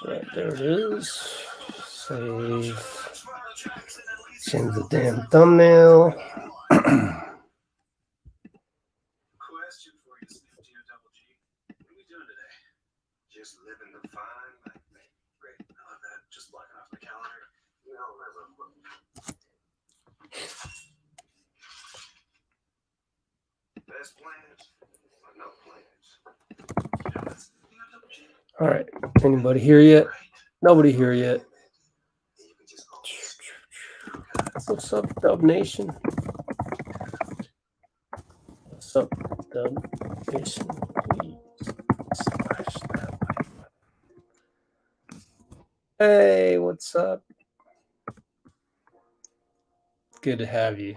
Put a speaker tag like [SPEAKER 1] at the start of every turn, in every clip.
[SPEAKER 1] Right, there it is. Save. Change the damn thumbnail.
[SPEAKER 2] Question for you, Sniff TO LGW. What are we doing today? Just living the fine life, mate. Great. I love that. Just blocking off the calendar. You know my love book. Best plans, but no plans.
[SPEAKER 1] All right. Anybody here yet? Nobody here yet. What's up, Dub Nation? What's up, Dub Nation? Please smash that like button. Hey, what's up? Good to have you.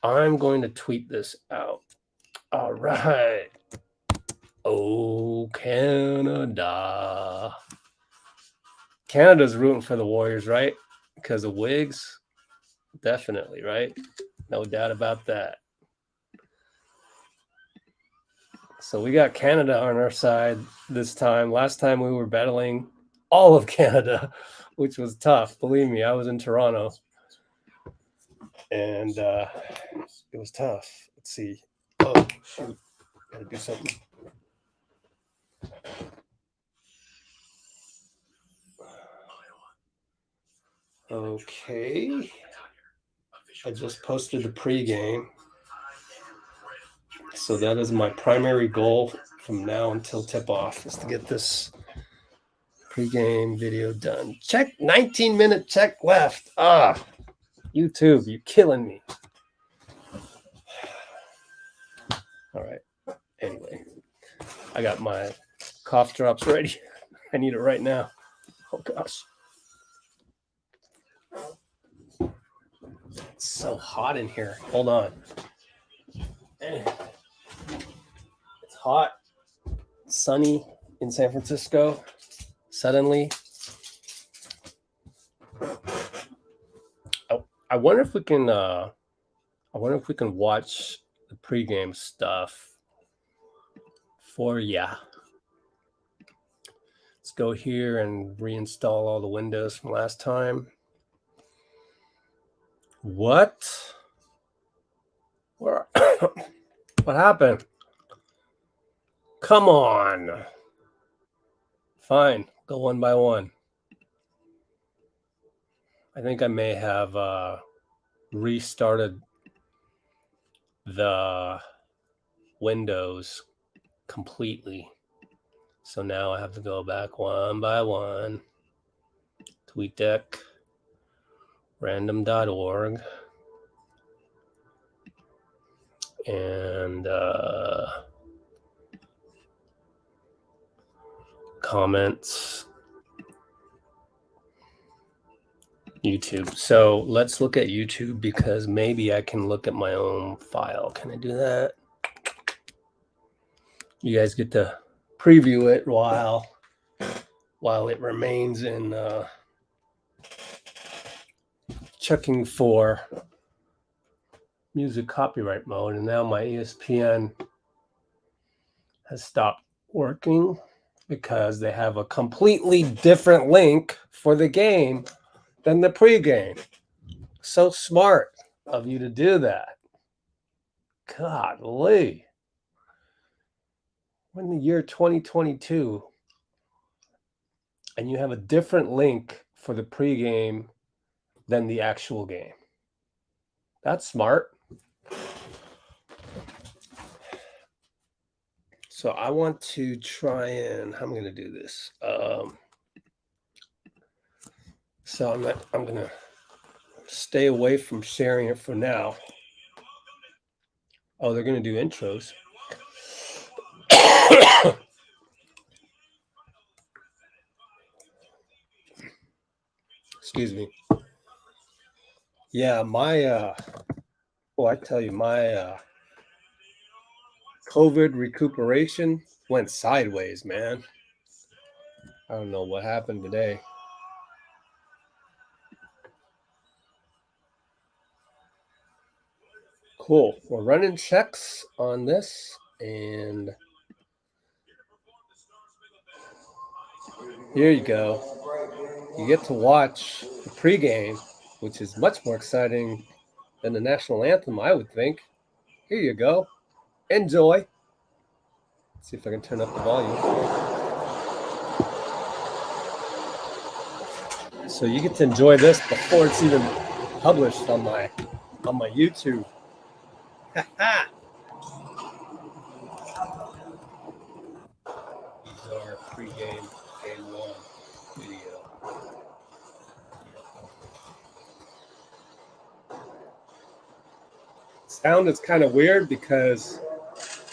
[SPEAKER 1] I'm going to tweet this out. All right. Oh, Canada. Canada's rooting for the Warriors, right? Because of Wiggs? Definitely, right? No doubt about that. So we got Canada on our side this time. Last time we were battling all of Canada, which was tough. Believe me, I was in Toronto. And it was tough. Let's see. Oh, shoot. Gotta do something. Okay. I just posted the pregame. So that is my primary goal from now until tip-off, is to get this pregame video done. Check, 19-minute check left. YouTube, you're killing me. All right. Anyway, I got my cough drops ready. I need it right now. Oh, gosh. It's so hot in here. Hold on. It's hot, sunny in San Francisco. Suddenly. I wonder if we can watch the pregame stuff for ya. Let's go here and reinstall all the windows from last time. What? What happened? Come on. Fine, go one by one. I think I may have restarted the windows completely. So now I have to go back one by one. TweetDeck, random.org, and comments, YouTube. So let's look at YouTube, because maybe I can look at my own file. Can I do that? You guys get to preview it while it remains in checking for music copyright mode. And now my ESPN has stopped working because they have a completely different link for the game than the pregame. So smart of you to do that. Godly. We're in the year 2022, and you have a different link for the pregame than the actual game. That's smart. So I want to try and, how am I going to do this? So I'm going to stay away from sharing it for now. Oh, they're going to do intros. Excuse me. Yeah, my I tell you, my COVID recuperation went sideways, man. I don't know what happened today. Cool. We're running checks on this, and here you go. You get to watch the pregame, which is much more exciting than the national anthem, I would think. Here you go. Enjoy. Let's see if I can turn up the volume. So you get to enjoy this before it's even published on my YouTube. These are pregame game 1 video. Sound is kind of weird because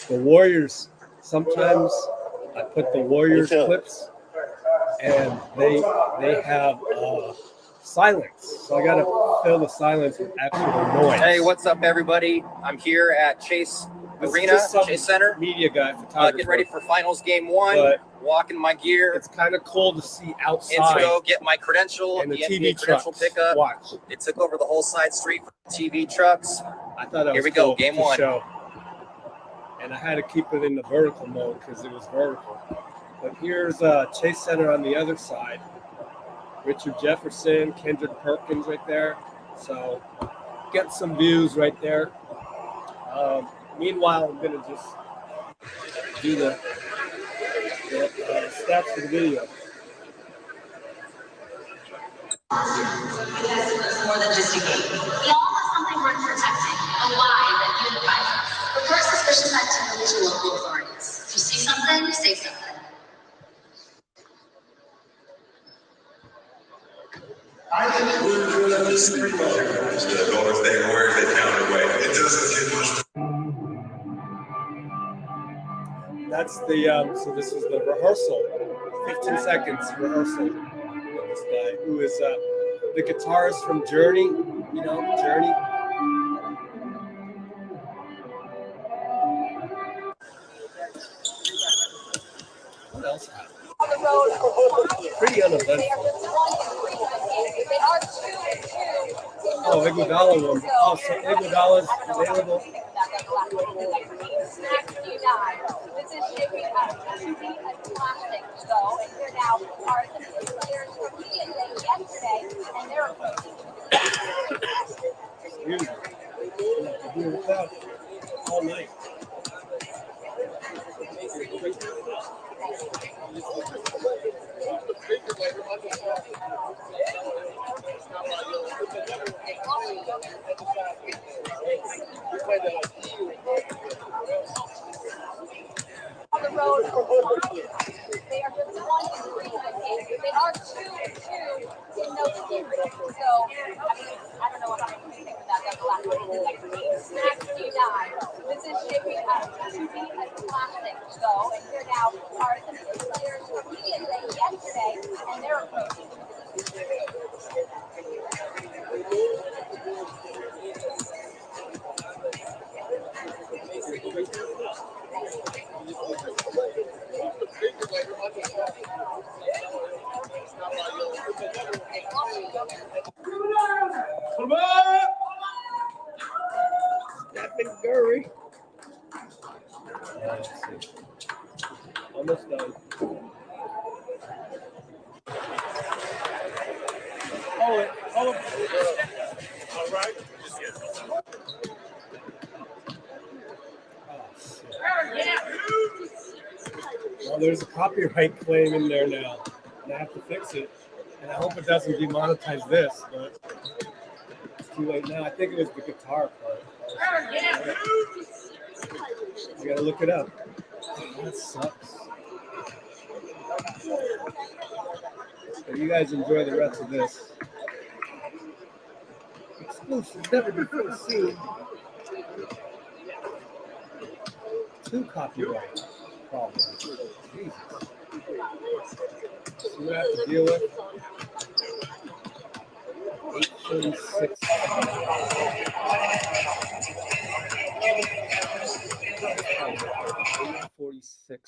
[SPEAKER 1] the Warriors, sometimes I put the Warriors clips and they have silence. So I got to fill the silence with actual noise.
[SPEAKER 3] Hey, what's up, everybody? I'm here at Chase Arena, Chase Center.
[SPEAKER 1] Media guy, photographer.
[SPEAKER 3] Getting ready for finals game 1. Walking my gear.
[SPEAKER 1] It's kind of cool to see outside.
[SPEAKER 3] And to go get my credential,
[SPEAKER 1] and the
[SPEAKER 3] NBA
[SPEAKER 1] TV
[SPEAKER 3] credential
[SPEAKER 1] trucks.
[SPEAKER 3] pickup.
[SPEAKER 1] Watch.
[SPEAKER 3] It took over the whole side street for TV trucks.
[SPEAKER 1] I thought that
[SPEAKER 3] Here
[SPEAKER 1] was
[SPEAKER 3] we go,
[SPEAKER 1] cool
[SPEAKER 3] game
[SPEAKER 1] to
[SPEAKER 3] 1.
[SPEAKER 1] show. And I had to keep it in the vertical mode because it was vertical. But here's Chase Center on the other side. Richard Jefferson, Kendrick Perkins right there. So get some views right there. Meanwhile, I'm going to just do the stats for the video.
[SPEAKER 4] Because it's more than just a game. We all have something worth protecting, a why that unifies us. But first, suspicion that typically to local authorities. If you see something, say something.
[SPEAKER 2] I think we're going to sleep on the Golden State Warriors. They found a way. It doesn't get much.
[SPEAKER 1] That's the so this is the rehearsal, 15 seconds rehearsal of this guy who is the guitarist from Journey, you know, Journey. What else happened? Pretty uneventful. Oh, Iguodala one. Oh, so Iguodala's available. Excuse me. I have to deal with that all night.
[SPEAKER 5] On the road, they are just 1-3 in a game. They are 2-2 in those games. So, I don't know what I'm going to think of that. That's the last one. Snacks do die. This is shaping up to be a classic, though. And here now are some of the players who we didn't play yesterday, and they're approaching.
[SPEAKER 1] Come on! Stephen Curry. Let's see. Almost done. Hold it. Hold it. All right. Well, there's a copyright claim in there now, and I have to fix it. And I hope it doesn't demonetize this, but it's too late now. I think it was the guitar part. You gotta look it up. That sucks. But you guys enjoy the rest of this. Exclusive, never before seen. 2 copyright problems. Jesus. So we have to deal with 836.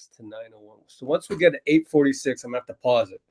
[SPEAKER 1] 8:46 to 9:01. So once we get to 8:46, I'm gonna have to pause it.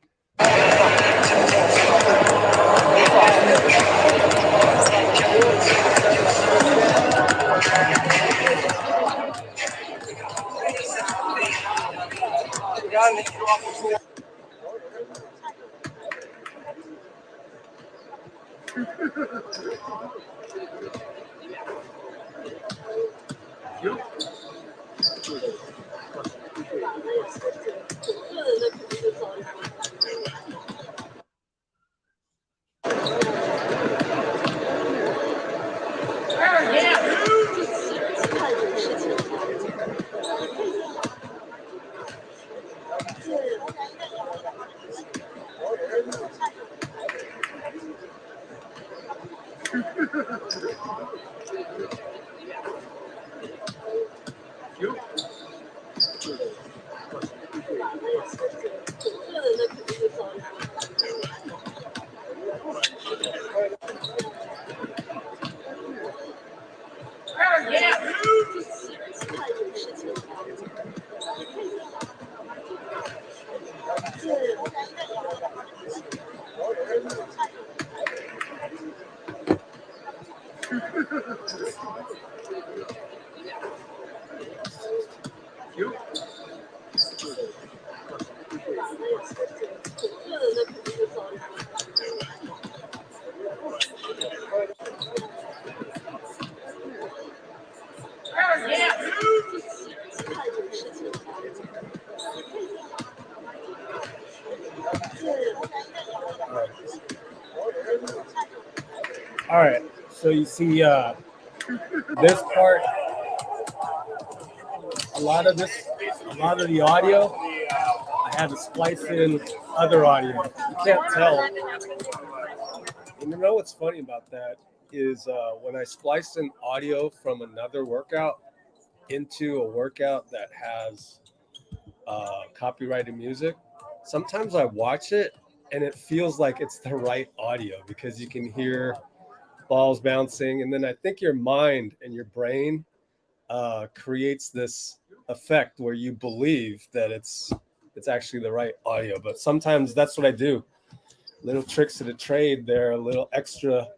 [SPEAKER 1] All right, so you see this part, a lot of the audio, I had to splice in other audio. You can't tell. And you know what's funny about that is when I splice in audio from another workout into a workout that has copyrighted music, sometimes I watch it and it feels like it's the right audio because you can hear balls bouncing, and then I think your mind and your brain creates this effect where you believe that it's actually the right audio. But sometimes that's what I do. Little tricks of the trade there, a little extra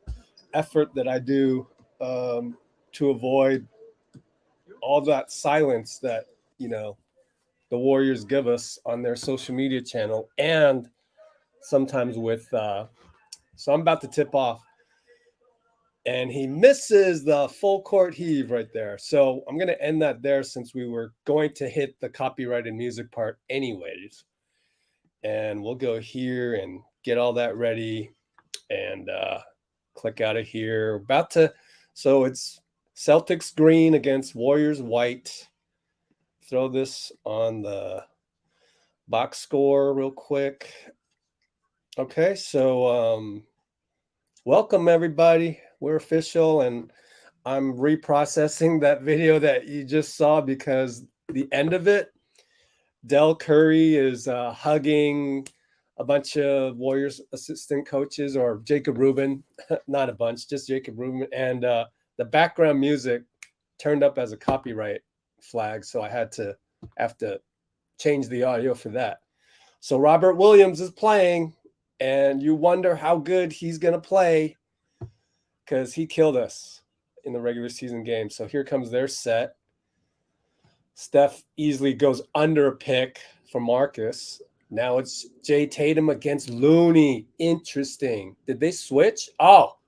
[SPEAKER 1] effort that I do to avoid all that silence that the Warriors give us on their social media channel, and sometimes with so I'm about to tip off. And he misses the full court heave right there. So I'm going to end that there since we were going to hit the copyrighted music part anyways. And we'll go here and get all that ready and click out of here. So it's Celtics green against Warriors white. Throw this on the box score real quick. Okay, so welcome everybody. We're official, and I'm reprocessing that video that you just saw because the end of it, Del Curry is hugging a bunch of Warriors assistant coaches, or Jacob Rubin, not a bunch, just Jacob Rubin, and the background music turned up as a copyright flag, so I have to change the audio for that. So Robert Williams is playing, and you wonder how good he's gonna play, because he killed us in the regular season game. So here comes their set. Steph easily goes under a pick for Marcus. Now it's Jay Tatum against Looney. Interesting. Did they switch? Oh,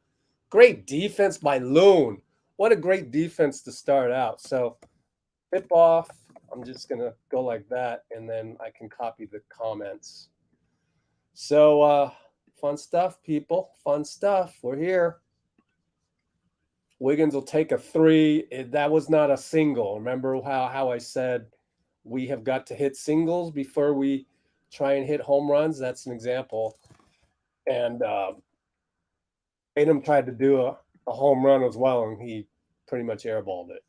[SPEAKER 1] great defense by Loon. What a great defense to start out. So tip off. I'm just going to go like that, and then I can copy the comments. So fun stuff, people. Fun stuff. We're here. Wiggins will take a three. That was not a single. Remember how I said we have got to hit singles before we try and hit home runs? That's an example. And Tatum tried to do a home run as well, and he pretty much airballed it.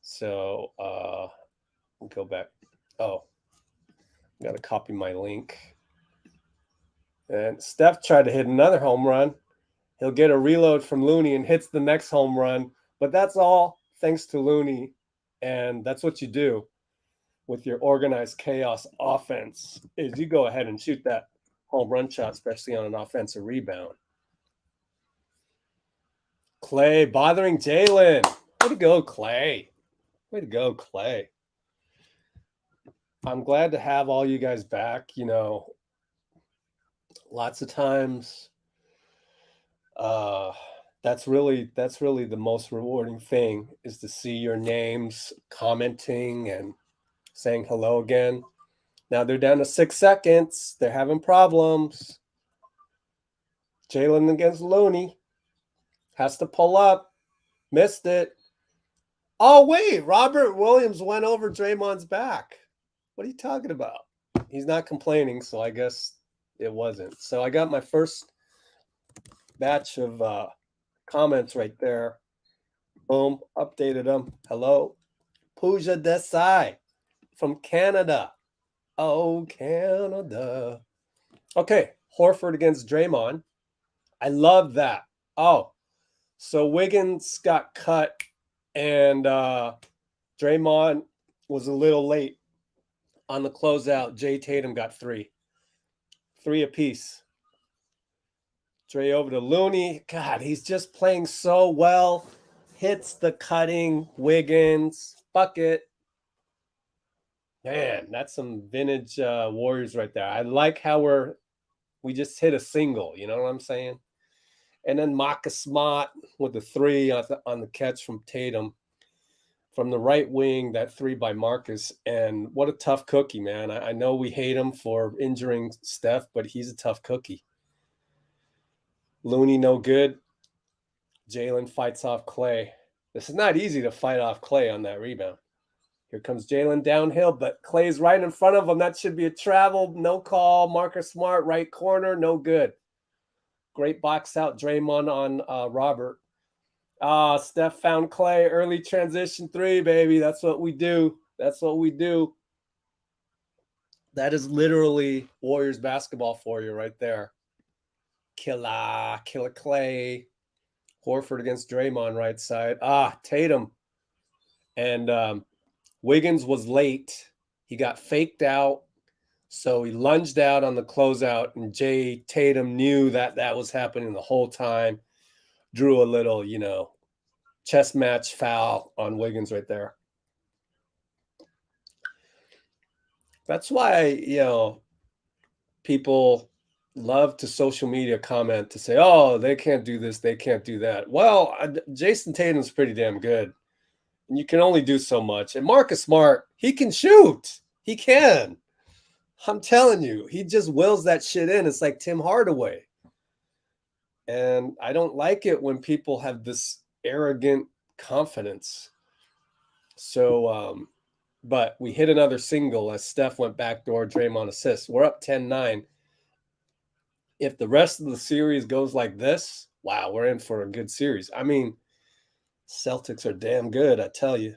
[SPEAKER 1] So we'll go back. Oh, got to copy my link. And Steph tried to hit another home run. He'll get a reload from Looney and hits the next home run. But that's all thanks to Looney. And that's what you do. with your organized chaos offense is you go ahead and shoot that home run shot, especially on an offensive rebound. Clay bothering Jalen. Way to go, Clay. Way to go, Clay. I'm glad to have all you guys back. You know, lots of times that's really the most rewarding thing is to see your names commenting and saying hello again. Now they're down to 6 seconds. They're having problems. Jalen against Looney. Has to pull up. Missed it. Oh, wait. Robert Williams went over Draymond's back. What are you talking about? He's not complaining, so I guess it wasn't. So I got my first batch of comments right there. Boom. Updated them. Hello. Pooja Desai from Canada. Oh, Canada. Okay. Horford against Draymond. I love that. Oh, so Wiggins got cut and Draymond was a little late on the closeout. Jay Tatum got 3 apiece. Dre over to Looney. God, he's just playing so well. Hits the cutting. Wiggins. Bucket. Man, that's some vintage Warriors right there. I like how we just hit a single. You know what I'm saying? And then Marcus Smart with the 3 on the catch from Tatum. From the right wing, that 3 by Marcus. And what a tough cookie, man. I know we hate him for injuring Steph, but he's a tough cookie. Looney, no good. Jalen fights off Clay. This is not easy to fight off Clay on that rebound. Here comes Jalen downhill, but Clay's right in front of him. That should be a travel. No call. Marcus Smart, right corner. No good. Great box out. Draymond on Robert. Steph found Clay. Early transition 3, baby. That's what we do. That's what we do. That is literally Warriors basketball for you right there. Killer Clay. Horford against Draymond right side. Tatum. And Wiggins was late. He got faked out. So he lunged out on the closeout, and Jay Tatum knew that was happening the whole time. Drew a little, chess match foul on Wiggins right there. That's why, people love to social media comment to say, oh, they can't do this, they can't do that. Well, Jason Tatum's pretty damn good. And you can only do so much. And Marcus Smart, he can shoot. He can. I'm telling you, he just wills that shit in. It's like Tim Hardaway. And I don't like it when people have this arrogant confidence. So, but we hit another single as Steph went backdoor, Draymond assist. We're up 10-9. If the rest of the series goes like this, wow, we're in for a good series. I mean, Celtics are damn good, I tell you.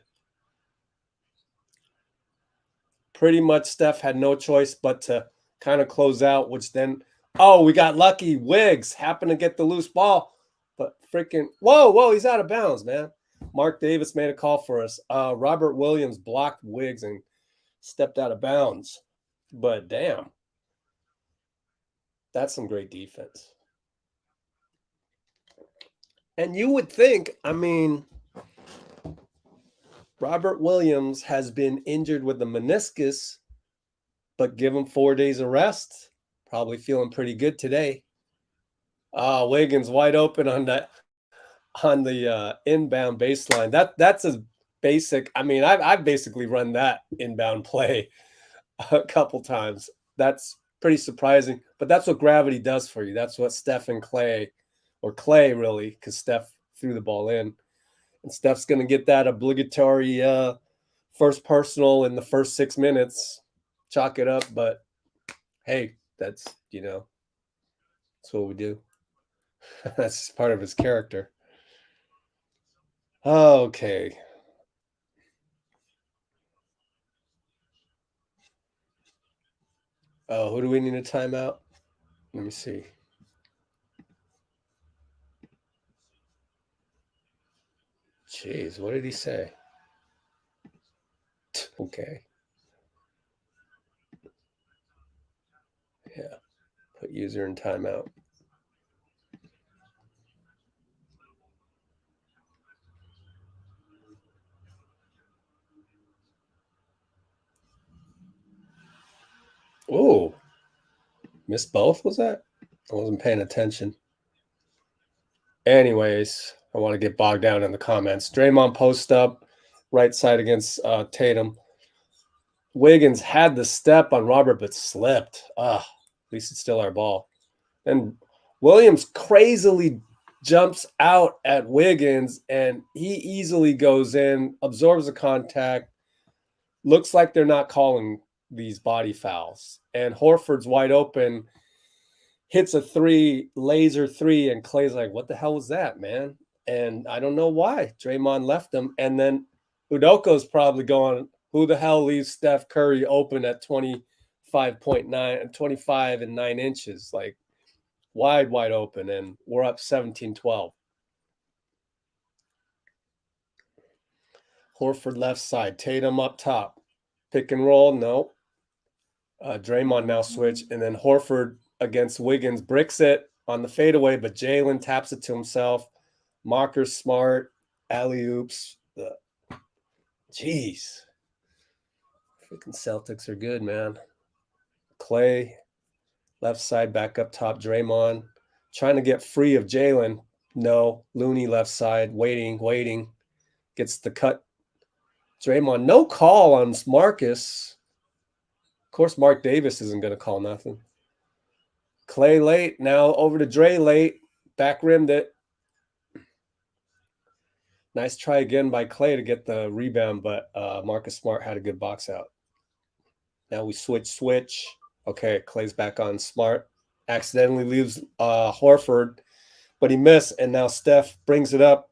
[SPEAKER 1] Pretty much Steph had no choice but to kind of close out, which then, we got lucky. Wiggs happened to get the loose ball, but freaking, whoa, he's out of bounds, man. Mark Davis made a call for us. Robert Williams blocked Wiggs and stepped out of bounds. But damn, that's some great defense. And you would think, Robert Williams has been injured with the meniscus, but give him 4 days of rest. Probably feeling pretty good today. Wiggins wide open on the inbound baseline. That's as basic. I've basically run that inbound play a couple times. That's pretty surprising, but that's what gravity does for you. That's what Steph and Clay, or Clay really, because Steph threw the ball in. And Steph's going to get that obligatory first personal in the first 6 minutes. Chalk it up, but hey, that's what we do. That's part of his character. Okay. Oh, who do we need a timeout? Let me see. Jeez, what did he say? Okay. Yeah. Put user in timeout. Oh, missed both, was that? I wasn't paying attention. Anyways, I want to get bogged down in the comments. Draymond post up, right side against Tatum. Wiggins had the step on Robert, but slipped. At least it's still our ball. And Williams crazily jumps out at Wiggins, and he easily goes in, absorbs the contact. Looks like they're not calling these body fouls. And Horford's wide open, hits a three, laser three, and Clay's like, what the hell was that, man? And I don't know why. Draymond left him. And then Udoka's probably going, who the hell leaves Steph Curry open at 25.9, 25 and 9 inches? Like, wide open, and we're up 17-12. Horford left side, Tatum up top. Pick and roll, no. Draymond now switch, and then Horford against Wiggins bricks it on the fadeaway, but Jalen taps it to himself. Marker's smart, alley-oops. Jeez. Freaking Celtics are good, man. Clay, left side, back up top, Draymond. Trying to get free of Jalen. No. Looney left side, waiting. Gets the cut. Draymond, no call on Marcus. Of course, Mark Davis isn't going to call nothing. Clay late. Now over to Dre late. Back rimmed it. Nice try again by Clay to get the rebound, but Marcus Smart had a good box out. Now we switch. Okay, Clay's back on Smart. Accidentally leaves Horford, but he missed, and now Steph brings it up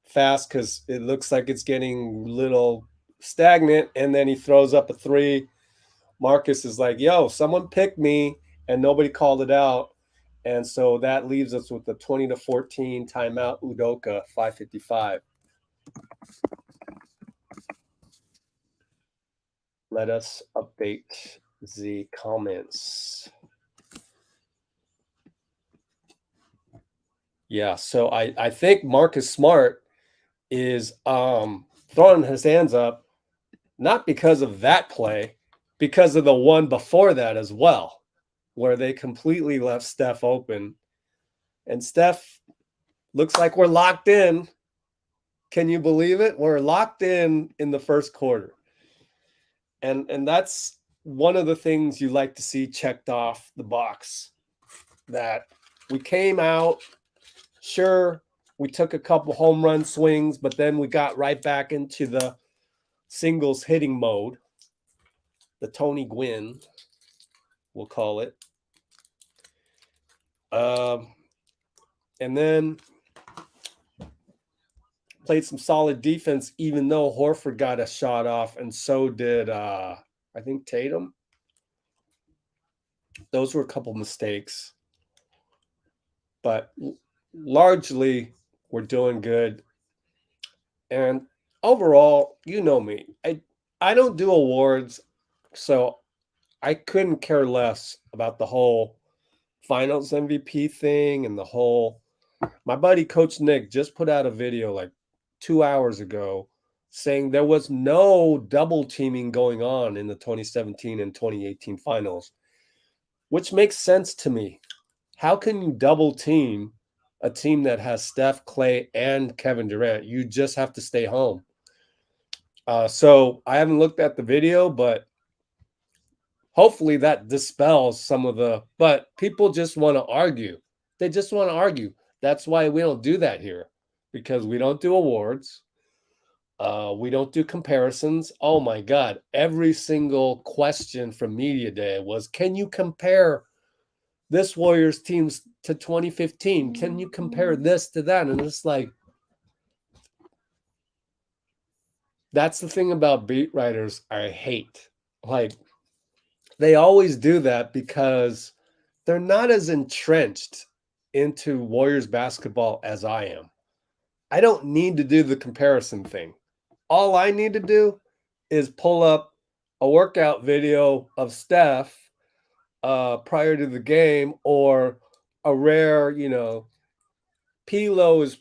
[SPEAKER 1] fast because it looks like it's getting a little stagnant, and then he throws up a three. Marcus is like, yo, someone picked me, and nobody called it out. And so that leaves us with the 20-14 timeout, Udoka, 5:55. Let us update the comments. Yeah, so I think Marcus Smart is throwing his hands up, not because of that play, because of the one before that as well, where they completely left Steph open. And Steph looks like we're locked in. Can you believe it? We're locked in the first quarter. And that's one of the things you like to see checked off the box, that we came out. Sure, we took a couple home run swings, but then we got right back into the singles hitting mode, the Tony Gwynn, we'll call it. And then played some solid defense, even though Horford got a shot off, and so did, I think, Tatum. Those were a couple mistakes. But largely, we're doing good. And overall, you know me. I don't do awards, so I couldn't care less about the whole finals MVP thing and the whole. My buddy Coach Nick just put out a video like 2 hours ago saying there was no double teaming going on in the 2017 and 2018 finals, which makes sense to me. How can you double team a team that has Steph, Clay, and Kevin Durant? You just have to stay home. So I haven't looked at the video, but hopefully that dispels some of the, but people just want to argue. They just want to argue. That's why we don't do that here, because we don't do awards. We don't do comparisons. Oh my God. Every single question from Media Day was, can you compare this Warriors teams to 2015? Can you compare this to that? And it's like, that's the thing about beat writers I hate. Like, they always do that because they're not as entrenched into Warriors basketball as I am. I don't need to do the comparison thing. All I need to do is pull up a workout video of Steph prior to the game, or a rare, you know, P-Lo is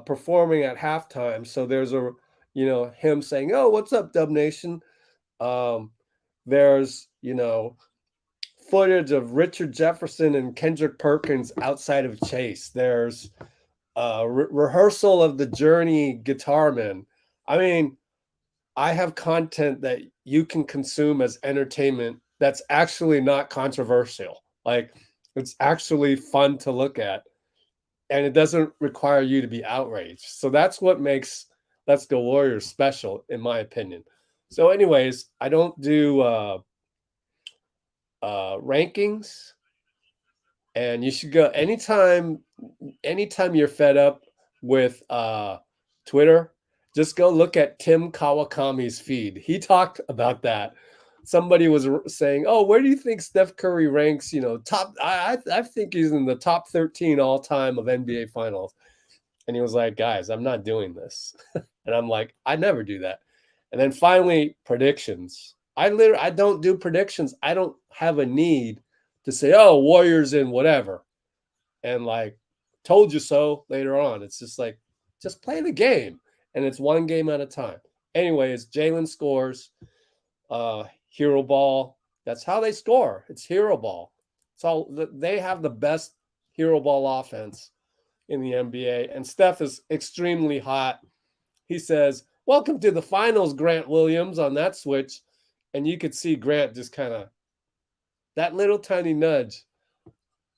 [SPEAKER 1] performing at halftime. So there's a, you know, him saying, "Oh, what's up, Dub Nation?" There's, you know, footage of Richard Jefferson and Kendrick Perkins outside of Chase. There's rehearsal of the Journey Guitarman. I mean, I have content that you can consume as entertainment that's actually not controversial. Like, it's actually fun to look at, and it doesn't require you to be outraged. So that's what makes Let's Go Warriors special, in my opinion. So, anyways, I don't do rankings, and you should go anytime you're fed up with Twitter, just go look at Tim Kawakami's feed. He talked about that. Somebody was saying, "Oh, where do you think Steph Curry ranks? You know, top. I think he's in the top 13 all time of NBA Finals." And he was like, "Guys, I'm not doing this." And I'm like, "I never do that." And then finally, predictions. I don't do predictions. I don't have a need to say, "Oh, Warriors in whatever," and like, told you so later on. It's just like, just play the game, and it's one game at a time. Anyways, Jalen scores, hero ball. That's how they score. It's hero ball. So they have the best hero ball offense in the NBA, and Steph is extremely hot. He says, "Welcome to the finals, Grant Williams," on that switch, and you could see Grant just kind of, that little tiny nudge.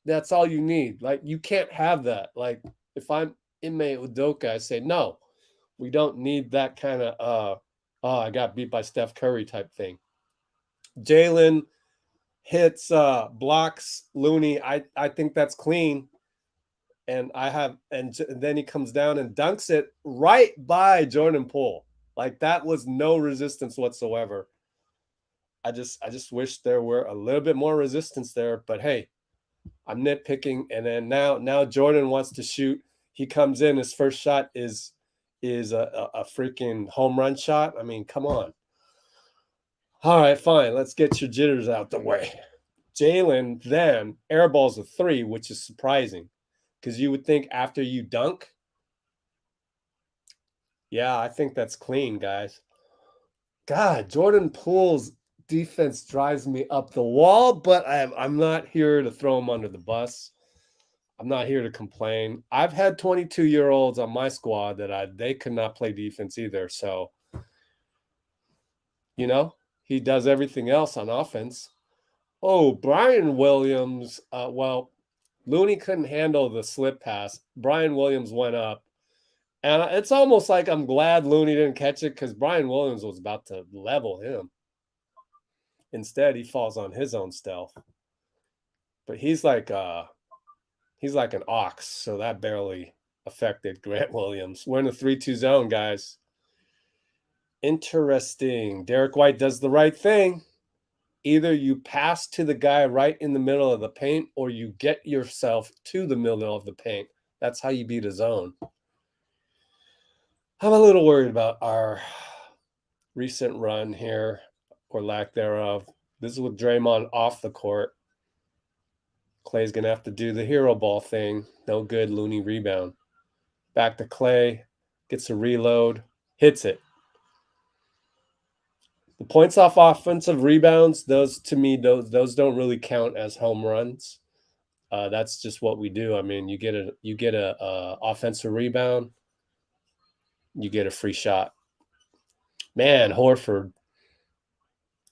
[SPEAKER 1] That's all you need. Like, you can't have that. Like, if I'm Ime Udoka, I say, no, we don't need that kind of oh, I got beat by Steph Curry type thing. Jalen hits, blocks Looney. I think that's clean. And then he comes down and dunks it right by Jordan Poole. Like, that was no resistance whatsoever. I just wish there were a little bit more resistance there, but hey, I'm nitpicking. And then now Jordan wants to shoot. He comes in, his first shot is a freaking home run shot. I mean, come on. All right, fine. Let's get your jitters out the way. Jalen then airballs a 3, which is surprising, because you would think after you dunk, yeah, I think that's clean, guys. God, Jordan Poole's defense drives me up the wall, but I'm not here to throw him under the bus. I'm not here to complain. I've had 22-year-olds on my squad that they could not play defense either. So, you know, he does everything else on offense. Oh, Brian Williams. Well, Looney couldn't handle the slip pass. Brian Williams went up. And it's almost like I'm glad Looney didn't catch it, because Brian Williams was about to level him. Instead, he falls on his own stealth. But he's like an ox, so that barely affected Grant Williams. We're in the 3-2 zone, guys. Interesting. Derek White does the right thing. Either you pass to the guy right in the middle of the paint, or you get yourself to the middle of the paint. That's how you beat a zone. I'm a little worried about our recent run here, or lack thereof. This is with Draymond off the court. Clay's going to have to do the hero ball thing. No good. Looney rebound. Back to Clay. Gets a reload. Hits it. The points off offensive rebounds, those to me, those don't really count as home runs. That's just what we do. I mean, you get a offensive rebound, you get a free shot. Man, Horford.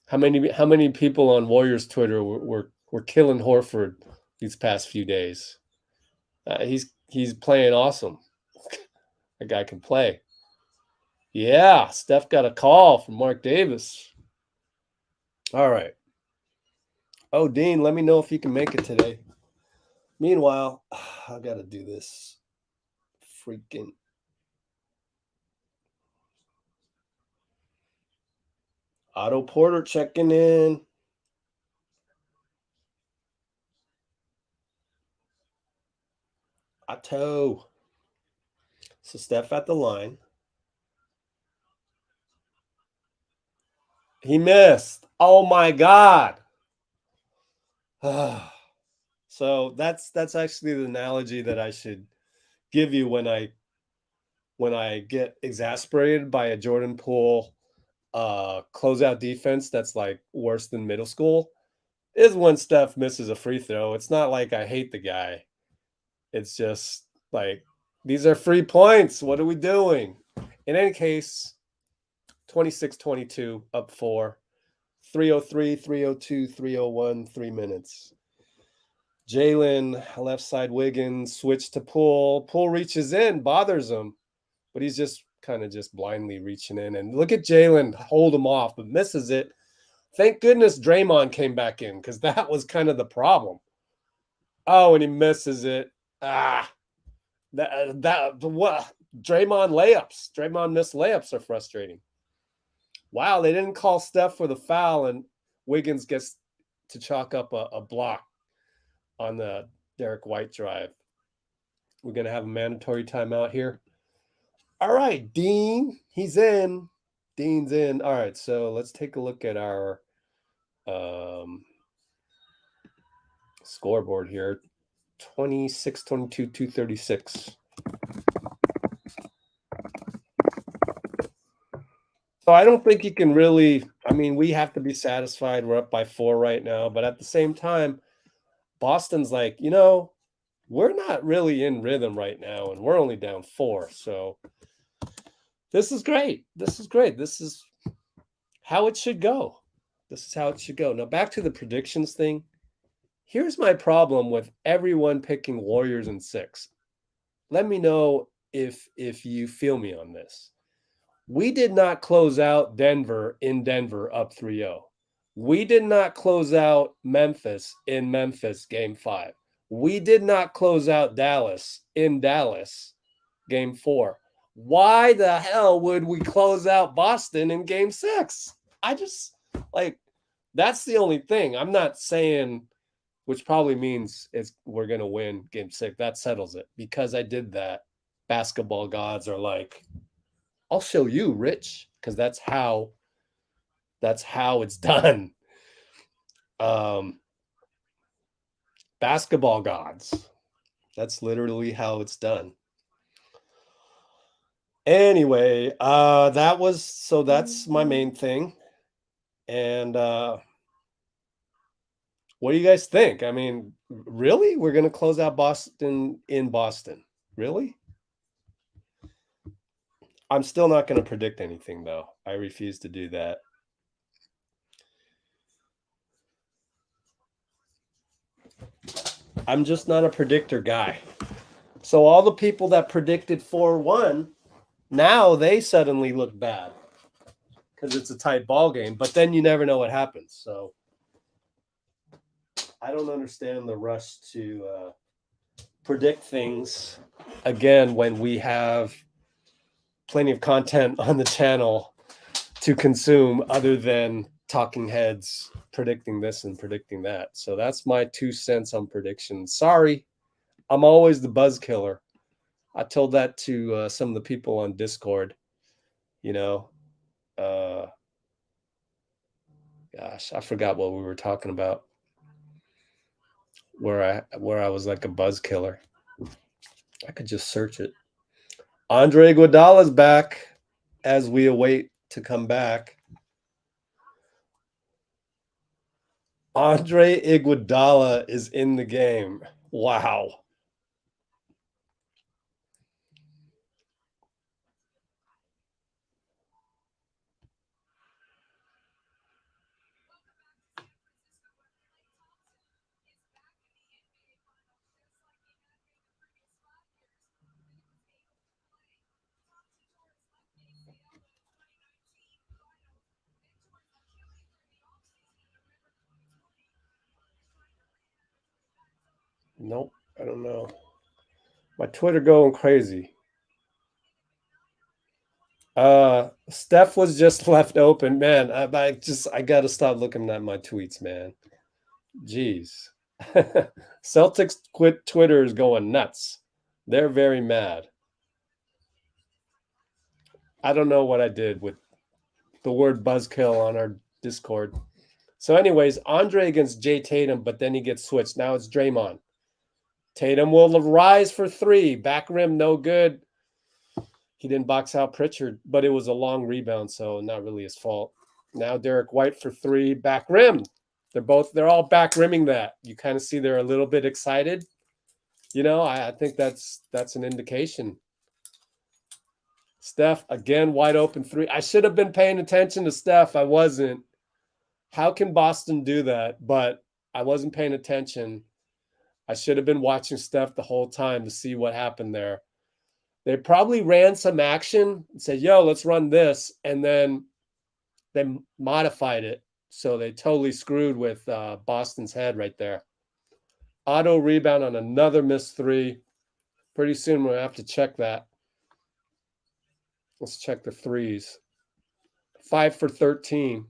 [SPEAKER 1] How many people on Warriors Twitter were killing Horford these past few days? He's playing awesome. That guy can play. Yeah, Steph got a call from Mark Davis. All right. Oh, Dean, let me know if you can make it today. Meanwhile, I got to do this freaking. Otto Porter checking in. Otto. So Steph at the line. He missed. Oh, my God. So that's actually the analogy that I should give you when I get exasperated by a Jordan Poole closeout defense that's like worse than middle school, is when Steph misses a free throw. It's not like I hate the guy. It's just like, these are free points. What are we doing? In any case, 26-22, up 4. 303, 302, 301, 3 minutes. Jalen, left side Wiggins, switch to Poole. Poole reaches in, bothers him, but he's just kind of just blindly reaching in. And look at Jalen hold him off, but misses it. Thank goodness Draymond came back in, because that was kind of the problem. Oh, and he misses it. What? Draymond layups. Draymond missed layups are frustrating. Wow, they didn't call Steph for the foul, and Wiggins gets to chalk up a block on the Derek White drive. We're going to have a mandatory timeout here. All right, Dean, he's in. Dean's in. All right, so let's take a look at our scoreboard here. 26-22, 236. So I don't think you can really, I mean, we have to be satisfied. We're up by 4 right now, but at the same time, Boston's like, we're not really in rhythm right now, and we're only down 4. So this is great. This is great. This is how it should go. This is how it should go. Now, back to the predictions thing. Here's my problem with everyone picking Warriors in 6. Let me know if you feel me on this. We did not close out Denver in Denver up 3-0. We did not close out Memphis in Memphis game 5. We did not close out Dallas in Dallas game 4. Why the hell would we close out Boston in game 6? I just, that's the only thing. I'm not saying, which probably means we're going to win game 6. That settles it. Because I did that, basketball gods are like, I'll show you, Rich, because that's how it's done. Basketball gods. That's literally how it's done. Anyway, that's my main thing. And what do you guys think? I mean, really? We're going to close out Boston in Boston? Really? I'm still not going to predict anything, though. I refuse to do that. I'm just not a predictor guy. So all the people that predicted 4-1, now they suddenly look bad because it's a tight ball game. But then you never know what happens. So I don't understand the rush to predict things again when we have plenty of content on the channel to consume other than talking heads predicting this and predicting that. So that's my 2 cents on predictions. Sorry, I'm always the buzz killer. I told that to some of the people on Discord. Gosh, I forgot what we were talking about. Where I was like a buzz killer. I could just search it. Andre Iguodala's back as we await to come back. Andre Iguodala is in the game. Wow. Nope, I don't know. My Twitter going crazy. Steph was just left open, man. I got to stop looking at my tweets, man. Jeez. Celtics Twitter is going nuts. They're very mad. I don't know what I did with the word buzzkill on our Discord. So anyways, Andre against Jay Tatum, but then he gets switched. Now it's Draymond. Tatum will rise for three. Back rim, no good. He didn't box out Pritchard, but it was a long rebound, so not really his fault. Now Derek White for three. Back rim. They're all back rimming that. You kind of see they're a little bit excited. You know, I think that's an indication. Steph, again, wide open three. I should have been paying attention to Steph. I wasn't. How can Boston do that? But I wasn't paying attention. I should have been watching Steph the whole time to see what happened there. They probably ran some action and said, yo, let's run this. And then they modified it. So they totally screwed with Boston's head right there. Auto rebound on another missed three. Pretty soon we'll have to check that. Let's check the threes. 5 for 13.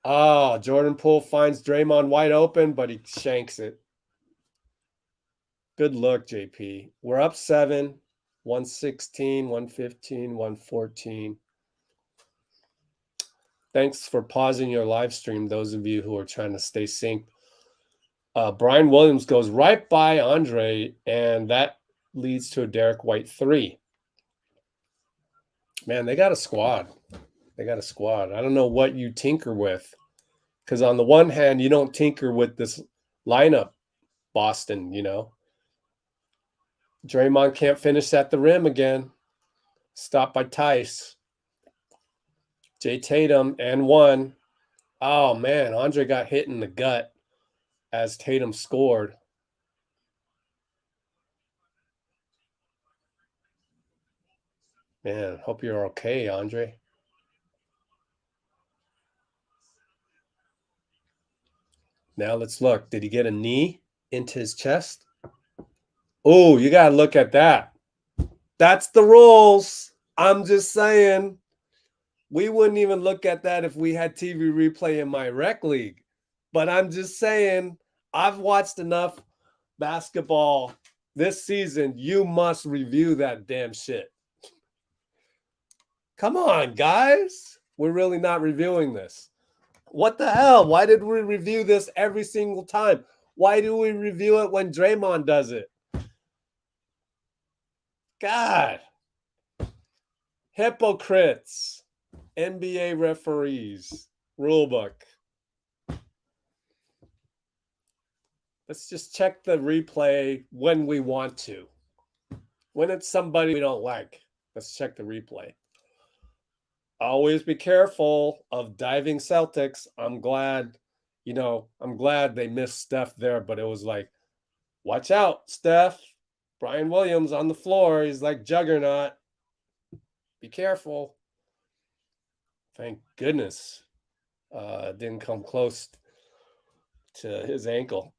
[SPEAKER 1] Oh, Jordan Poole finds Draymond wide open, but he shanks it. Good look, JP. We're up 7, 116, 115, 114. Thanks for pausing your live stream, those of you who are trying to stay synced. Brian Williams goes right by Andre, and that leads to a Derek White 3. Man, they got a squad. They got a squad. I don't know what you tinker with, because on the one hand, you don't tinker with this lineup, Boston, you know. Draymond can't finish at the rim again. Stopped by Tice. Jay Tatum and 1. Oh, man, Andre got hit in the gut as Tatum scored. Man, hope you're okay, Andre. Now let's look. Did he get a knee into his chest? Oh, you got to look at that. That's the rules. I'm just saying. We wouldn't even look at that if we had TV replay in my rec league. But I'm just saying, I've watched enough basketball this season. You must review that damn shit. Come on, guys. We're really not reviewing this. What the hell? Why did we review this every single time? Why do we review it when Draymond does it? God. Hypocrites. NBA referees. Rulebook. Let's just check the replay when we want to. When it's somebody we don't like, let's check the replay. Always be careful of diving Celtics. I'm glad they missed Steph there, but it was like, watch out, Steph. Brian Williams on the floor. He's like juggernaut. Be careful. Thank goodness. Didn't come close to his ankle.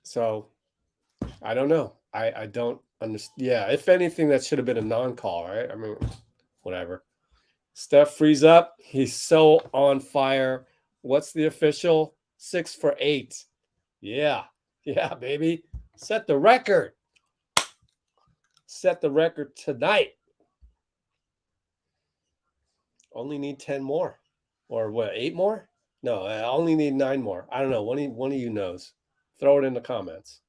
[SPEAKER 1] So, I don't know. I don't understand. Yeah, if anything, that should have been a non-call, right? I mean, whatever. Steph frees up. He's so on fire. What's the official? 6 for 8. Yeah. Yeah, baby. Set the record. Set the record tonight. Only need 10 more. Or what, 8 more? No, I only need 9 more. I don't know. One of you knows. Throw it in the comments.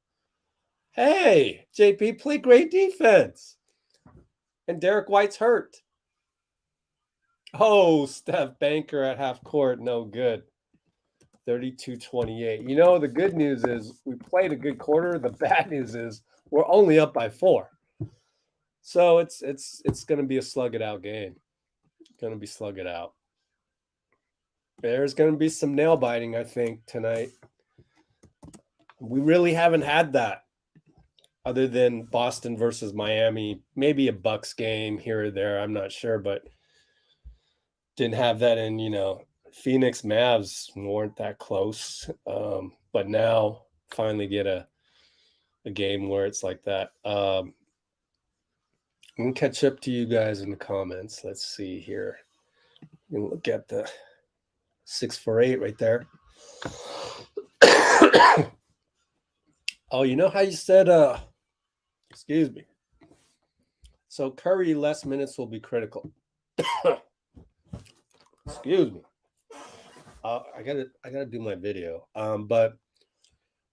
[SPEAKER 1] Hey, JP, play great defense. And Derek White's hurt. Oh, Steph Banker at half court. No good. 32-28. You know, the good news is we played a good quarter. The bad news is we're only up by 4. So it's going to be a slug it out game. Going to be slug it out. There's going to be some nail biting, I think, tonight. We really haven't had that other than Boston versus Miami. Maybe a Bucks game here or there. I'm not sure, but didn't have that in, Phoenix Mavs weren't that close. But now finally get a game where it's like that. I'm going to catch up to you guys in the comments. Let's see here. You can look at the 6 for 8 right there. Oh, you know how you said, excuse me. So Curry less minutes will be critical. Excuse me. I gotta do my video. But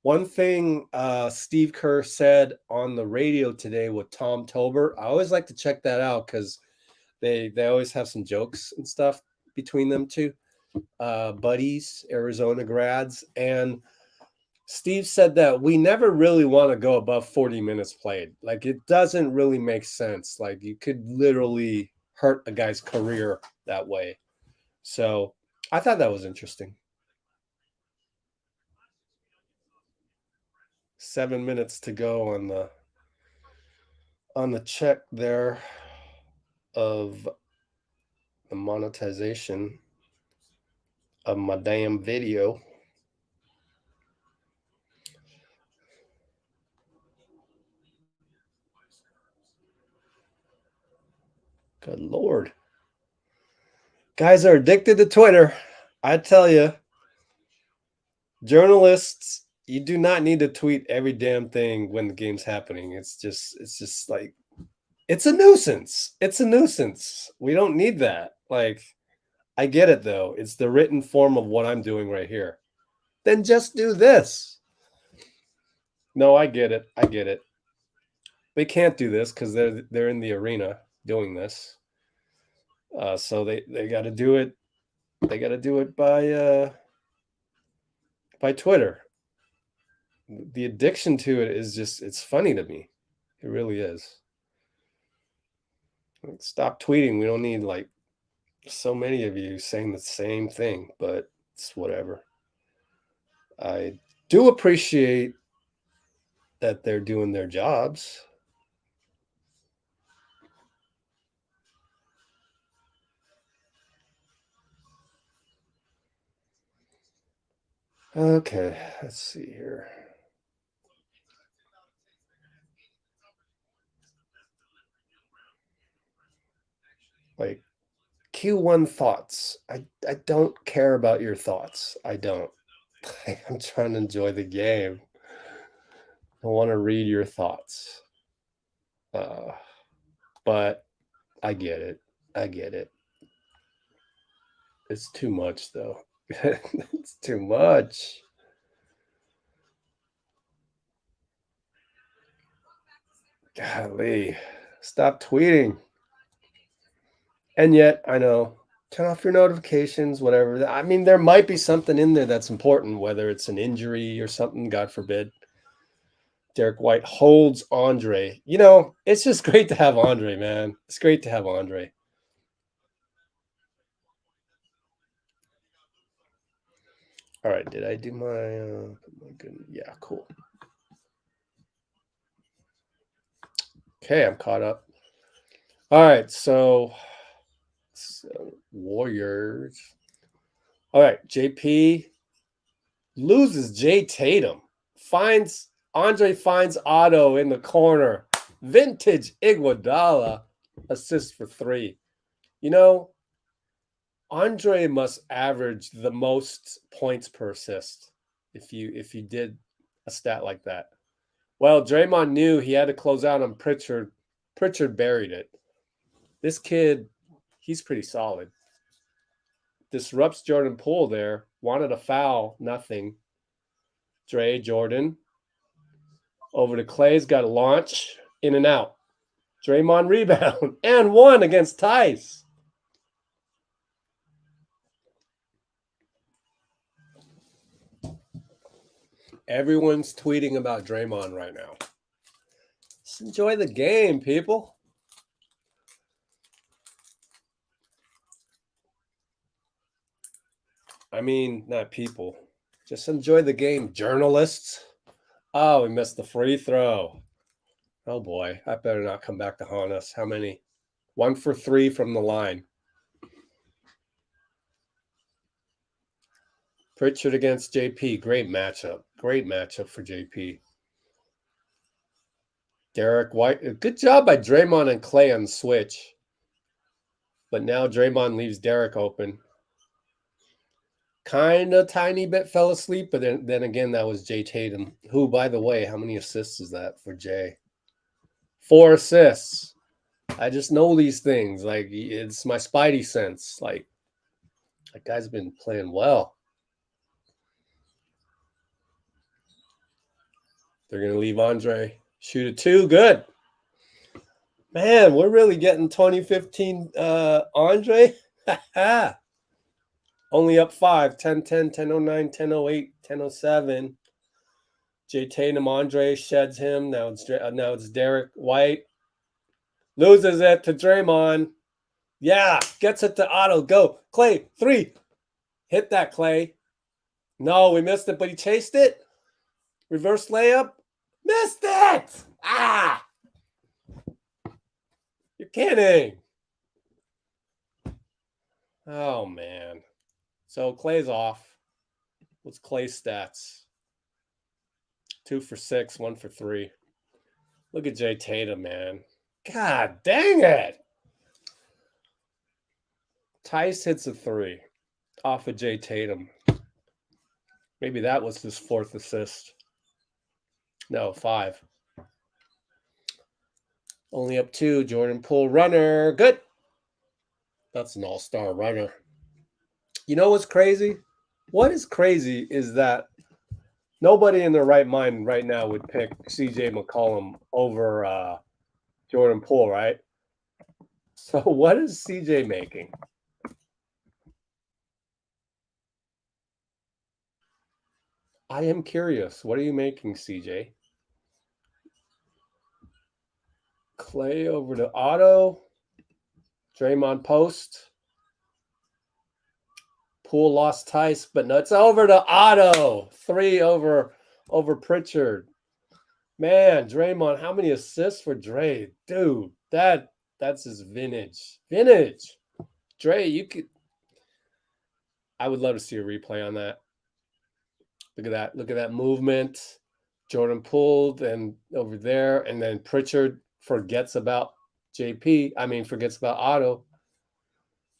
[SPEAKER 1] one thing Steve Kerr said on the radio today with Tom Tolbert, I always like to check that out because they always have some jokes and stuff between them two. Buddies, Arizona grads, and Steve said that we never really want to go above 40 minutes played. Like, it doesn't really make sense. Like, you could literally hurt a guy's career that way. So I thought that was interesting. 7 minutes to go on the check there of the monetization of my damn video. Good Lord. Guys are addicted to Twitter. I tell you, journalists, you do not need to tweet every damn thing when the game's happening. It's just like, it's a nuisance. It's a nuisance. We don't need that. Like, I get it though. It's the written form of what I'm doing right here. Then just do this. No, I get it. I get it. They can't do this because they're in the arena doing this. So they got to do it. They got to do it by Twitter. The addiction to it is just, it's funny to me. It really is. Stop tweeting. We don't need like so many of you saying the same thing, but it's whatever. I do appreciate that they're doing their jobs. Okay, let's see here. Like, Q1 thoughts. I don't care about your thoughts. I don't. I'm trying to enjoy the game. I want to read your thoughts. But I get it. I get it. It's too much, though. It's too much. Golly. Stop tweeting. And yet, I know, turn off your notifications, whatever. I mean, there might be something in there that's important, whether it's an injury or something, God forbid. Derek White holds Andre. You know, it's just great to have Andre, man. It's great to have Andre. All right, did I do my good? Yeah, cool. Okay, I'm caught up. All right, so Warriors. All right, JP loses TATUM. Andre finds Otto in the corner. Vintage Iguodala assist for 3. You know, Andre must average the most points per assist if you did a stat like that. Well, Draymond knew he had to close out on Pritchard. Pritchard buried it. This kid, he's pretty solid. Disrupts Jordan Poole there. Wanted a foul, nothing. Jordan. Over to Clay's got a launch, in and out. Draymond rebound, and 1 against Tice. Everyone's tweeting about Draymond right now. Just enjoy the game, people. I mean, not people. Just enjoy the game, journalists. Oh, we missed the free throw. Oh, boy. I better not come back to haunt us. How many? 1 for 3 from the line. Pritchard against JP. Great matchup. Great matchup for JP. Derek White. Good job by Draymond and Clay on the switch. But now Draymond leaves Derek open. Kind of tiny bit fell asleep, but then again, that was TATUM. Who, by the way, how many assists is that for Jay? 4 assists. I just know these things. Like, it's my spidey sense. Like, That guy's been playing well. They're going to leave Andre. Shoot a 2. Good. Man, we're really getting 2015 Andre. Only up 5. 10-10, 10-09, 10-08, 10-07. Jay Tatum, Andre sheds him. Now it's Derek White. Loses it to Draymond. Yeah, gets it to Otto. Go. Clay, 3. Hit that, Clay. No, we missed it, but he chased it. Reverse layup. Missed it. Ah. You're kidding. Oh, man. So Clay's off. What's Clay's stats? 2 for 6, 1 for 3. Look at Jay Tatum, man. God dang it. Tice hits a 3 off of Jay Tatum. Maybe that was his 4th assist. No, 5. Only up 2. Jordan Poole runner. Good. That's an all-star runner. You know what's crazy? What is crazy is that nobody in their right mind right now would pick C.J. McCollum over Jordan Poole, right? So what is C.J. making? I am curious. What are you making, C.J.? Clay over to Otto. Draymond post. Poole lost Tice, but no, it's over to Otto. 3 over Pritchard. Man, Draymond, how many assists for Dre? Dude, that's his vintage. Vintage. Dre, you could. I would love to see a replay on that. Look at that. Look at that movement. Jordan pulled and over there, and then Pritchard forgets about forgets about Otto.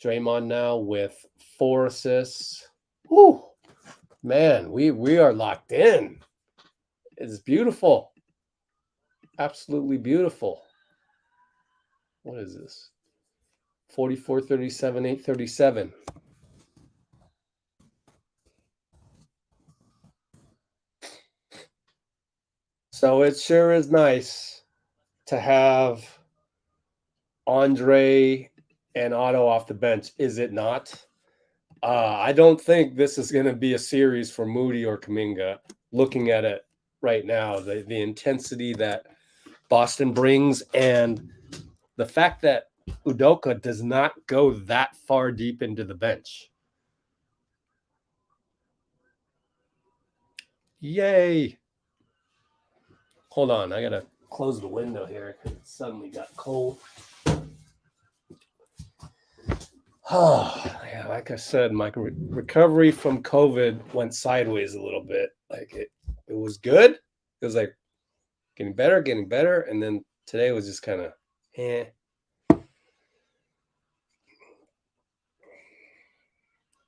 [SPEAKER 1] Draymond now with 4 assists. Whew. Man, we are locked in. It's beautiful. Absolutely beautiful. What is this? 44-37, 8-37. So it sure is nice to have Andre and Otto off the bench, is it not? I don't think this is going to be a series for Moody or Kuminga. Looking at it right now, the intensity that Boston brings and the fact that Udoka does not go that far deep into the bench. Yay. Hold on, I got to close the window here because it suddenly got cold. Oh, yeah, like I said, my recovery from COVID went sideways a little bit. Like it was good. It was like getting better. And then today was just kind of, But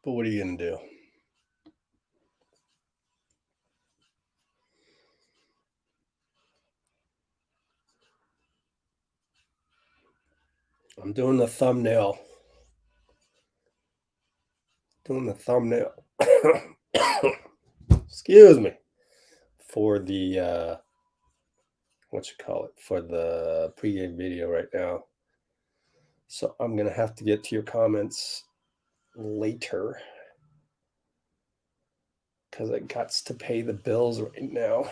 [SPEAKER 1] what are you going to do? I'm doing the thumbnail. Excuse me. For the for the pregame video right now. So I'm gonna have to get to your comments later because I got to pay the bills right now.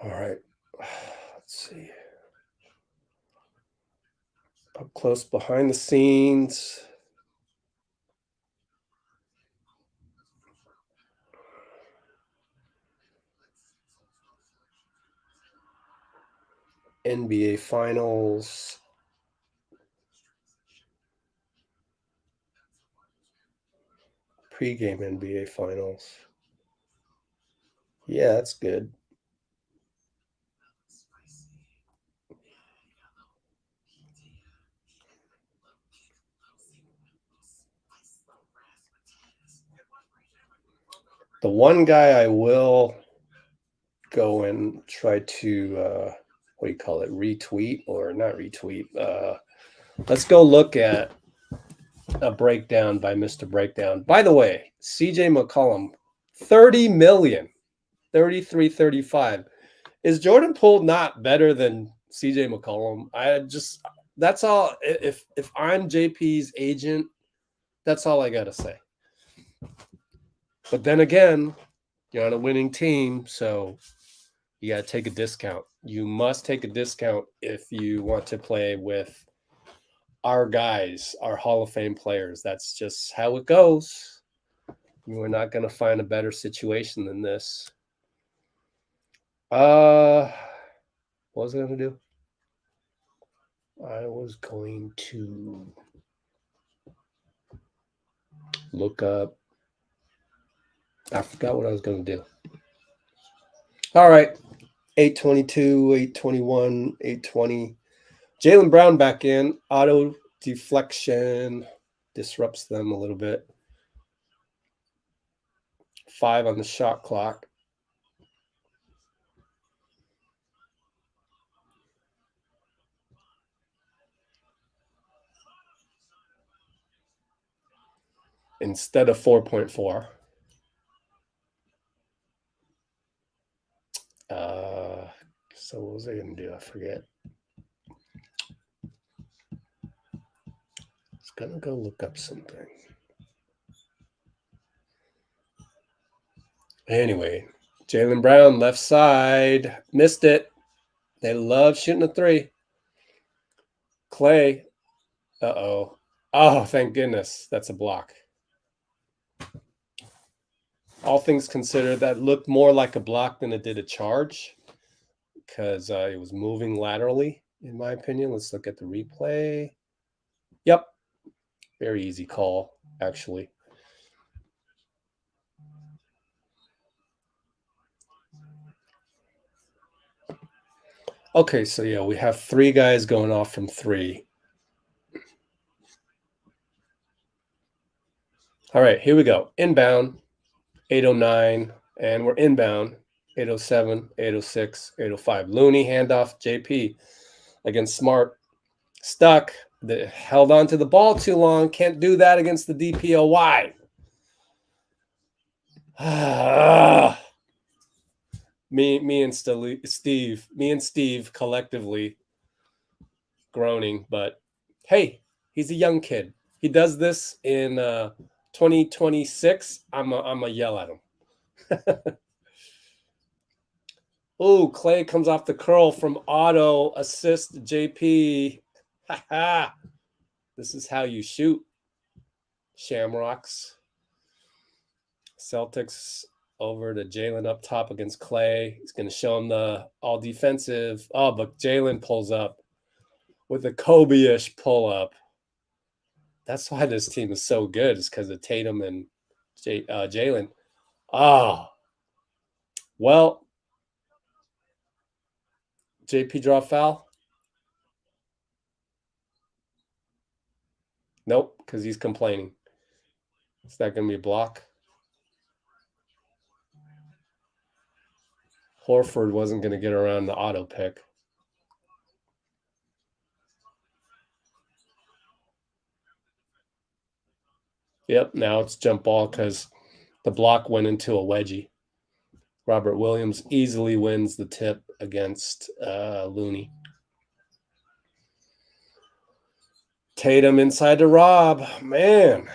[SPEAKER 1] All right, let's see. Up close behind the scenes. NBA Finals. Pre-game NBA Finals. Yeah, that's good. The one guy I will go and try to what do you call it? Retweet or not retweet? Let's go look at a breakdown by Mr. Breakdown. By the way, CJ McCollum, 30 million, 33, 35. Is Jordan Poole not better than CJ McCollum? That's all. If I'm JP's agent, that's all I gotta say. But then again, you're on a winning team, so you gotta take a discount. You must take a discount if you want to play with our guys, our Hall of Fame players. That's just how it goes. You are not gonna find a better situation than this. What was I gonna do? I was going to look up. I forgot what I was going to do. All right. 822, 821, 820. Jaylen Brown back in. Auto deflection disrupts them a little bit. 5 on the shot clock. Instead of 4.4. So what was I going to do? I forget. I was going to go look up something. Anyway, Jaylen Brown, left side. Missed it. They love shooting a 3. Clay. Uh-oh. Oh, thank goodness. That's a block. All things considered, that looked more like a block than it did a charge because it was moving laterally, in my opinion. Let's look at the replay. Yep. Very easy call, actually. Okay, so yeah, we have 3 guys going off from 3. All right, here we go. Inbound, 809, and we're inbound, 807, 806, 805. Looney, handoff, JP against Smart. Stuck. Held on to the ball too long. Can't do that against the DPOY. Me and Steve collectively groaning, but hey, he's a young kid. He does this in 2026. I'm a yell at him. Oh, Clay comes off the curl from Auto, assist JP. This is how you shoot, Shamrocks. Celtics over to Jaylen up top against Clay. He's going to show him the all defensive. Oh, but Jaylen pulls up with a Kobe-ish pull up. That's why this team is so good, is because of Tatum and Jaylen. Oh, well, JP draw foul? Nope, because he's complaining. Is that going to be a block? Horford wasn't going to get around the auto pick. Yep, now it's jump ball because the block went into a wedgie. Robert Williams easily wins the tip against Looney. Tatum inside to Rob. Man.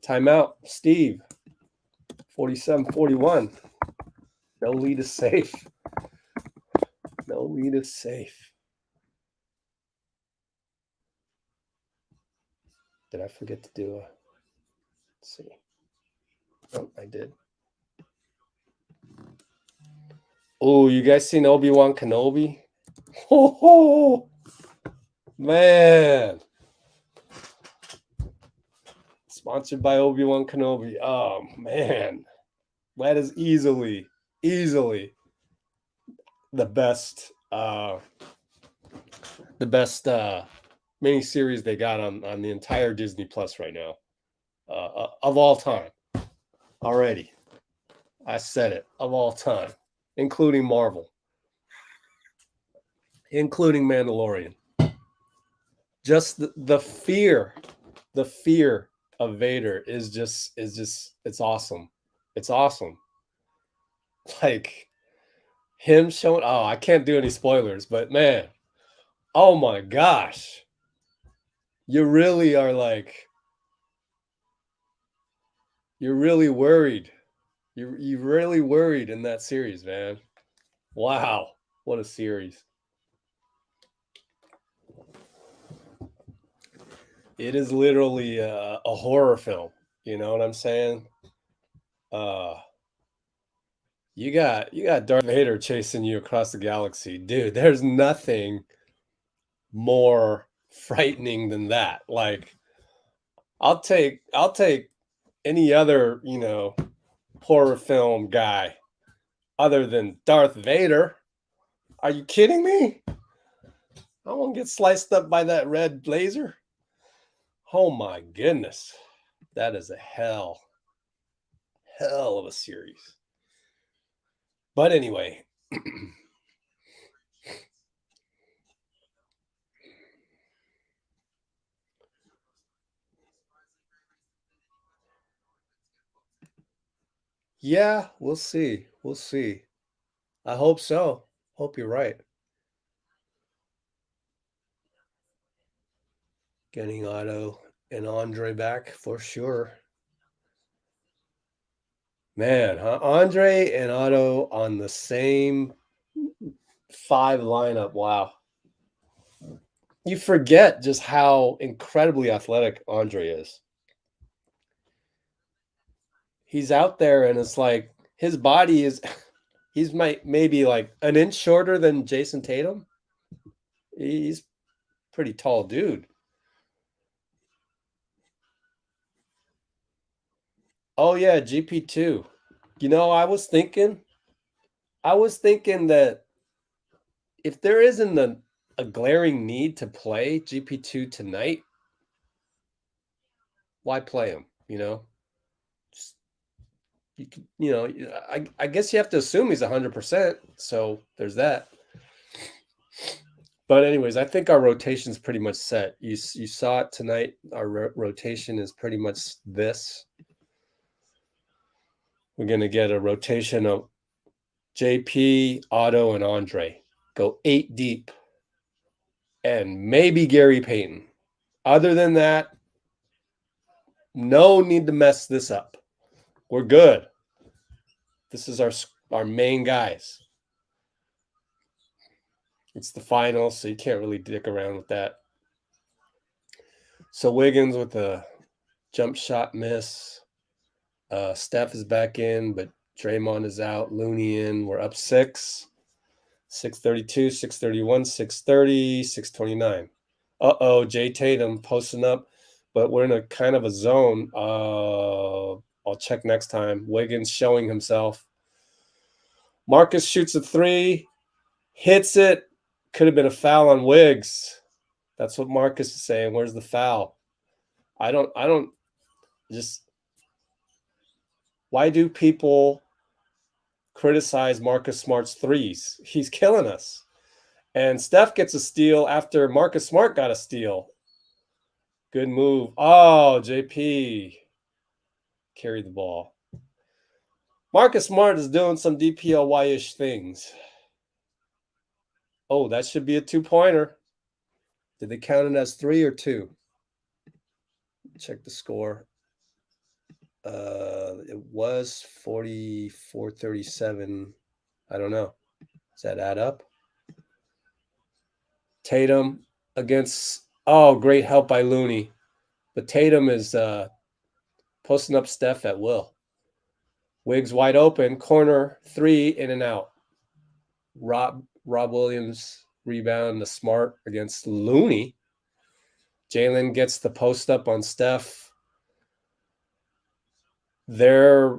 [SPEAKER 1] Timeout. Steve. 47-41. No lead is safe. No lead is safe. Did I forget to do a... Let's see. Oh, I did. Oh, you guys seen Obi-Wan Kenobi? Oh, man. Sponsored by Obi-Wan Kenobi. Oh, man. That is easily the best miniseries they got on the entire Disney Plus right now. Of all time. Already. I said it, of all time, including Marvel, including Mandalorian. Just the fear of Vader is just it's awesome. It's awesome. Like him showing, oh, I can't do any spoilers, but man, oh my gosh. You really are like, you're really worried. You're really worried in that series, man. Wow, what a series. It is literally a horror film. You know what I'm saying? You got Darth Vader chasing you across the galaxy, dude. There's nothing more frightening than that. Like, I'll take any other, horror film guy other than Darth Vader. Are you kidding me? I won't get sliced up by that red laser. Oh my goodness. That is a hell of a series. But anyway, yeah, we'll see. We'll see. I hope so. Hope you're right. Getting Otto and Andre back for sure. Man, huh? Andre and Otto on the same 5 lineup. Wow. You forget just how incredibly athletic Andre is. He's out there and it's like his body is he's maybe like an inch shorter than Jason Tatum. He's pretty tall dude. Oh yeah, GP2. I was thinking that if there isn't a glaring need to play GP2 tonight, why play him? I guess you have to assume he's 100%. So there's that. But anyways, I think our rotation is pretty much set. You saw it tonight. Our rotation is pretty much this. We're going to get a rotation of JP, Otto, and Andre. Go 8 deep. And maybe Gary Payton. Other than that, no need to mess this up. We're good. This is our main guys. It's the finals, so you can't really dick around with that. So Wiggins with a jump shot miss. Steph is back in, but Draymond is out. Looney in. We're up 6. 6:32, 6:31, 6:30, 6:29. Uh-oh, Jay Tatum posting up, but we're in a kind of a zone. I'll check next time. Wiggins showing himself. Marcus shoots a 3, hits it. Could have been a foul on Wiggs. That's what Marcus is saying. Where's the foul? I don't just, why do people criticize Marcus Smart's threes? He's killing us. And Steph gets a steal after Marcus Smart got a steal. Good move. Oh, JP carried the ball. Marcus Smart is doing some DPOY-ish things. Oh, that should be a 2-pointer. Did they count it as 3 or 2? Check the score. It was 44-37. I don't know. Does that add up? Tatum against, great help by Looney. But Tatum is posting up Steph at will. Wiggs wide open, corner 3, in and out. Rob Williams rebound the Smart against Looney. Jalen gets the post up on Steph. They're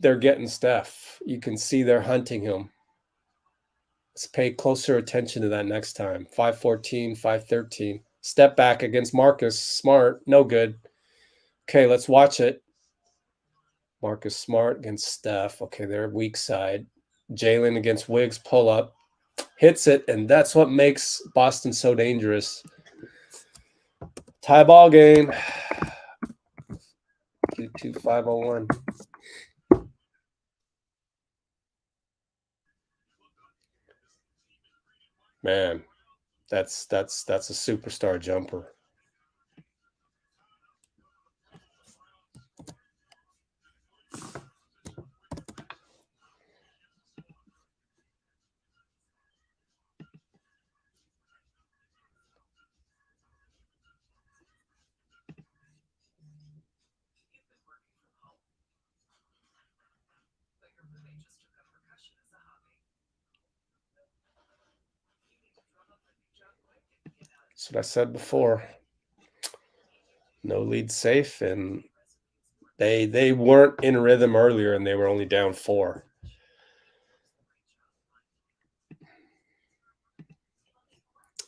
[SPEAKER 1] getting Steph. You can see they're hunting him. Let's pay closer attention to that next time. 5-14, 5-13. Step back against Marcus Smart. No good. Okay, let's watch it. Marcus Smart against Steph. Okay, they're weak side. Jalen against Wiggs, pull up. Hits it, and that's what makes Boston so dangerous. Tie ball game. Q2 501. Man, that's a superstar jumper. That's what I said before. No lead safe, and they weren't in rhythm earlier, and they were only down 4.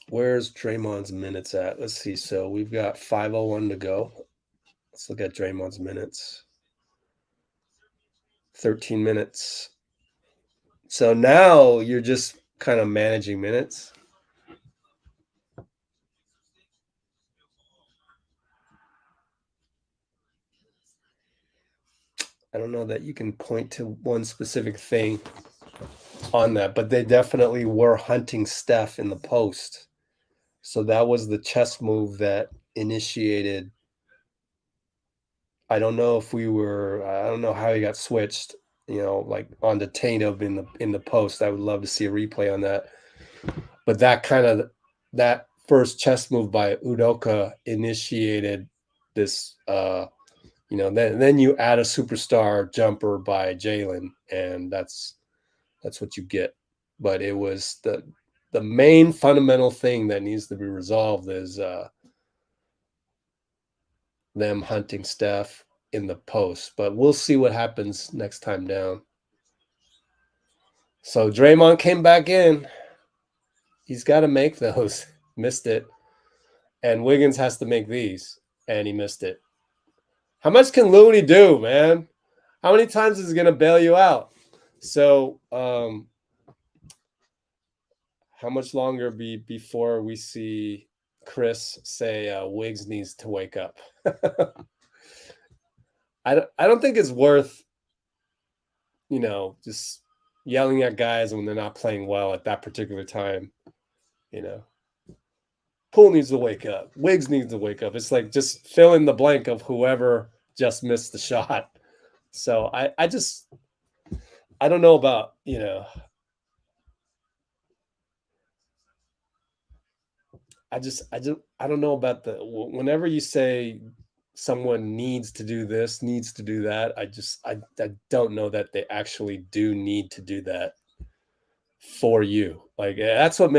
[SPEAKER 1] Where's Draymond's minutes at? Let's see. So we've got 5:01 to go. Let's look at Draymond's minutes. 13 minutes. So now you're just kind of managing minutes. I don't know that you can point to one specific thing on that, but they definitely were hunting Steph in the post. So that was the chess move that initiated. I don't know how he got switched, like on the TATUM in the post. I would love to see a replay on that. But that first chess move by Udoka initiated this then you add a superstar jumper by Jalen, and that's what you get. But it was the main fundamental thing that needs to be resolved is them hunting Steph in the post. But we'll see what happens next time down. So Draymond came back in. He's got to make those. Missed it. And Wiggins has to make these, and he missed it. How much can Looney do, man? How many times is he going to bail you out? So how much longer before we see Chris say Wiggs needs to wake up? I don't think it's worth, just yelling at guys when they're not playing well at that particular time. Poole needs to wake up. Wiggs needs to wake up. It's like just fill in the blank of whoever just missed the shot. So I don't know about, I don't know about whenever you say someone needs to do this, needs to do that, I don't know that they actually do need to do that for you. Like that's what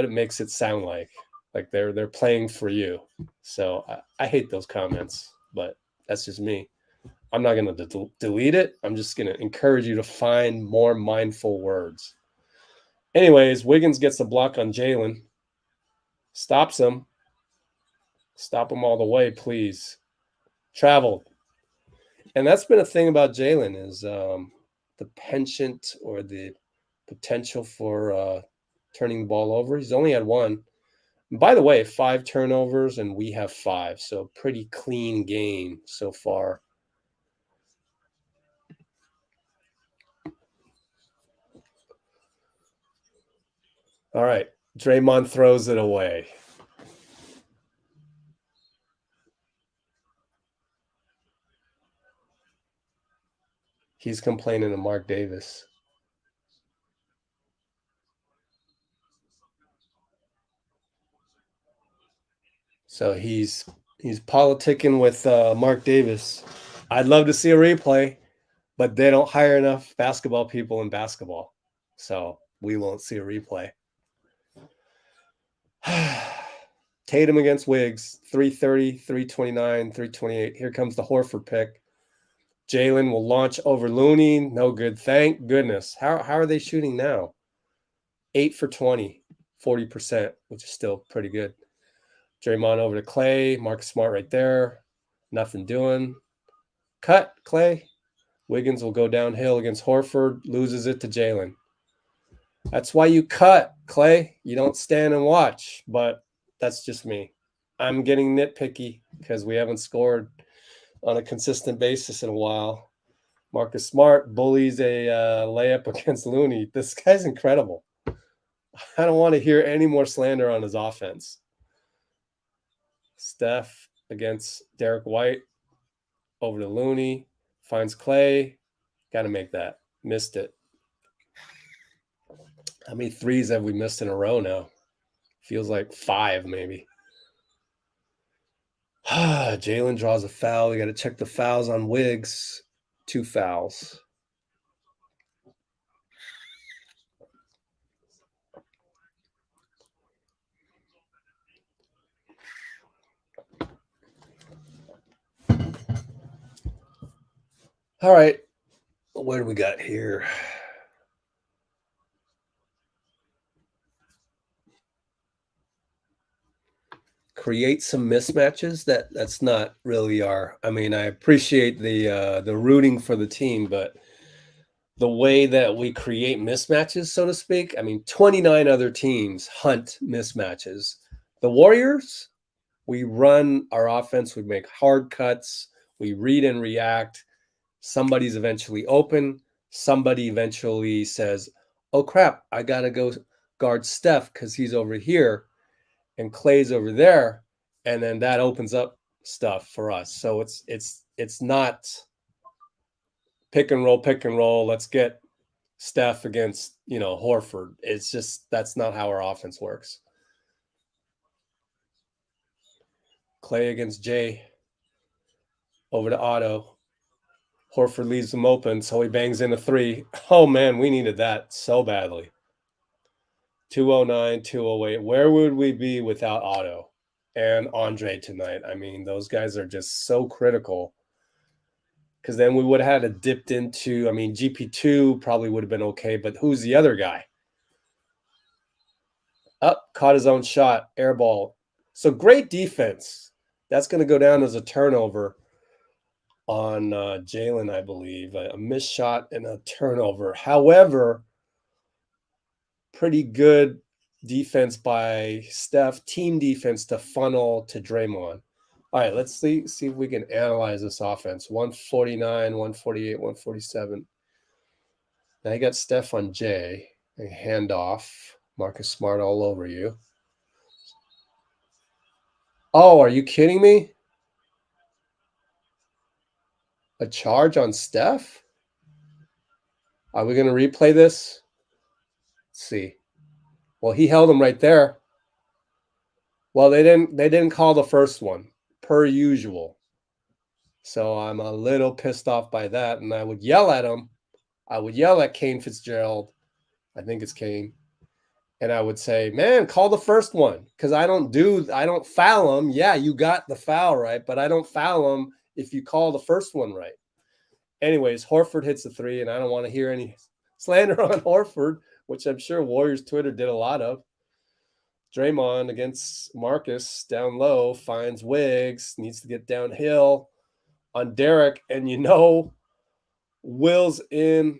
[SPEAKER 1] it makes it sound like they're playing for you. So I hate those comments, but that's just me. I'm not going to delete it. I'm just going to encourage you to find more mindful words. Anyways, Wiggins gets a block on Jalen. Stops him. Stop him all the way, please. Travel. And that's been a thing about Jalen is the penchant or the potential for turning the ball over. He's only had 1. And by the way, 5 turnovers, and we have 5. So pretty clean game so far. All right. Draymond throws it away. He's complaining to Mark Davis. So he's politicking with Mark Davis. I'd love to see a replay, but they don't hire enough basketball people in basketball. So we won't see a replay. Tatum against Wiggs, 330, 329, 328. Here comes the Horford pick. Jalen will launch over Looney. No good. Thank goodness. How are they shooting now? 8 for 20, 40%, which is still pretty good. Draymond over to Clay. Marcus Smart right there. Nothing doing. Cut, Clay. Wiggins will go downhill against Horford, loses it to Jalen. That's why you cut, Clay. You don't stand and watch, but that's just me. I'm getting nitpicky because we haven't scored on a consistent basis in a while. Marcus Smart bullies a layup against Looney. This guy's incredible. I don't want to hear any more slander on his offense. Steph against Derek White. Over to Looney. Finds Clay. Got to make that. Missed it. How many threes have we missed in a row now? Feels like 5 maybe. Jalen draws a foul. We got to check the fouls on Wiggs. 2 fouls. All right. What do we got here? Create some mismatches. That's not really our. I mean, I appreciate the rooting for the team, but the way that we create mismatches, so to speak. I mean, 29 other teams hunt mismatches. The Warriors, we run our offense. We make hard cuts. We read and react. Somebody's eventually open. Somebody eventually says, "Oh crap, I gotta go guard Steph because he's over here." And Clay's over there, and then that opens up stuff for us. So it's not pick and roll. Let's get Steph against Horford. It's just that's not how our offense works. Clay against Jay. Over to Otto. Horford leaves him open, so he bangs in a 3. Oh man, we needed that so badly. 209, 208. Where would we be without Otto and Andre tonight? I mean, those guys are just so critical. Because then we would have had a dipped into, I mean, GP2 probably would have been okay, but who's the other guy? Caught his own shot, air ball. So great defense. That's going to go down as a turnover on Jalen, I believe. A missed shot and a turnover. However, pretty good defense by Steph, team defense to funnel to Draymond. All right, let's see if we can analyze this offense. 149, 148, 147. Now you got Steph on J. A handoff. Marcus Smart all over you. Oh, are you kidding me? A charge on Steph? Are we going to replay this? Let's see. Well, he held him right there. Well, they didn't call the first one, per usual. So I'm a little pissed off by that, and I would yell at him. I would yell at Kane Fitzgerald. I think it's Kane. And I would say, man, call the first one, because I don't foul him. Yeah, you got the foul right, but I don't foul him if you call the first one right. Anyways, Horford hits the 3, and I don't want to hear any slander on Horford, which I'm sure Warriors Twitter did a lot of. Draymond against Marcus down low, finds Wiggs, needs to get downhill on Derek, and Will's in.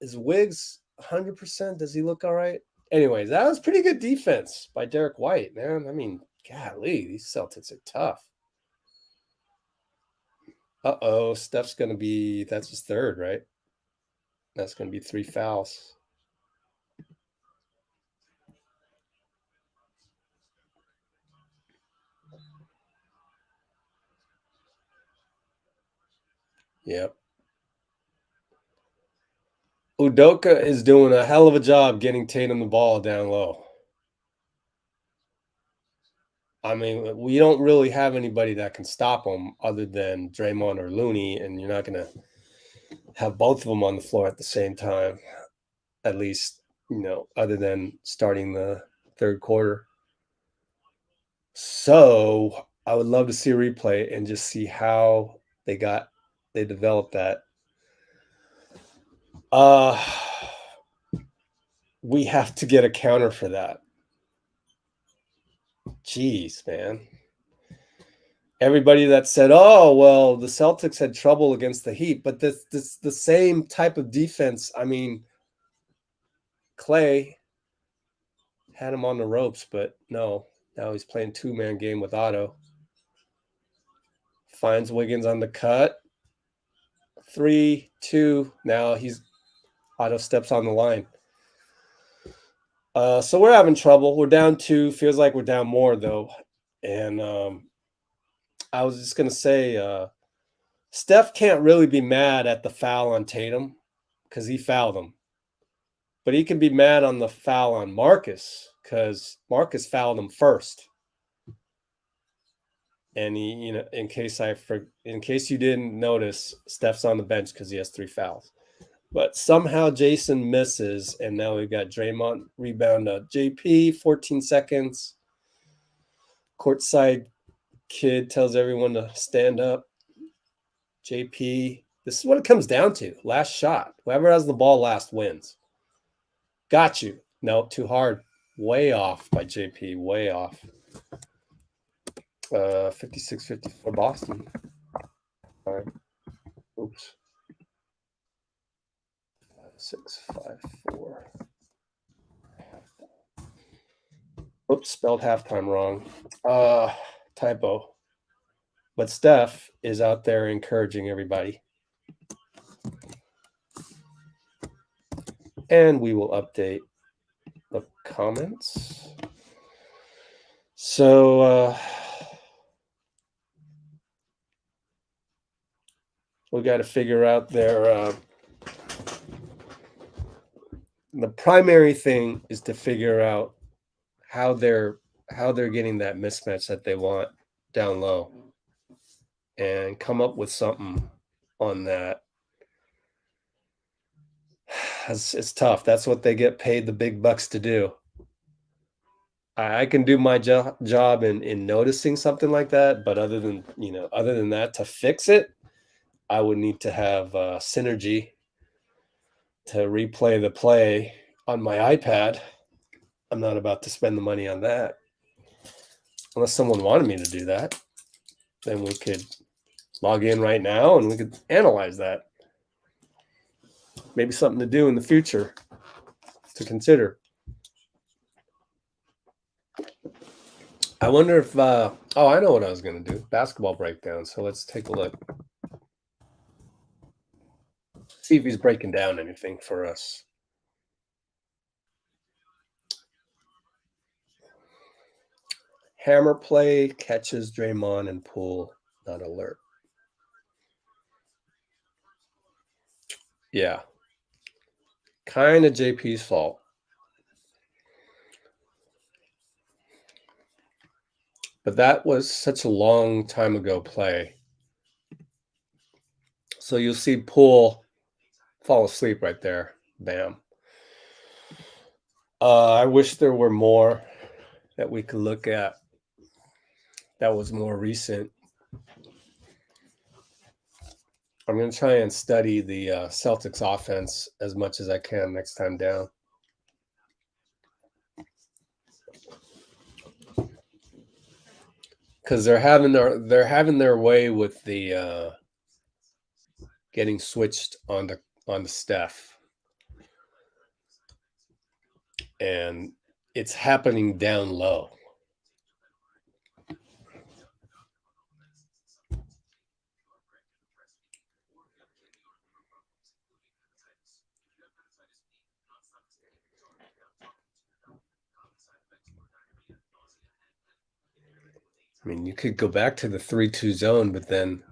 [SPEAKER 1] Is Wiggs 100%? Does he look all right? Anyways, that was pretty good defense by Derek White, man. I mean, golly, these Celtics are tough. Steph's going to be, that's his 3rd, right? That's going to be 3 fouls. Yep. Udoka is doing a hell of a job getting Tatum the ball down low. I mean, we don't really have anybody that can stop him other than Draymond or Looney, and you're not going to have both of them on the floor at the same time, at least, other than starting the 3rd quarter. So I would love to see a replay and just see how they developed that. We have to get a counter for that. Jeez, man. everybody that said, "Oh, well, the Celtics had trouble against the Heat," but this the same type of defense. I mean, Clay had him on the ropes, but no. Now he's playing two-man game with Otto. Finds Wiggins on the cut. 3, 2. Now Otto steps on the line. So we're having trouble. We're down 2. Feels like we're down more though. And I was just gonna say, Steph can't really be mad at the foul on Tatum because he fouled him. But he can be mad on the foul on Marcus because Marcus fouled him first. And he, in case you didn't notice, Steph's on the bench because he has 3 fouls. But somehow Jason misses, and now we've got Draymond rebound to JP, 14 seconds. Courtside kid tells everyone to stand up. JP, this is what it comes down to. Last shot. Whoever has the ball last wins. Got you. Nope, too hard. Way off by JP. Way off. 56-54 Boston. All right. Oops. 6-5-4. Oops, spelled halftime wrong. Typo. But Steph is out there encouraging everybody. And we will update the comments. So we got to figure out the primary thing is to figure out how they're getting that mismatch that they want down low and come up with something on that. It's tough. That's what they get paid the big bucks to do. I can do my job in noticing something like that, but other than that, to fix it, I would need to have synergy to replay the play on my iPad. I'm not about to spend the money on that. Unless someone wanted me to do that, then we could log in right now and we could analyze that. Maybe something to do in the future to consider. I wonder if, I know what I was going to do. Basketball breakdown. So let's take a look. See if he's breaking down anything for us. Hammer play, catches Draymond and Poole, not alert. Yeah. Kind of JP's fault. But that was such a long time ago play. So you'll see Poole fall asleep right there. Bam. I wish there were more that we could look at that was more recent. I'm going to try and study the Celtics offense as much as I can next time down. Because they're having their way with the getting switched on the Steph, and it's happening down low. I mean, you could go back to the 3-2 zone, but then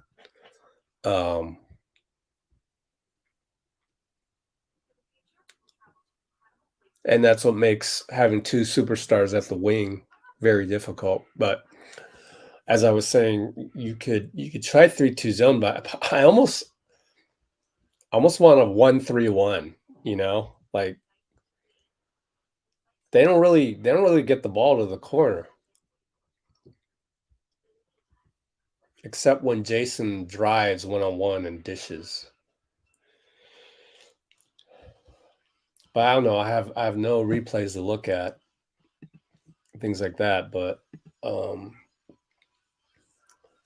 [SPEAKER 1] and that's what makes having 2 superstars at the wing very difficult. But as I was saying, you could try 3-2 zone, but I almost want a 1-3-1, like they don't really get the ball to the corner. Except when Jason drives one-on-one and dishes. But I don't know. I have no replays to look at. Things like that. But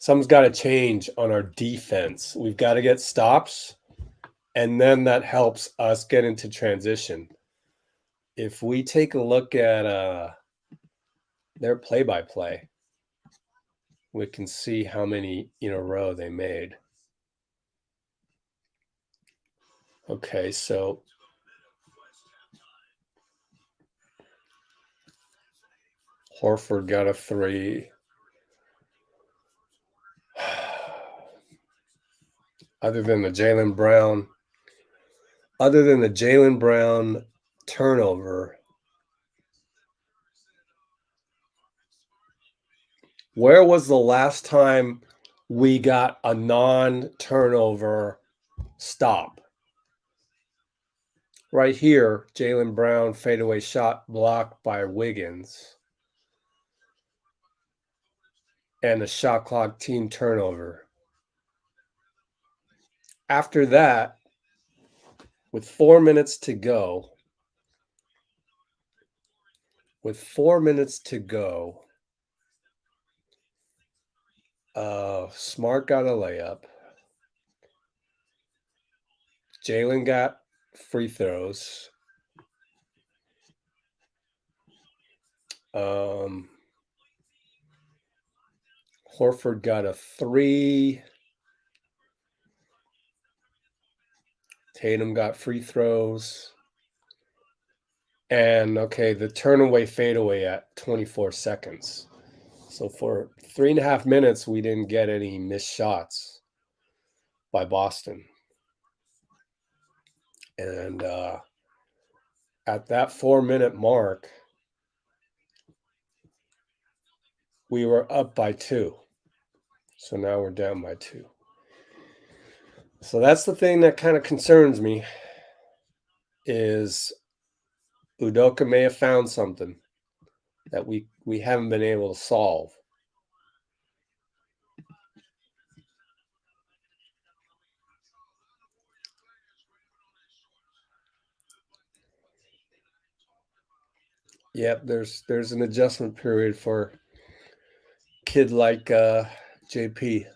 [SPEAKER 1] something's got to change on our defense. We've got to get stops, and then that helps us get into transition. If we take a look at their play-by-play, we can see how many in a row they made. Okay, so Horford got a 3. Other than the Jaylen Brown turnover, where was the last time we got a non-turnover stop? Right here, Jaylen Brown fadeaway shot blocked by Wiggins. And a shot clock team turnover. After that, with 4 minutes to go, Smart got a layup. Jaylen got free throws. Horford got a 3. Tatum got free throws. And, okay, the turn-away fadeaway at 24 seconds. So for 3.5 minutes, we didn't get any missed shots by Boston. And at that 4-minute mark, we were up by 2. So now we're down by 2. So that's the thing that kind of concerns me, is Udoka may have found something that we haven't been able to solve. Yep, there's an adjustment period for a kid like JP.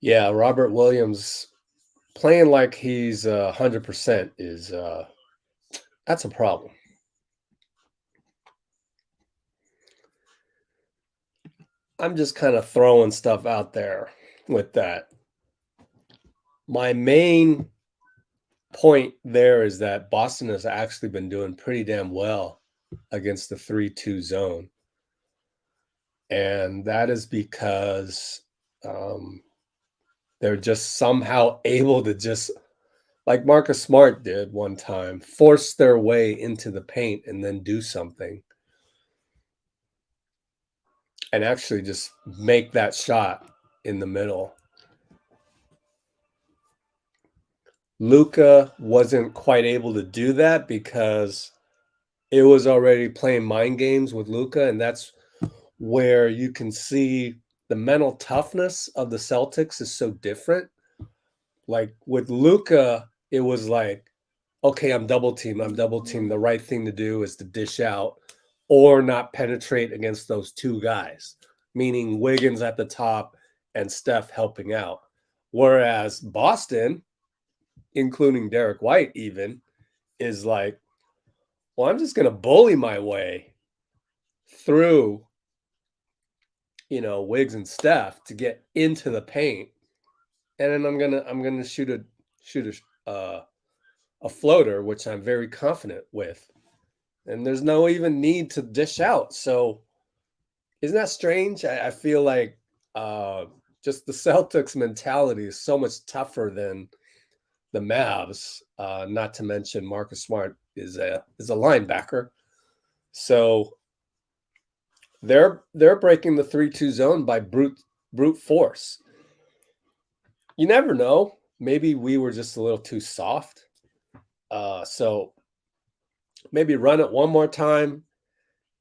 [SPEAKER 1] Yeah, Robert Williams playing like he's 100% is that's a problem. I'm just kind of throwing stuff out there with that. My main point there is that Boston has actually been doing pretty damn well against the 3-2 zone. And that is because they're just somehow able to just, like Marcus Smart did one time, force their way into the paint and then do something. And actually just make that shot in the middle. Luka wasn't quite able to do that because it was already playing mind games with Luka, and that's where you can see the mental toughness of the Celtics is so different. Like with Luka, it was like, okay, I'm double team. The right thing to do is to dish out or not penetrate against those two guys, meaning Wiggins at the top and Steph helping out. Whereas Boston, including Derek White even, is like, well, I'm just going to bully my way through, Wiggs and Steph to get into the paint, and then I'm gonna shoot a floater, which I'm very confident with, and there's no even need to dish out. So, isn't that strange? I feel like just the Celtics mentality is so much tougher than the Mavs. Not to mention Marcus Smart is a linebacker, so they're breaking the 3-2 zone by brute force. You never know. Maybe we were just a little too soft. So maybe run it one more time.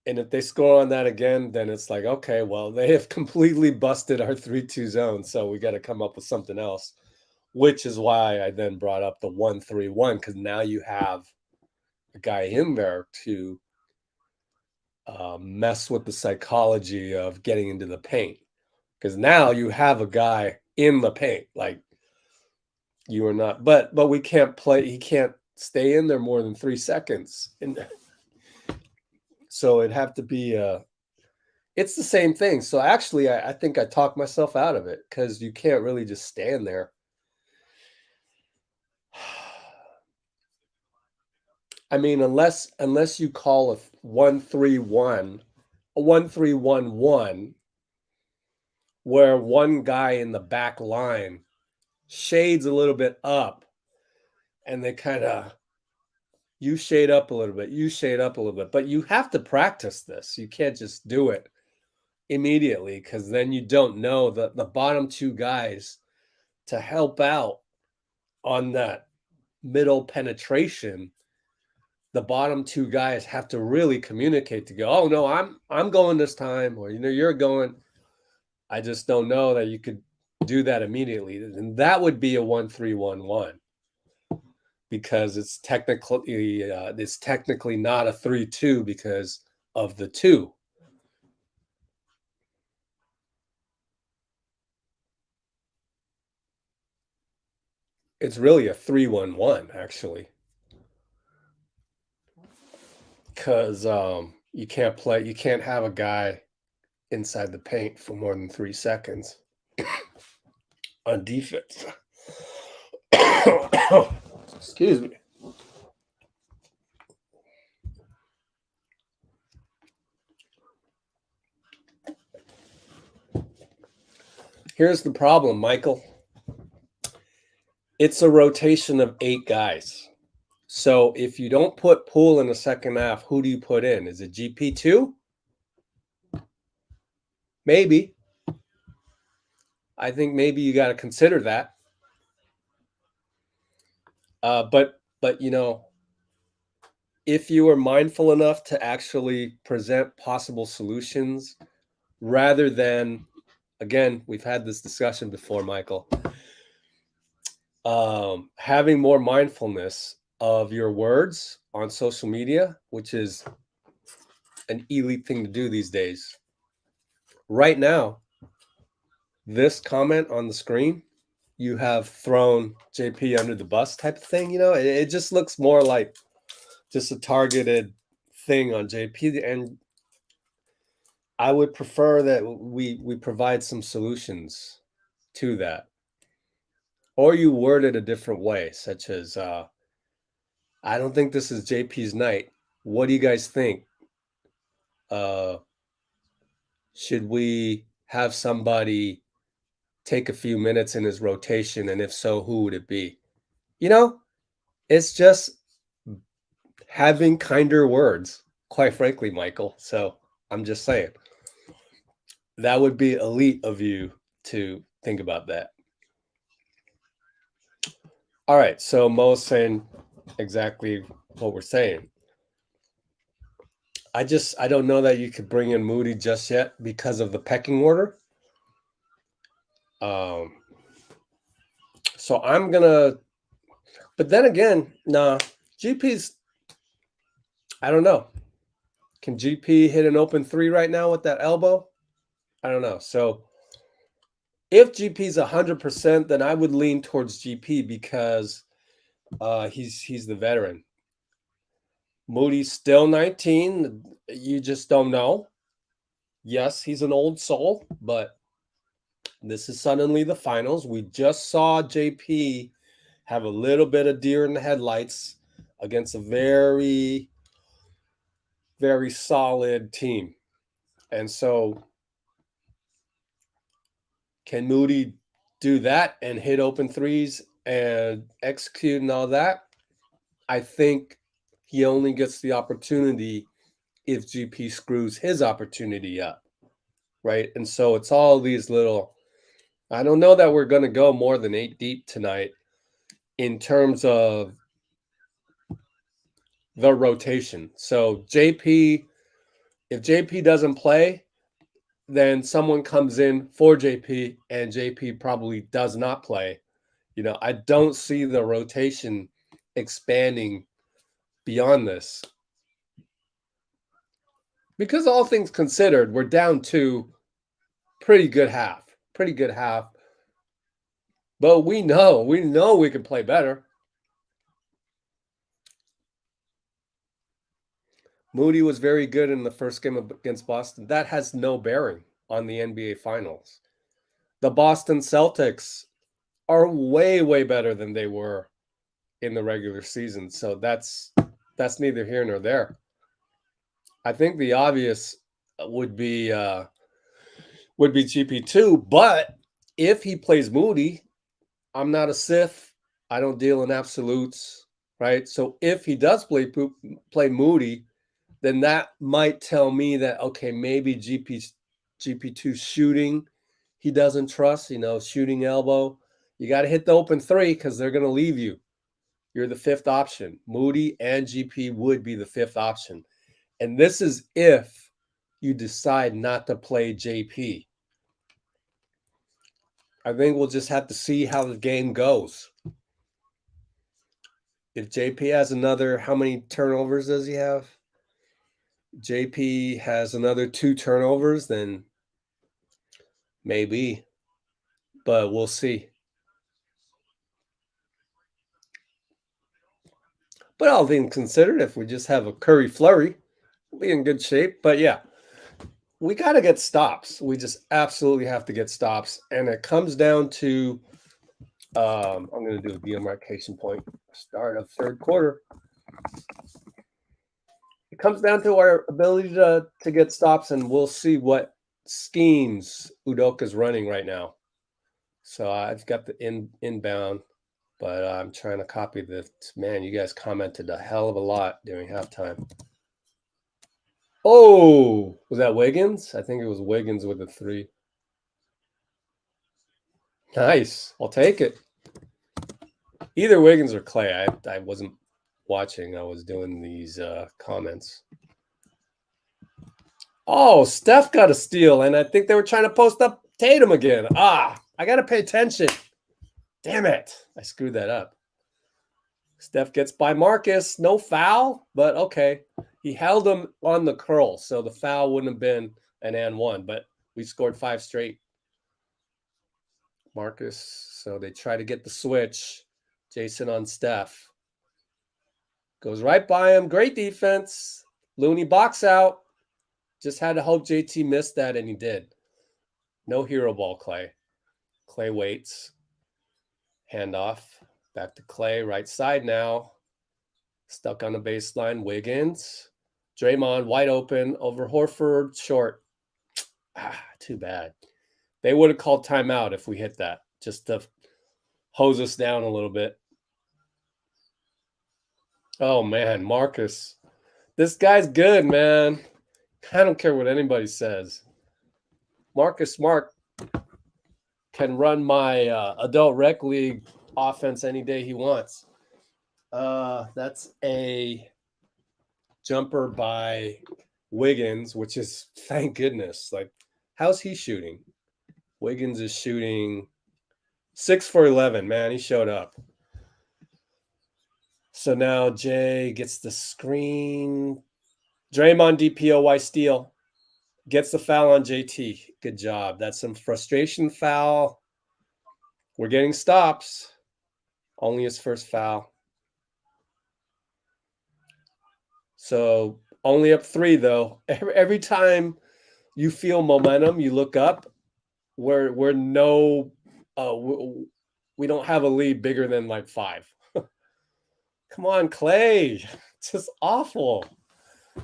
[SPEAKER 1] And if they score on that again, then it's like, okay, well, they have completely busted our 3-2 zone. So we got to come up with something else, which is why I then brought up the 1-3-1, because now you have a guy in there to mess with the psychology of getting into the paint. Because now you have a guy in the paint. Like, you are not, but we can't play. He can't stay in there more than 3 seconds. And so it'd have to be it's the same thing. So actually, I think I talked myself out of it, because you can't really just stand there. I mean, unless you call a 1-3-1, a 1-3-1-1, where one guy in the back line shades a little bit up, and they kind of, you shade up a little bit, you shade up a little bit, but you have to practice this. You can't just do it immediately, because then you don't know the bottom 2 guys to help out on that middle penetration. The bottom 2 guys have to really communicate to go, oh no, I'm going this time, or you're going. I just don't know that you could do that immediately, and that would be a 1-3-1-1, because it's technically not a 3-2 because of the 2. It's really a 3-1-1 actually, because you can't have a guy inside the paint for more than 3 seconds on defense. Excuse me. Here's the problem, Michael. It's a rotation of 8 guys. So if you don't put Poole in the second half, who do you put in? Is it GP2? Maybe. I think maybe you got to consider that. But if you are mindful enough to actually present possible solutions, rather than, again, we've had this discussion before, Michael, having more mindfulness of your words on social media, which is an elite thing to do these days. Right now, this comment on the screen, you have thrown JP under the bus type of thing. It just looks more like just a targeted thing on JP. And I would prefer that we provide some solutions to that. Or you word it a different way, such as, I don't think this is JP's night. What do you guys think? Should we have somebody take a few minutes in his rotation? And if so, who would it be? It's just having kinder words, quite frankly, Michael. So I'm just saying, that would be elite of you to think about that. All right. So Mo's saying exactly what we're saying. I don't know that you could bring in Moody just yet because of the pecking order. So I'm gonna, but then again, nah, GP's, I don't know. Can GP hit an open 3 right now with that elbow? I don't know. So if GP's 100%, then I would lean towards GP, because he's the veteran. Moody's still 19. You just don't know. Yes, he's an old soul, but this is suddenly the finals. We just saw JP have a little bit of deer in the headlights against a very, very solid team. And so can Moody do that and hit open 3s and execute and all that? I think he only gets the opportunity if GP screws his opportunity up, right? And so it's all these little, I don't know that we're going to go more than 8 deep tonight in terms of the rotation. So JP, if JP doesn't play, then someone comes in for JP and JP probably does not play. You know, I don't see the rotation expanding beyond this. Because all things considered, we're down to pretty good half. But we know we can play better. Moody was very good in the first game against Boston. That has no bearing on the NBA Finals. The Boston Celtics are way, way better than they were in the regular season. So that's neither here nor there. I think the obvious would be GP2, but if he plays Moody, I'm not a Sith. I don't deal in absolutes, right? So if he does play Moody, then that might tell me that, okay, maybe GP2 shooting he doesn't trust, shooting elbow. You got to hit the open three because they're going to leave you. You're the fifth option. Moody and GP would be the fifth option. And this is if you decide not to play JP. I think we'll just have to see how the game goes. If JP has another, how many turnovers does he have? JP has another 2 turnovers, then maybe. But we'll see. But all things considered, if we just have a Curry flurry, we'll be in good shape. But yeah, we got to get stops. We just absolutely have to get stops. And it comes down to, I'm going to do a demarcation point, start of third quarter. It comes down to our ability to get stops, and we'll see what schemes Udoka's running right now. So I've got the inbound, but I'm trying to copy this. Man, you guys commented a hell of a lot during halftime. Oh, was that Wiggins? I think it was Wiggins with a 3. Nice. I'll take it. Either Wiggins or Clay. I wasn't watching. I was doing these comments. Oh, Steph got a steal, and I think they were trying to post up Tatum again. I got to pay attention. Damn it. I screwed that up. Steph gets by Marcus. No foul, but okay. He held him on the curl, so the foul wouldn't have been an and 1, but we scored 5 straight. Marcus, so they try to get the switch. Jason on Steph. Goes right by him. Great defense. Looney box out. Just had to hope JT missed that, and he did. No hero ball, Clay. Clay waits. Handoff. Back to Clay. Right side now. Stuck on the baseline. Wiggins. Draymond wide open. Over Horford. Short. Too bad. They would have called timeout if we hit that. Just to hose us down a little bit. Oh, man. Marcus. This guy's good, man. I don't care what anybody says. Marcus Smart can run my adult rec league offense any day he wants. That's a jumper by Wiggins, which is, thank goodness. Like, how's he shooting? Wiggins is shooting 6 for 11. Man, he showed up. So now Jay gets the screen. Draymond DPOY steal. Gets the foul on JT. Good job. That's some frustration foul. We're getting stops. Only his first foul. So only up 3, though. Every time you feel momentum, you look up. We don't have a lead bigger than like 5. Come on, Clay. It's just awful.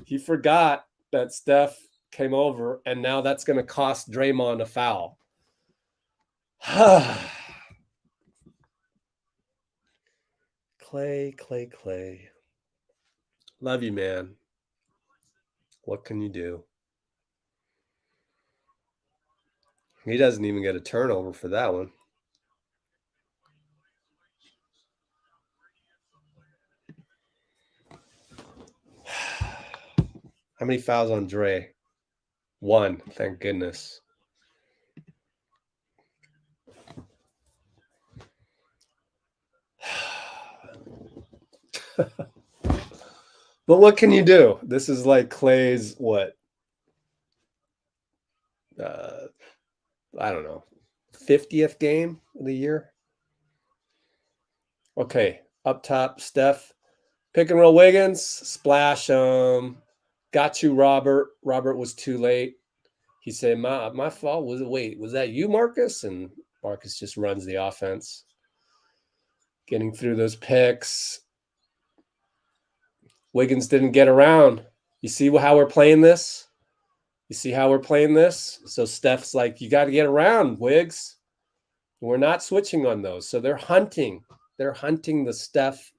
[SPEAKER 1] He forgot that Steph came over, and now that's going to cost Draymond a foul. Clay. Love you, man. What can you do? He doesn't even get a turnover for that one. How many fouls on Dre? 1, thank goodness. But what can you do? This is like Clay's what? I don't know, 50th game of the year. Okay, up top, Steph. Pick and roll Wiggins, splash him. Got you, Robert. Robert was too late. He said, my fault. Was that you, Marcus? And Marcus just runs the offense. Getting through those picks. Wiggins didn't get around. You see how we're playing this? You see how we're playing this? So Steph's like, you got to get around, Wiggs. We're not switching on those. So they're hunting. They're hunting the Steph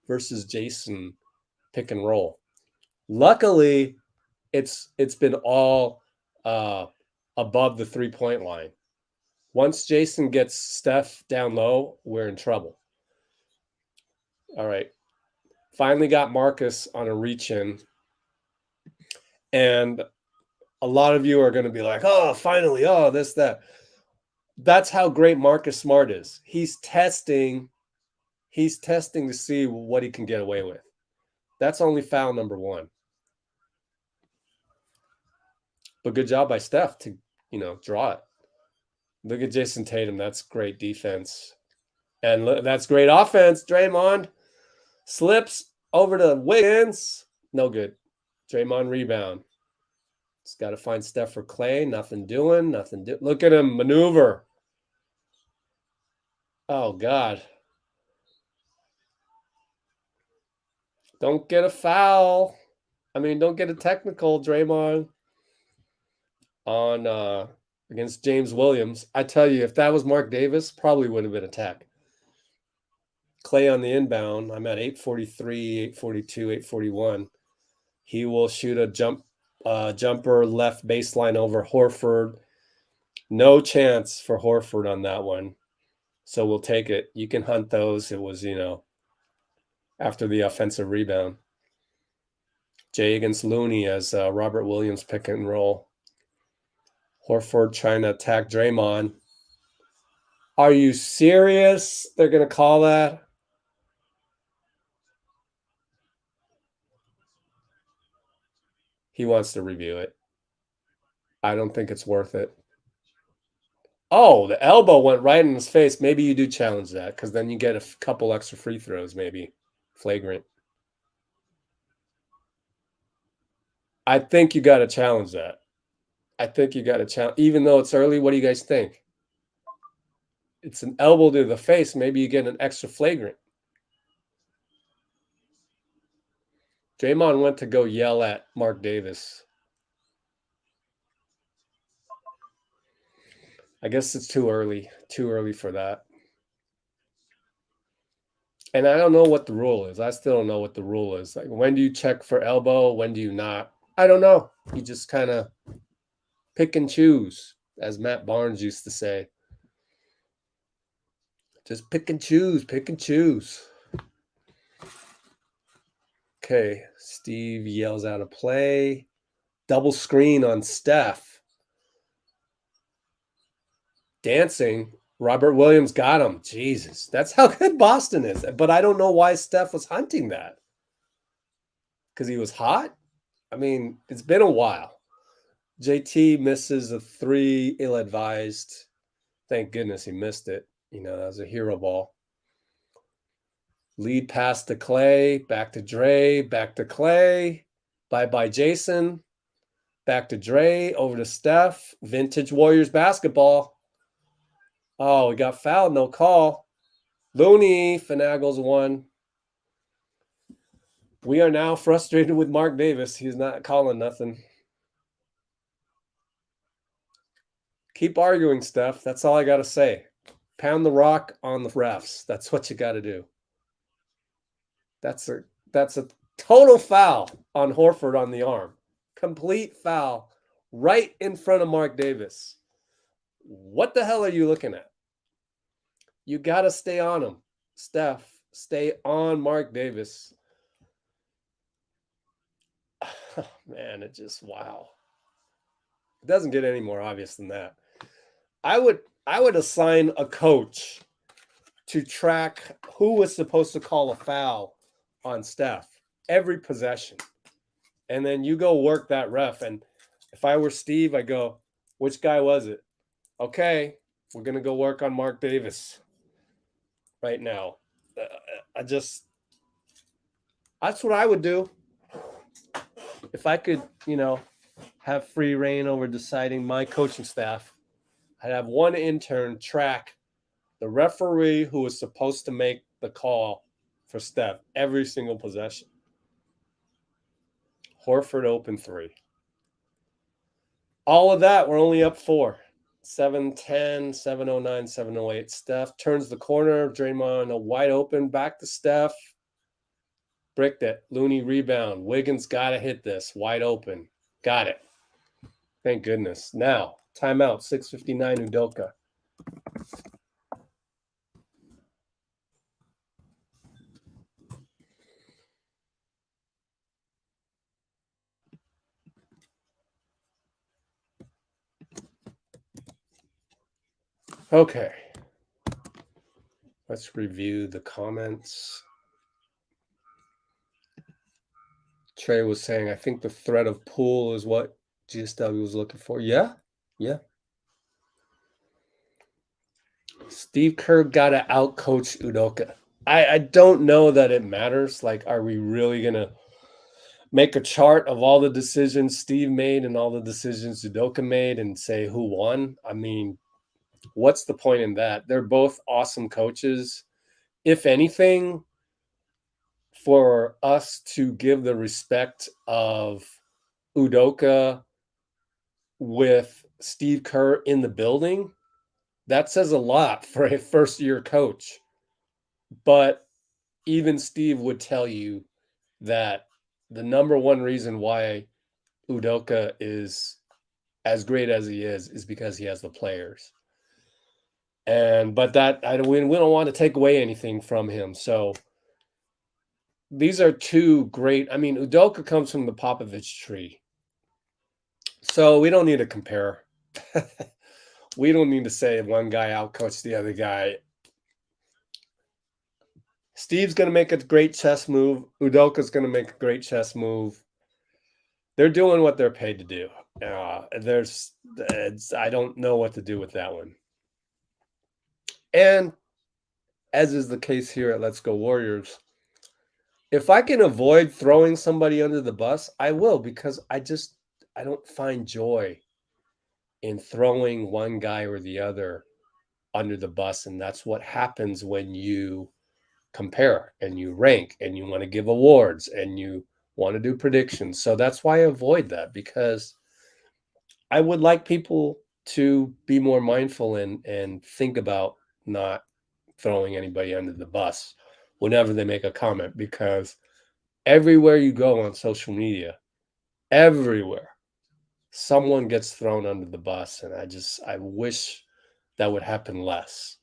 [SPEAKER 1] versus Jason pick and roll. Luckily, it's been all above the 3-point line. Once Jason gets Steph down low, we're in trouble. All right. Finally got Marcus on a reach in. And a lot of you are going to be like, oh, finally, oh, this, that. That's how great Marcus Smart is. He's testing to see what he can get away with. That's only foul number 1. But good job by Steph to, draw it. Look at Jason Tatum. That's great defense. And that's great offense. Draymond slips over to Wiggins. No good. Draymond rebound. Just got to find Steph for Clay. Nothing doing. Look at him maneuver. Oh, God. Don't get a foul. Don't get a technical, Draymond, on against James Williams. I tell you, if that was Mark Davis, probably would have been a tech. Clay on the inbound. I'm at 8:43, 8:42, 8:41. He will shoot a jumper left baseline over Horford. No chance for Horford on that one. So we'll take it. You can hunt those. It was, after the offensive rebound. Jay against Looney as Robert Williams pick and roll. Horford trying to attack Draymond. Are you serious? They're going to call that? He wants to review it. I don't think it's worth it. Oh, the elbow went right in his face. Maybe you do challenge that because then you get a couple extra free throws, maybe. Flagrant. I think you got to challenge that. I think you got to challenge. Even though it's early, what do you guys think? It's an elbow to the face. Maybe you get an extra flagrant. Draymond went to go yell at Mark Davis. I guess it's too early. Too early for that. And I don't know what the rule is. I still don't know what the rule is. Like, when do you check for elbow? When do you not? I don't know. You just kind of pick and choose, as Matt Barnes used to say. Just pick and choose, pick and choose. Okay, Steve yells out a play. Double screen on Steph. Dancing. Robert Williams got him. Jesus, that's how good Boston is. But I don't know why Steph was hunting that. Because he was hot? It's been a while. JT misses a 3, ill-advised. Thank goodness he missed it. That was a hero ball. Lead pass to Clay, back to Dre, back to Clay. Bye-bye, Jason. Back to Dre, over to Steph. Vintage Warriors basketball. Oh, we got fouled, no call. Looney finagles one. We are now frustrated with Mark Davis. He's not calling nothing. Keep arguing, Steph. That's all I got to say. Pound the rock on the refs. That's what you got to do. That's a total foul on Horford on the arm. Complete foul right in front of Mark Davis. What the hell are you looking at? You got to stay on him. Steph, stay on Mark Davis. Man, it just, wow. It doesn't get any more obvious than that. I would assign a coach to track who was supposed to call a foul on Steph every possession. And then you go work that ref. And if I were Steve, I go, which guy was it? Okay, we're going to go work on Mark Davis right now. That's what I would do. If I could, have free reign over deciding my coaching staff, I'd have one intern track the referee who was supposed to make the call for Steph every single possession. Horford open 3. All of that, we're only up 4. 7-10, 7-09, 7-08. Steph turns the corner. Draymond wide open. Back to Steph. Bricked it. Looney rebound. Wiggins got to hit this. Wide open. Got it. Thank goodness. Now, timeout. 6:59 Udoka. Okay. Let's review the comments. Trey was saying, I think the threat of Poole is what GSW was looking for. Yeah. Steve Kerr got to outcoach Udoka. I don't know that it matters. Like, are we really going to make a chart of all the decisions Steve made and all the decisions Udoka made and say who won? I mean, what's the point in that? They're both awesome coaches. If anything, for us to give the respect of Udoka with Steve Kerr in the building, that says a lot for a first-year coach. But even Steve would tell you that the number one reason why Udoka is as great as he is because he has the players. But we don't want to take away anything from him. So these are two great. I mean, Udoka comes from the Popovich tree. So we don't need to compare. We don't need to say one guy outcoached the other guy. Steve's going to make a great chess move. Udoka's going to make a great chess move. They're doing what they're paid to do. I don't know what to do with that one. And as is the case here at Let's Go Warriors, if I can avoid throwing somebody under the bus, I will, because I don't find joy in throwing one guy or the other under the bus. And that's what happens when you compare and you rank and you want to give awards and you want to do predictions. So that's why I avoid that, because I would like people to be more mindful and think about not throwing anybody under the bus whenever they make a comment, because everywhere you go on social media, everywhere, someone gets thrown under the bus. And I wish that would happen less.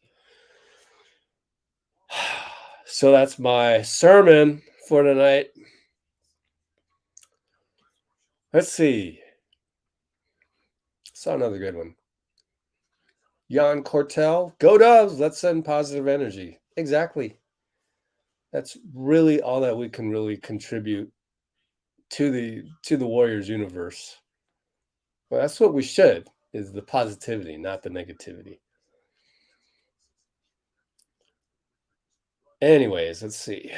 [SPEAKER 1] So that's my sermon for tonight. Let's see. Saw another good one. Jan Cortel, go Doves. Let's send positive energy. Exactly. That's really all that we can really contribute to the Warriors universe. Well, that's what we should, is the positivity, not the negativity. Anyways, let's see.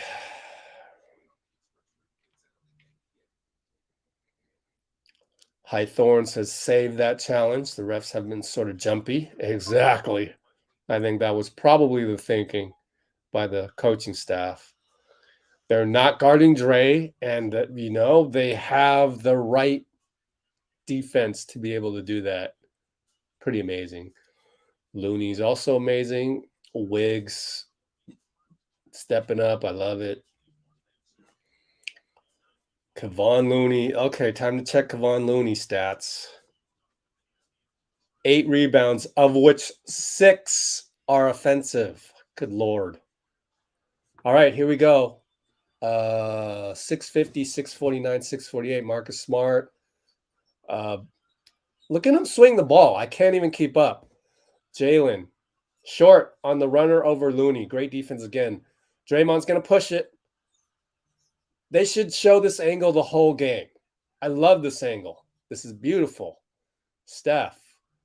[SPEAKER 1] High Thorn says, save that challenge. The refs have been sort of jumpy. Exactly. I think that was probably the thinking by the coaching staff. They're not guarding Dre, and they have the right defense to be able to do that. Pretty amazing. Looney's also amazing. Wiggs stepping up. I love it. Kevon Looney. Okay, time to check Kevon Looney stats. 8 rebounds, of which 6 are offensive. Good Lord. All right, here we go. 650, 649, 648. Marcus Smart. Look at him swing the ball. I can't even keep up. Jalen. Short on the runner over Looney. Great defense again. Draymond's going to push it. They should show this angle the whole game. I love this angle. This is beautiful. Steph.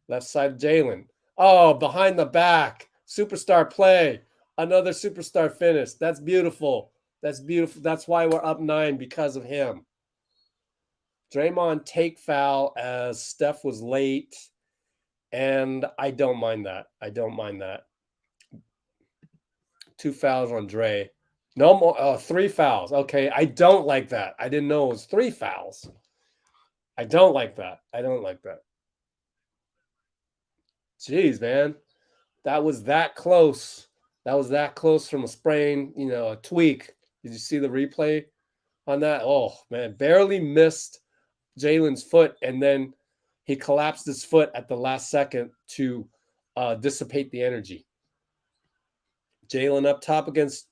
[SPEAKER 1] Left side, Jalen. Oh, behind the back. Superstar play. Another superstar finish. That's beautiful. That's beautiful. That's why we're up 9 because of him. Draymond take foul as Steph was late. And I don't mind that. I don't mind that. 2 fouls on Dre. No more. 3 fouls. Okay. I don't like that. I didn't know it was 3 fouls. I don't like that. I don't like that. Jeez, man. That was that close. That was that close from a sprain, a tweak. Did you see the replay on that? Oh, man. Barely missed Jalen's foot, and then he collapsed his foot at the last second to dissipate the energy. Jalen up top against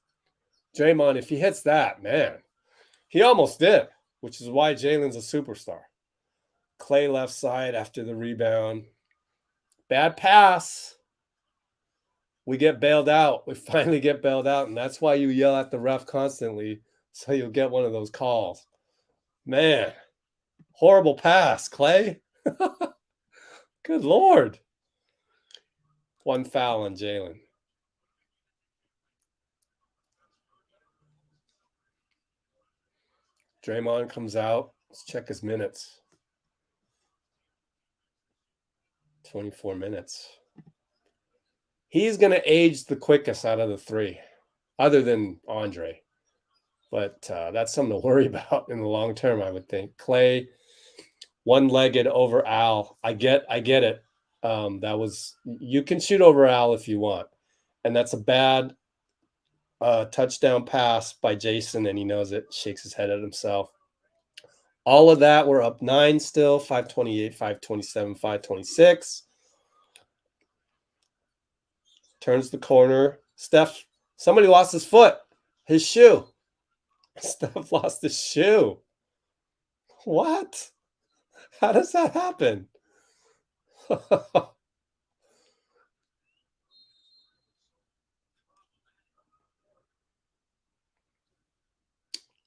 [SPEAKER 1] Draymond. If he hits that, man, he almost did, which is why Jalen's a superstar. Clay left side after the rebound. Bad pass. We get bailed out. We finally get bailed out, and that's why you yell at the ref constantly, so you'll get one of those calls. Man, horrible pass, Clay. Good Lord. 1 foul on Jalen. Draymond comes out. Let's check his minutes. 24 minutes. He's going to age the quickest out of the 3, other than Andre. But that's something to worry about in the long term, I would think. Clay, one-legged over Al. I get it. You can shoot over Al if you want. And that's a bad touchdown pass by Jason, and he knows it. Shakes his head at himself. All of that, we're up 9 still. 528, 527, 526. Turns the corner. Steph, somebody lost his foot. His shoe. Steph lost his shoe. What? How does that happen?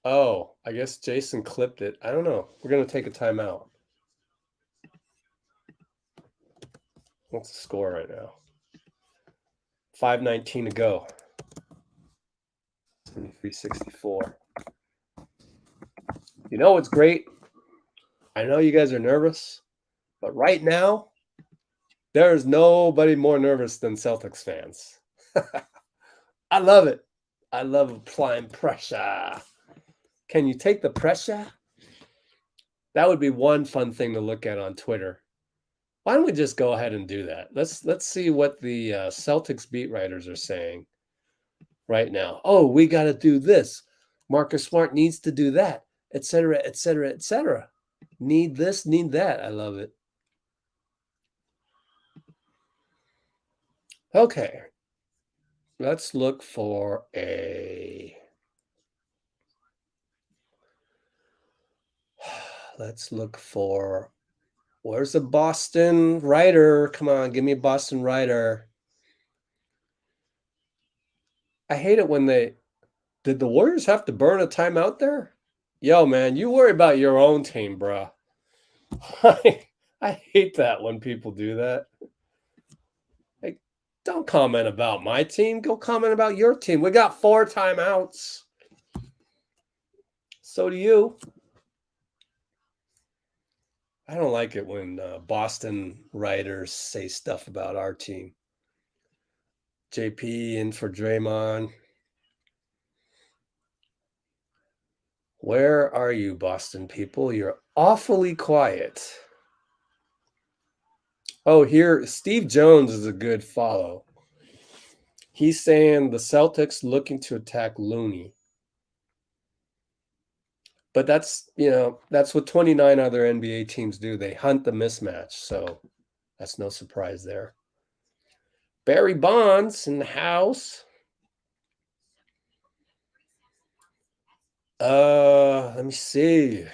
[SPEAKER 1] Oh, I guess Jason clipped it. I don't know. We're going to take a timeout. What's the score right now? 5:19 to go. 73-64. You know what's great? I know you guys are nervous, but right now, there's nobody more nervous than Celtics fans. I love it. I love applying pressure. Can you take the pressure? That would be one fun thing to look at on Twitter. Why don't we just go ahead and do that? Let's see what the Celtics beat writers are saying right now. Oh, we got to do this. Marcus Smart needs to do that, etc., etc., etc. Need this, need that. I love it. Okay. Let's look for a... Let's look for... Where's a Boston writer? Come on, give me a Boston writer. I hate it when they... Did the Warriors have to burn a timeout there? Yo, man, you worry about your own team, bruh. I hate that when people do that. Like, don't comment about my team. Go comment about your team. We got 4 timeouts. So do you. I don't like it when Boston writers say stuff about our team. JP in for Draymond. Where are you, Boston people? You're awfully quiet. Oh, here, Steve Jones is a good follow. He's saying the Celtics looking to attack Looney. But that's what 29 other NBA teams do. They hunt the mismatch. So that's no surprise there. Barry Bonds in the house. Let me see.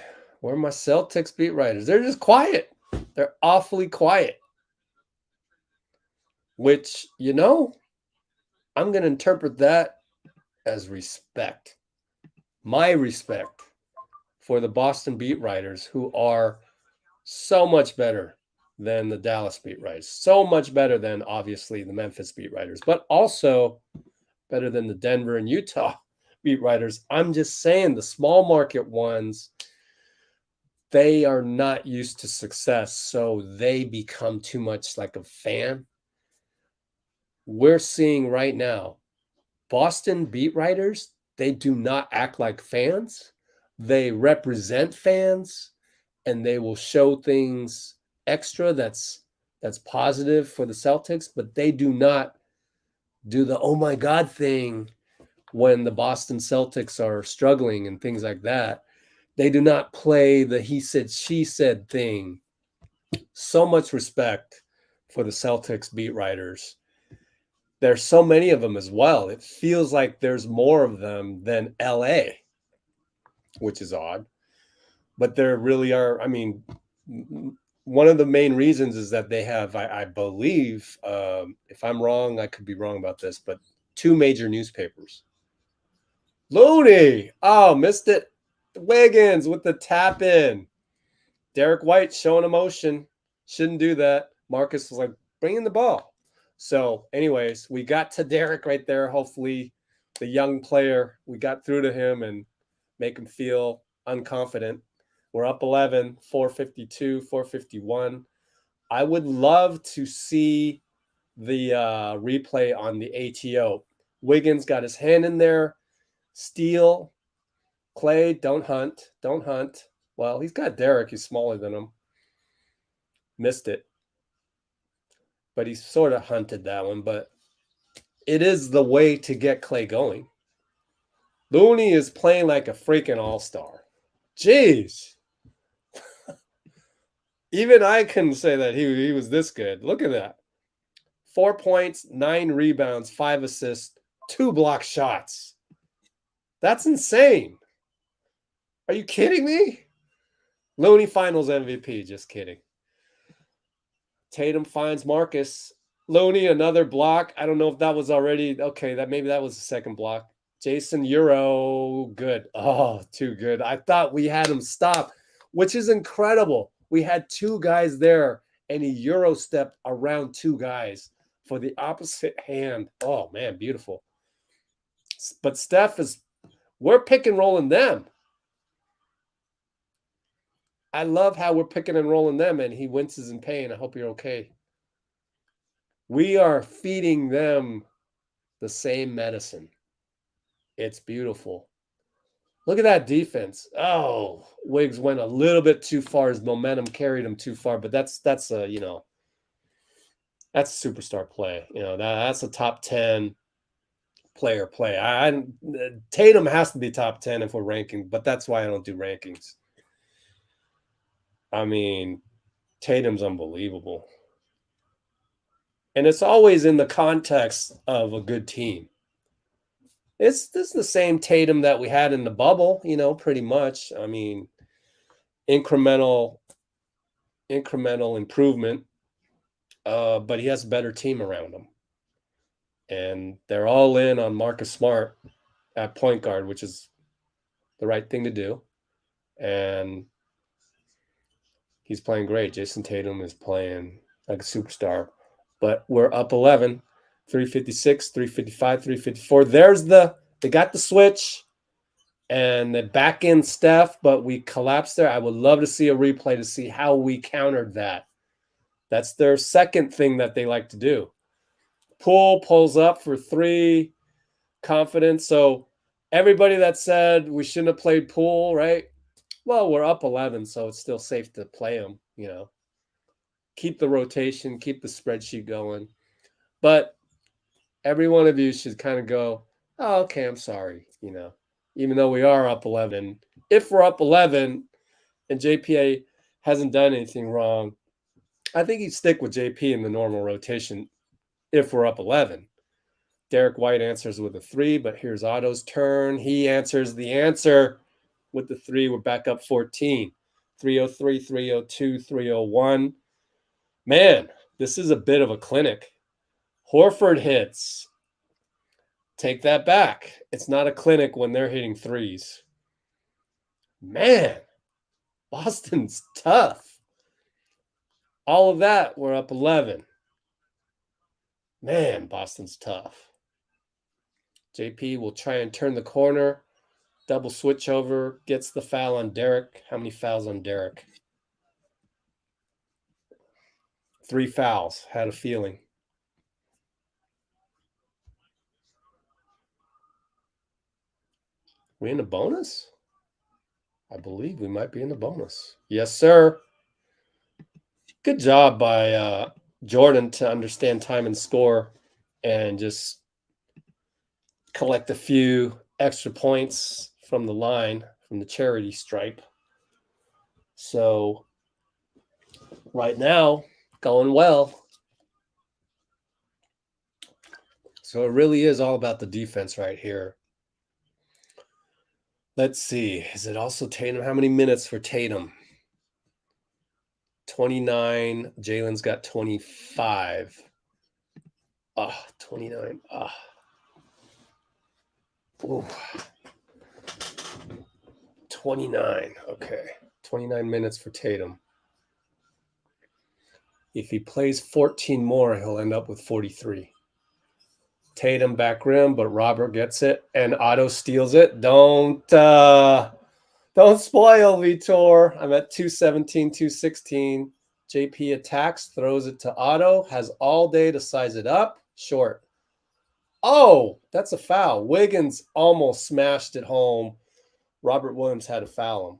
[SPEAKER 1] Where are my Celtics beat writers? They're just quiet. They're awfully quiet. Which, I'm going to interpret that as respect. My respect for the Boston beat writers, who are so much better than the Dallas beat writers, so much better than, obviously, the Memphis beat writers, but also better than the Denver and Utah beat writers. I'm just saying the small market ones, they are not used to success, so they become too much like a fan. We're seeing right now, Boston beat writers, they do not act like fans. They represent fans, and they will show things extra that's positive for the Celtics, but they do not do the oh my god thing when the Boston Celtics are struggling and things like that. They do not play the he said she said thing. So much respect for the Celtics beat writers. There's so many of them as well. It feels like there's more of them than LA, which is odd. But there really are. I mean, one of the main reasons is that they have, I believe, if I'm wrong, I could be wrong about this, but 2 major newspapers. Looney, oh, missed it. Wiggins with the tap in. Derek White showing emotion. Shouldn't do that. Marcus was like, bring in the ball. So, anyways, we got to Derek right there. Hopefully, the young player, we got through to him and make him feel unconfident. We're up 11, 452, 451. I would love to see the replay on the ATO. Wiggins got his hand in there. Steal. Clay, don't hunt. Don't hunt. Well, he's got Derek. He's smaller than him. Missed it. But he sort of hunted that one. But it is the way to get Clay going. Looney is playing like a freaking all-star. Jeez. Even I couldn't say that he was this good. Look at that. 4 points, 9 rebounds, 5 assists, 2 block shots. That's insane. Are you kidding me? Looney Finals MVP. Just kidding. Tatum finds Marcus. Looney, another block. I don't know if that was already. Okay, maybe that was the second block. Jason Euro. Good. Oh, too good. I thought we had him stop, which is incredible. We had 2 guys there, and he Euro stepped around 2 guys for the opposite hand. Oh, man, beautiful. But Steph we're pick and rolling them. I love how we're picking and rolling them, and he winces in pain. I hope you're okay. We are feeding them the same medicine. It's beautiful. Look at that defense. Oh, Wiggs went a little bit too far. His momentum carried him too far, but that's that's a superstar play. That's a top 10 player play. Tatum has to be top 10 if we're ranking, but that's why I don't do rankings. I mean, Tatum's unbelievable. And it's always in the context of a good team. This is the same Tatum that we had in the bubble, pretty much. I mean, incremental improvement, but he has a better team around him. And they're all in on Marcus Smart at point guard, which is the right thing to do. And he's playing great. Jason Tatum is playing like a superstar. But we're up 11, 356, 355, 354. They got the switch, and they back in Steph, but we collapsed there. I would love to see a replay to see how we countered that. That's their second thing that they like to do. Poole pulls up for 3, confident. So everybody that said we shouldn't have played Poole, right? Well, we're up 11, so it's still safe to play him, Keep the rotation, keep the spreadsheet going. But every one of you should kind of go, oh, okay, I'm sorry, even though we are up 11. If we're up 11 and JPA hasn't done anything wrong, I think he'd stick with JP in the normal rotation if we're up 11. Derek White answers with a 3, but here's Otto's turn. He answers the answer. with the 3. We're back up 14. 303, 302, 301. Man, this is a bit of a clinic. Horford hits. Take that back. It's not a clinic when they're hitting threes. Man, Boston's tough. All of that, we're up 11. Man, Boston's tough. JP will try and turn the corner. Double switch over. Gets the foul on Derek. How many fouls on Derek? 3 fouls. Had a feeling. We in the bonus? I believe we might be in the bonus. Yes, sir. Good job by Jordan to understand time and score and just collect a few extra points from the line, from the charity stripe. So right now, going well. So it really is all about the defense right here. Let's see. Is it also Tatum? How many minutes for Tatum? 29. Jalen's got 25. 29. Ooh. 29. Okay. 29 minutes for Tatum. If he plays 14 more, he'll end up with 43. Tatum back rim, but Robert gets it and Otto steals it. Don't spoil, Vitor. I'm at 217, 216. JP attacks, throws it to Otto, has all day to size it up. Short. Oh, that's a foul. Wiggins almost smashed it home. Robert Williams had to foul him.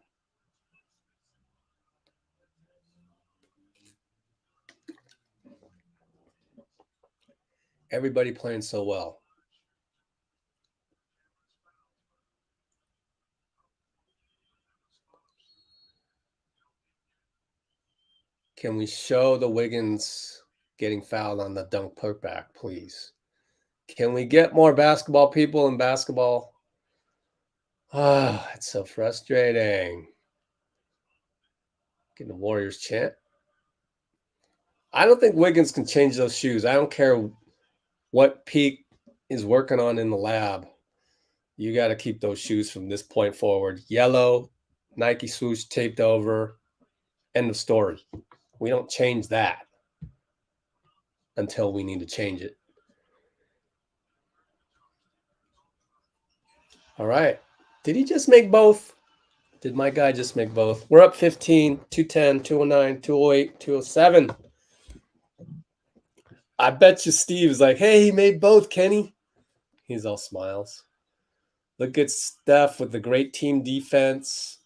[SPEAKER 1] Everybody playing so well. Can we show the Wiggins getting fouled on the dunk putback, please? Can we get more basketball people in basketball? It's so frustrating. Getting the Warriors chant. I don't think Wiggins can change those shoes. I don't care what Peak is working on in the lab. You got to keep those shoes from this point forward. Yellow, Nike swoosh taped over. End of story. We don't change that until we need to change it. All right. Did he just make both? Did my guy just make both? We're up 15, 210, 209, 208, 207. I bet you Steve's like, hey, he made both, Kenny. He's all smiles. Look at Steph with the great team defense.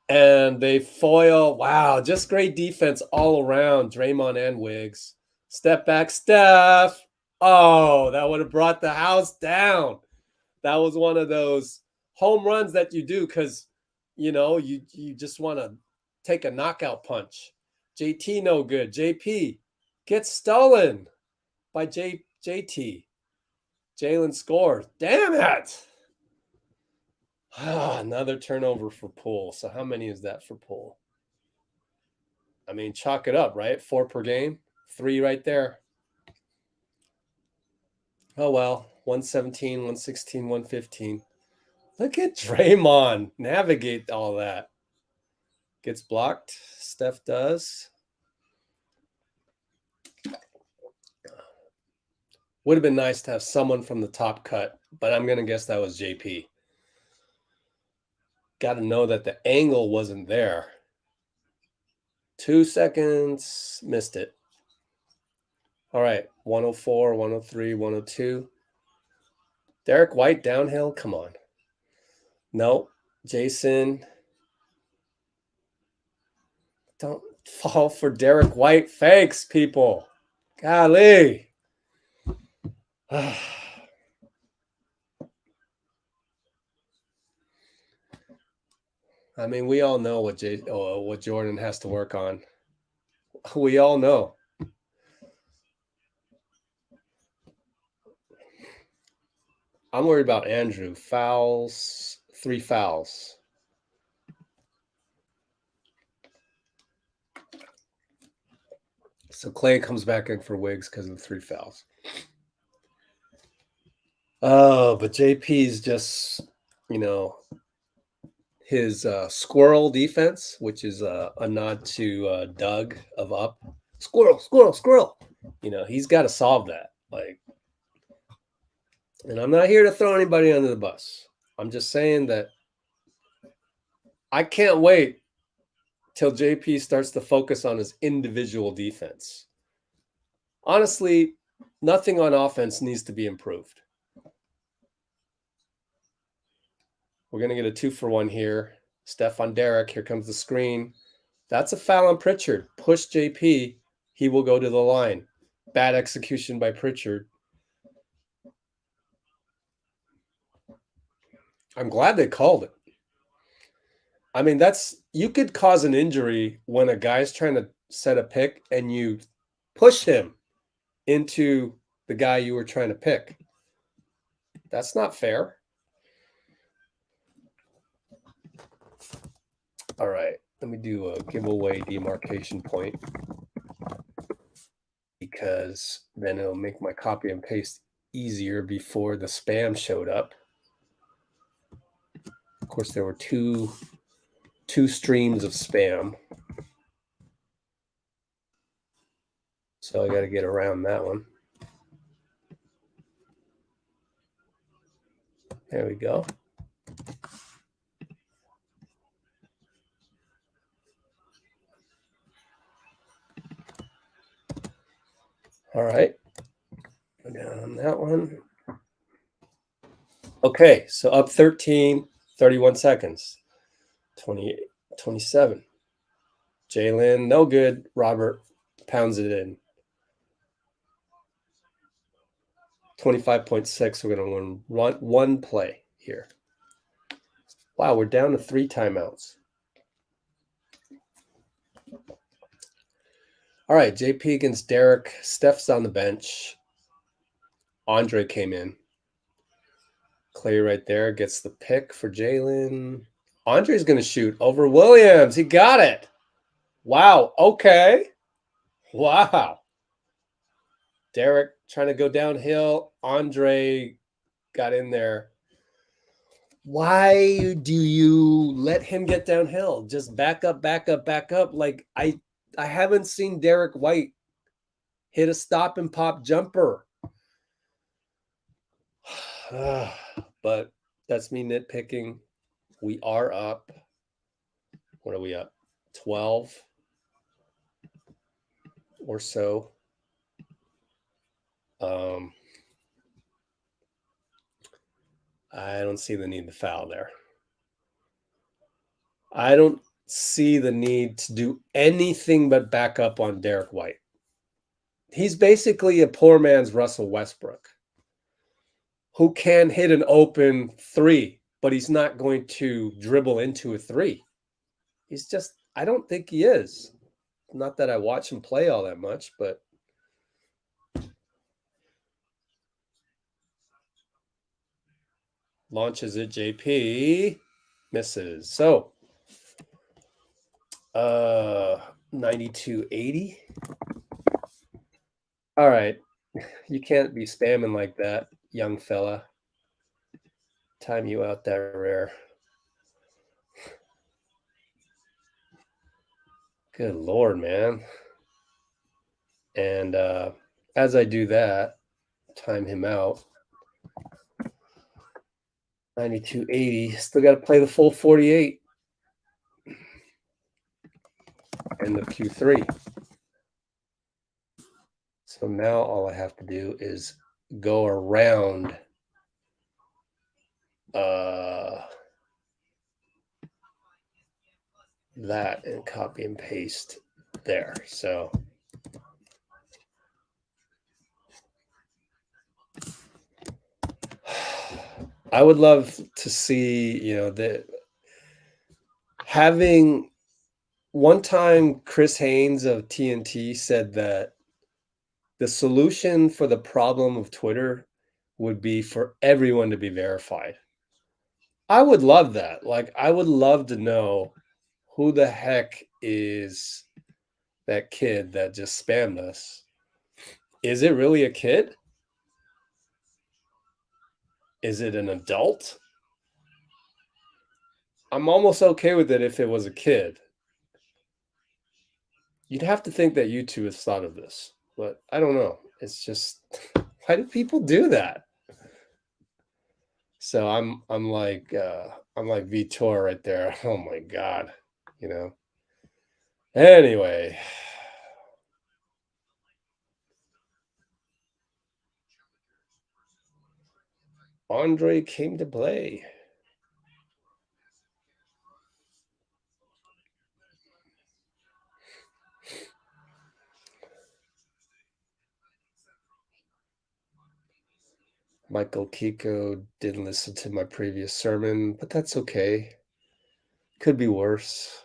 [SPEAKER 1] And they foil. Wow, just great defense all around, Draymond and Wiggs. Step back, Steph. Oh, that would have brought the house down. That was one of those home runs that you do because, you just want to take a knockout punch. JT no good. JP gets stolen by JT. Jalen scores. Damn it. Another turnover for Poole. So how many is that for Poole? I mean, chalk it up, right? 4 per game. 3 right there. Oh, well. 117, 116, 115. Look at Draymond navigate all that. Gets blocked. Steph does. Would have been nice to have someone from the top cut, but I'm going to guess that was JP. Got to know that the angle wasn't there. 2 seconds. Missed it. All right. 104, 103, 102. Derek White downhill. Come on. No. Jason. Don't fall for Derek White fakes, people. Golly. I mean, we all know what Jordan has to work on. We all know. I'm worried about Andrew. Fouls, 3 fouls. So Clay comes back in for Wiggs because of the 3 fouls. Oh, but JP's just, you know, his squirrel defense, which is a nod to Doug of Up. Squirrel, squirrel, squirrel. You know, he's got to solve that. Like, and I'm not here to throw anybody under the bus. I'm just saying that I can't wait till JP starts to focus on his individual defense. Honestly, nothing on offense needs to be improved. We're going to get a 2-for-1 here. Steph on Derek. Here comes the screen. That's a foul on Pritchard. Push JP. He will go to the line. Bad execution by Pritchard. I'm glad they called it. I mean, you could cause an injury when a guy's trying to set a pick and you push him into the guy you were trying to pick. That's not fair. All right, let me do a giveaway demarcation point because then it'll make my copy and paste easier before the spam showed up. Of course, there were two streams of spam. So I got to get around that one. There we go. All right. Go down on that one. Okay, so up 13, 31 seconds. 28, 27. Jalen, no good. Robert pounds it in. 25.6. We're going to run one play here. Wow, we're down to 3 timeouts. All right, JP against Derek. Steph's on the bench. Andre came in. Clay right there gets the pick for Jalen. Andre's going to shoot over Williams. He got it. Wow, okay. Wow. Derek trying to go downhill. Andre got in there. Why do you let him get downhill? Just back up, back up, back up. Like I haven't seen Derek White hit a stop and pop jumper. But that's me nitpicking. We are up. What are we up? 12 or so. I don't see the need to foul there. I don't see the need to do anything but back up on Derek White. He's basically a poor man's Russell Westbrook, who can hit an open 3, but he's not going to dribble into a 3. He's just, I don't think he is. Not that I watch him play all that much, but launches it, JP misses. So 92-80. All right. You can't be spamming like that, young fella. Time you out there, rare. Good Lord, man. And as I do that, time him out. 92-80. Still got to play the full 48. And the Q3. So now all I have to do is go around that and copy and paste there. So I would love to see, having one time Chris Haynes of TNT said that the solution for the problem of Twitter would be for everyone to be verified. I would love that. Like, I would love to know who the heck is that kid that just spammed us. Is it really a kid? Is it an adult? I'm almost okay with it if it was a kid. You'd have to think that YouTube has thought of this, but I don't know. It's just, why do people do that? So I'm like Vitor right there. Oh my God, you know. Anyway, Andre came to play. Michael Kiko didn't listen to my previous sermon, but that's okay. Could be worse.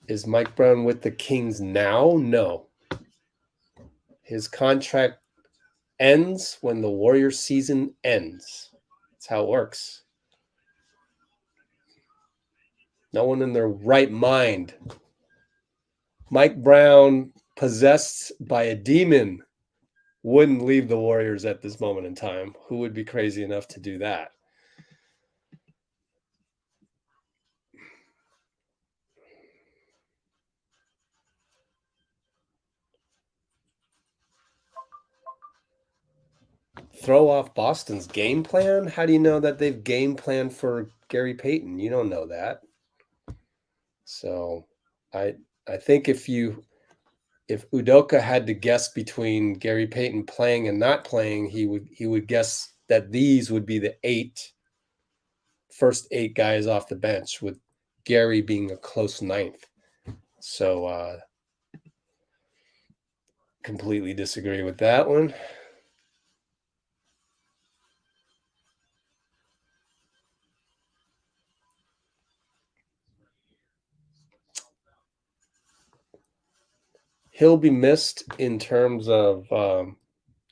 [SPEAKER 1] Is Mike Brown with the Kings now? No. His contract ends when the Warriors season ends. That's how it works. No one in their right mind. Mike Brown, possessed by a demon, wouldn't leave the Warriors at this moment in time. Who would be crazy enough to do that? Throw off Boston's game plan? How do you know that they've game planned for Gary Payton? You don't know that. So I think if Udoka had to guess between Gary Payton playing and not playing, he would guess that these would be the first eight guys off the bench, with Gary being a close ninth. So completely disagree with that one. He'll be missed in terms of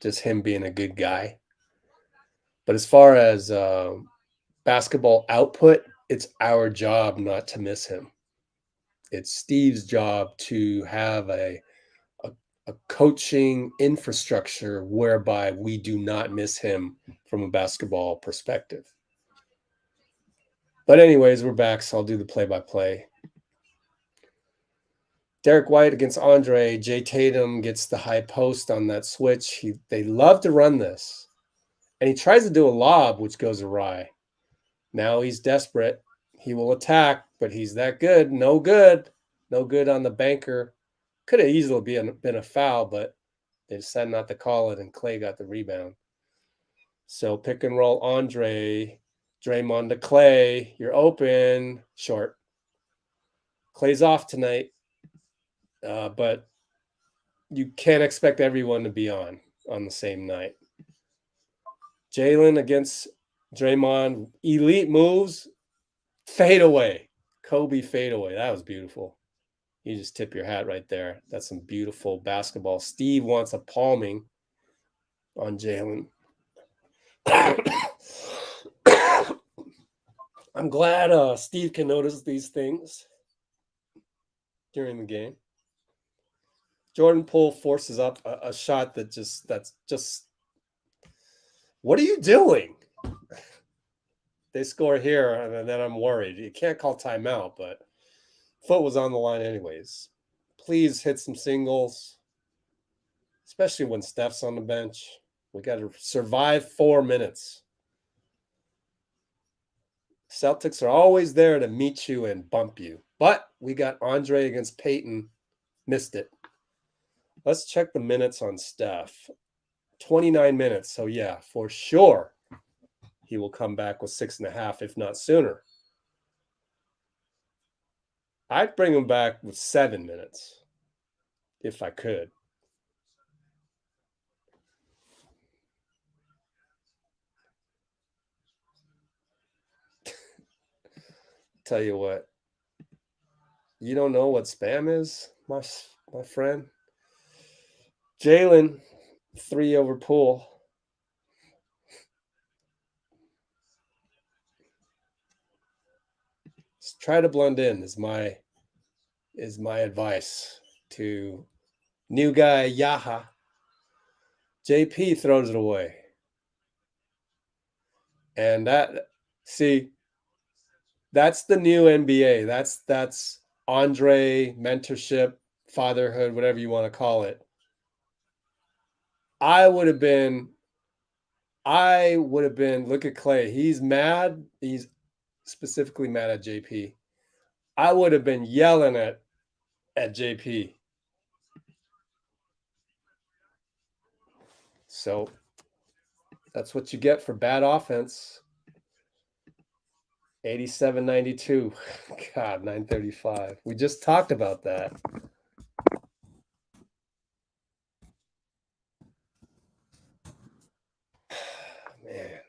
[SPEAKER 1] just him being a good guy. But as far as basketball output, it's our job not to miss him. It's Steve's job to have a coaching infrastructure whereby we do not miss him from a basketball perspective. But anyways, we're back, so I'll do the play-by-play. Derek White against Andre. Jay Tatum gets the high post on that switch. They love to run this. And he tries to do a lob, which goes awry. Now he's desperate. He will attack, but he's that good. No good. No good on the banker. Could have easily been a foul, but they decided not to call it, and Clay got the rebound. So pick and roll Andre. Draymond to Clay. You're open. Short. Clay's off tonight, but you can't expect everyone to be on the same night. Jalen against Draymond. Elite moves. Fade away. Kobe fade away. That was beautiful. You just tip your hat right there. That's some beautiful basketball. Steve wants a palming on Jalen. I'm glad Steve can notice these things during the game. Jordan Poole forces up a shot that's just what are you doing? They score here, and then I'm worried. You can't call timeout, but foot was on the line anyways. Please hit some singles, especially when Steph's on the bench. We got to survive 4 minutes. Celtics are always there to meet you and bump you. But we got Andre against Payton. Missed it. Let's check the minutes on Steph. 29 minutes. So, yeah, for sure, he will come back with 6.5, if not sooner. I'd bring him back with 7 minutes if I could. Tell you what, you don't know what spam is, my friend. Jalen, 3 over Poole. Just try to blend in is my is my advice to new guy Yaha. JP throws it away. And that's the new NBA. That's Andre, mentorship, fatherhood, whatever you want to call it. I would have been, look at Clay. He's mad. He's specifically mad at JP. I would have been yelling at JP. So that's what you get for bad offense. 87-92. God, 935. We just talked about that. Man.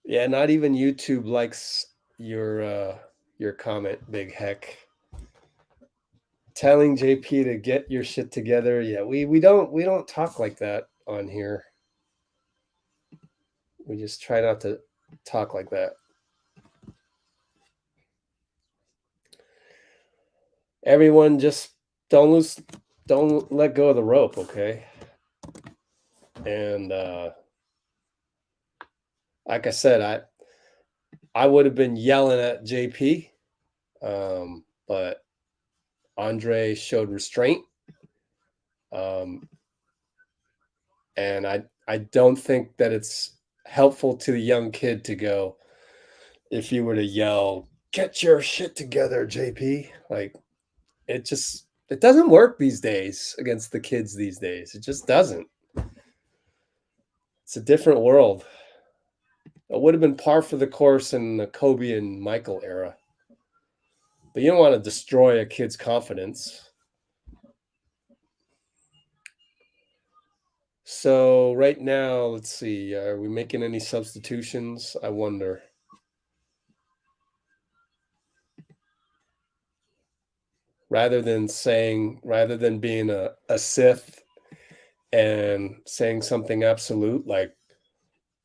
[SPEAKER 1] Yeah, not even YouTube likes your comment, Big Heck. Telling JP to get your shit together. Yeah, we don't talk like that on here. We just try not to talk like that. Everyone just don't let go of the rope, okay? And like I said, I would have been yelling at JP, but Andre showed restraint. And I don't think that it's helpful to the young kid to go, if you were to yell, "Get your shit together, JP." Like, it doesn't work these days against the kids these days. It just doesn't. It's a different world. It would have been par for the course in the Kobe and Michael era. But you don't want to destroy a kid's confidence. So right now, let's see. Are we making any substitutions? I wonder. Rather than being a Sith and saying something absolute like,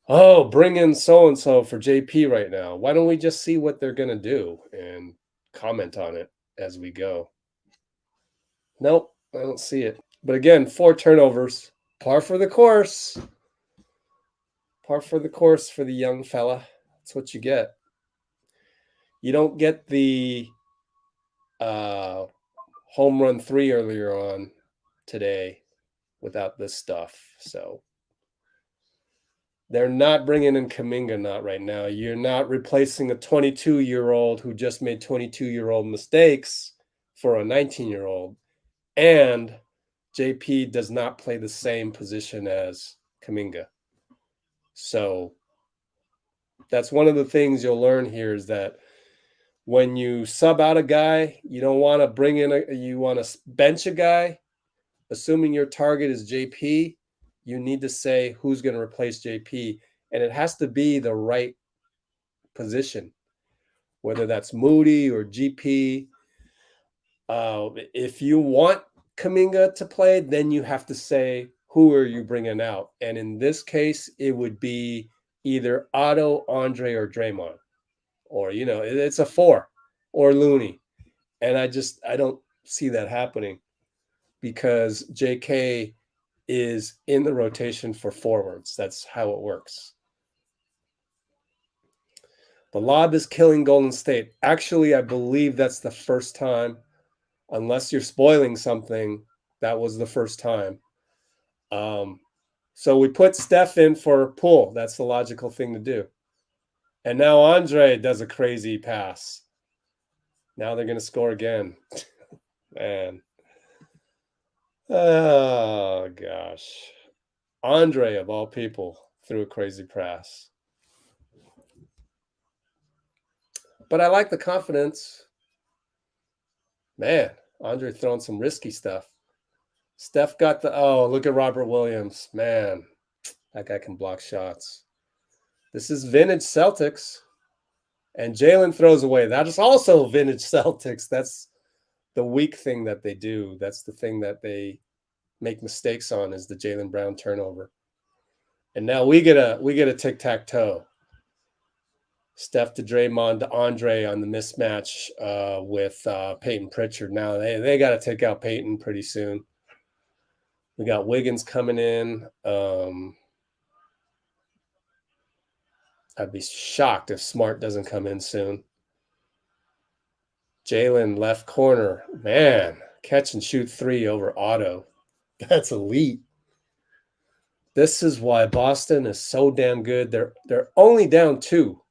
[SPEAKER 1] oh, bring in so-and-so for JP right now. Why don't we just see what they're going to do and comment on it as we go? Nope, I don't see it. But again, 4 turnovers. Par for the course. Par for the course for the young fella. That's what you get. You don't get the home run 3 earlier on today without this stuff. So they're not bringing in Kuminga not right now. You're not replacing a 22-year-old who just made 22-year-old mistakes for a 19-year-old. And JP does not play the same position as Kuminga. So that's one of the things you'll learn here is that when you sub out a guy, you don't want to bring in you want to bench a guy. Assuming your target is JP, you need to say who's going to replace JP. And it has to be the right position, whether that's Moody or GP. If you want Kuminga to play, then you have to say, who are you bringing out? And in this case, it would be either Otto, Andre, or Draymond. Or, it's a 4 or Looney. And I don't see that happening because JK is in the rotation for forwards. That's how it works. The lob is killing Golden State. Actually, I believe that's the first time, unless you're spoiling something, that was the first time. So we put Steph in for Poole. That's the logical thing to do. And now Andre does a crazy pass. Now they're going to score again. Man. Oh, gosh. Andre, of all people, threw a crazy pass. But I like the confidence. Man, Andre throwing some risky stuff. Steph got look at Robert Williams. Man, that guy can block shots. This is vintage Celtics. And Jalen throws away. That is also vintage Celtics. That's the weak thing that they do. That's the thing that they make mistakes on is the Jaylen Brown turnover. And now we get a tic-tac-toe. Steph to Draymond to Andre on the mismatch with Peyton Pritchard. Now they got to take out Peyton pretty soon. We got Wiggins coming in. I'd be shocked if Smart doesn't come in soon. Jalen left corner. Man, catch and shoot 3 over Otto. That's elite. This is why Boston is so damn good. They're only down 2.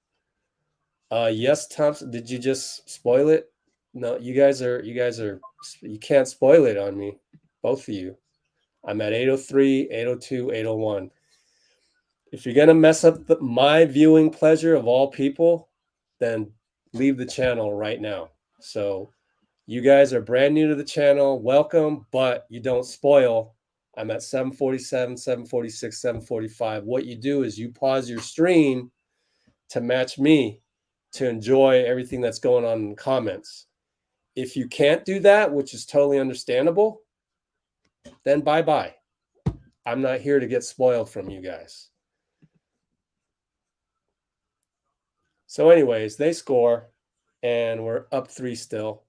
[SPEAKER 1] Yes, Thompson, did you just spoil it? No, you guys are you can't spoil it on me. Both of you. I'm at 803, 802, 801. If you're going to mess up my viewing pleasure of all people, then leave the channel right now. So you guys are brand new to the channel. Welcome, but you don't spoil. I'm at 747, 746, 745. What you do is you pause your stream to match me to enjoy everything that's going on in the comments. If you can't do that, which is totally understandable, then bye-bye. I'm not here to get spoiled from you guys. So anyways, they score, and we're up 3 still.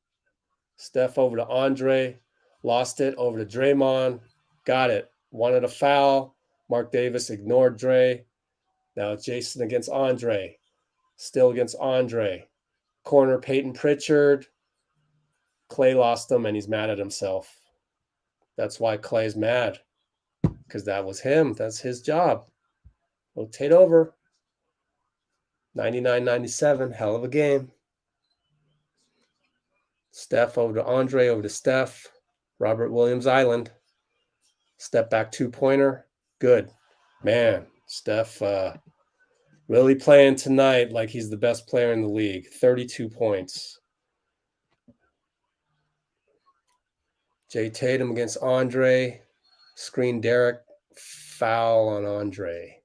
[SPEAKER 1] Steph over to Andre, lost it, over to Draymond, got it, wanted a foul. Mark Davis ignored Dre. Now it's Jason against Andre, still against Andre. Corner Peyton Pritchard. Clay lost him, and he's mad at himself. That's why Clay's mad, because that was him. That's his job. Rotate over. 99-97, hell of a game. Steph over to Andre, over to Steph. Robert Williams Island. Step back 2-pointer. Good. Man, Steph really playing tonight like he's the best player in the league. 32 points. Jay Tatum against Andre. Screen Derek. Foul on Andre.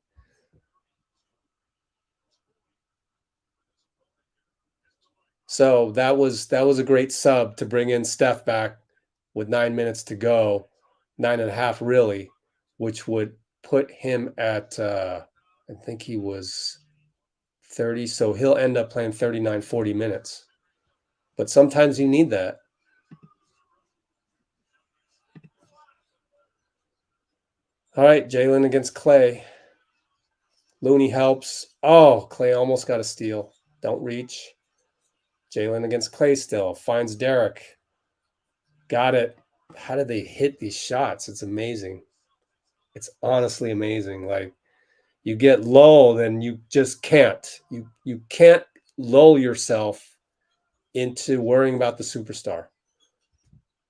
[SPEAKER 1] So that was a great sub to bring in Steph back with 9 minutes to go, 9.5 really, which would put him at I think he was 30, so he'll end up playing 39, 40 minutes. But sometimes you need that. All right, Jalen against Clay. Looney helps. Oh, Clay almost got a steal. Don't reach. Jalen against Clay still. Finds Derek. Got it. How did they hit these shots? It's amazing. It's honestly amazing. Like, you get low, then you just can't. You can't lull yourself into worrying about the superstar.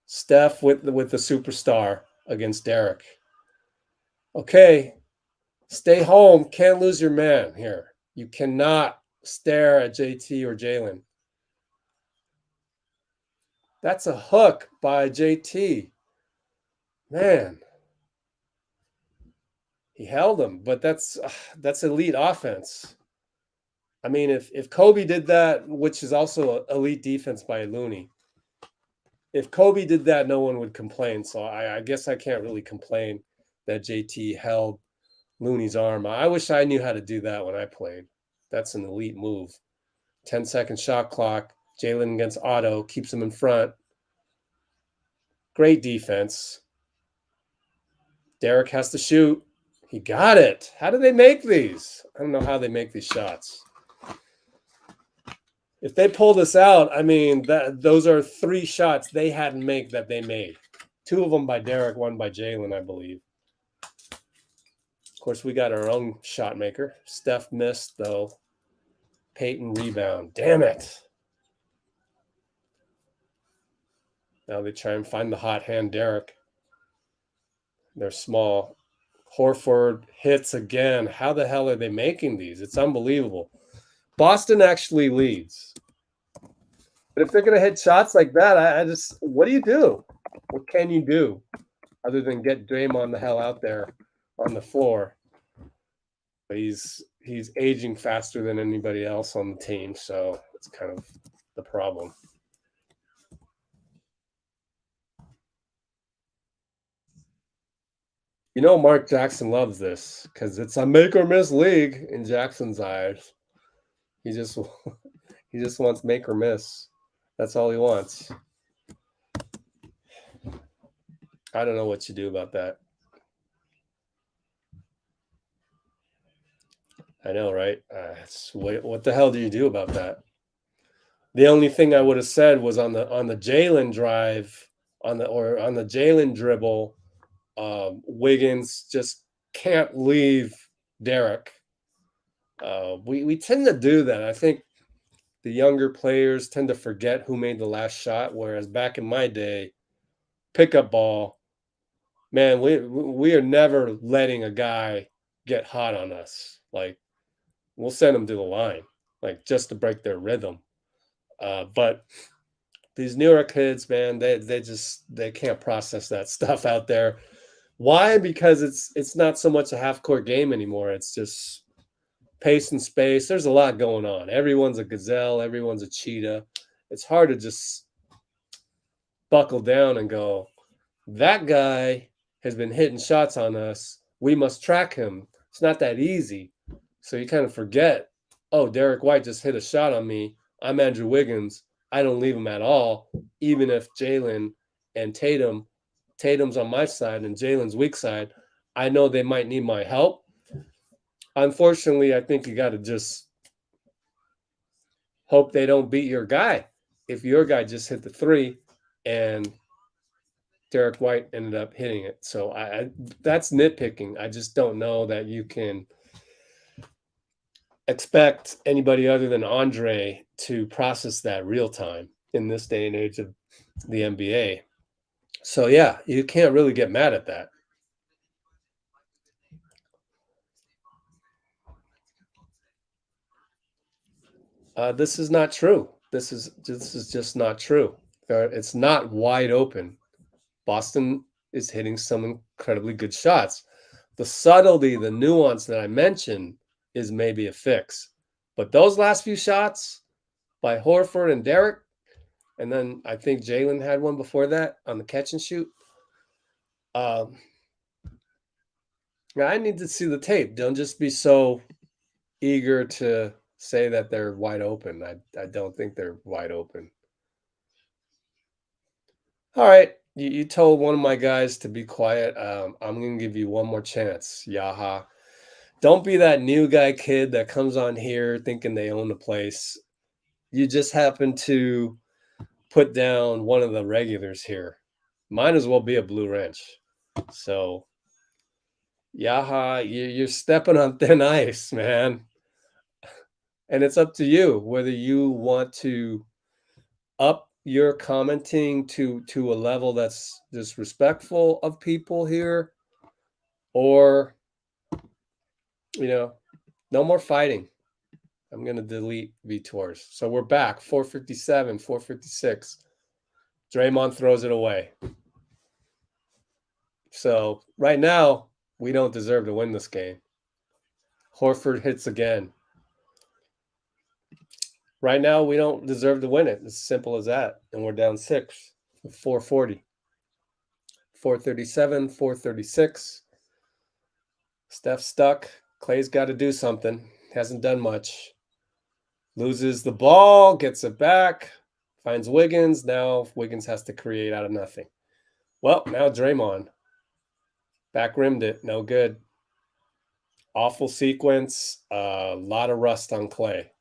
[SPEAKER 1] Steph with the superstar against Derek. Okay, stay home. Can't lose your man here. You cannot stare at JT or Jalen. That's a hook by JT. Man. He held him, but that's elite offense. I mean, if Kobe did that, which is also elite defense by Looney, if Kobe did that, no one would complain. So I guess I can't really complain that JT held Looney's arm. I wish I knew how to do that when I played. That's an elite move. 10-second shot clock. Jalen against Otto, keeps him in front. Great defense. Derek has to shoot. He got it. How do they make these? I don't know how they make these shots. If they pull this out, I mean, those are 3 shots they hadn't made that they made. 2 of them by Derek, 1 by Jalen, I believe. Of course, we got our own shot maker. Steph missed, though. Peyton rebound. Damn it. Now they try and find the hot hand, Derek. They're small. Horford hits again. How the hell are they making these? It's unbelievable. Boston actually leads. But if they're going to hit shots like that, I just, what do you do? What can you do other than get Draymond the hell out there on the floor? But he's aging faster than anybody else on the team, so it's kind of the problem. You know, Mark Jackson loves this because it's a make or miss league in Jackson's eyes. He just wants make or miss. That's all he wants. I don't know what you do about that. I know, right? What the hell do you do about that? The only thing I would have said was on the Jalen drive, on the Jalen dribble, Wiggins just can't leave Derek. We tend to do that. I think the younger players tend to forget who made the last shot, whereas back in my day, pickup ball, man, we are never letting a guy get hot on us. Like, we'll send them to the line, like, just to break their rhythm. But these newer kids, man, they can't process that stuff out there. Why? Because it's not so much a half court game anymore. It's just pace and space. There's a lot going on. Everyone's a gazelle. Everyone's a cheetah. It's hard to just buckle down and go, that guy has been hitting shots on us. We must track him. It's not that easy. So you kind of forget, oh, Derek White just hit a shot on me. I'm Andrew Wiggins. I don't leave him at all, even if Jalen and Tatum's on my side and Jalen's weak side. I know they might need my help. Unfortunately, I think you got to just hope they don't beat your guy. If your guy just hit the three and Derek White ended up hitting it. So that's nitpicking. I just don't know that you can expect anybody other than Andre to process that real time in this day and age of the NBA. So yeah, you can't really get mad at that. This is not true. This is just not true. It's not wide open. Boston is hitting some incredibly good shots. The subtlety, the nuance that I mentioned is maybe a fix. But those last few shots by Horford and Derek, and then I think Jalen had one before that on the catch and shoot. I need to see the tape. Don't just be so eager to say that they're wide open. I don't think they're wide open. All right. You told one of my guys to be quiet. I'm going to give you one more chance, Yaha. Don't be that new guy kid that comes on here thinking they own the place. You just happen to put down one of the regulars here. Might as well be a blue wrench. So, Yaha, you're stepping on thin ice, man. And it's up to you whether you want to up your commenting to a level that's just respectful of people here, or no more fighting. I'm going to delete VTORs. So we're back, 457, 456. Draymond throws it away. So right now, we don't deserve to win this game. Horford hits again. Right now, we don't deserve to win it. It's as simple as that. And we're down 6 with 440. 437, 436. Steph stuck. Clay's got to do something. Hasn't done much. Loses the ball, gets it back, finds Wiggins. Now Wiggins has to create out of nothing. Well, now Draymond. Back rimmed it. No good. Awful sequence. A lot of rust on Clay.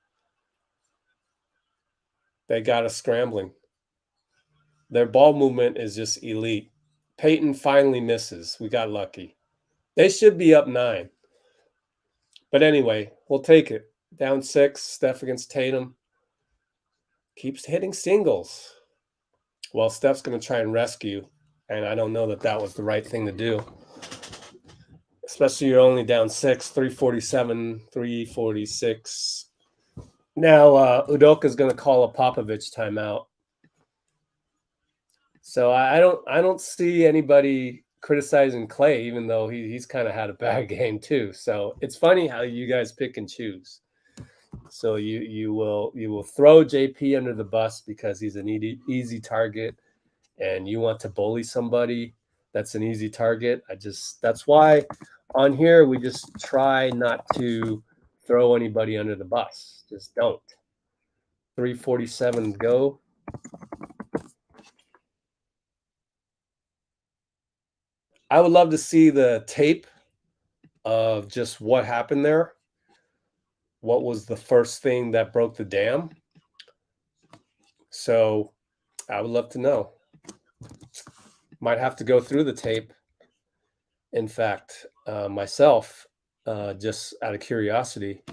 [SPEAKER 1] They got us scrambling. Their ball movement is just elite. Peyton finally misses. We got lucky. They should be up 9. But anyway, we'll take it. Down 6, Steph against Tatum. Keeps hitting singles. Well, Steph's going to try and rescue, and I don't know that was the right thing to do. Especially you're only down 6, 347, 346. Now, Udoka's going to call a Popovich timeout. So I don't see anybody criticizing Clay, even though he's kind of had a bad game too. So it's funny how you guys pick and choose. So you will throw JP under the bus because he's an easy target, and you want to bully somebody that's an easy target. That's why on here we just try not to throw anybody under the bus. Just don't. 3:47 go. I would love to see the tape of just what happened there. What was the first thing that broke the dam? So I would love to know. Might have to go through the tape. In fact, myself, just out of curiosity.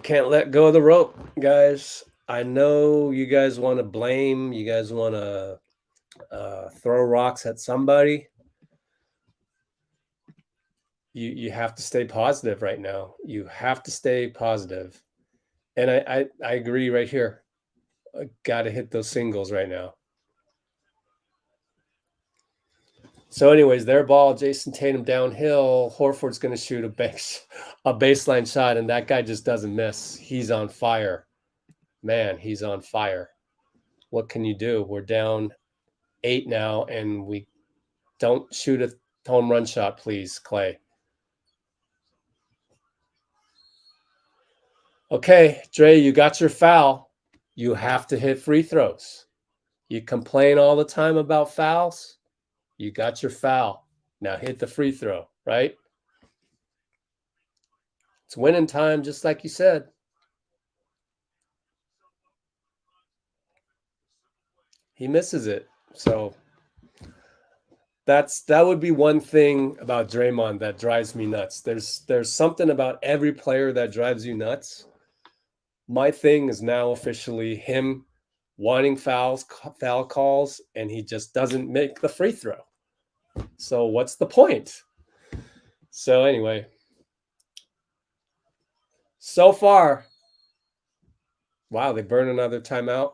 [SPEAKER 1] Can't let go of the rope, guys. I know you guys want to blame. You guys want to throw rocks at somebody. You have to stay positive right now. You have to stay positive. And I agree right here. I got to hit those singles right now. So anyways, their ball, Jason Tatum downhill. Horford's going to shoot a baseline shot, and that guy just doesn't miss. He's on fire. Man, he's on fire. What can you do? We're down 8 now, and we don't shoot a home run shot, please, Clay. Okay, Dre, you got your foul. You have to hit free throws. You complain all the time about fouls. You got your foul. Now hit the free throw, right? It's winning time, just like you said. He misses it. So that would be one thing about Draymond that drives me nuts. There's something about every player that drives you nuts. My thing is now officially him wanting foul calls, and he just doesn't make the free throw. So what's the point? So anyway, so far, wow, they burn another timeout.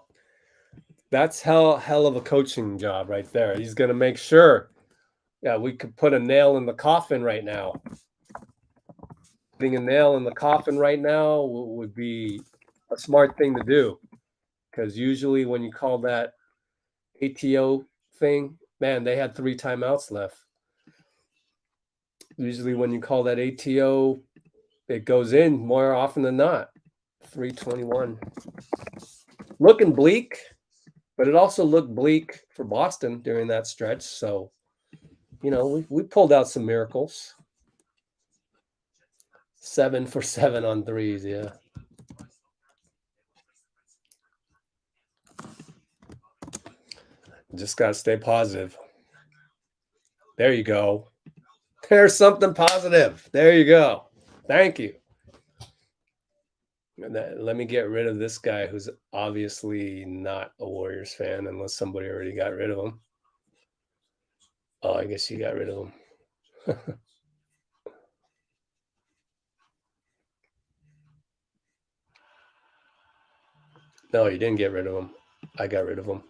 [SPEAKER 1] That's hell of a coaching job right there. He's going to make sure, yeah, we could put a nail in the coffin right now. Putting a nail in the coffin right now would be a smart thing to do, because usually when you call that ATO thing, man, they had 3 timeouts left. Usually when you call that ATO, it goes in more often than not. 3:21. Looking bleak, but it also looked bleak for Boston during that stretch. So, you know, we pulled out some miracles. 7 for 7 on threes, yeah. Just got to stay positive. There you go. There's something positive. There you go. Thank you. Let me get rid of this guy who's obviously not a Warriors fan, unless somebody already got rid of him. Oh, I guess you got rid of him. No, you didn't get rid of him. I got rid of him.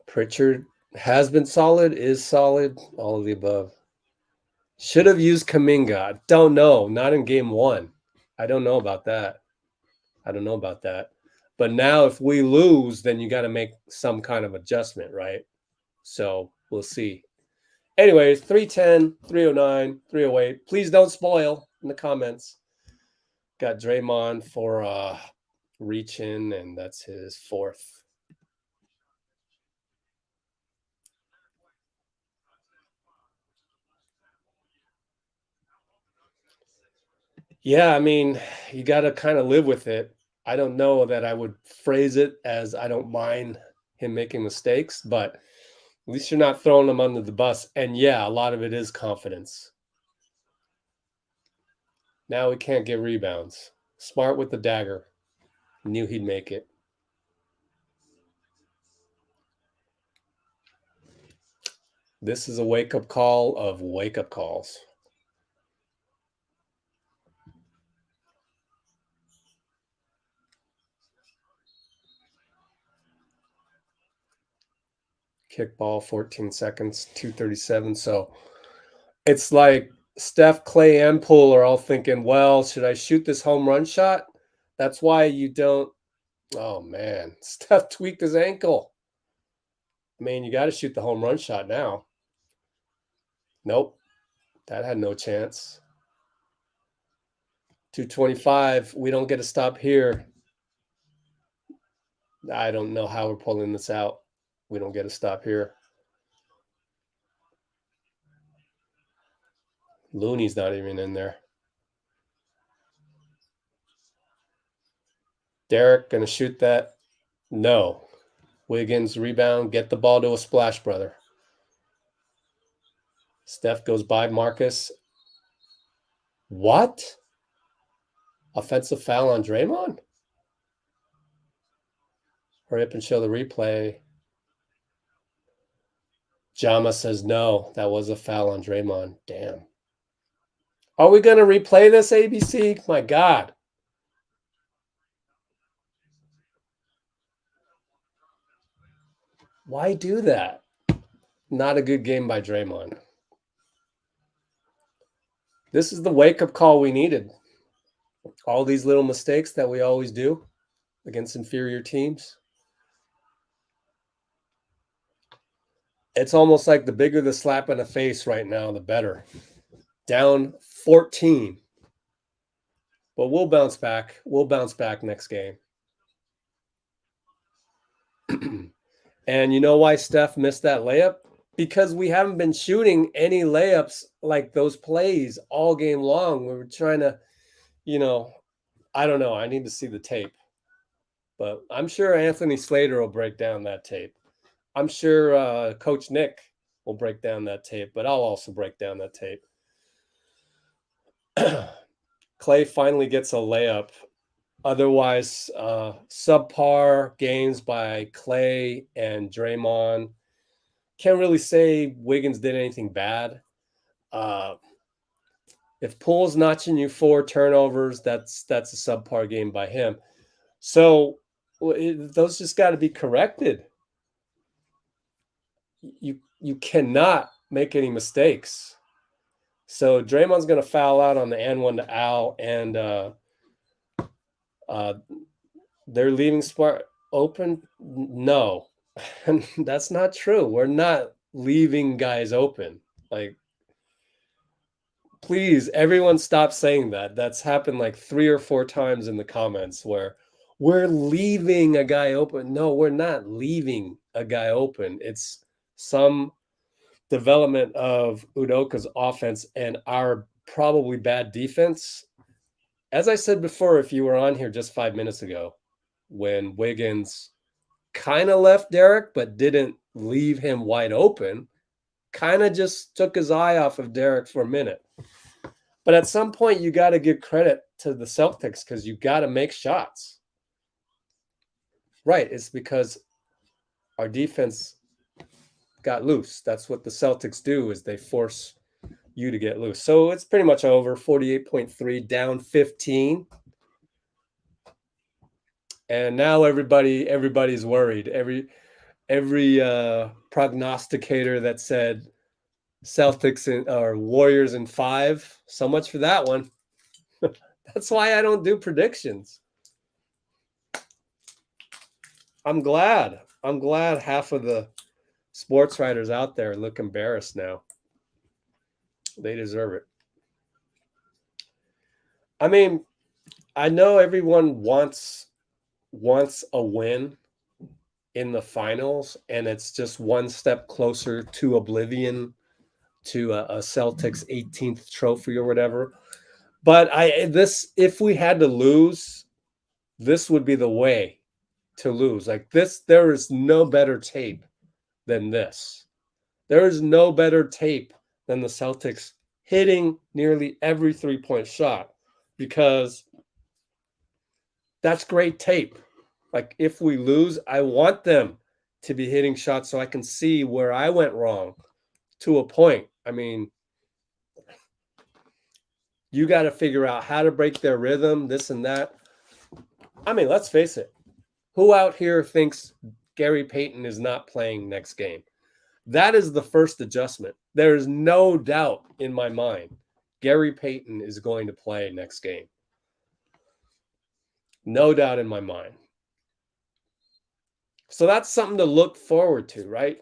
[SPEAKER 1] Pritchard has been solid, is solid, all of the above. Should have used Kuminga. Don't know. Not in game 1. I don't know about that. But now if we lose, then you got to make some kind of adjustment, right? So we'll see. Anyways, 310, 309, 308. Please don't spoil in the comments. Got Draymond for reaching, and that's his 4th. Yeah, I mean, you got to kind of live with it. I don't know that I would phrase it as I don't mind him making mistakes, but at least you're not throwing him under the bus. And yeah, a lot of it is confidence. Now we can't get rebounds. Smart with the dagger. Knew he'd make it. This is a wake-up call of wake-up calls. Kickball, 14 seconds, 2:37. So it's like Steph, Clay, and Poole are all thinking, well, should I shoot this home run shot? That's why you don't. Oh, man. Steph tweaked his ankle. I mean, you got to shoot the home run shot now. Nope. That had no chance. 225. We don't get a stop here. I don't know how we're pulling this out. We don't get a stop here. Looney's not even in there. Derek going to shoot that? No. Wiggins rebound. Get the ball to a splash, brother. Steph goes by Marcus. What? Offensive foul on Draymond? Hurry up and show the replay. Jama says no. That was a foul on Draymond. Damn. Are we going to replay this, ABC? My God. Why do that? Not a good game by Draymond. This is the wake-up call we needed. All these little mistakes that we always do against inferior teams. It's almost like the bigger the slap in the face right now, the better. Down 14. But we'll bounce back. We'll bounce back next game. And you know why Steph missed that layup? Because we haven't been shooting any layups like those plays all game long. We were trying to, I don't know. I need to see the tape. But I'm sure Anthony Slater will break down that tape. I'm sure Coach Nick will break down that tape, but I'll also break down that tape. Clay finally gets a layup. Otherwise, subpar games by Clay and Draymond. Can't really say Wiggins did anything bad. If Poole's notching you 4 turnovers, that's a subpar game by him. So those just got to be corrected. You cannot make any mistakes. So Draymond's going to foul out on the and one to Al, and they're leaving Smart open. No, that's not true. We're not leaving guys open. Like, please, everyone stop saying that. That's happened like 3 or 4 times in the comments where we're leaving a guy open. No, we're not leaving a guy open. It's some development of Udoka's offense and our probably bad defense. As I said before, if you were on here just 5 minutes ago, when Wiggins kind of left Derek but didn't leave him wide open, kind of just took his eye off of Derek for a minute. But at some point, you got to give credit to the Celtics because you got to make shots. Right, it's because our defense got loose. That's what the Celtics do, is they force you to get loose. So it's pretty much over. 48.3, down 15. And now everybody's worried. Every prognosticator that said Celtics or Warriors in 5. So much for that one. That's why I don't do predictions. I'm glad half of the sports writers out there look embarrassed now. They deserve it. I mean, I know everyone wants a win in the finals, and it's just one step closer to oblivion, to a Celtics 18th trophy or whatever. But if we had to lose, this would be the way to lose. Like this, there is no better tape than this. There is no better tape than the Celtics hitting nearly every 3-point shot, because that's great tape. Like, if we lose, I want them to be hitting shots so I can see where I went wrong to a point. I mean, you got to figure out how to break their rhythm, this and that. I mean, let's face it. Who out here thinks Gary Payton is not playing next game? That is the first adjustment. There is no doubt in my mind Gary Payton is going to play next game. No doubt in my mind. So that's something to look forward to, right?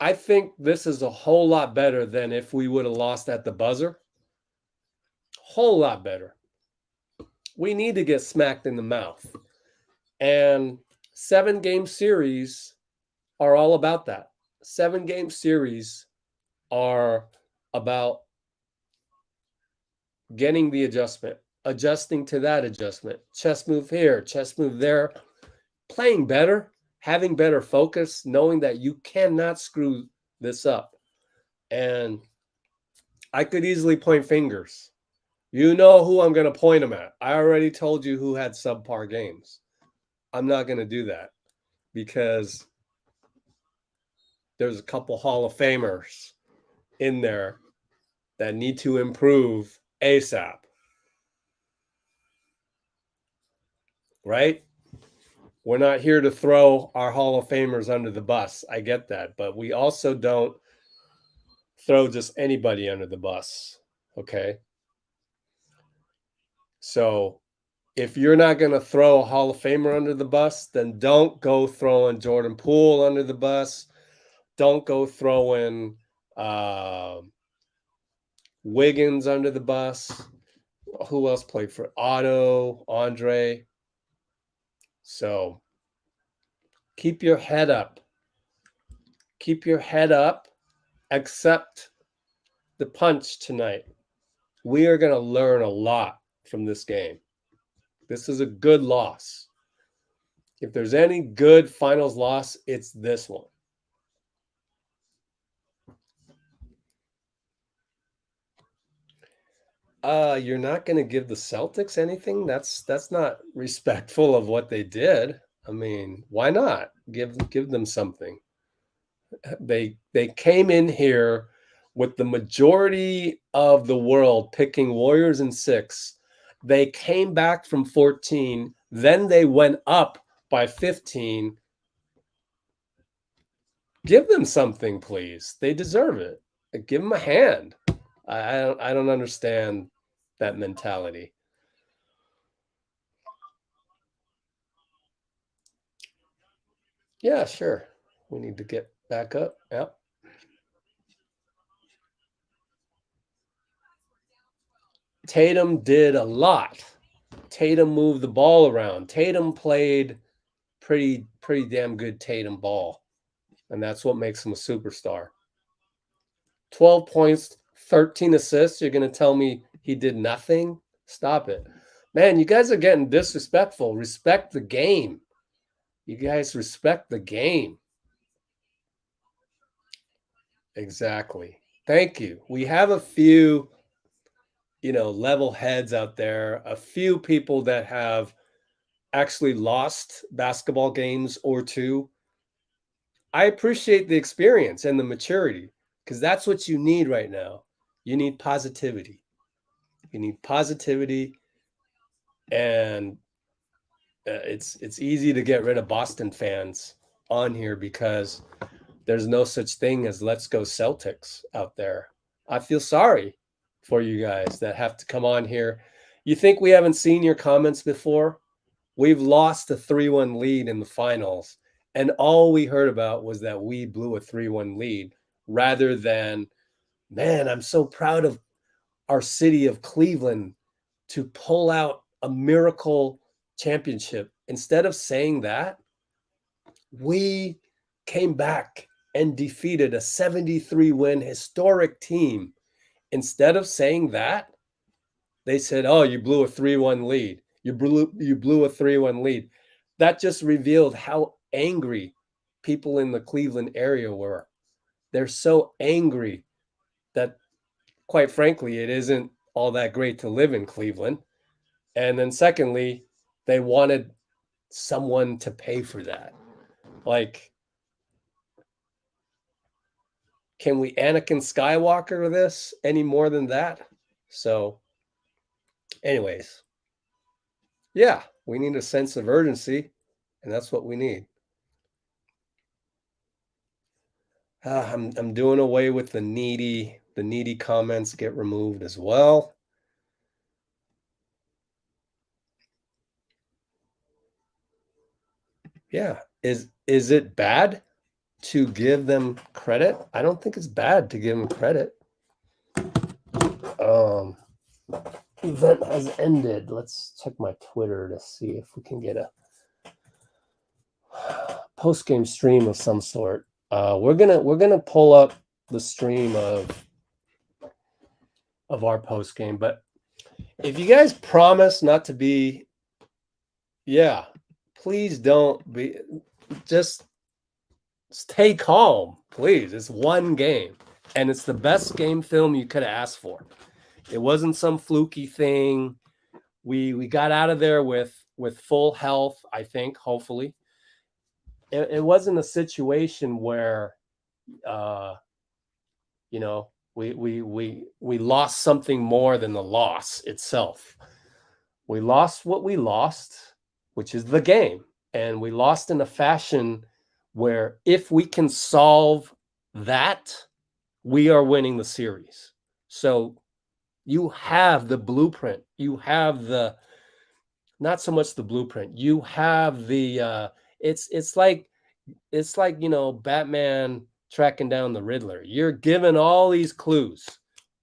[SPEAKER 1] I think this is a whole lot better than if we would have lost at the buzzer. Whole lot better. We need to get smacked in the mouth. And 7-game series are all about that. 7-game series are about getting the adjustment, adjusting to that adjustment, chest move here, chest move there, playing better, having better focus, knowing that you cannot screw this up. And I could easily point fingers. You know who I'm going to point them at. I already told you who had subpar games. I'm not going to do that because there's a couple Hall of Famers in there that need to improve ASAP. Right? We're not here to throw our Hall of Famers under the bus. I get that. But we also don't throw just anybody under the bus. Okay? So if you're not going to throw a Hall of Famer under the bus, then don't go throwing Jordan Poole under the bus. Don't go throwing Wiggins under the bus. Who else played for Otto, Andre? So keep your head up. Keep your head up. Accept the punch tonight. We are going to learn a lot from this game. This is a good loss. If there's any good finals loss, it's this one. You're not going to give the Celtics anything? That's not respectful of what they did. I mean, why not? Give them something. They came in here with the majority of the world picking Warriors in 6. They came back from 14, then they went up by 15. Give them something, please. They deserve it. Give them a hand. I don't understand that mentality. Yeah, sure. We need to get back up. Yep. Tatum did a lot. Tatum moved the ball around. Tatum played pretty damn good Tatum ball. And that's what makes him a superstar. 12 points, 13 assists. You're going to tell me he did nothing? Stop it. Man, you guys are getting disrespectful. Respect the game. You guys respect the game. Exactly. Thank you. We have a few, level heads out there, a few people that have actually lost basketball games or two. I appreciate the experience and the maturity because that's what you need right now. You need positivity. You need positivity, and it's easy to get rid of Boston fans on here because there's no such thing as let's go Celtics out there. I feel sorry for you guys that have to come on here. You think we haven't seen your comments before? We've lost a 3-1 lead in the finals, and all we heard about was that we blew a 3-1 lead rather than, man, I'm so proud of our city of Cleveland to pull out a miracle championship. Instead of saying that, we came back and defeated a 73-win historic team. Instead of saying that, they said, oh, you blew a 3-1 lead. You blew a 3-1 lead. That just revealed how angry people in the Cleveland area were. They're so angry that, quite frankly, it isn't all that great to live in Cleveland. And then secondly, they wanted someone to pay for that. Like, can we Anakin Skywalker this any more than that? So, anyways, yeah, we need a sense of urgency, and that's what we need. I'm doing away with the needy comments get removed as well. Yeah. Is it bad to give them credit? I don't think it's bad to give them credit. Event has ended. Let's check my Twitter to see if we can get a post-game stream of some sort. We're gonna pull up the stream of our post-game, but if you guys promise not to be, yeah, please don't be, just stay calm, please. It's one game, and it's the best game film you could have asked for. It wasn't some fluky thing. We got out of there with full health, I think, hopefully. It wasn't a situation where you know, we lost something more than the loss itself. We lost what we lost, which is the game, and we lost in a fashion where if we can solve that, we are winning the series. So you have the blueprint. You have the, not so much the blueprint. You have the it's like you know, Batman tracking down the Riddler. You're given all these clues,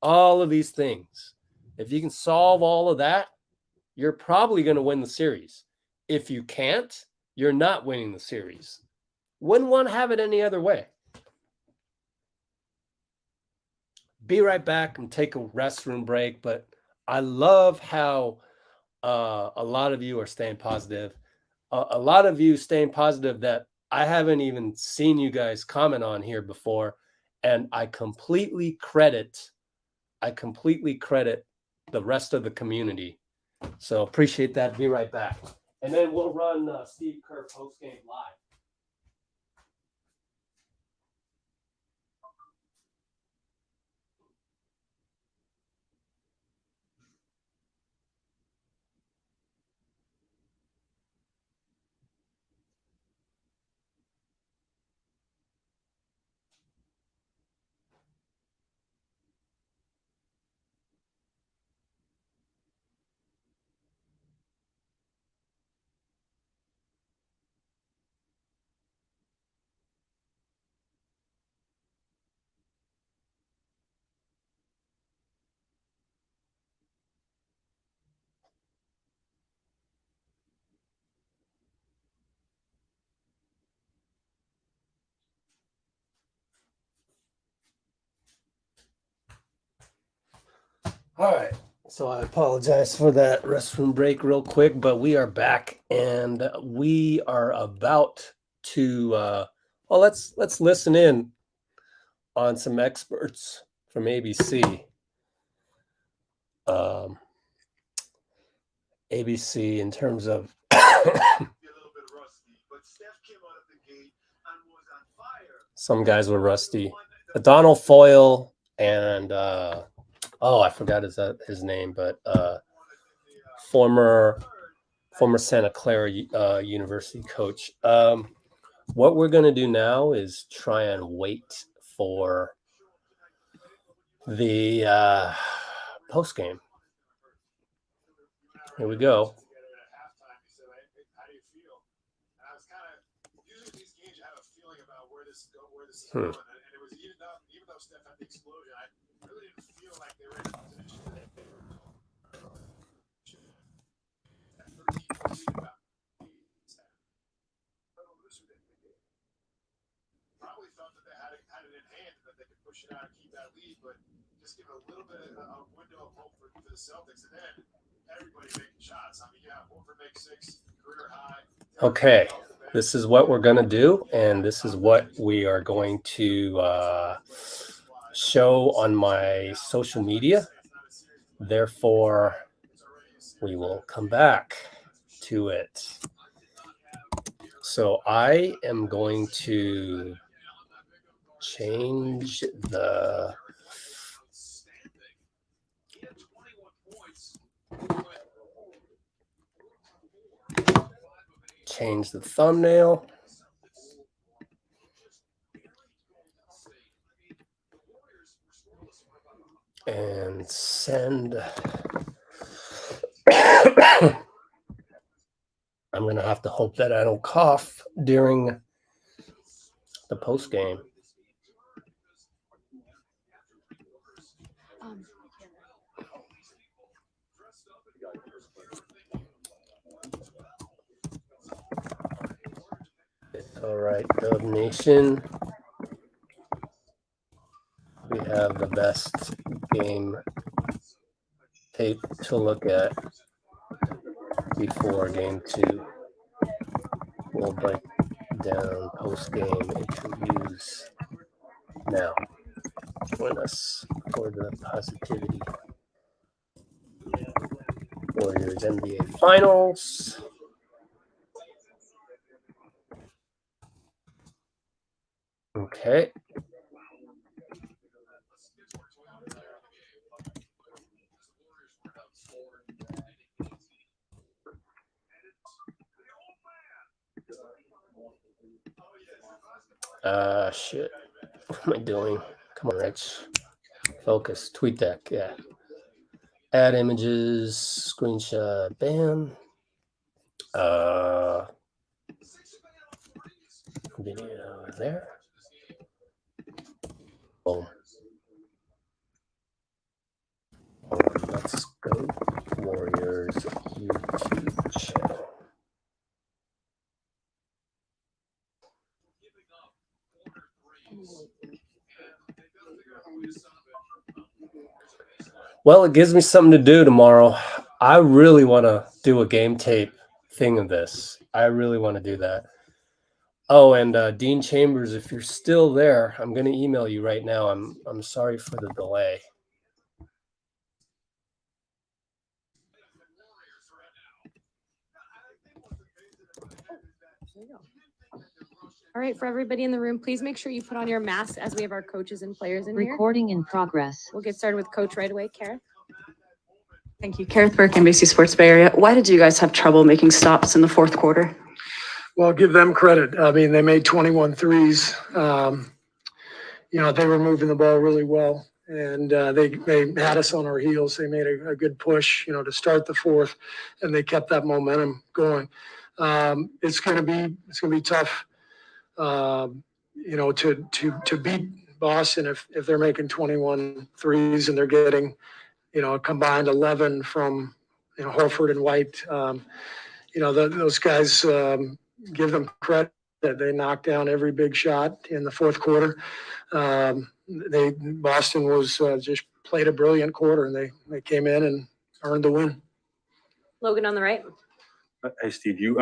[SPEAKER 1] all of these things. If you can solve all of that, you're probably going to win the series. If you can't, you're not winning the series. Wouldn't want to have it any other way. Be right back and take a restroom break, but I love how a lot of you are staying positive. A lot of you staying positive that I haven't even seen you guys comment on here before, and I completely credit the rest of the community. So appreciate that. Be right back, and then we'll run Steve Kerr post game live. All right. So I apologize for that restroom break real quick, but we are back and we are about to well, let's listen in on some experts from ABC. ABC in terms of some guys were rusty. Donald Foyle and I forgot his name, but former Santa Clara University coach. What we're going to do now is try and wait for the post game. Here we go. And it was even though Steph had the explosion, I really didn't feel like they were in a position probably thought that they had it in hand and that they could push it out and keep that lead, but just give a little bit of a window of hope for the Celtics, and then everybody making shots. I mean, yeah, Horford makes 6 career high. Okay, this is what we're going to do, and this is what we are going to show on my social media. Therefore, we will come back to it. So I am going to change the thumbnail. and send. I'm going to have to hope that I don't cough during the post game. All right, Dub Nation. We have the best game tape to look at before game 2. We'll break down post-game interviews now. Join us for the positivity. Warriors NBA Finals. Okay. Shit. What am I doing? Come on, Rich. Focus. TweetDeck. Yeah. Add images. Screenshot. Bam. Video there. Boom. Let's go Warriors YouTube channel. Well, it gives me something to do tomorrow. I really want to do a game tape thing of this. I really want to do that. Oh, and Dean Chambers, if you're still there, I'm going to email you right now. I'm sorry for the delay.
[SPEAKER 6] All right, for everybody in the room, please make sure you put on your masks as we have our coaches and players in here.
[SPEAKER 7] Recording in progress.
[SPEAKER 6] We'll get started with Coach right away. Kara.
[SPEAKER 8] Thank you. Kareth Burke, NBC Sports Bay Area. Why did you guys have trouble making stops in the fourth quarter?
[SPEAKER 9] Well, give them credit. I mean, they made 21 threes. You know, they were moving the ball really well, and they had us on our heels. They made a good push, you know, to start the fourth, and they kept that momentum going. It's going to be tough, you know, to beat Boston if they're making 21 threes and they're getting, you know, a combined 11 from, you know, Horford and White. You know, those guys, give them credit that they knocked down every big shot in the fourth quarter. Boston was just played a brilliant quarter, and they came in and earned the win.
[SPEAKER 6] Logan on the right.
[SPEAKER 10] Hey, Steve, you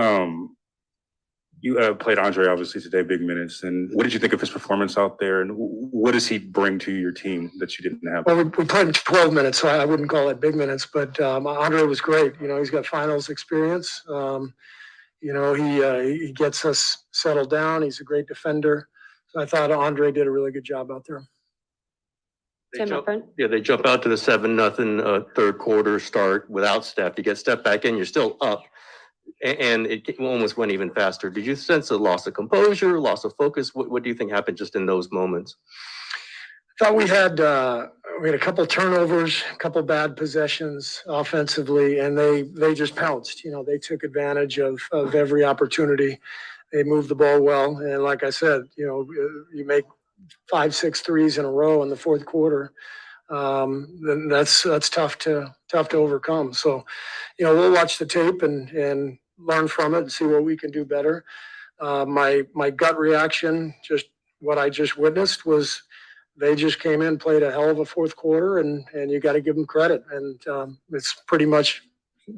[SPEAKER 10] played Andre obviously today, big minutes. And what did you think of his performance out there? And what does he bring to your team that you didn't have?
[SPEAKER 9] Well, we played him 12 minutes, so I wouldn't call it big minutes. But Andre was great. You know, he's got finals experience. You know, he gets us settled down. He's a great defender. So I thought Andre did a really good job out there.
[SPEAKER 6] Tim up front.
[SPEAKER 11] Yeah, they jump out to the 7-0 third quarter start without Steph. You get Steph back in, you're still up, and it almost went even faster. Did you sense a loss of composure, loss of focus? What do you think happened just in those moments?
[SPEAKER 9] I thought we had a couple turnovers, a couple bad possessions offensively, and they just pounced. You know, they took advantage of every opportunity. They moved the ball well, and like I said, you know, you make 5-6 threes in a row in the fourth quarter, then that's tough to overcome. So, you know, we'll watch the tape and learn from it and see what we can do better. My gut reaction, just what I just witnessed, was they just came in, played a hell of a fourth quarter, and you got to give them credit. And it's pretty much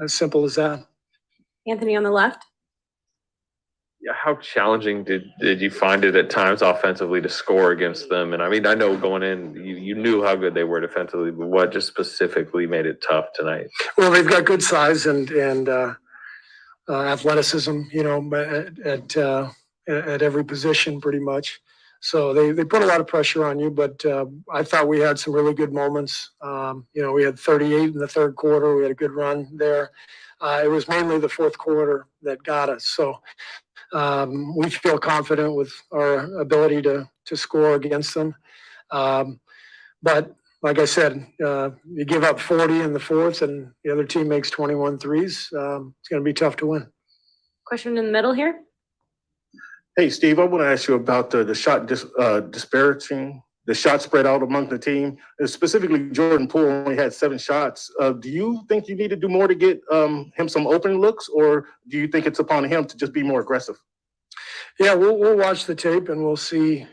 [SPEAKER 9] as simple as that.
[SPEAKER 6] Anthony on the left.
[SPEAKER 12] Yeah, how challenging did you find it at times offensively to score against them? And I mean, I know going in, you knew how good they were defensively, but what just specifically made it tough tonight?
[SPEAKER 9] Well, they've got good size and athleticism, you know, at every position pretty much. So they put a lot of pressure on you, but I thought we had some really good moments. You know, we had 38 in the third quarter. We had a good run there. It was mainly the fourth quarter that got us. So we feel confident with our ability to score against them. But like I said, you give up 40 in the fourth and the other team makes 21 threes. It's going to be tough to win.
[SPEAKER 6] Question in the middle here.
[SPEAKER 7] Hey, Steve, I want to ask you about the shot disparity, the shot spread out among the team. Specifically, Jordan Poole only had 7 shots. Do you think you need to do more to get him some open looks, or do you think it's upon him to just be more aggressive?
[SPEAKER 9] Yeah, we'll watch the tape and we'll see,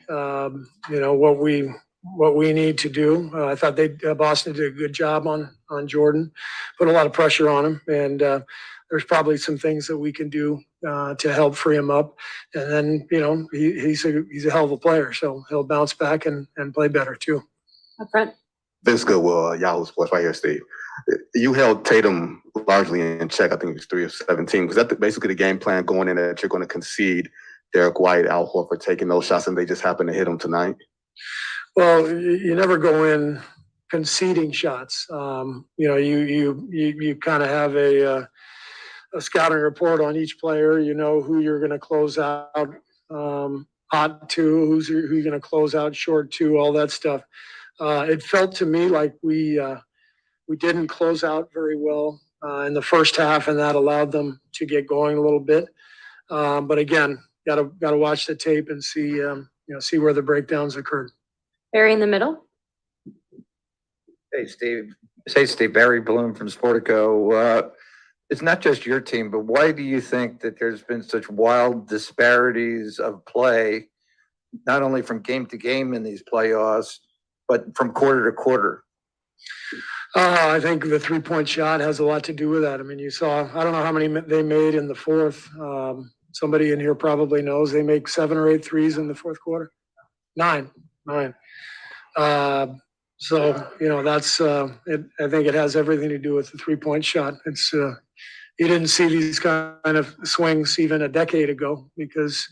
[SPEAKER 9] what we need to do. I thought Boston did a good job on Jordan, put a lot of pressure on him, and there's probably some things that we can do to help free him up. And then, he's a hell of a player, so he'll bounce back and play better too.
[SPEAKER 6] Up front.
[SPEAKER 13] Vince Goodwill, Yahoo Sports, right here, Steve. You held Tatum largely in check. I think it was 3 of 17. Was that basically the game plan going in, that you're going to concede Derek White, Al Horford taking those shots, and they just happened to hit him tonight?
[SPEAKER 9] Well, you never go in conceding shots. You kind of have a scouting report on each player. You know who you're going to close out hot to, who you're going to close out short to, all that stuff. It felt to me like we didn't close out very well in the first half, and that allowed them to get going a little bit. But again, got to watch the tape and see where the breakdowns occurred.
[SPEAKER 6] Barry in the middle.
[SPEAKER 14] Hey, Steve. Barry Bloom from Sportico. It's not just your team, but why do you think that there's been such wild disparities of play, not only from game to game in these playoffs, but from quarter to quarter?
[SPEAKER 9] I think the 3-point shot has a lot to do with that. I mean, you saw, I don't know how many they made in the fourth. Somebody in here probably knows they make 7 or 8 threes in the fourth quarter. 9. So, that's, I think it has everything to do with the 3-point shot. It's, you didn't see these kind of swings even a decade ago because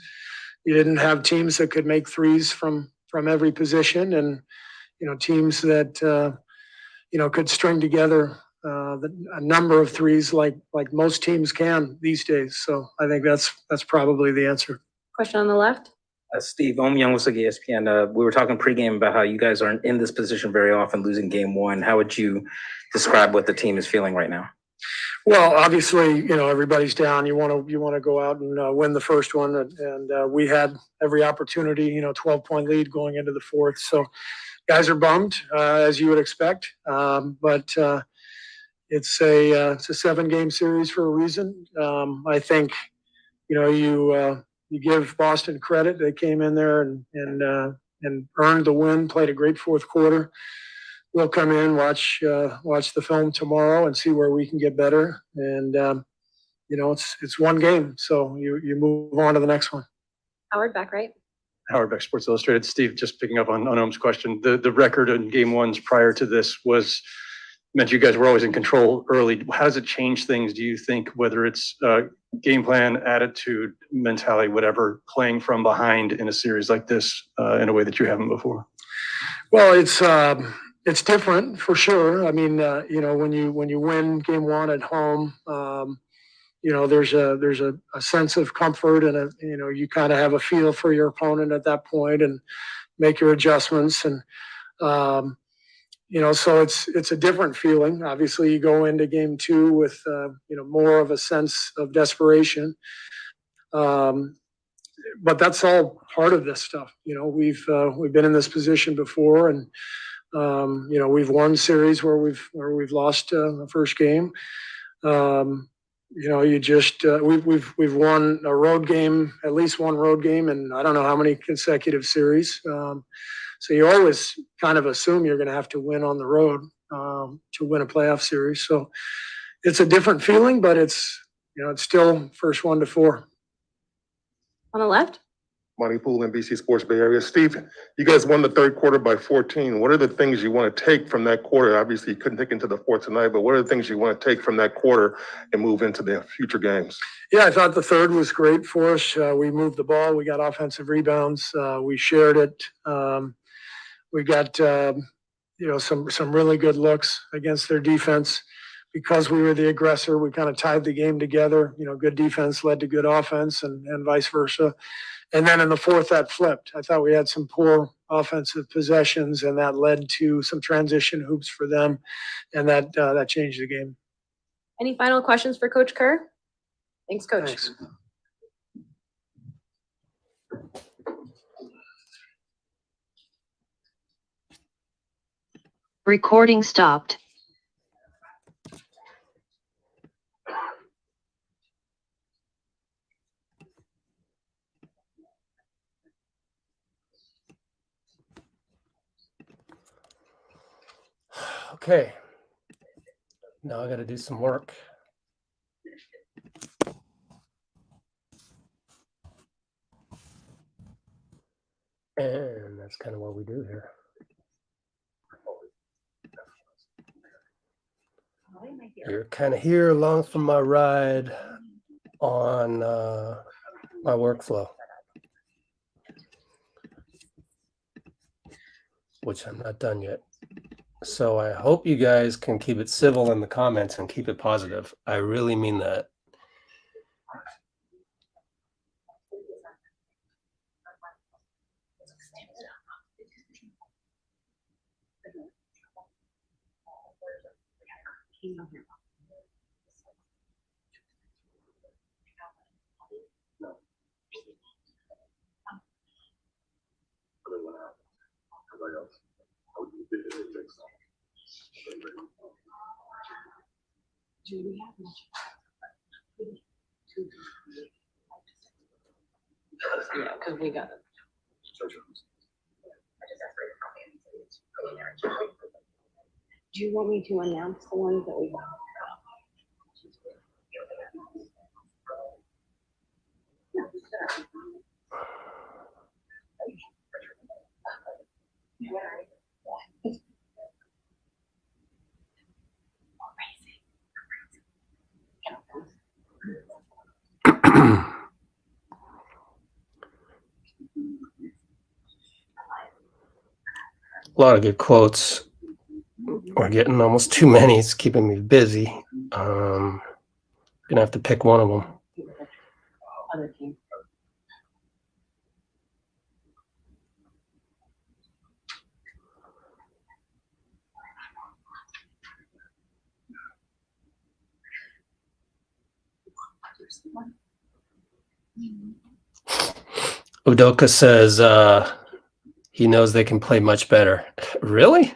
[SPEAKER 9] you didn't have teams that could make threes from every position, and, teams that, could string together a number of threes like most teams can these days. So I think that's probably the answer.
[SPEAKER 6] Question on the left.
[SPEAKER 15] Steve, Om Young was like ESPN. We were talking pregame about how you guys aren't in this position very often, losing game one. How would you describe what the team is feeling right now?
[SPEAKER 9] Well, obviously, everybody's down. You want to go out and win the first one, and we had every opportunity. 12-point lead going into the fourth. So guys are bummed, as you would expect. But it's a 7-game series for a reason. I think, you give Boston credit. They came in there and earned the win, played a great fourth quarter. We'll come in, watch the film tomorrow and see where we can get better. And, it's one game. So you move on to the next one.
[SPEAKER 6] Howard, back right.
[SPEAKER 16] Howard Beck, Sports Illustrated. Steve, just picking up on Ohm's question. The record in game ones prior to this meant you guys were always in control early. How does it change things, do you think, whether it's game plan, attitude, mentality, whatever, playing from behind in a series like this in a way that you haven't before?
[SPEAKER 9] Well, it's different for sure. I mean, when you win game one at home, there's a sense of comfort, and you kind of have a feel for your opponent at that point and make your adjustments. And, so it's a different feeling. Obviously you go into game two with, more of a sense of desperation. But that's all part of this stuff. We've been in this position before, and, we've won series where we've lost the first game. We've won a road game, at least one road game, and I don't know how many consecutive series. So you always kind of assume you're going to have to win on the road to win a playoff series. So it's a different feeling, but it's still first 1 to 4.
[SPEAKER 6] On the left.
[SPEAKER 7] Monty Poole, NBC Sports Bay Area. Steve, you guys won the third quarter by 14. What are the things you want to take from that quarter? Obviously, you couldn't take into the fourth tonight, but what are the things you want to take from that quarter and move into the future games?
[SPEAKER 9] Yeah, I thought the third was great for us. We moved the ball. We got offensive rebounds. We shared it. We got, some really good looks against their defense. Because we were the aggressor, we kind of tied the game together. Good defense led to good offense and vice versa. And then in the fourth, that flipped. I thought we had some poor offensive possessions, and that led to some transition hoops for them, and that changed the game.
[SPEAKER 6] Any final questions for Coach Kerr? Thanks, Coach.
[SPEAKER 9] Thanks.
[SPEAKER 17] Recording stopped.
[SPEAKER 1] Okay. Now I got to do some work. And that's kind of what we do here. You're kind of here along for my ride on my workflow, which I'm not done yet. So I hope you guys can keep it civil in the comments and keep it positive. I really mean that.
[SPEAKER 6] Yeah, because we got it. Do you want me to announce the ones that we got?
[SPEAKER 1] A lot of good quotes. We're getting almost too many. It's keeping me busy. Gonna have to pick one of them.
[SPEAKER 6] Other team.
[SPEAKER 1] Udoka says he knows they can play much better. Really?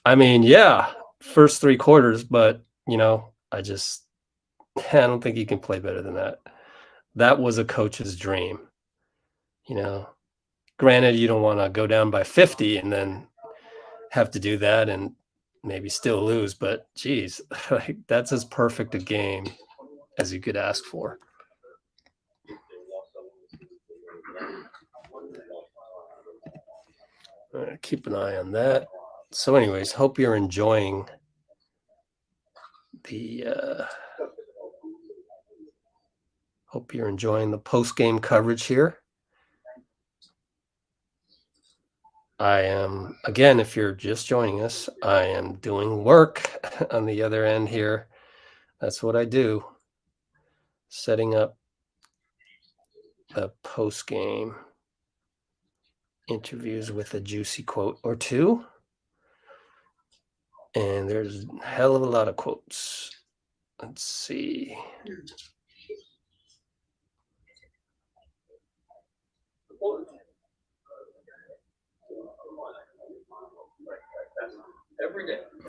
[SPEAKER 1] I mean, yeah, first 3 quarters, but you know, I don't think you can play better than that. That was a coach's dream. You know, granted, you don't want to go down by 50 and then have to do that and maybe still lose, but geez, like, that's as perfect a game as you could ask for. Keep an eye on that. So anyways, hope you're enjoying the post-game coverage here. I am, again, if you're just joining us, I am doing work on the other end here. That's what I do. Setting up the post-game interviews with a juicy quote or two. And there's a hell of a lot of quotes. Let's see.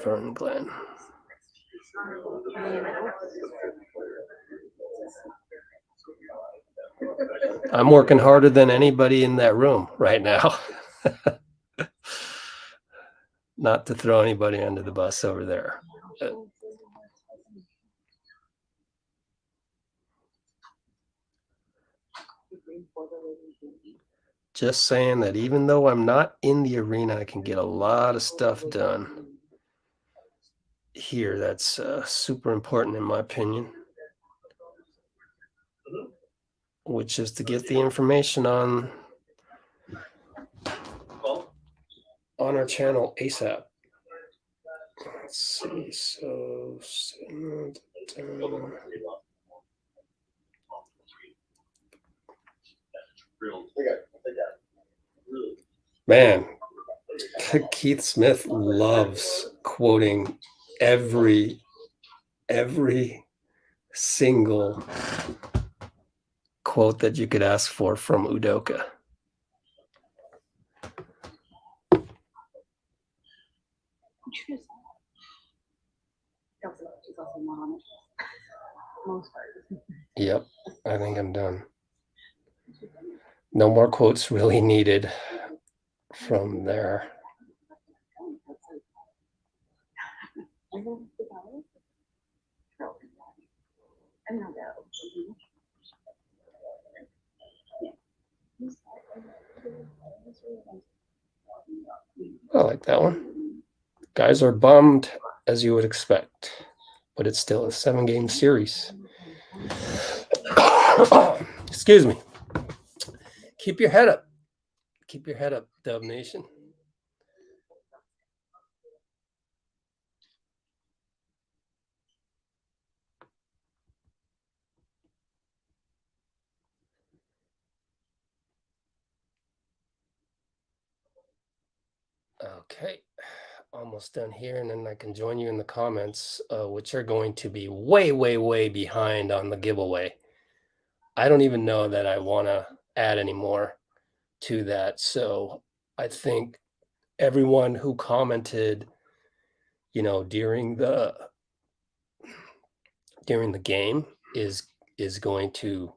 [SPEAKER 1] Vern Glenn. I'm working harder than anybody in that room right now. Not to throw anybody under the bus over there. Just saying that even though I'm not in the arena, I can get a lot of stuff done here. That's super important in my opinion, which is to get the information on our channel ASAP. Let's see. So man, Keith Smith loves quoting every single quote that you could ask for from Udoka. Yep, I think I'm done. No more quotes really needed from there. I like that one. Guys are bummed, as you would expect, but it's still a 7-game series. Excuse me. Keep your head up. Keep your head up, Dub Nation. Okay, almost done here, and then I can join you in the comments, which are going to be way, way, way behind on the giveaway. I don't even know that I want to add any more to that. So I think everyone who commented, during the game is going to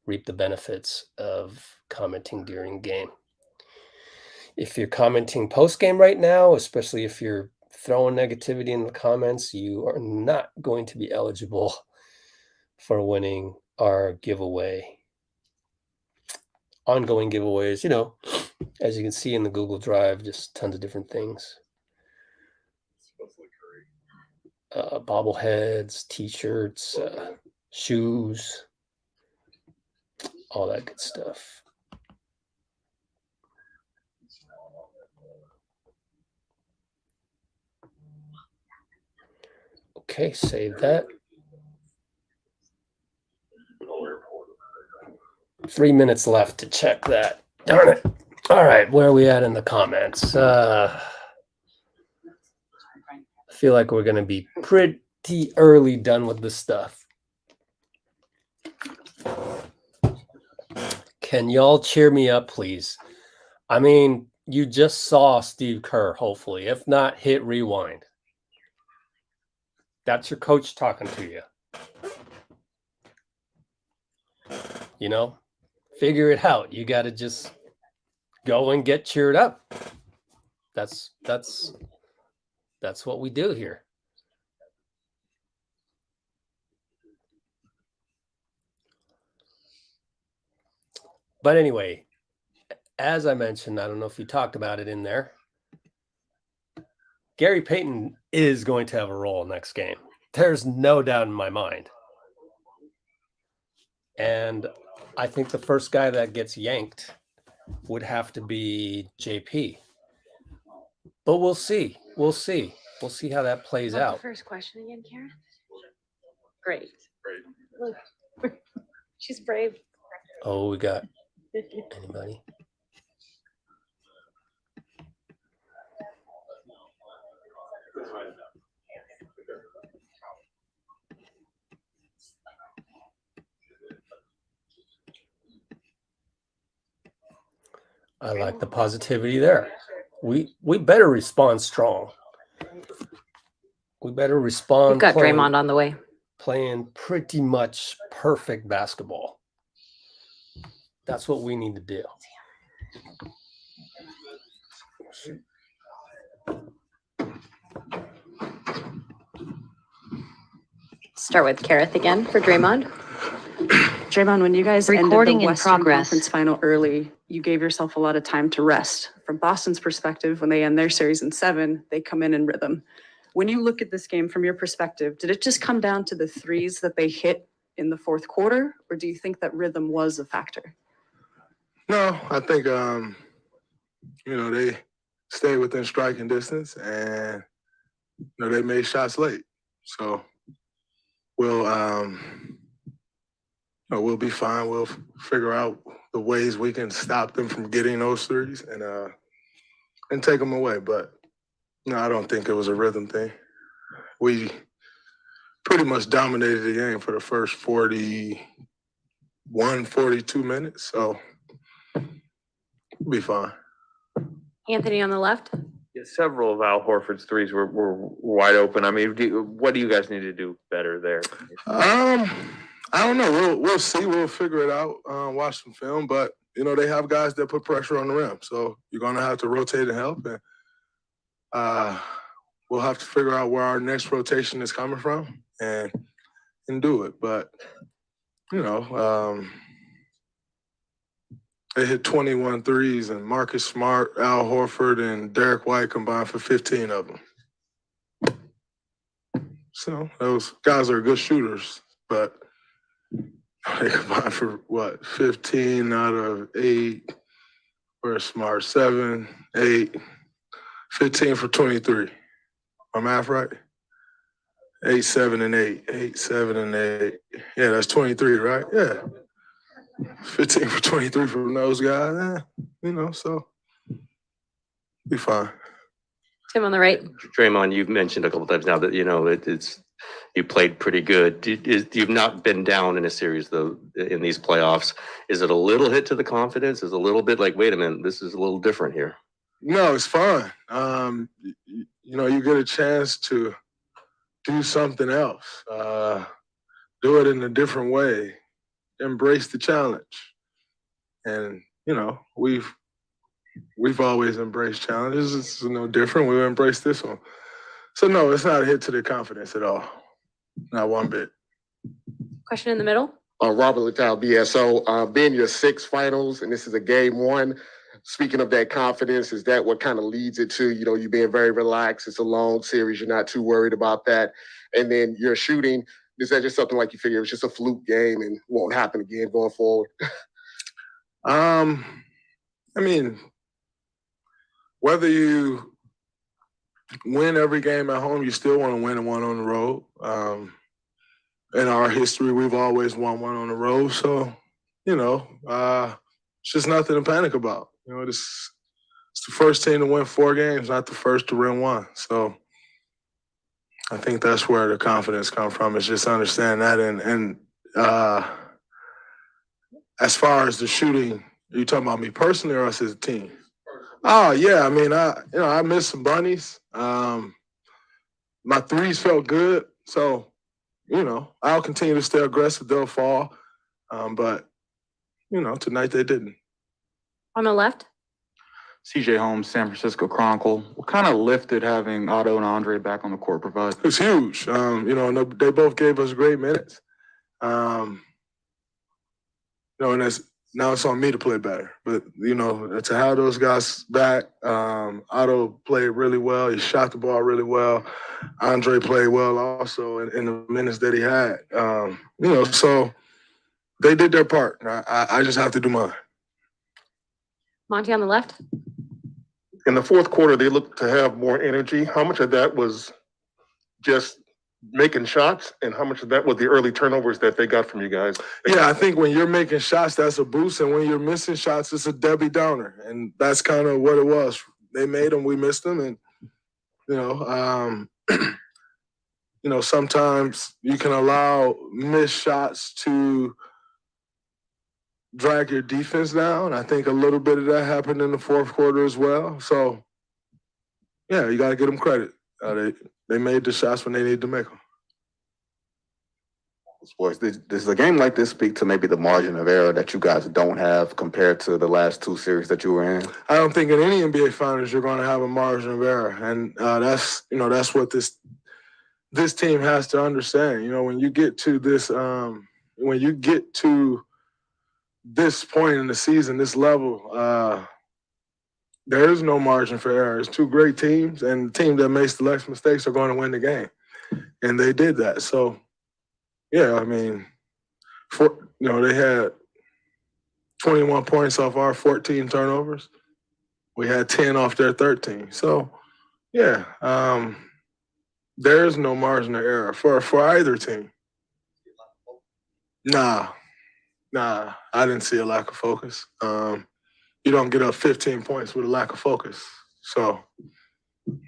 [SPEAKER 1] reap the benefits of commenting during game. If you're commenting post game right now, especially if you're throwing negativity in the comments, you are not going to be eligible for winning our giveaway. Ongoing giveaways, as you can see in the Google Drive, just tons of different things. Bobbleheads, t-shirts, shoes, all that good stuff. Okay, save that. 3 minutes left to check that. Darn it. All right, where are we at in the comments? I feel like we're going to be pretty early done with this stuff. Can y'all cheer me up, please? I mean, you just saw Steve Kerr, hopefully. If not, hit rewind. That's your coach talking to you. Figure it out. You got to just go and get cheered up. That's what we do here. But anyway, as I mentioned, I don't know if you talked about it in there, Gary Payton is going to have a role next game. There's no doubt in my mind. And I think the first guy that gets yanked would have to be JP. But we'll see. We'll see. We'll see how that plays out.
[SPEAKER 6] The first question again, Karen? Great. Look, she's brave.
[SPEAKER 1] Oh, we got anybody? I like the positivity there. We better respond strong. We better respond.
[SPEAKER 6] We've got Draymond on the way.
[SPEAKER 1] Playing pretty much perfect basketball. That's what we need to do.
[SPEAKER 6] Start with Kareth again for Draymond.
[SPEAKER 8] Draymond, when you guys
[SPEAKER 17] Recording
[SPEAKER 8] ended the
[SPEAKER 17] in
[SPEAKER 8] Western
[SPEAKER 17] progress.
[SPEAKER 8] Conference final early, you gave yourself a lot of time to rest. From Boston's perspective, when they end their series in 7, they come in rhythm. When you look at this game from your perspective, did it just come down to the threes that they hit in the fourth quarter, or do you think that rhythm was a factor?
[SPEAKER 18] No, I think, they stayed within striking distance and, they made shots late. So we'll be fine. We'll figure out the ways we can stop them from getting those threes. And and take them away. But no, I don't think it was a rhythm thing. We pretty much dominated the game for the first 41, 42 minutes. So we'll be fine.
[SPEAKER 6] Anthony on the left.
[SPEAKER 12] Yeah, several of Al Horford's threes were wide open. I mean, what do you guys need to do better there?
[SPEAKER 18] I don't know. We'll see. We'll figure it out. Watch some film, but you know they have guys that put pressure on the rim, so you're gonna have to rotate and help. And we'll have to figure out where our next rotation is coming from and do it. But you know, they hit 21 threes, and Marcus Smart, Al Horford, and Derek White combined for 15 of them. So those guys are good shooters, but they combined for what, 15 out of 8. Where's Smart? 7, 8, 15 for 23. My math right? 8, 7, and 8. 8, 7, and 8. Yeah, that's 23, right? Yeah. 15 for 23 from those guys. You know, so be fine.
[SPEAKER 6] Tim on the right.
[SPEAKER 11] Draymond, you've mentioned a couple times now that, you know, it's you played pretty good. You've not been down in a series, though, in these playoffs. Is it a little hit to the confidence? Is it a little bit like, wait a minute, this is a little different here?
[SPEAKER 18] No, it's fun. You know, you get a chance to do something else, do it in a different way, embrace the challenge. And, you know, we've always embraced challenges. It's no different. We'll embrace this one. So, no, it's not a hit to the confidence at all. Not one bit.
[SPEAKER 6] Question in the middle.
[SPEAKER 19] Robert Littell, BSO. Being your 6th finals, and this is a game 1. Speaking of that confidence, is that what kind of leads it to, you know, you being very relaxed? It's a long series. You're not too worried about that. And then your shooting, is that just something like you figure it's just a fluke game and won't happen again going forward?
[SPEAKER 18] I mean, whether you win every game at home, you still want to win one on the road. In our history, we've always won one on the road. So, you know, it's just nothing to panic about. You know, it's the first team to win 4 games, not the first to win 1. So I think that's where the confidence comes from, is just understand that. And as far as the shooting, are you talking about me personally or us as a team? Oh, yeah. I mean, I missed some bunnies. My threes felt good. So, you know, I'll continue to stay aggressive. They'll fall. But, you know, tonight they didn't.
[SPEAKER 6] On the left.
[SPEAKER 20] CJ Holmes, San Francisco Chronicle. What kind of lift did having Otto and Andre back on the court provide?
[SPEAKER 18] It's huge. You know, they both gave us great minutes. You know, and now it's on me to play better. But, you know, to have those guys back, Otto played really well. He shot the ball really well. Andre played well also in the minutes that he had. You know, so they did their part. I just have to do mine.
[SPEAKER 6] Monty on the left.
[SPEAKER 21] In the fourth quarter, they looked to have more energy. How much of that was just making shots, and how much of that was the early turnovers that they got from you guys?
[SPEAKER 18] Yeah, I think when you're making shots, that's a boost, and when you're missing shots, it's a Debbie Downer, and that's kind of what it was. They made them, we missed them, and you know, sometimes you can allow missed shots to drag your defense down. I think a little bit of that happened in the fourth quarter as well. So, yeah, you got to give them credit. They made the shots when they needed to make them.
[SPEAKER 13] Sports, does a game like this speak to maybe the margin of error that you guys don't have compared to the last 2 series that you were in?
[SPEAKER 18] I don't think in any NBA finals you're going to have a margin of error, and that's what this team has to understand. You know, when you get to this point in the season, this level, there is no margin for error. It's 2 great teams, and the team that makes the less mistakes are going to win the game. And they did that. So, yeah, I mean, they had 21 points off our 14 turnovers. We had 10 off their 13. So, yeah, there is no margin of error for either team. Nah, I didn't see a lack of focus. You don't get up 15 points with a lack of focus. So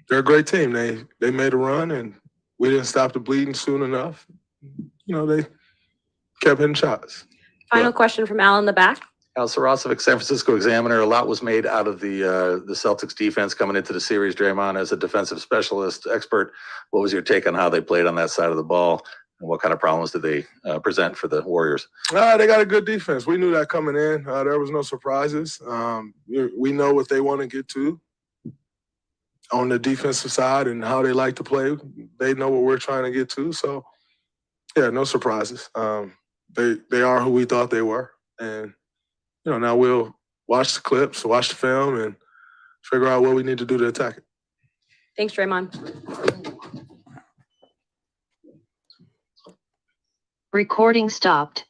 [SPEAKER 18] they're a great team. They made a run, and we didn't stop the bleeding soon enough. You know, they kept hitting shots.
[SPEAKER 6] Final question from Al in the back.
[SPEAKER 3] Al Sarasovic, San Francisco Examiner. A lot was made out of the Celtics defense coming into the series. Draymond, as a defensive specialist expert, what was your take on how they played on that side of the ball? And what kind of problems did they present for the Warriors?
[SPEAKER 18] They got a good defense. We knew that coming in. There was no surprises. We know what they want to get to on the defensive side and how they like to play. They know what we're trying to get to. So, yeah, no surprises. They are who we thought they were. And, you know, now we'll watch the clips, watch the film, and figure out what we need to do to attack it.
[SPEAKER 6] Thanks, Draymond.
[SPEAKER 17] Recording stopped.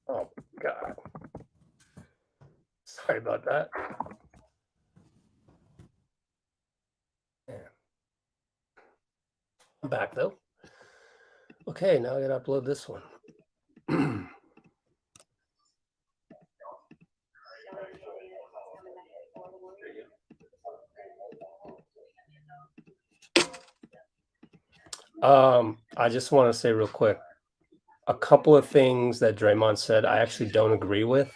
[SPEAKER 1] Oh, God. Sorry about that. Yeah. I'm back, though. Okay, now I gotta upload this one. I just want to say real quick, a couple of things that Draymond said I actually don't agree with.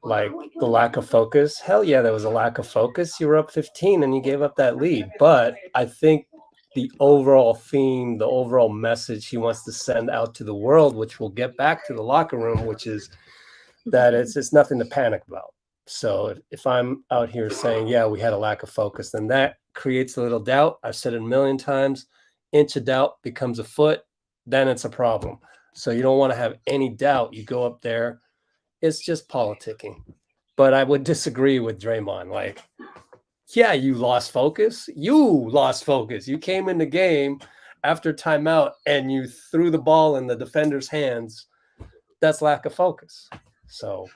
[SPEAKER 1] Like the lack of focus. Hell yeah, there was a lack of focus. You were up 15 and you gave up that lead. But I think the overall theme, the overall message he wants to send out to the world, which we'll get back to the locker room, which is that it's nothing to panic about. So if I'm out here saying, yeah, we had a lack of focus, then that creates a little doubt. I've said it a million times. Inch of doubt becomes a foot, then it's a problem. So you don't want to have any doubt. You go up there. It's just politicking. But I would disagree with Draymond. Like, yeah, you lost focus. You lost focus. You came in the game after timeout and you threw the ball in the defender's hands. That's lack of focus. So,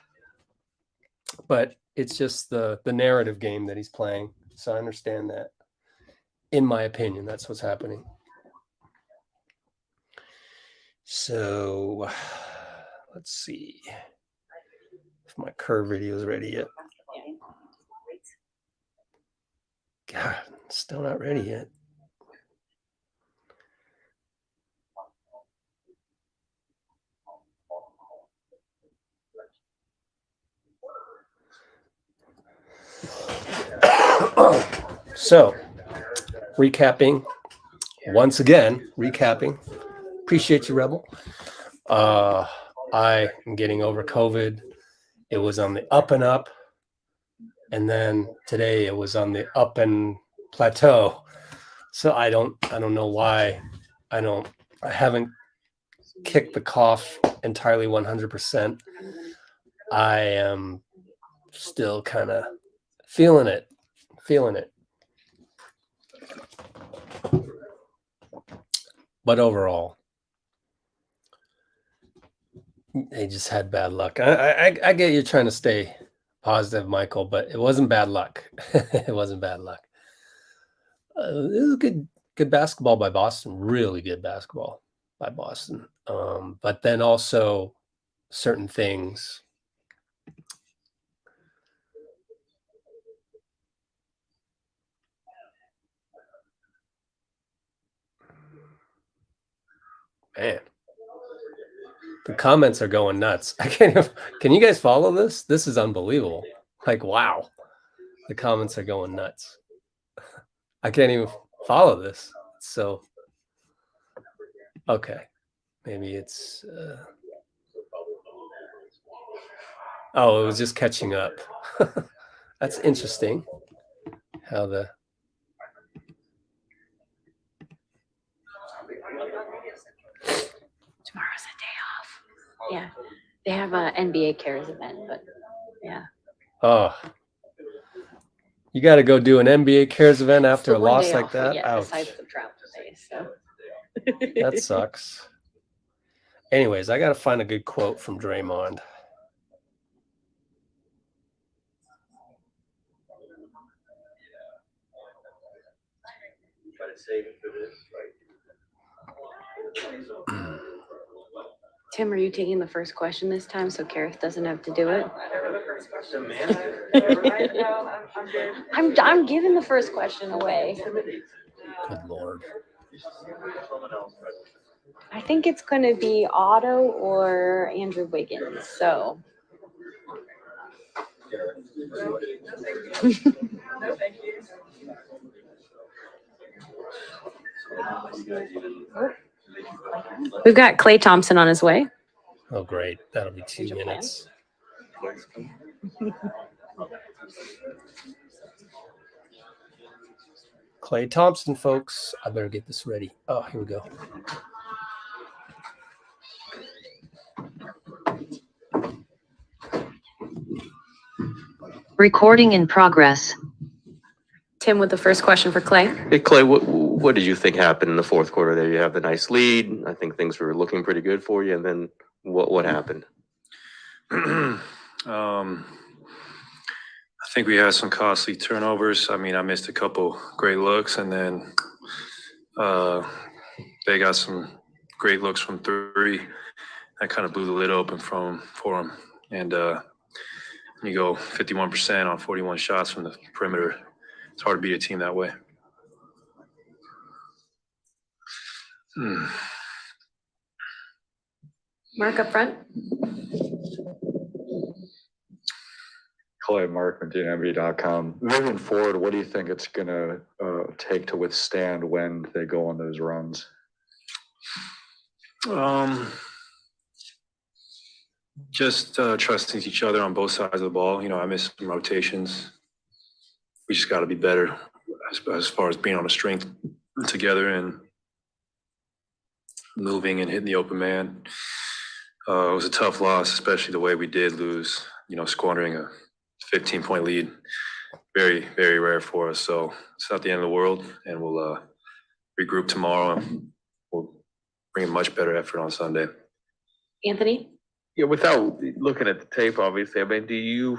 [SPEAKER 1] but it's just the narrative game that he's playing. So I understand that. In my opinion, that's what's happening. So let's see if my curve video is ready yet. God, still not ready yet. So, recapping, once again, appreciate you, Rebel. I am getting over COVID. It was on the up and up. And then today it was on the up and plateau. So I don't know why I haven't kicked the cough entirely 100%. I am still kind of feeling it. But overall, they just had bad luck. I get you trying to stay positive, Michael, but it wasn't bad luck. It wasn't bad luck. It was good basketball by Boston. Really good basketball by Boston. But then also certain things. Man, the comments are going nuts. Can you guys follow this? This is unbelievable. Like, wow. The comments are going nuts. I can't even follow this. So, okay. Maybe it's, oh, it was just catching up. That's interesting. How the,
[SPEAKER 6] Tomorrow's a day off. Yeah. They have a NBA Cares event, but yeah.
[SPEAKER 1] oh, you got to go do an NBA Cares event after a loss like that?
[SPEAKER 6] Yeah,
[SPEAKER 1] Ouch.
[SPEAKER 6] besides the travel day, so.
[SPEAKER 1] That sucks. Anyways, I got to find a good quote from Draymond.
[SPEAKER 6] Tim, are you taking the first question this time so Kareth doesn't have to do it? I'm giving the first question away.
[SPEAKER 1] Good Lord.
[SPEAKER 6] I think it's going to be Otto or Andrew Wiggins. So. We've got Klay Thompson on his way.
[SPEAKER 1] Oh, great. That'll be 2 minutes. Klay Thompson, folks. I better get this ready. Oh, here we go.
[SPEAKER 17] Recording in progress.
[SPEAKER 6] Tim with the first question for Klay.
[SPEAKER 11] Hey, Klay, what did you think happened in the fourth quarter there? You have the nice lead. I think things were looking pretty good for you. And then what happened?
[SPEAKER 4] I think we had some costly turnovers. I mean, I missed a couple great looks, and then they got some great looks from three. That kind of blew the lid open for them. And you go 51% on 41 shots from the perimeter. It's hard to beat a team that way.
[SPEAKER 6] Mark up front.
[SPEAKER 20] Clay, Mark from DNMV.com. Moving forward, what do you think it's going to take to withstand when they go on those runs?
[SPEAKER 4] Just trusting each other on both sides of the ball. You know, I missed some rotations. We just got to be better as far as being on a strength together and moving and hitting the open man. It was a tough loss, especially the way we did lose, you know, squandering a 15-point lead. Very, very rare for us. So it's not the end of the world, and we'll regroup tomorrow and we'll bring a much better effort on Sunday.
[SPEAKER 6] Anthony?
[SPEAKER 12] Yeah, without looking at the tape, obviously, I mean, do you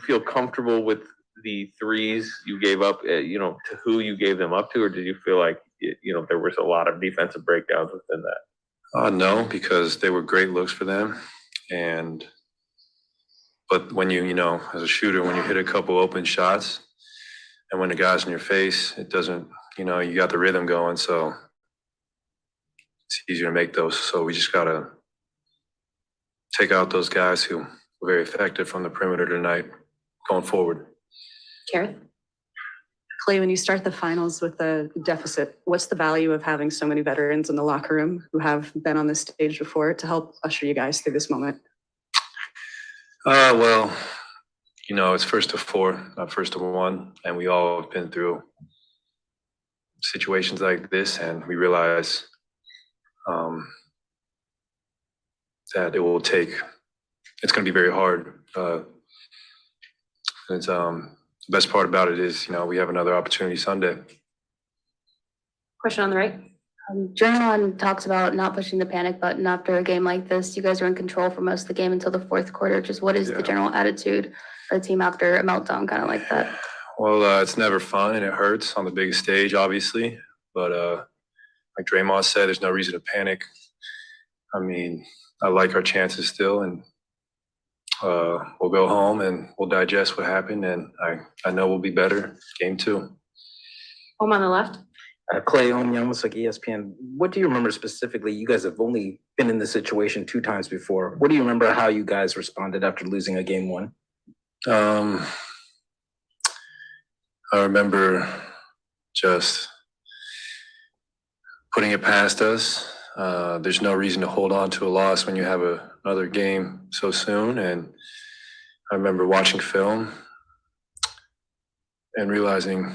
[SPEAKER 12] feel comfortable with the threes you gave up, you know, to who you gave them up to, or did you feel like, you know, there was a lot of defensive breakdowns within that?
[SPEAKER 4] No, because they were great looks for them. But when you know, as a shooter, when you hit a couple open shots and when the guy's in your face, it doesn't, you know, you got the rhythm going. So it's easier to make those. So we just got to take out those guys who were very effective from the perimeter tonight going forward.
[SPEAKER 6] Kareth?
[SPEAKER 8] Clay, when you start the finals with a deficit, what's the value of having so many veterans in the locker room who have been on this stage before to help usher you guys through this moment?
[SPEAKER 4] Well, you know, it's first to four, not first to one. And we all have been through situations like this, and we realize that it will take, it's going to be very hard. It's the best part about it is, you know, we have another opportunity Sunday.
[SPEAKER 6] Question on the right.
[SPEAKER 22] Draymond talks about not pushing the panic button after a game like this. You guys were in control for most of the game until the fourth quarter. Just what is the general attitude of the team after a meltdown kind of like that?
[SPEAKER 4] Well, it's never fun and it hurts on the biggest stage, obviously. But like Draymond said, there's no reason to panic. I mean, I like our chances still, and we'll go home and we'll digest what happened, and I know we'll be better game two.
[SPEAKER 6] Home on the left.
[SPEAKER 15] Clay Youngwood, ESPN. What do you remember specifically? You guys have only been in this situation 2 times before. What do you remember how you guys responded after losing a game 1?
[SPEAKER 4] I remember just putting it past us. There's no reason to hold on to a loss when you have another game so soon. And I remember watching film and realizing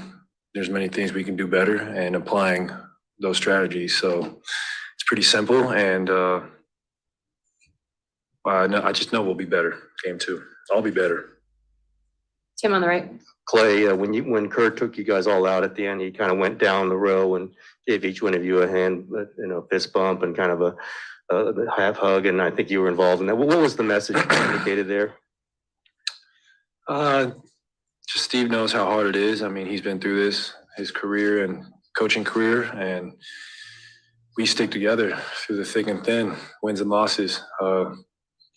[SPEAKER 4] there's many things we can do better and applying those strategies. So it's pretty simple, and I just know we'll be better game 2. I'll be better.
[SPEAKER 6] Tim on the right.
[SPEAKER 11] Clay, when Kurt took you guys all out at the end, he kind of went down the row and gave each one of you a hand, you know, fist bump and kind of a half hug, and I think you were involved in that. What was the message communicated there?
[SPEAKER 4] Just Steve knows how hard it is. I mean, he's been through this his career, and coaching career, and we stick together through the thick and thin, wins and losses. We're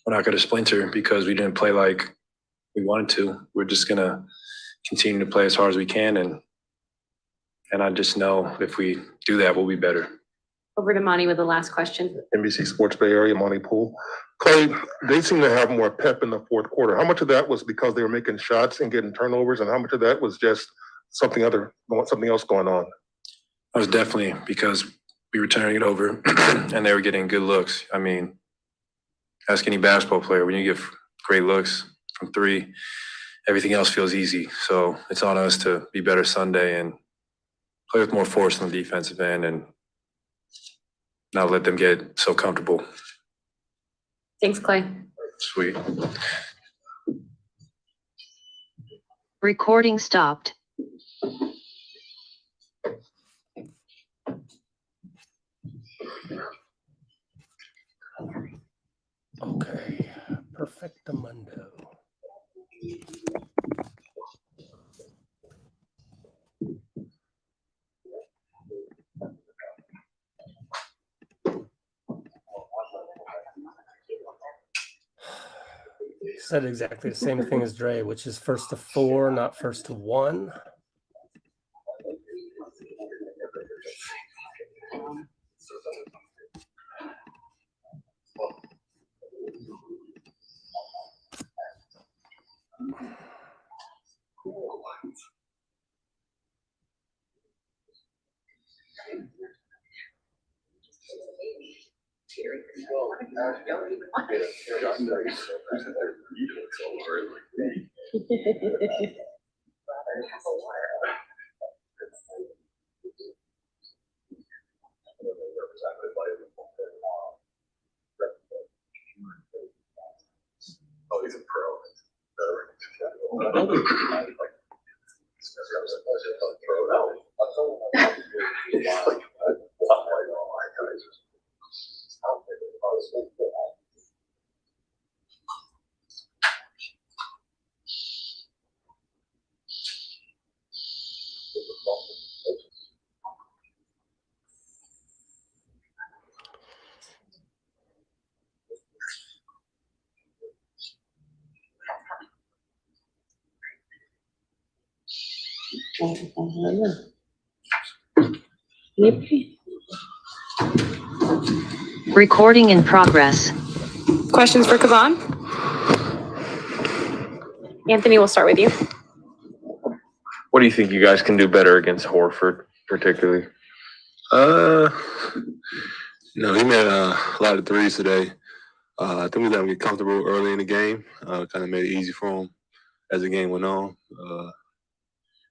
[SPEAKER 4] not going to splinter because we didn't play like we wanted to. We're just going to continue to play as hard as we can, and I just know if we do that, we'll be better.
[SPEAKER 6] Over to Monty with the last question.
[SPEAKER 21] NBC Sports Bay Area, Monty Poole. Clay, they seem to have more pep in the fourth quarter. How much of that was because they were making shots and getting turnovers, and how much of that was just something else going on?
[SPEAKER 4] That was definitely because we were turning it over and they were getting good looks. I mean, ask any basketball player, when you get great looks from three, everything else feels easy. So it's on us to be better Sunday and play with more force on the defensive end and not let them get so comfortable.
[SPEAKER 6] Thanks, Clay.
[SPEAKER 4] Sweet.
[SPEAKER 17] Recording stopped.
[SPEAKER 1] Okay, perfectamundo. Said exactly the same thing as Dre, which is first to 4, not first to 1.
[SPEAKER 3] Oh, he's a pro.
[SPEAKER 17] Recording in progress.
[SPEAKER 6] Questions for Kavan? Anthony, we'll start with you.
[SPEAKER 12] What do you think you guys can do better against Horford, particularly?
[SPEAKER 3] He made a lot of threes today. I think we let him get comfortable early in the game. Kind of made it easy for him as the game went on.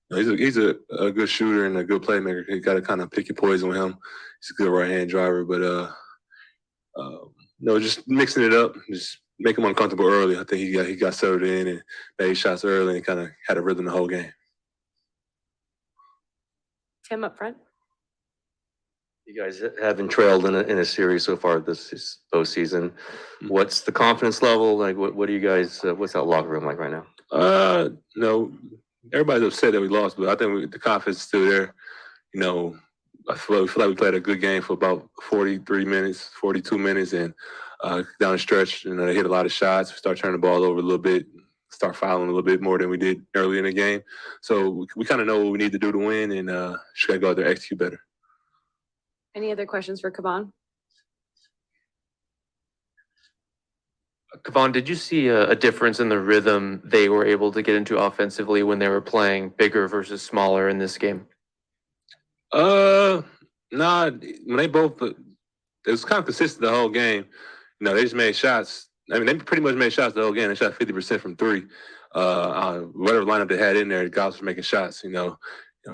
[SPEAKER 3] He's a good shooter and a good playmaker. You got to kind of pick your poison with him. He's a good right-hand driver, but just mixing it up, just make him uncomfortable early. I think he got settled in and made shots early and kind of had a rhythm the whole game.
[SPEAKER 6] Tim up front.
[SPEAKER 11] You guys haven't trailed in a series so far this postseason. What's the confidence level? Like, what do you guys, what's that locker room like right now?
[SPEAKER 3] No, everybody's upset that we lost, but I think the confidence is still there. I feel like we played a good game for about 43 minutes, 42 minutes, and down the stretch, they hit a lot of shots. We start turning the ball over a little bit, start fouling a little bit more than we did early in the game. So we kind of know what we need to do to win, and just got to go out there and execute better.
[SPEAKER 6] Any other questions for Kavan?
[SPEAKER 12] Kavan, did you see a difference in the rhythm they were able to get into offensively when they were playing bigger versus smaller in this game?
[SPEAKER 3] Nah, when they both, it was kind of consistent the whole game. They just made shots. I mean, they pretty much made shots the whole game. They shot 50% from three. Whatever lineup they had in there, the guys were making shots.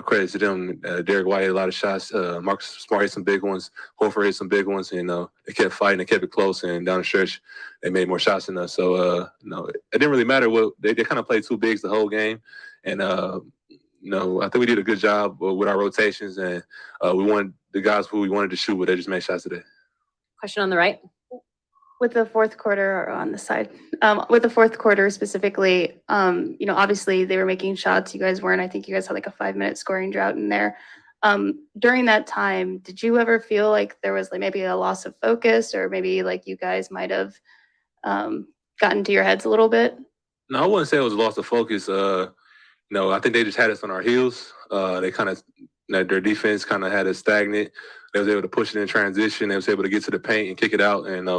[SPEAKER 3] Credit to them. Derek White had a lot of shots. Marcus Smart hit some big ones. Horford hit some big ones. They kept fighting. They kept it close. And down the stretch, they made more shots than us. So, it didn't really matter. They kind of played two bigs the whole game. And, I think we did a good job with our rotations. And we wanted the guys who we wanted to shoot with. They just made shots today.
[SPEAKER 6] Question on the right.
[SPEAKER 22] With the fourth quarter, or on the side, with the fourth quarter specifically, obviously they were making shots. You guys weren't. I think you guys had like a 5-minute scoring drought in there. During that time, did you ever feel like there was like maybe a loss of focus, or maybe like you guys might have gotten to your heads a little bit?
[SPEAKER 2] No, I wouldn't say it was a loss of focus. No, I think they just had us on our heels. They kind of, their defense kind of had us stagnant. They was able to push it in transition. They was able to get to the paint and kick it out. And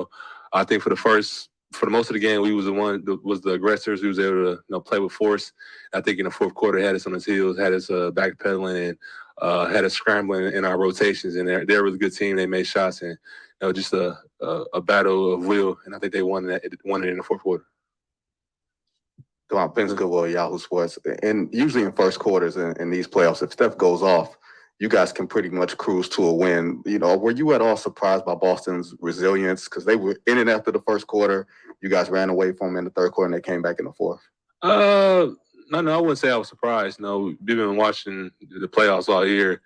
[SPEAKER 2] I think for the most of the game, we was the one that was the aggressors. We was able to play with force. I think in the fourth quarter, had us on his heels, had us backpedaling, and had us scrambling in our rotations. And they're a really good team. They made shots, and just a battle of will. And I think they won it in the fourth quarter.
[SPEAKER 13] Thanks, Goodwill, Yahoo Sports. And usually in first quarters in these playoffs, if Steph goes off, you guys can pretty much cruise to a win. Were you at all surprised by Boston's resilience? Because they were in it after the first quarter. You guys ran away from them in the third quarter, and they came back in the fourth.
[SPEAKER 2] No, I wouldn't say I was surprised. No, we've been watching the playoffs all year.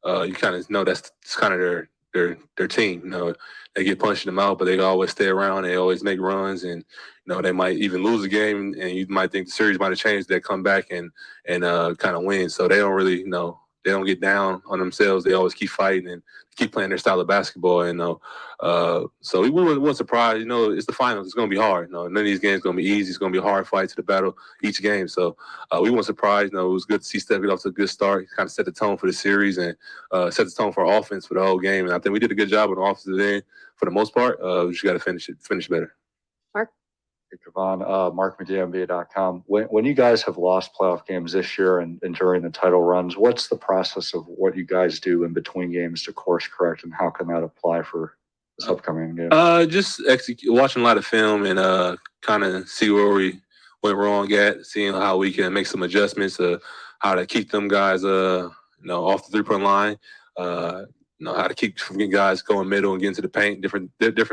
[SPEAKER 2] You kind of know that's kind of their team. They get punched them out, but they always stay around. They always make runs, and they might even lose a game, and you might think the series might have changed. They come back and kind of win. So they don't really they don't get down on themselves. They always keep fighting and keep playing their style of basketball. And so we weren't surprised. It's the finals. It's going to be hard. None of these games going to be easy. It's going to be a hard fight to the battle each game. So we weren't surprised. It was good to see Steph get off to a good start. He kind of set the tone for the series and set the tone for our offense for the whole game. And I think we did a good job on the offensive end for the most part. We just got to finish better.
[SPEAKER 20] Javon, markmcgmb.com. When you guys have lost playoff games this year and during the title runs, what's the process of what you guys do in between games to course correct, and how can that apply for this upcoming game?
[SPEAKER 2] Just watching a lot of film and kind of see where we went wrong at, seeing how we can make some adjustments, how to keep them guys off the 3-point line. How to keep guys going middle and getting to the paint, different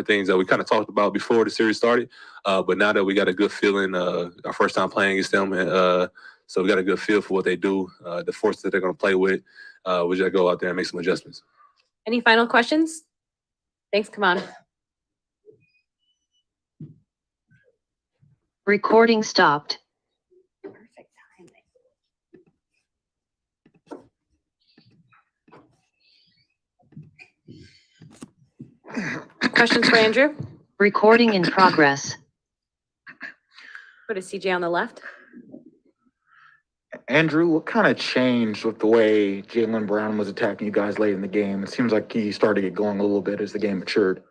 [SPEAKER 2] things that we kind of talked about before the series started. But now that we got a good feeling, our first time playing against them, so we got a good feel for what they do, the force that they're going to play with. We just go out there and make some adjustments.
[SPEAKER 6] Any final questions? Thanks, come on.
[SPEAKER 17] Recording stopped.
[SPEAKER 6] Questions for Andrew?
[SPEAKER 17] Recording in progress.
[SPEAKER 6] Put a CJ on the left.
[SPEAKER 14] Andrew, what kind of changed with the way Jaylen Brown was attacking you guys late in the game? It seems like he started to get going a little bit as the game matured.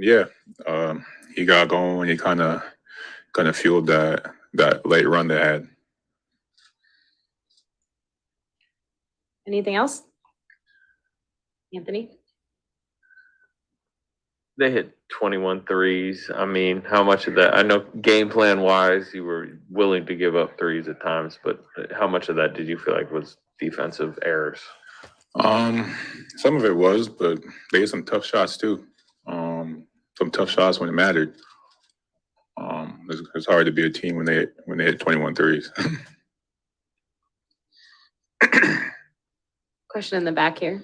[SPEAKER 10] He got going. He kind of fueled that late run they had.
[SPEAKER 6] Anything else? Anthony?
[SPEAKER 12] They hit 21 threes. I mean, how much of that? I know game plan wise, you were willing to give up threes at times, but how much of that did you feel like was defensive errors?
[SPEAKER 10] Some of it was, but they had some tough shots too. Some tough shots when it mattered. It's hard to be a team when they hit 21 threes.
[SPEAKER 6] Question in the back here.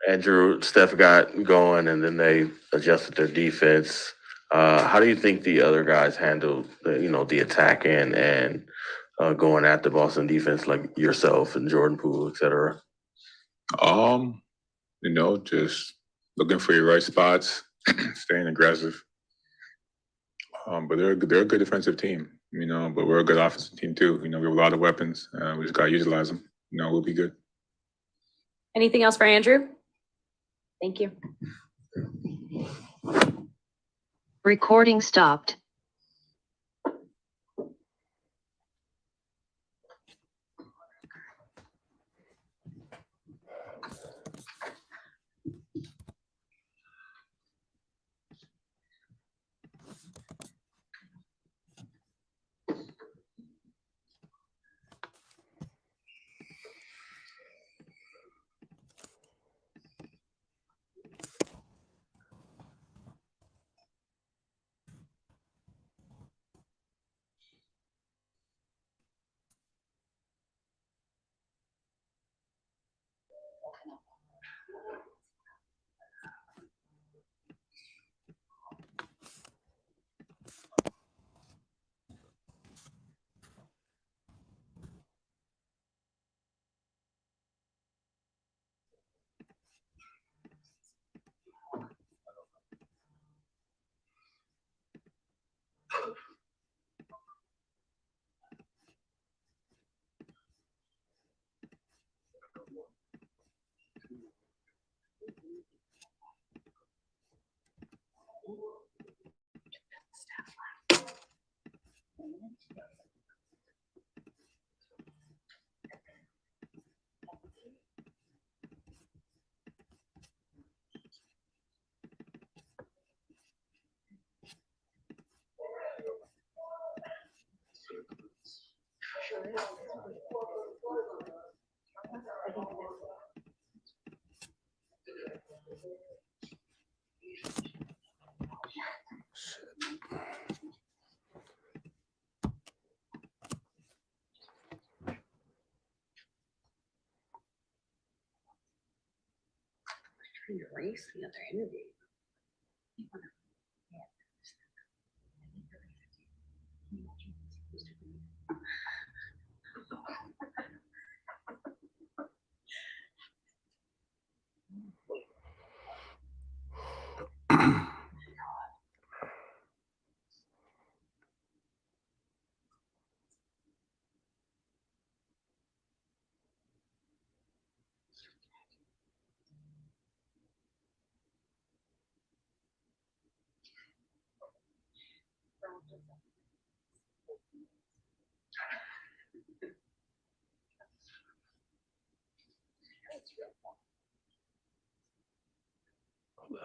[SPEAKER 5] Andrew, Steph got going and then they adjusted their defense. How do you think the other guys handled the attack and going at the Boston defense, like yourself and Jordan Poole, et cetera?
[SPEAKER 10] Just looking for your right spots, staying aggressive. But they're a good defensive team, but we're a good offensive team too. We have a lot of weapons. We just got to utilize them. We'll be good.
[SPEAKER 6] Anything else for Andrew? Thank you.
[SPEAKER 17] Recording stopped.
[SPEAKER 6] Trying to erase the other interview.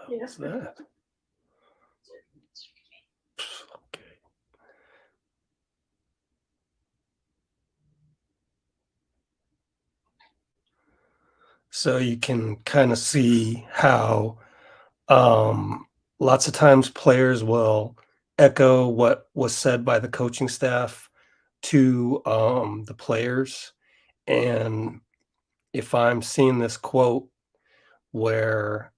[SPEAKER 1] What's that? Okay. So you can kind of see how lots of times players will echo what was said by the coaching staff to the players. And if I'm seeing this quote where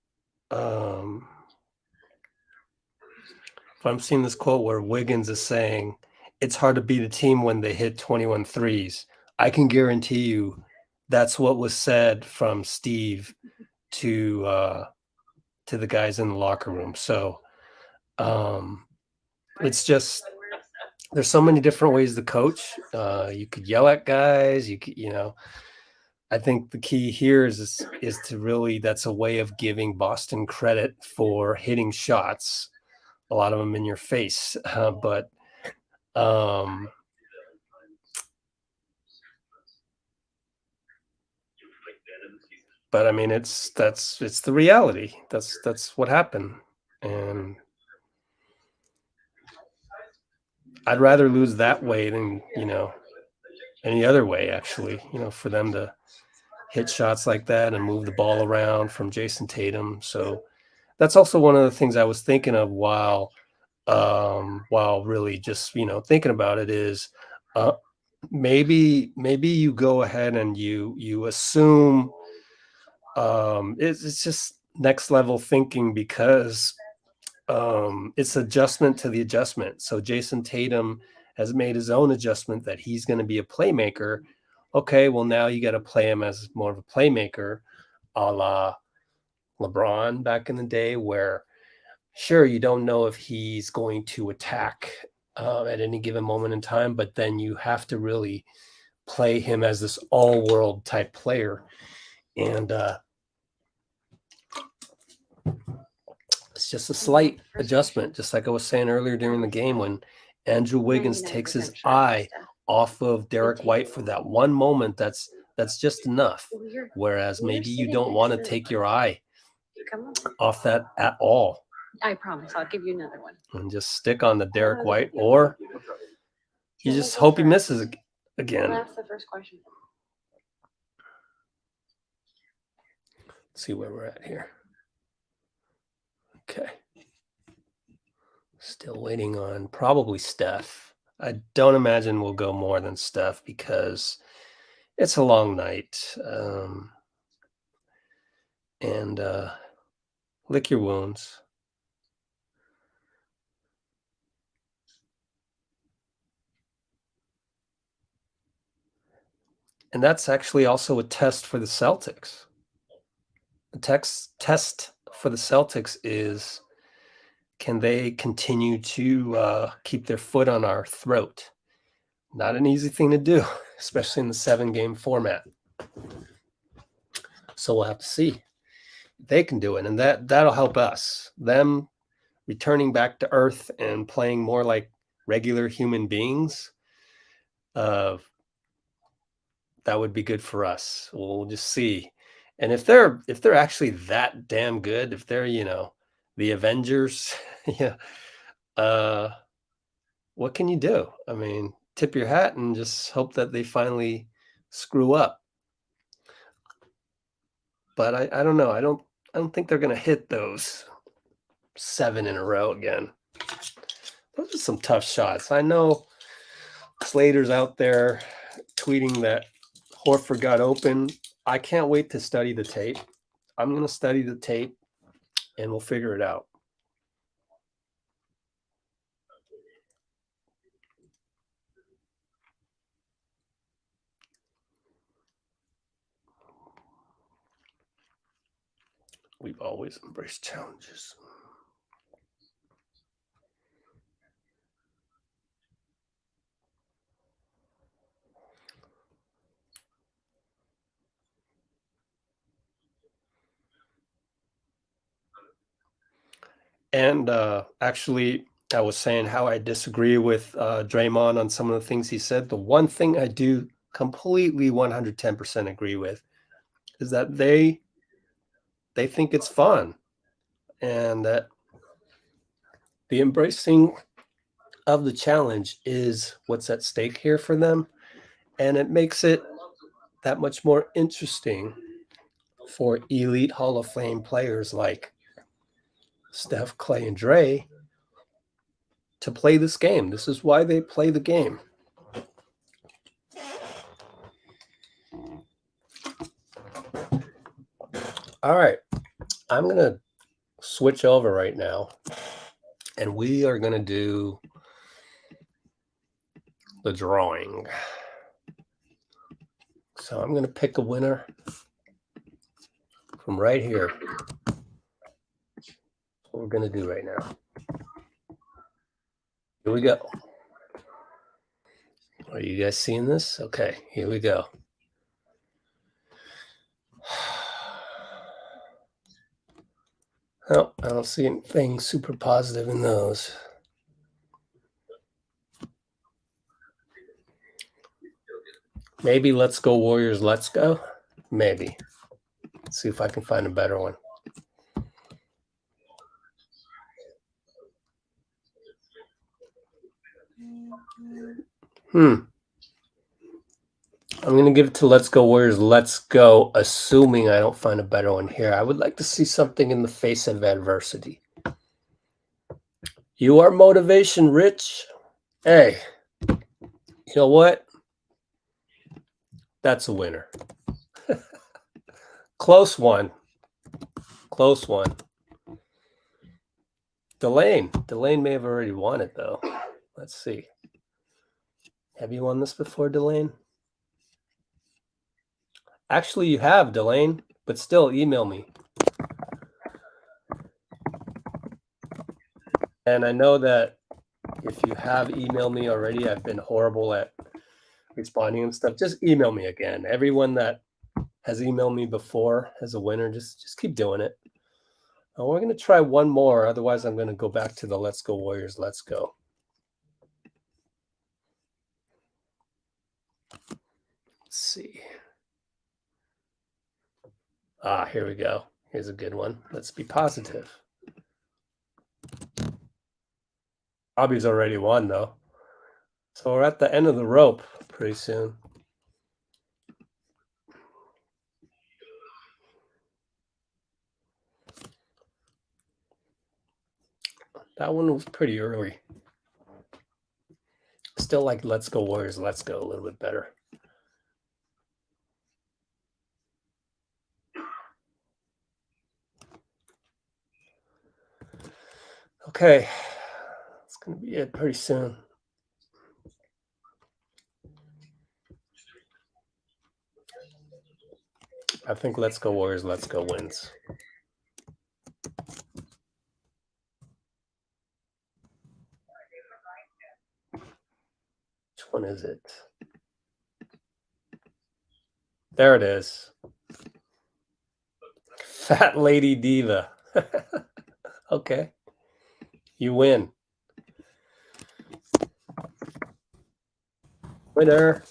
[SPEAKER 1] Wiggins is saying it's hard to beat a team when they hit 21 threes, I can guarantee you that's what was said from Steve to the guys in the locker room. So it's just, there's so many different ways to coach. You could yell at guys, you could, I think the key here is to really, that's a way of giving Boston credit for hitting shots, a lot of them in your face. But I mean, it's the reality. That's what happened. And I'd rather lose that way than, any other way, actually, for them to hit shots like that and move the ball around from Jason Tatum. So that's also one of the things I was thinking of while really just, thinking about it is maybe you go ahead and you assume it's just next level thinking, because it's adjustment to the adjustment. So Jason Tatum has made his own adjustment that he's going to be a playmaker. Okay, well, now you got to play him as more of a playmaker, a la LeBron back in the day, where sure, you don't know if he's going to attack at any given moment in time, but then you have to really play him as this all-world type player. And it's just a slight adjustment, just like I was saying earlier during the game, when Andrew Wiggins takes his eye off of Derek White for that one moment, that's just enough. Whereas maybe you don't want to take your eye off that at all.
[SPEAKER 6] I promise, I'll give you another one.
[SPEAKER 1] And just stick on the Derek White, or you just hope he misses again.
[SPEAKER 6] That's the first question.
[SPEAKER 1] Let's see where we're at here. Okay. Still waiting on probably Steph. I don't imagine we'll go more than Steph because it's a long night. And lick your wounds. And that's actually also a test for the Celtics. The test for the Celtics is, can they continue to keep their foot on our throat? Not an easy thing to do, especially in the 7-game format. So we'll have to see if they can do it. And that'll help us. Them returning back to earth and playing more like regular human beings that would be good for us. We'll just see. And if they're actually that damn good, if they're, the Avengers, yeah, what can you do? I mean, tip your hat and just hope that they finally screw up. But I don't know. I don't think they're gonna hit those 7 in a row again. Those are some tough shots. I know Slater's out there tweeting that Horford got open. I can't wait to study the tape. I'm going to study the tape and we'll figure it out. We've always embraced challenges. And actually, I was saying how I disagree with Draymond on some of the things he said. The one thing I do completely 110% agree with is that they think it's fun and that the embracing of the challenge is what's at stake here for them. And it makes it that much more interesting for elite Hall of Fame players like Steph, Clay, and Dre to play this game. This is why they play the game. All right. I'm going to switch over right now, and we are going to do the drawing. So I'm going to pick a winner from right here. That's what we're going to do right now. Here we go. Are you guys seeing this? Okay, here we go. Oh, I don't see anything super positive in those. Maybe let's go Warriors, let's go. Maybe. Let's see if I can find a better one. I'm going to give it to Let's Go Warriors, let's go, assuming I don't find a better one here. I would like to see something in the face of adversity. You are motivation rich. Hey, you know what? That's a winner. Close one. Close one. Delane may have already won it, though. Let's see. Have you won this before, Delane? Actually, you have, Delane, but still email me. And I know that if you have emailed me already, I've been horrible at responding and stuff. Just email me again. Everyone that has emailed me before as a winner, just keep doing it. We're going to try one more. Otherwise, I'm going to go back to the Let's Go Warriors, let's go. Let's see. Here we go. Here's a good one. Let's be positive. Bobby's already won, though. So we're at the end of the rope pretty soon. That one was pretty early. Still like Let's Go Warriors, let's go a little bit better. Okay, it's going to be it pretty soon. I think Let's Go Warriors, let's go wins. Which one is it? There it is. Fat Lady Diva. Okay. You win. Winner.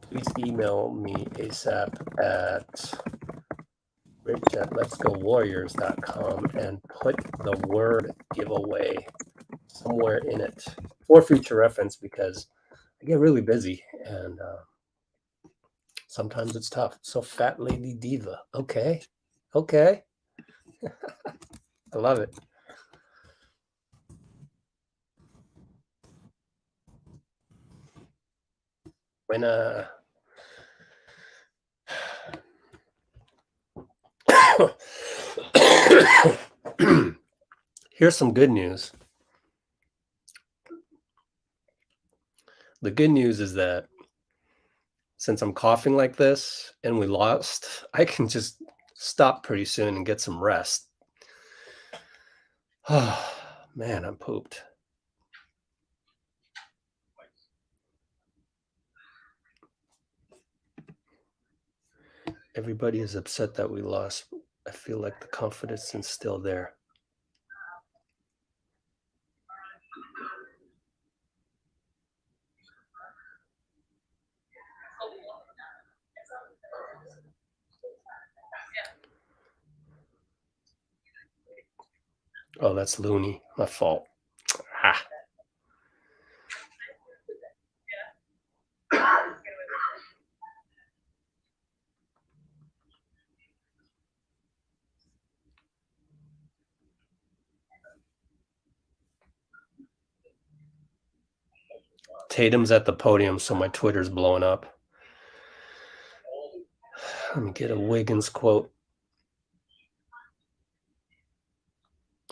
[SPEAKER 1] Please email me ASAP at letsgowarriors.com and put the word giveaway somewhere in it for future reference, because I get really busy and sometimes it's tough. So Fat Lady Diva. Okay. I love it. When here's some good news. The good news is that since I'm coughing like this and we lost, I can just stop pretty soon and get some rest. Oh, man, I'm pooped. Everybody is upset that we lost. I feel like the confidence is still there. Oh, that's Looney. My fault. Ah. Tatum's at the podium, so my Twitter's blowing up. Let me get a Wiggins quote.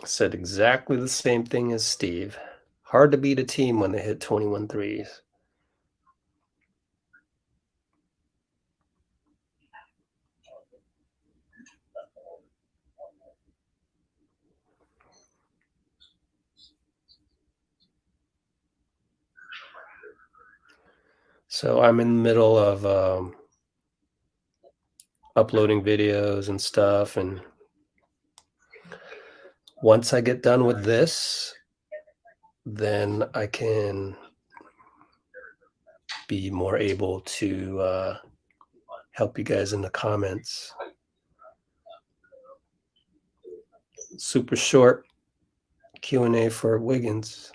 [SPEAKER 1] Said exactly the same thing as Steve. Hard to beat a team when they hit 21 threes. So I'm in the middle of uploading videos and stuff, and once I get done with this, then I can be more able to help you guys in the comments. Super short Q&A for Wiggins.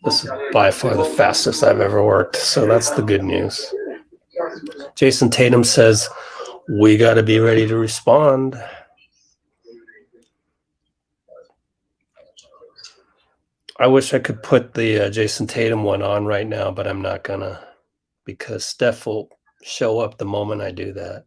[SPEAKER 1] This is by far the fastest I've ever worked, so that's the good news. Jason Tatum says, we got to be ready to respond. I wish I could put the Jason Tatum one on right now, but I'm not gonna, because Steph will show up the moment I do that.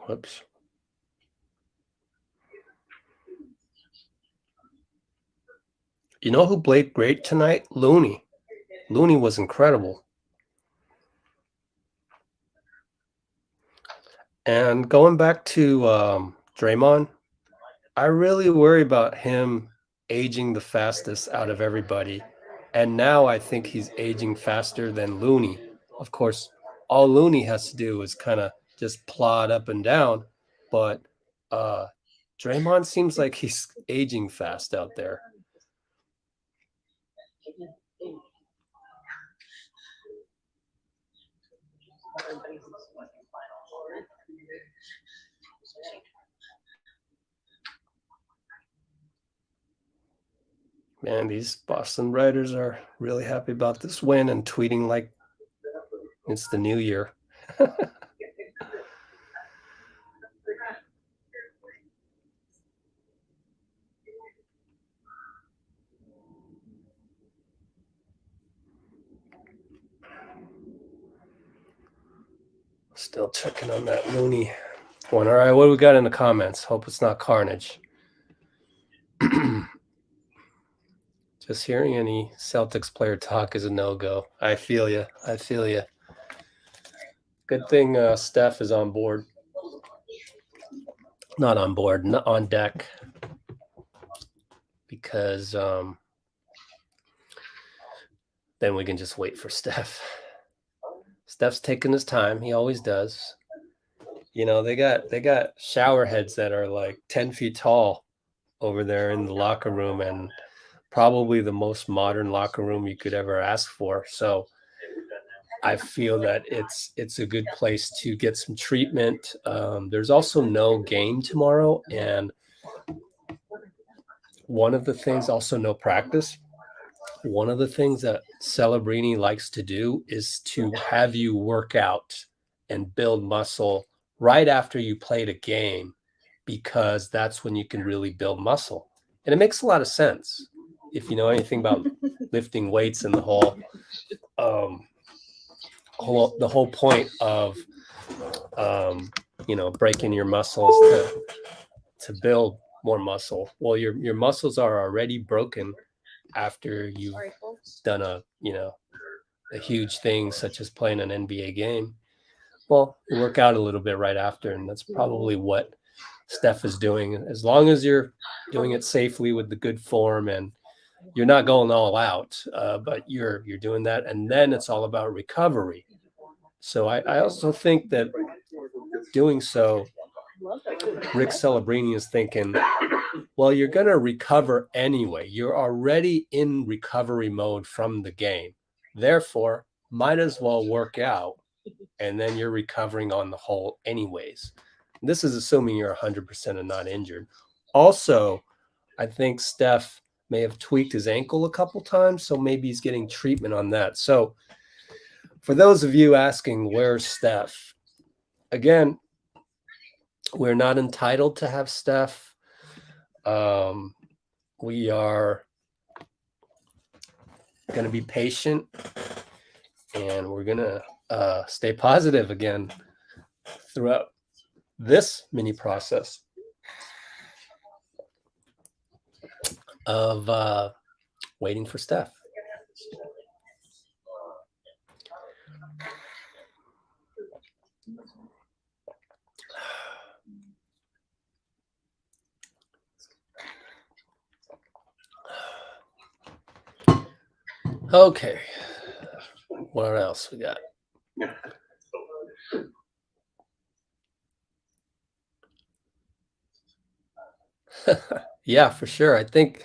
[SPEAKER 1] Whoops. You know who played great tonight? Looney. Looney was incredible. And going back to Draymond, I really worry about him aging the fastest out of everybody. And now I think he's aging faster than Looney. Of course, all Looney has to do is kind of just plod up and down. But Draymond seems like he's aging fast out there. Man, these Boston writers are really happy about this win and tweeting like it's the new year. Still checking on that Looney one. All right, what do we got in the comments? Hope it's not carnage. Just hearing any Celtics player talk is a no-go. I feel you. I feel you. Good thing Steph is on board. Not on board, not on deck. Because then we can just wait for Steph. Steph's taking his time. He always does. You know, they got shower heads that are like 10 feet tall over there in the locker room, and probably the most modern locker room you could ever ask for. So I feel that it's a good place to get some treatment. There's also no game tomorrow, and one of the things, also no practice. One of the things that Celebrini likes to do is to have you work out and build muscle right after you played a game, because that's when you can really build muscle. And it makes a lot of sense if you know anything about lifting weights and the whole point of breaking your muscles to build more muscle. Well, your muscles are already broken after you've done a huge thing such as playing an NBA game. Well, you work out a little bit right after, and that's probably what Steph is doing. As long as you're doing it safely with the good form and you're not going all out, but you're doing that, and then it's all about recovery. So I also think that doing so, Rick Celebrini is thinking, well, you're going to recover anyway. You're already in recovery mode from the game. Therefore, might as well work out, and then you're recovering on the whole anyways. This is assuming you're 100% and not injured. Also, I think Steph may have tweaked his ankle a couple times, so maybe he's getting treatment on that. So for those of you asking, where's Steph? Again, we're not entitled to have Steph. We are going to be patient, and we're going to stay positive again throughout this mini process of waiting for Steph. Okay, what else we got? Yeah, for sure. I think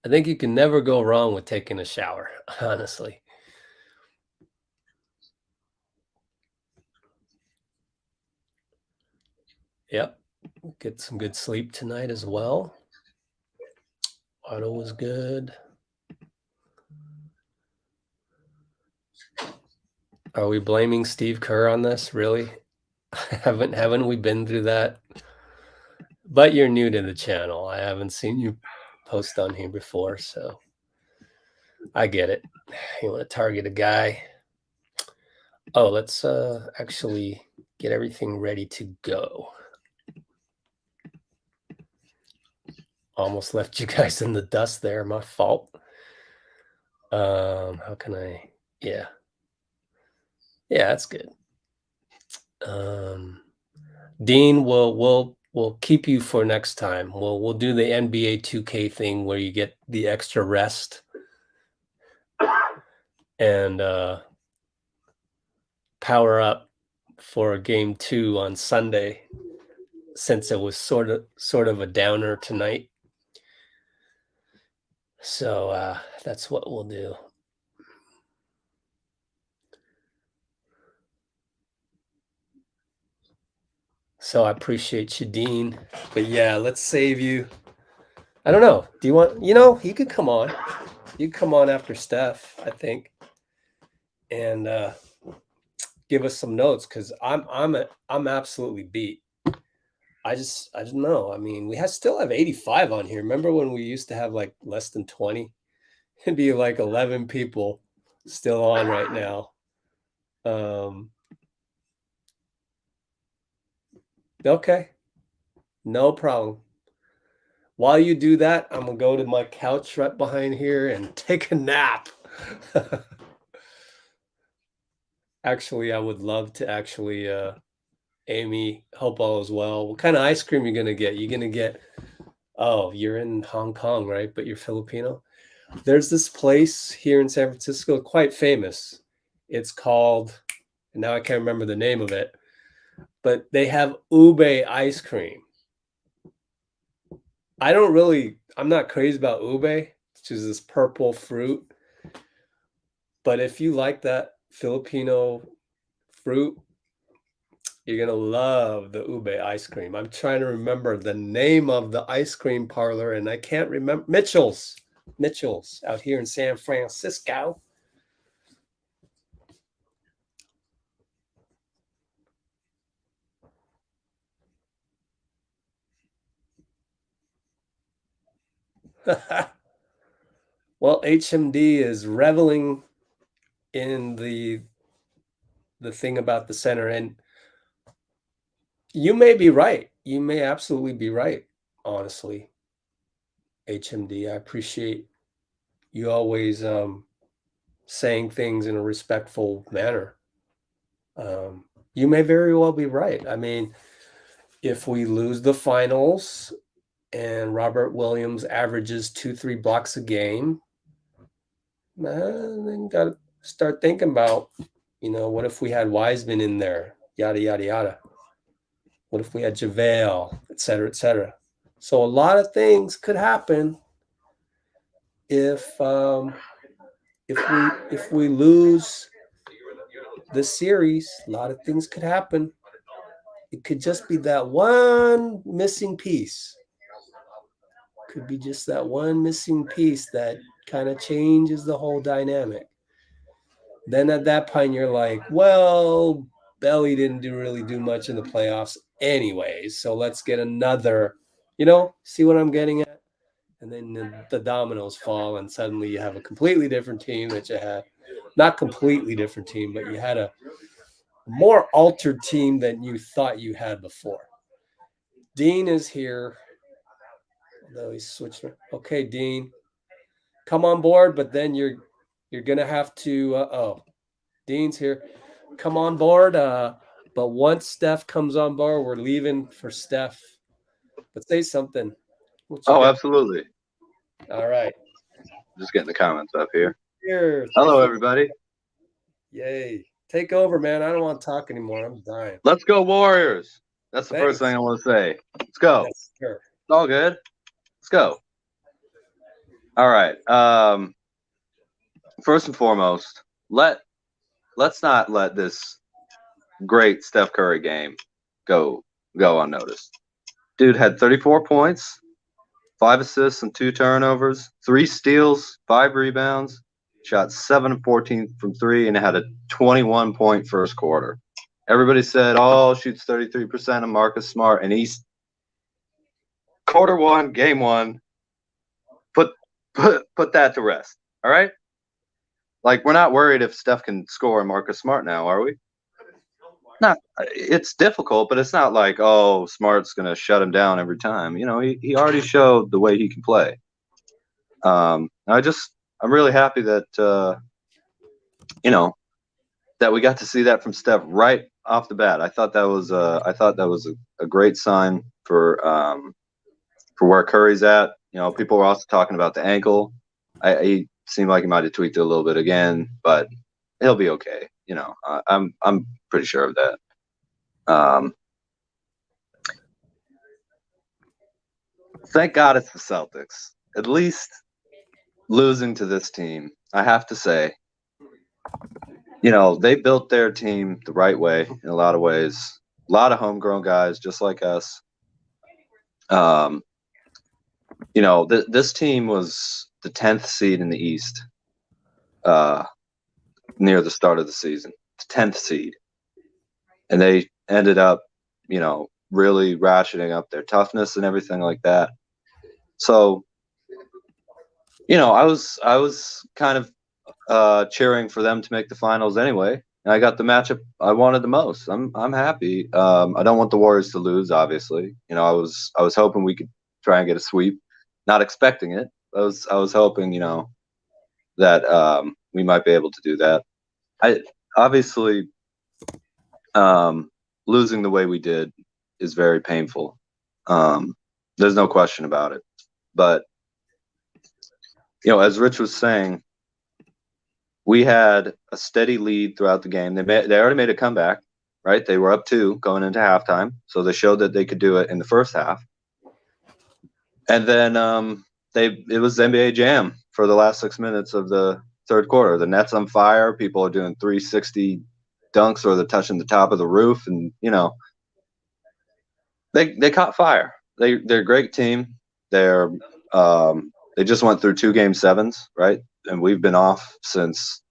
[SPEAKER 1] you can never go wrong with taking a shower, honestly. Yep. Get some good sleep tonight as well. Auto was good. Are we blaming Steve Kerr on this? Really? Haven't we been through that? But you're new to the channel. I haven't seen you post on here before, so I get it. You want to target a guy. Oh, let's actually get everything ready to go. Almost left you guys in the dust there. My fault. How can I? Yeah, that's good. Dean, we'll keep you for next time. We'll do the NBA 2K thing where you get the extra rest and power up for game 2 on Sunday, since it was sort of a downer tonight. So that's what we'll do. So I appreciate you, Dean. But yeah, let's save you I don't know. Do you want? He could come on. You could come on after Steph, I think, and give us some notes because I'm absolutely beat. I don't know. I mean, we still have 85 on here. Remember when we used to have like less than 20? It'd be like 11 people still on right now. Okay, no problem. While you do that, I'm gonna go to my couch right behind here and take a nap. Actually, I would love to Amy, hope all is well. What kind of ice cream you gonna get? You gonna get? Oh, you're in Hong Kong, right? But you're Filipino. There's this place here in San Francisco, quite famous. It's called, and now I can't remember the name of it, but they have ube ice cream. I'm not crazy about ube, which is this purple fruit. But if you like that Filipino fruit, you're going to love the ube ice cream. I'm trying to remember the name of the ice cream parlor, and I can't remember. Mitchell's out here in San Francisco. Well, HMD is reveling in the thing about the center, and you may be right. You may absolutely be right, honestly. HMD, I appreciate you always saying things in a respectful manner. You may very well be right. I mean, if we lose the finals and Robert Williams averages 2-3 blocks a game, then got to start thinking about, what if we had Wiseman in there, yada, yada, yada. What if we had JaVale, et cetera, et cetera. So a lot of things could happen if we lose the series. A lot of things could happen. It could just be that one missing piece. Could be just that one missing piece that kind of changes the whole dynamic. Then at that point, you're like, well, Belly didn't really do much in the playoffs anyways, so let's get another, see what I'm getting at? And then the dominoes fall, and suddenly you have a completely different team that you had. Not completely different team, but you had a more altered team than you thought you had before. Dean is here. Although he's switched. Okay, Dean, come on board, but then you're gonna have to. Dean's here. Come on board. But once Steph comes on board, we're leaving for Steph. But say something.
[SPEAKER 7] Absolutely.
[SPEAKER 1] All right.
[SPEAKER 7] Just getting the comments up here.
[SPEAKER 1] Here.
[SPEAKER 7] Hello, everybody.
[SPEAKER 1] Yay. Take over, man. I don't want to talk anymore. I'm dying.
[SPEAKER 7] Let's go, Warriors. That's the first thing I want to say. Let's go.
[SPEAKER 1] Yes, sir.
[SPEAKER 7] It's all good. Let's go. All right. First and foremost, let's not let this great Steph Curry game go unnoticed. Dude had 34 points, 5 assists and 2 turnovers, 3 steals, 5 rebounds, shot 7 of 14 from 3, and had a 21-point first quarter. Everybody said, shoots 33% of Marcus Smart, and he's quarter 1, game 1. Put that to rest. All right? Like, we're not worried if Steph can score Marcus Smart now, are we? Not. It's difficult, but it's not like, Smart's going to shut him down every time. He already showed the way he can play. I'm really happy that, that we got to see that from Steph right off the bat. I thought that was a great sign for where Curry's at. People were also talking about the ankle. He seemed like he might have tweaked it a little bit again, but he'll be okay. I'm pretty sure of that. Thank God it's the Celtics. At least losing to this team, I have to say, they built their team the right way in a lot of ways. A lot of homegrown guys, just like us. you know, this team was the 10th seed in the East near the start of the season. 10th seed. And they ended up, you know, really ratcheting up their toughness and everything like that. So, you know, I was kind of cheering for them to make the finals anyway. And I got the matchup I wanted the most. I'm happy. I don't want the Warriors to lose, obviously. You know, I was hoping we could try and get a sweep. Not expecting it. I was hoping, you know, that we might be able to do that. I obviously losing the way we did is very painful. There's no question about it. But you know, as Rich was saying, we had a steady lead throughout the game. They already made a comeback, right? They were up 2 going into halftime, so they showed that they could do it in the first half. And then it was NBA Jam for the last 6 minutes of the third quarter. The net's on fire. People are doing 360 dunks or they're touching the top of the roof, and you know, they caught fire. They're a great team. They just went through 2 game 7s, right? And we've been off since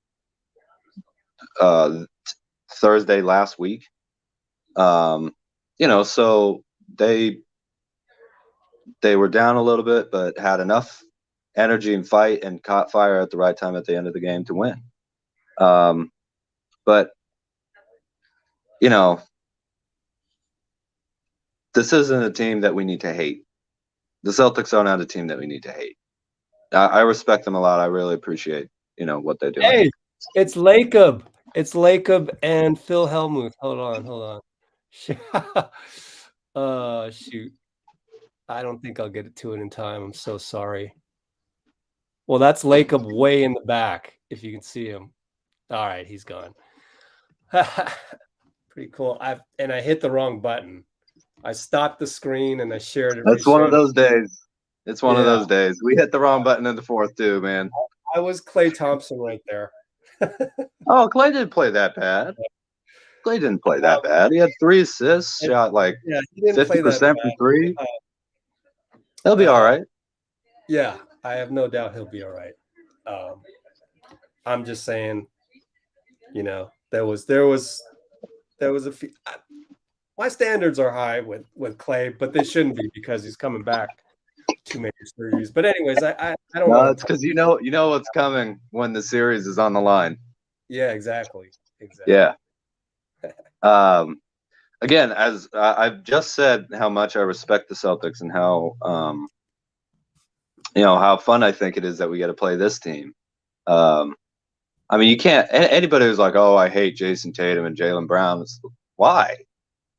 [SPEAKER 7] Thursday last week. You know, so they were down a little bit, but had enough energy and fight and caught fire at the right time at the end of the game to win. But you know, this isn't a team that we need to hate. The Celtics are not a team that we need to hate. I respect them a lot. I really appreciate, you know, what they're doing.
[SPEAKER 1] Hey, it's Lacob. It's Lacob and Phil Hellmuth. Hold on. Shoot. I don't think I'll get to it in time. I'm so sorry. Well, that's Lacob way in the back, if you can see him. All right, he's gone. Pretty cool. I hit the wrong button. I stopped the screen and I shared it.
[SPEAKER 7] That's one of those days. It's one of those days. We hit the wrong button in the fourth too, man.
[SPEAKER 1] I was Klay Thompson right there.
[SPEAKER 7] Oh, Klay didn't play that bad. Klay didn't play that bad. He had 3 assists, shot like 50% from 3. He'll be all right.
[SPEAKER 1] Yeah, I have no doubt he'll be all right. I'm just saying, you know, there was a few. My standards are high with Klay, but they shouldn't be because he's coming back 2 major surgeries. But anyways, I don't know.
[SPEAKER 7] It's because you know what's coming when the series is on the line.
[SPEAKER 1] Yeah, exactly.
[SPEAKER 7] Yeah. Again, as I've just said, how much I respect the Celtics and how you know, how fun I think it is that we get to play this team. I mean, you can't. Anybody who's like, "Oh, I hate Jason Tatum and Jaylen Brown," why?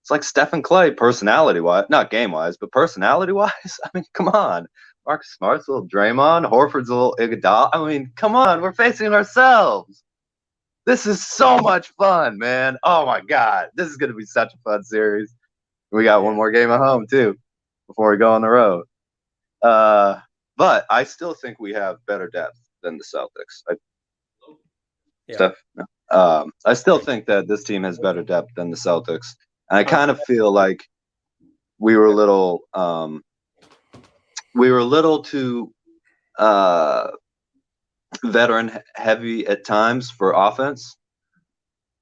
[SPEAKER 7] It's like Steph and Klay, personality-wise, not game-wise, but personality-wise. I mean, come on. Marcus Smart's a little Draymond. Horford's a little Iguodala. I mean, come on. We're facing ourselves. This is so much fun, man. Oh, my God. This is going to be such a fun series. We got one more game at home, too, before we go on the road. But I still think we have better depth than the Celtics. Steph? No. I still think that this team has better depth than the Celtics. And I kind of feel like we were a little too veteran heavy at times for offense,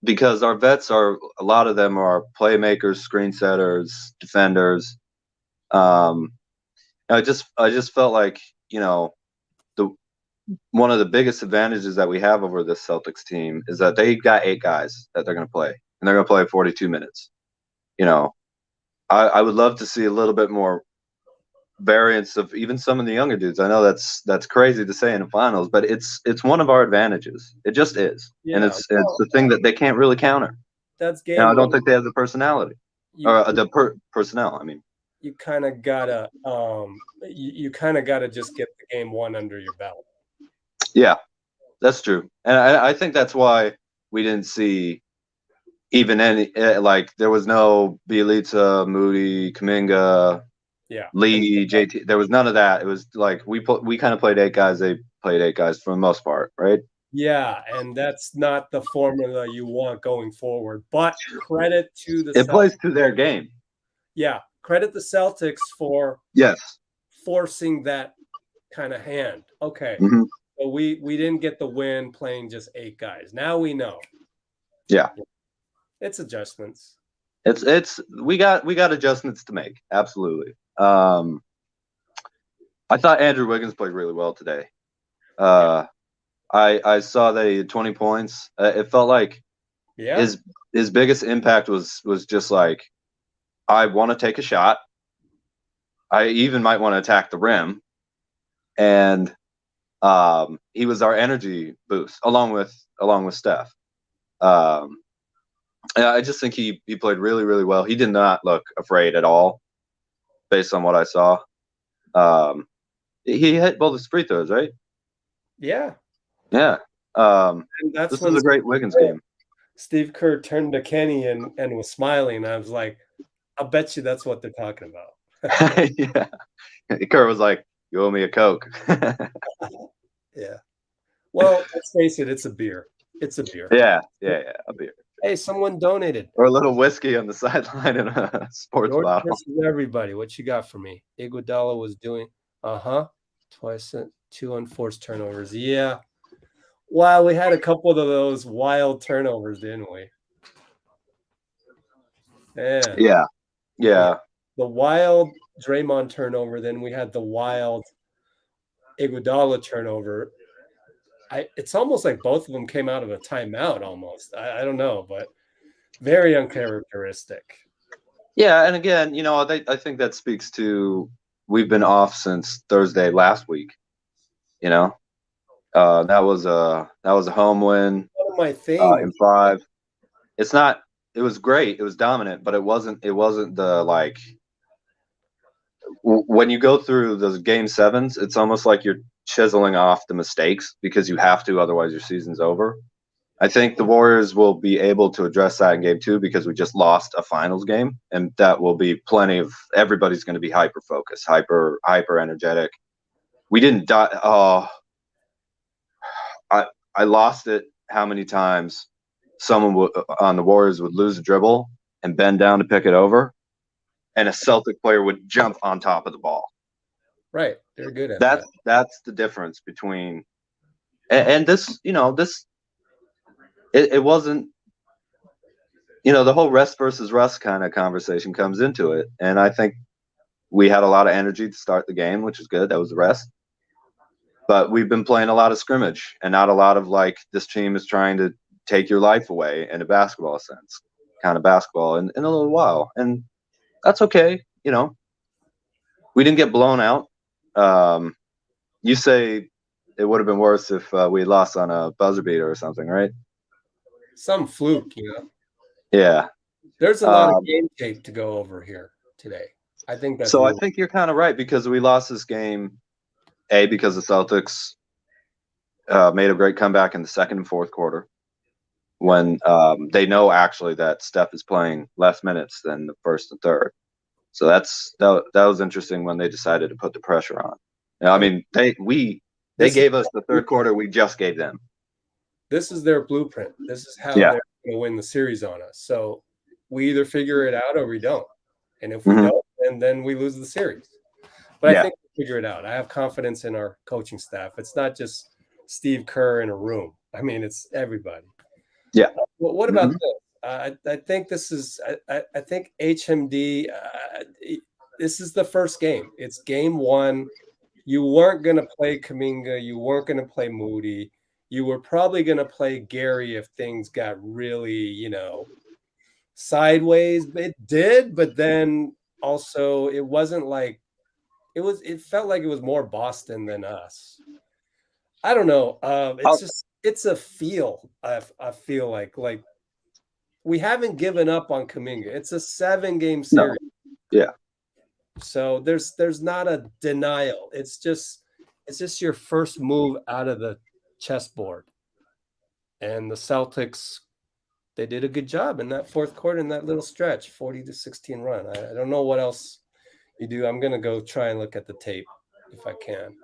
[SPEAKER 7] because our vets a lot of them are playmakers, screen setters, defenders. I just felt like, you know, one of the biggest advantages that we have over this Celtics team is that they got 8 guys that they're going to play, and they're going to play 42 minutes. You know, I would love to see a little bit more variance of even some of the younger dudes. I know that's crazy to say in the finals, but it's one of our advantages. It just is, and it's the thing that they can't really counter.
[SPEAKER 1] That's game.
[SPEAKER 7] You know, I don't think they have the personality personnel. I mean,
[SPEAKER 1] you kind of gotta just get the game 1 under your belt.
[SPEAKER 7] Yeah, that's true, and I think that's why we didn't see even any like there was no Bielitsa, Moody, Kuminga, Lee, JT. There was none of that. It was like we kind of played 8 guys. They played 8 guys for the most part, right?
[SPEAKER 1] Yeah, and that's not the formula you want going forward. But credit to the
[SPEAKER 7] It plays to their game.
[SPEAKER 1] Yeah, credit the Celtics for forcing that kind of hand. Okay.
[SPEAKER 7] Mhm.
[SPEAKER 1] So we didn't get the win playing just 8 guys. Now we know.
[SPEAKER 7] Yeah.
[SPEAKER 1] It's adjustments.
[SPEAKER 7] We got adjustments to make. Absolutely. I thought Andrew Wiggins played really well today. I saw that he had 20 points. It felt like his biggest impact was just like, I want to take a shot. I even might want to attack the rim. And he was our energy boost along with Steph. I just think he played really, really well. He did not look afraid at all based on what I saw. He hit both his free throws, right?
[SPEAKER 1] Yeah.
[SPEAKER 7] Yeah.
[SPEAKER 1] And that's
[SPEAKER 7] This
[SPEAKER 1] when
[SPEAKER 7] was a great Wiggins game.
[SPEAKER 1] Steve Kerr turned to Kenny and was smiling. I was like, I bet you that's what they're talking about.
[SPEAKER 7] Yeah. Kerr was like, you owe me a Coke.
[SPEAKER 1] Yeah. Well, let's face it, it's a beer. It's a beer.
[SPEAKER 7] Yeah, a beer.
[SPEAKER 1] Hey, someone donated.
[SPEAKER 7] Or a little whiskey on the sideline in a sports
[SPEAKER 1] Jordan
[SPEAKER 7] bottle.
[SPEAKER 1] versus everybody. What you got for me? Iguodala was doing, twice 2 unforced turnovers. Yeah. Wow, we had a couple of those wild turnovers, didn't we?
[SPEAKER 7] Yeah.
[SPEAKER 1] The wild Draymond turnover, then we had the wild Iguodala turnover. It's almost like both of them came out of a timeout almost. I don't know, but very uncharacteristic.
[SPEAKER 7] Yeah, and again, I think that speaks to we've been off since Thursday last week. That was a home win.
[SPEAKER 1] One of my things
[SPEAKER 7] in 5. It's not. It was great. It was dominant, but it wasn't the like. When you go through those game 7s, it's almost like you're chiseling off the mistakes because you have to, otherwise your season's over. I think the Warriors will be able to address that in game 2 because we just lost a finals game, and that will be plenty of everybody's going to be hyper focused, hyper energetic. We didn't die. Oh, I lost it. How many times someone on the Warriors would lose a dribble and bend down to pick it over, and a Celtic player would jump on top of the ball.
[SPEAKER 1] Right, they're good at that.
[SPEAKER 7] That's the difference between, and this, it wasn't, the whole rest versus rust kind of conversation comes into it, and I think we had a lot of energy to start the game, which is good. That was the rest. But we've been playing a lot of scrimmage and not a lot of like this team is trying to take your life away in a basketball sense, kind of basketball in a little while. And that's okay. We didn't get blown out. You say it would have been worse if we lost on a buzzer beater or something, right?
[SPEAKER 1] Some fluke,
[SPEAKER 7] Yeah.
[SPEAKER 1] There's a lot of game tape to go over here today. I think that's
[SPEAKER 7] so. I think you're kind of right because we lost this game. Because the Celtics made a great comeback in the second and fourth quarter when they know actually that Steph is playing less minutes than the first and third. So that was interesting when they decided to put the pressure on. I mean, they gave us the third quarter we just gave them.
[SPEAKER 1] This is their blueprint. This is how they're going to win the series on us. So we either figure it out or we don't. And if we don't, then we lose the series. But I think we'll figure it out. I have confidence in our coaching staff. It's not just Steve Kerr in a room. I mean, it's everybody.
[SPEAKER 7] Yeah.
[SPEAKER 1] Well, what about this? I think this is I think HMD, this is the first game. It's game 1. You weren't going to play Kuminga. You weren't going to play Moody. You were probably going to play Gary if things got really, sideways. It did, but then also it wasn't like it felt like it was more Boston than us. I don't know. It's a feel. I feel like we haven't given up on Kuminga. It's a 7-game series.
[SPEAKER 7] No. Yeah.
[SPEAKER 1] So there's not a denial. It's just your first move out of the chessboard. And the Celtics, they did a good job in that fourth quarter in that little stretch, 40-16 run. I don't know what else you do. I'm going to go try and look at the tape if I can.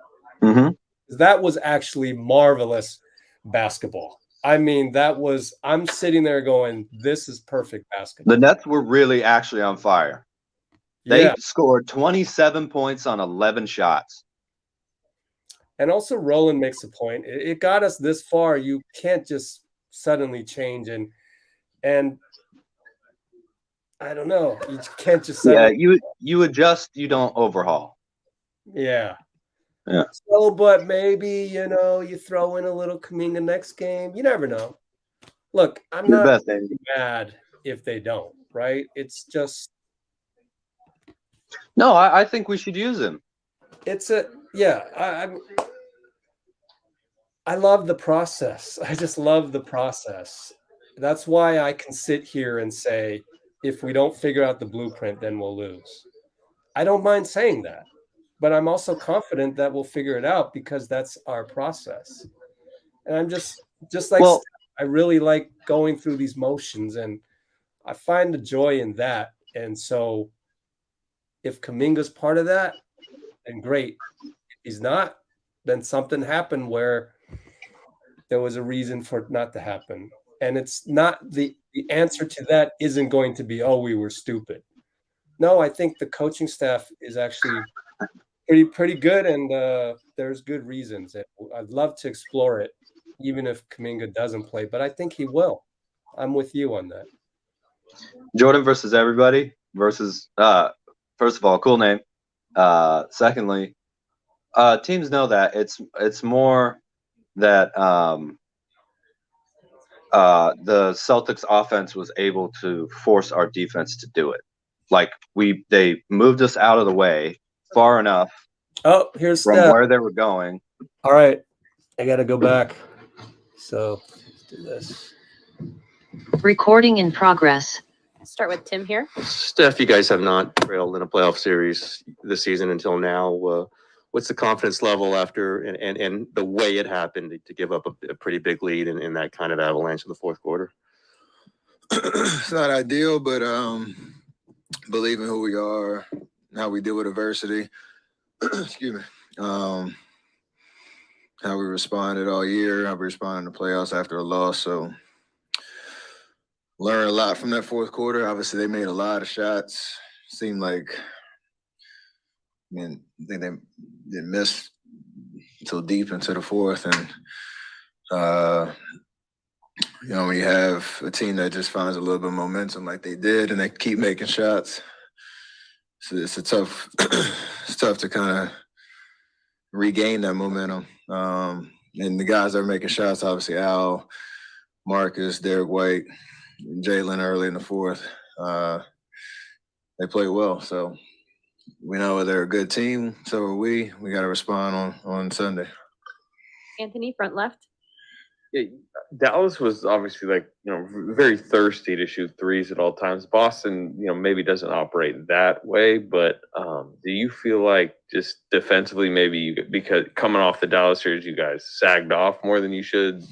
[SPEAKER 1] That was actually marvelous basketball. I mean, I'm sitting there going, this is perfect basketball.
[SPEAKER 7] The Nets were really actually on fire. They
[SPEAKER 1] Yeah.
[SPEAKER 7] scored 27 points on 11 shots.
[SPEAKER 1] And also Roland makes a point. It got us this far. You can't just suddenly change and I don't know. You can't just
[SPEAKER 7] Yeah,
[SPEAKER 1] suddenly
[SPEAKER 7] you adjust, you don't overhaul.
[SPEAKER 1] Yeah.
[SPEAKER 7] Yeah.
[SPEAKER 1] So, but maybe, you throw in a little Kuminga next game. You never know. Look, I'm
[SPEAKER 7] Your
[SPEAKER 1] not
[SPEAKER 7] best, Andy.
[SPEAKER 1] mad if they don't, right? It's just
[SPEAKER 7] No, I think we should use him.
[SPEAKER 1] I love the process. I just love the process. That's why I can sit here and say, if we don't figure out the blueprint, then we'll lose. I don't mind saying that, but I'm also confident that we'll figure it out because that's our process. And I'm just like
[SPEAKER 7] Well,
[SPEAKER 1] Steph, I really like going through these motions, and I find the joy in that. And so, if Kuminga's part of that, then great. If he's not, then something happened where there was a reason for it not to happen. And it's not the answer to that isn't going to be, oh, we were stupid. No, I think the coaching staff is actually pretty good, and there's good reasons. I'd love to explore it, even if Kuminga doesn't play, but I think he will. I'm with you on that.
[SPEAKER 7] Jordan versus everybody versus first of all, cool name. Secondly, teams know that it's more that the Celtics offense was able to force our defense to do it. Like they moved us out of the way far enough.
[SPEAKER 1] Oh, here's
[SPEAKER 7] from
[SPEAKER 1] Steph.
[SPEAKER 7] where they were going.
[SPEAKER 1] All right, I got to go back. So let's do this.
[SPEAKER 17] Recording in progress.
[SPEAKER 6] Start with Tim here.
[SPEAKER 11] Steph, you guys have not trailed in a playoff series this season until now. What's the confidence level after and the way it happened to give up a pretty big lead in that kind of avalanche in the fourth quarter?
[SPEAKER 9] It's not ideal, but believe in who we are, how we deal with adversity. Excuse me. How we responded all year, how we responded in the playoffs after a loss. So learned a lot from that fourth quarter. Obviously, they made a lot of shots. Seemed like, I think they missed until deep into the fourth. And, when you have a team that just finds a little bit of momentum like they did and they keep making shots, it's tough to kind of regain that momentum. And the guys that are making shots, obviously Al, Marcus, Derek White, Jalen early in the fourth, they played well. So we know they're a good team. So are we. We got to respond on Sunday.
[SPEAKER 6] Anthony, front left.
[SPEAKER 12] Yeah, Dallas was obviously very thirsty to shoot threes at all times. Boston, maybe doesn't operate that way, but do you feel like just defensively, maybe because coming off the Dallas series, you guys sagged off more than you should,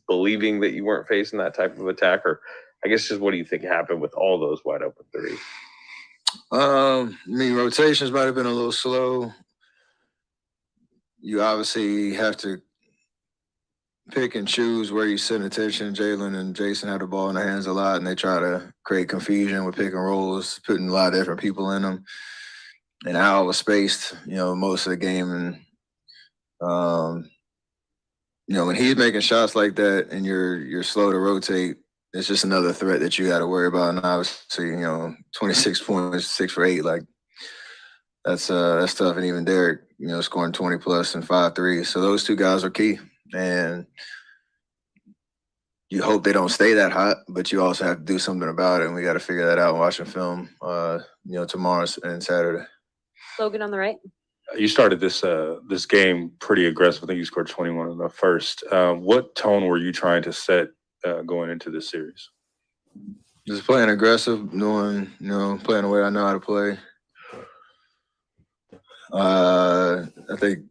[SPEAKER 12] believing that you weren't facing that type of attack? Or I guess just what do you think happened with all those wide open threes?
[SPEAKER 9] Rotations might have been a little slow. You obviously have to pick and choose where you send attention. Jalen and Jason have the ball in their hands a lot, and they try to create confusion with pick and rolls, putting a lot of different people in them. And Al was spaced, most of the game. And, when he's making shots like that and you're slow to rotate, it's just another threat that you got to worry about. And obviously, 26 points, 6 for 8, that's tough. And even Derek, scoring 20 plus and 5 threes. So those two guys are key. And you hope they don't stay that hot, but you also have to do something about it. And we got to figure that out watching film, tomorrow and Saturday.
[SPEAKER 6] Logan on the right.
[SPEAKER 10] You started this game pretty aggressive. I think you scored 21 in the first. What tone were you trying to set going into this series?
[SPEAKER 9] Just playing aggressive, knowing, playing the way I know how to play. I think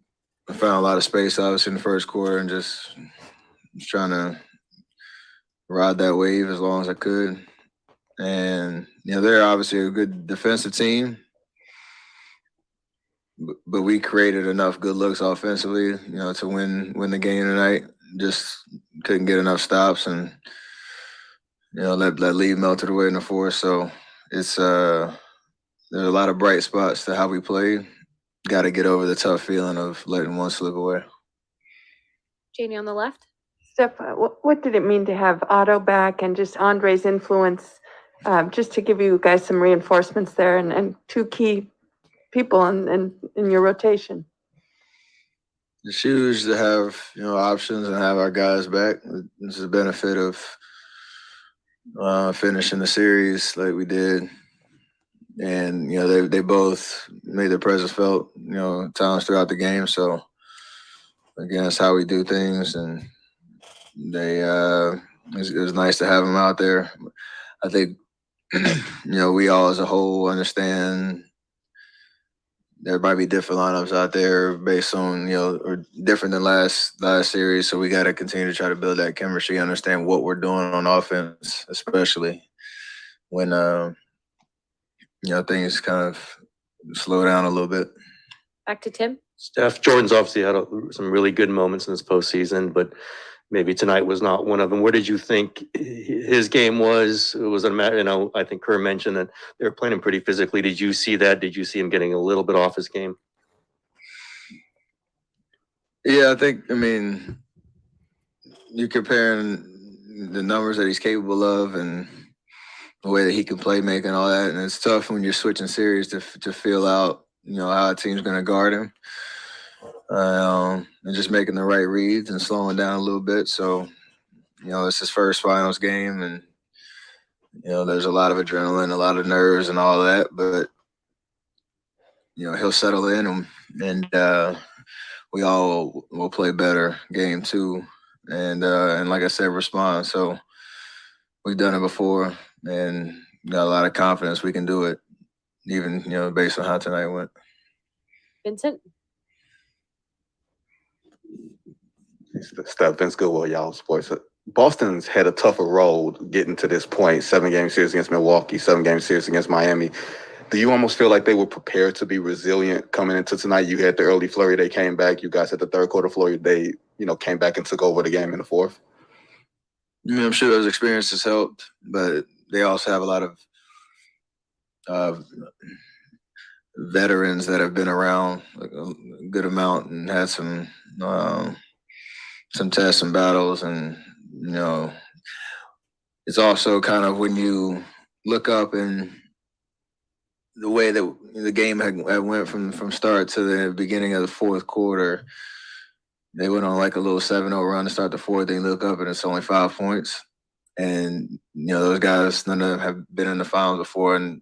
[SPEAKER 9] I found a lot of space, obviously, in the first quarter and just trying to ride that wave as long as I could. And, they're obviously a good defensive team, but we created enough good looks offensively, to win the game tonight. Just couldn't get enough stops and, let lead melted away in the fourth. So it's there's a lot of bright spots to how we play. Got to get over the tough feeling of letting one slip away.
[SPEAKER 6] Janie on the left.
[SPEAKER 16] Steph, what did it mean to have Otto back and just Andre's influence, just to give you guys some reinforcements there and two key people in your rotation?
[SPEAKER 9] It's huge to have, options and have our guys back. This is the benefit of finishing the series like we did. And, they both made their presence felt, times throughout the game. So, again, that's how we do things. And it was nice to have them out there. I think, we all as a whole understand there might be different lineups out there based on, or different than last series. So we got to continue to try to build that chemistry, understand what we're doing on offense, especially when, things kind of slow down a little bit.
[SPEAKER 6] Back to Tim.
[SPEAKER 11] Steph, Jordan's obviously had some really good moments in this postseason, but maybe tonight was not one of them. Where did you think his game was? It was I think Kerr mentioned that they were playing him pretty physically. Did you see that? Did you see him getting a little bit off his game?
[SPEAKER 9] Yeah, you're comparing the numbers that he's capable of and the way that he can play, make and all that. And it's tough when you're switching series to feel out, how a team's going to guard him. And just making the right reads and slowing down a little bit. So, it's his first finals game and, there's a lot of adrenaline, a lot of nerves and all that, but, he'll settle in and we all will play better game 2 and like I said, respond. So we've done it before and got a lot of confidence we can do it, even, based on how tonight went.
[SPEAKER 6] Vincent.
[SPEAKER 13] Steph, Vince Goodwill, y'all sports. Boston's had a tougher road getting to this point. 7-game series against Milwaukee, 7-game series against Miami. Do you almost feel like they were prepared to be resilient coming into tonight? You had the early flurry, they came back. You guys had the third quarter flurry, they, came back and took over the game in the fourth.
[SPEAKER 9] I'm sure those experiences helped, but they also have a lot of veterans that have been around like a good amount and had some tests and battles. And, it's also kind of when you look up and the way that the game had went from start to the beginning of the fourth quarter, they went on like a little 7-0 run to start the fourth. They look up and it's only 5 points. And, those guys, none of them have been in the finals before. And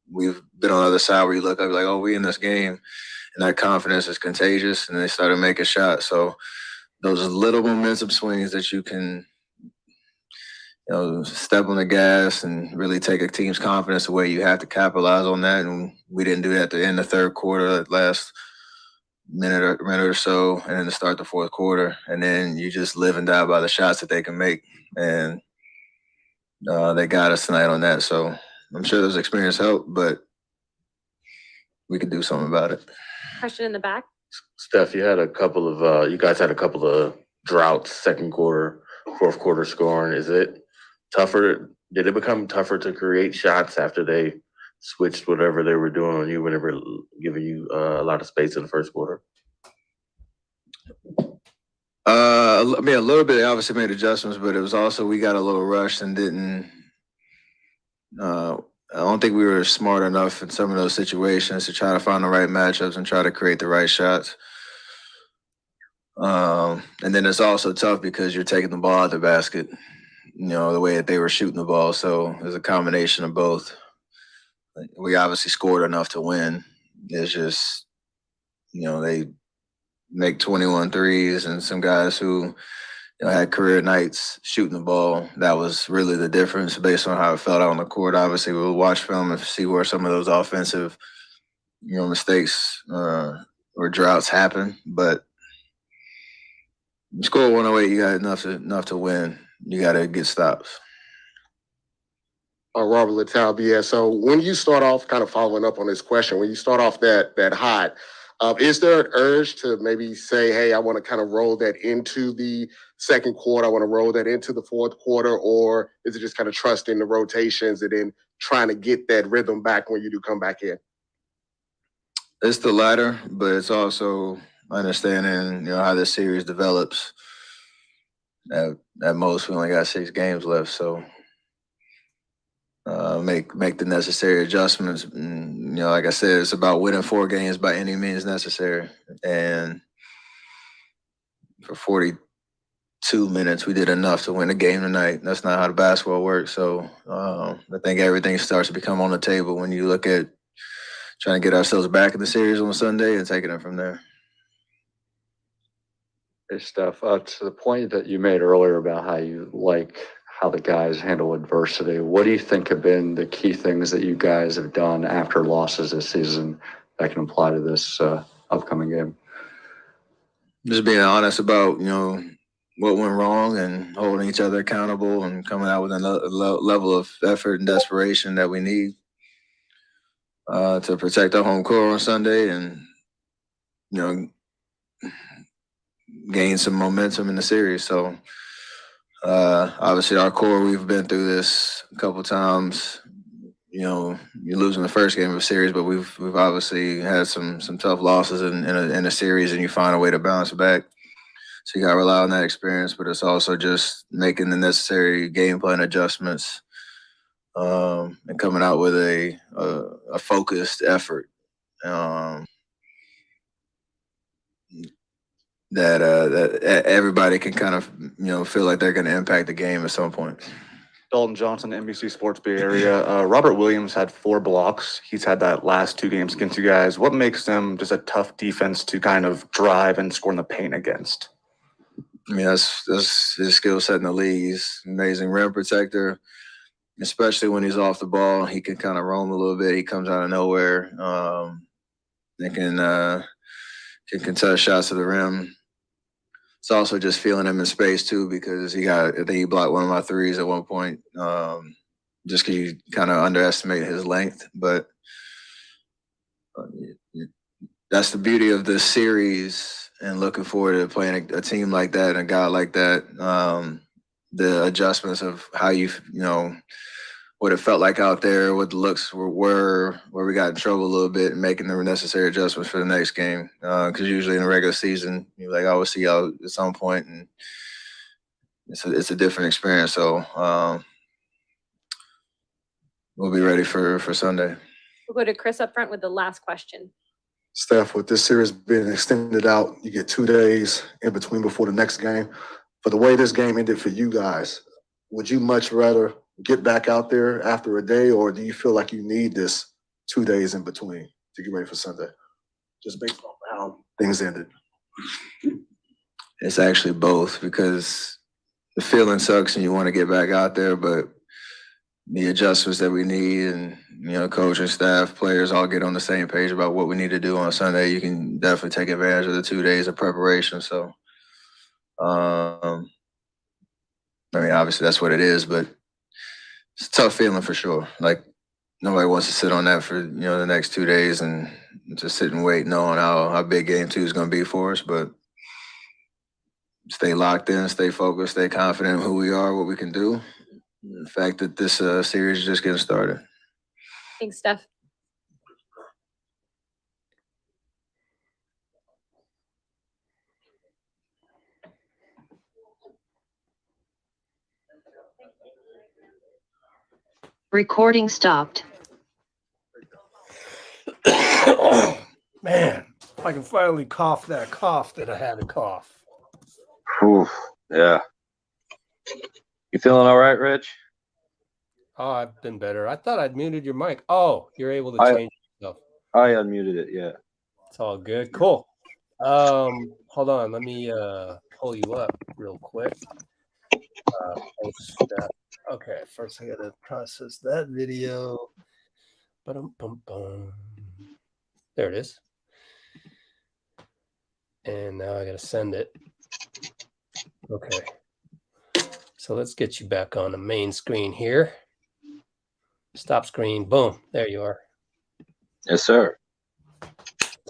[SPEAKER 9] we've been on the other side where you look up like, oh, we in this game. And that confidence is contagious. And they started making shots. So those little momentum swings that you can, step on the gas and really take a team's confidence away, you have to capitalize on that. And we didn't do that at the end of the third quarter, that last minute or so, and then to start the fourth quarter. And then you just live and die by the shots that they can make. And they got us tonight on that. So I'm sure those experiences help, but we could do something about it.
[SPEAKER 6] Question in the back.
[SPEAKER 5] Steph, you guys had a couple of droughts, second quarter, fourth quarter scoring. Is it tougher? Did it become tougher to create shots after they switched whatever they were doing on you whenever giving you a lot of space in the first quarter?
[SPEAKER 9] A little bit. They obviously made adjustments, but it was also we got a little rushed and didn't. I don't think we were smart enough in some of those situations to try to find the right matchups and try to create the right shots. And then it's also tough because you're taking the ball out the basket, the way that they were shooting the ball. So there's a combination of both. We obviously scored enough to win. It's just, they make 21 threes and some guys who had career nights shooting the ball. That was really the difference based on how it felt out on the court. Obviously, we'll watch film and see where some of those offensive, mistakes or droughts happen. But you score 108, you got enough to win. You got to get stops.
[SPEAKER 21] Robert Littell, BS. So when you start off, kind of following up on this question, when you start off that hot, is there an urge to maybe say, hey, I want to kind of roll that into the second quarter, I want to roll that into the fourth quarter, or is it just kind of trusting the rotations and then
[SPEAKER 13] trying to get that rhythm back when you do come back in?
[SPEAKER 9] It's the latter, but it's also understanding, how this series develops. At most, we only got 6 games left, so make the necessary adjustments. And, like I said, it's about winning 4 games by any means necessary. And for 42 minutes, we did enough to win the game tonight. That's not how the basketball works. So I think everything starts to become on the table when you look at trying to get ourselves back in the series on Sunday and taking it from there.
[SPEAKER 20] Hey, Steph, to the point that you made earlier about how you like how the guys handle adversity, what do you think have been the key things that you guys have done after losses this season that can apply to this upcoming game?
[SPEAKER 9] Just being honest about, what went wrong and holding each other accountable and coming out with a level of effort and desperation that we need to protect our home court on Sunday and, gain some momentum in the series. So obviously our core, we've been through this a couple times. You're losing the first game of a series, but we've obviously had some tough losses in a series, and you find a way to bounce back. So you got to rely on that experience, but it's also just making the necessary game plan adjustments and coming out with a focused effort that everybody can kind of feel like they're going to impact the game at some point.
[SPEAKER 18] Dalton Johnson, NBC Sports Bay Area. Robert Williams had 4 blocks. He's had that last 2 games against you guys. What makes them just a tough defense to kind of drive and score in the paint against?
[SPEAKER 9] I mean, that's his skill set in the league. He's an amazing rim protector, especially when he's off the ball. He can kind of roam a little bit. He comes out of nowhere and can contest shots to the rim. It's also just feeling him in space too, because I think he blocked one of my threes at one point, just because you kind of underestimate his length. But that's the beauty of this series, and looking forward to playing a team like that and a guy like that. The adjustments of how what it felt like out there, what the looks were, where we got in trouble a little bit, and making the necessary adjustments for the next game. Because usually in the regular season, I will see y'all at some point, and it's a different experience. So we'll be ready for Sunday.
[SPEAKER 6] We'll go to Chris up front with the last question.
[SPEAKER 21] Steph, with this series being extended out, you get 2 days in between before the next game. For the way this game ended for you guys, would you much rather get back out there after a day, or do you feel like you need this 2 days in between to get ready for Sunday? Just based on how things ended.
[SPEAKER 9] It's actually both, because the feeling sucks and you want to get back out there, but the adjustments that we need and, coach and staff, players all get on the same page about what we need to do on Sunday. You can definitely take advantage of the 2 days of preparation. So, obviously that's what it is, but it's a tough feeling for sure. Like, nobody wants to sit on that for, the next 2 days and just sit and wait knowing how big game 2 is going to be for us. But stay locked in, stay focused, stay confident in who we are, what we can do. The fact that this series is just getting started.
[SPEAKER 6] Thanks, Steph.
[SPEAKER 17] Recording stopped.
[SPEAKER 1] Man, I can finally cough that cough that I had to cough.
[SPEAKER 7] Oof, yeah. You feeling all right, Rich?
[SPEAKER 1] Oh, I've been better. I thought I'd muted your mic. Oh, you're able to change yourself.
[SPEAKER 7] I unmuted it, yeah.
[SPEAKER 1] It's all good. Cool. Hold on. Let me pull you up real quick. Okay, first I gotta process that video. Ba-dum-bum-bum. There it is. And now I gotta send it. Okay. So let's get you back on the main screen here. Stop screen. Boom. There you are.
[SPEAKER 7] Yes, sir.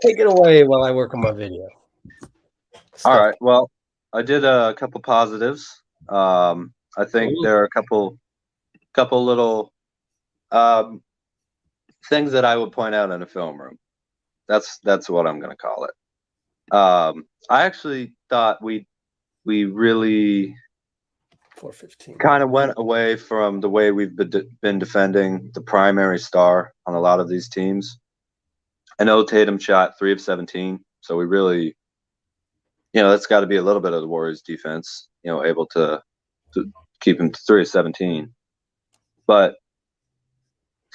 [SPEAKER 1] Take it away while I work on my video.
[SPEAKER 7] All right. Well, I did a couple positives. I think there are a couple little Things that I would point out in a film room. That's what I'm going to call it. I actually thought we really
[SPEAKER 1] 415
[SPEAKER 7] kind of went away from the way we've been defending the primary star on a lot of these teams. I know Tatum shot 3 of 17, so we really, that's got to be a little bit of the Warriors defense, able to keep him to 3 of 17. But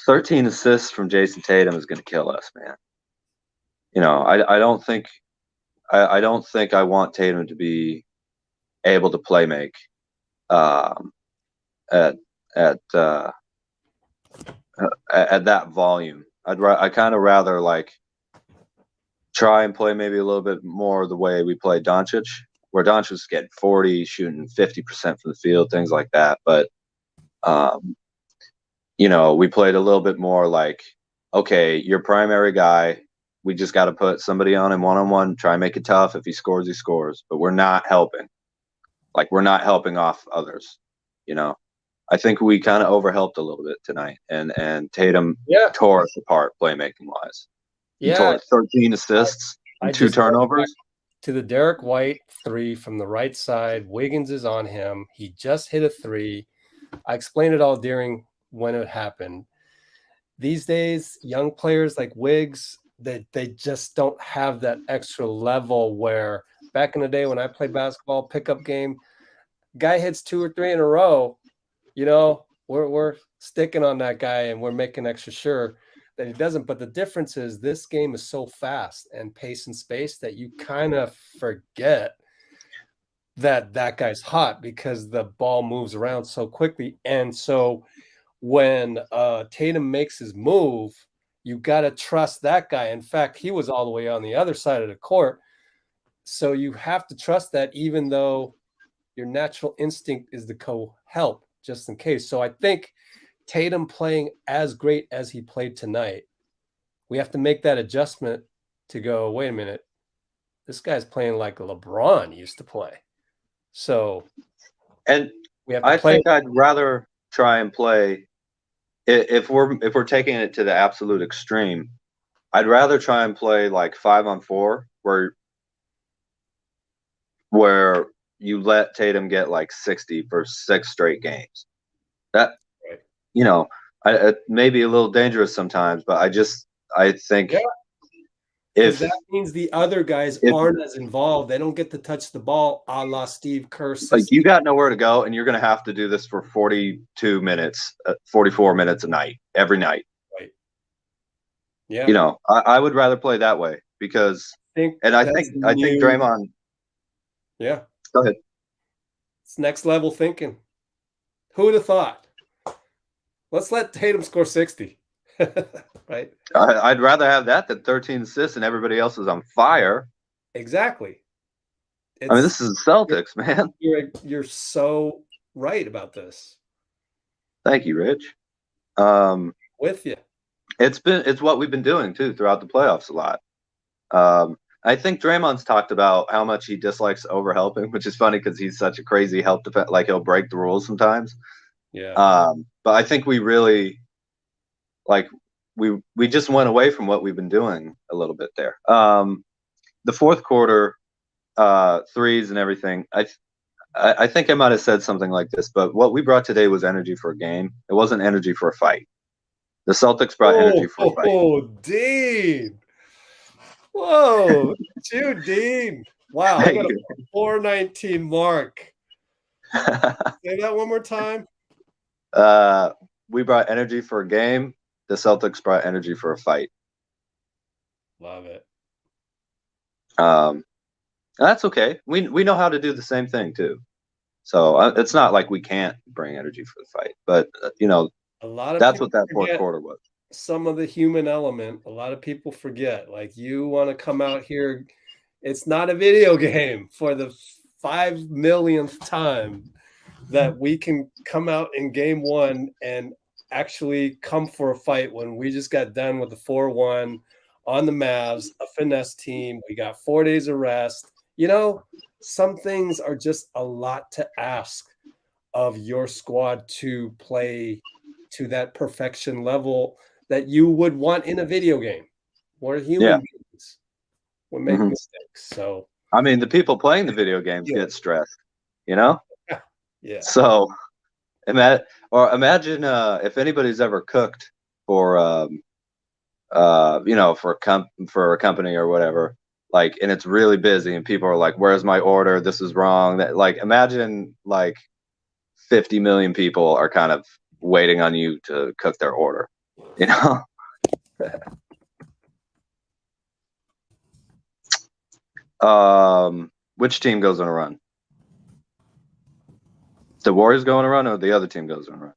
[SPEAKER 7] 13 assists from Jason Tatum is going to kill us, man. I don't think I want Tatum to be able to play make at that volume. I kind of rather like try and play maybe a little bit more the way we play Doncic, where Doncic was getting 40, shooting 50% from the field, things like that. But we played a little bit more like, okay, your primary guy, we just got to put somebody on him one-on-one, try and make it tough. If he scores, he scores. But we're not helping. Like, we're not helping off others. I think we kind of overhelped a little bit tonight. And Tatum tore us apart playmaking-wise. He tore 13 assists and 2 turnovers.
[SPEAKER 1] To the Derek White 3 from the right side. Wiggins is on him. He just hit a 3. I explained it all during when it happened. These days, young players like Wiggs, they just don't have that extra level where back in the day when I played basketball, pickup game, guy hits 2 or 3 in a row, we're sticking on that guy and we're making extra sure that he doesn't. But the difference is this game is so fast and pace and space that you kind of forget that guy's hot because the ball moves around so quickly. And so when Tatum makes his move, you got to trust that guy. In fact, he was all the way on the other side of the court. So you have to trust that, even though your natural instinct is to help just in case. So I think Tatum playing as great as he played tonight, we have to make that adjustment to go, wait a minute, this guy's playing like LeBron used to play. So,
[SPEAKER 7] and
[SPEAKER 1] we have to
[SPEAKER 7] think I'd rather try and play, if we're taking it to the absolute extreme, I'd rather try and play like 5-on-4 where you let Tatum get like 60 for 6 straight games. That, it may be a little dangerous sometimes, but I think if
[SPEAKER 1] that means the other guys aren't as involved, they don't get to touch the ball, a la Steve Kerr.
[SPEAKER 7] Like, you got nowhere to go, and you're going to have to do this for 42 minutes, 44 minutes a night, every night.
[SPEAKER 1] Right. Yeah.
[SPEAKER 7] I would rather play that way because, I think Draymond.
[SPEAKER 1] Yeah.
[SPEAKER 7] Go ahead.
[SPEAKER 1] It's next level thinking. Who would have thought? Let's let Tatum score 60. Right?
[SPEAKER 7] I'd rather have that than 13 assists and everybody else is on fire.
[SPEAKER 1] Exactly.
[SPEAKER 7] This is the Celtics, man.
[SPEAKER 1] You're so right about this.
[SPEAKER 7] Thank you, Rich.
[SPEAKER 1] With you.
[SPEAKER 7] It's what we've been doing too throughout the playoffs a lot. I think Draymond's talked about how much he dislikes overhelping, which is funny because he's such a crazy help defense. Like, he'll break the rules sometimes.
[SPEAKER 1] Yeah.
[SPEAKER 7] But I think we really, we just went away from what we've been doing a little bit there. The fourth quarter, threes and everything. I think I might have said something like this, but what we brought today was energy for a game. It wasn't energy for a fight. The Celtics brought energy for a fight.
[SPEAKER 1] Oh, Dean. Whoa, you, Dean. Wow, I got a 419 mark. Say that one more time.
[SPEAKER 7] We brought energy for a game. The Celtics brought energy for a fight.
[SPEAKER 1] Love it.
[SPEAKER 7] That's okay. We know how to do the same thing too. So it's not like we can't bring energy for the fight, but
[SPEAKER 1] a lot of
[SPEAKER 7] that's what that fourth quarter was.
[SPEAKER 1] Some of the human element, a lot of people forget. Like, you want to come out here, it's not a video game for the 5 millionth time that we can come out in game 1 and actually come for a fight when we just got done with the 4-1 on the Mavs, a finesse team. We got 4 days of rest. Some things are just a lot to ask of your squad to play to that perfection level that you would want in a video game. We're human beings. We make mistakes. So
[SPEAKER 7] I mean, the people playing the video games get stressed, you know?
[SPEAKER 1] yeah.
[SPEAKER 7] So imagine if anybody's ever cooked for for a company or whatever, like, and it's really busy and people are like, where's my order? This is wrong. That, like, imagine like 50 million people are kind of waiting on you to cook their order, you know? Which team goes on a run? The Warriors go on a run, or the other team goes on a run?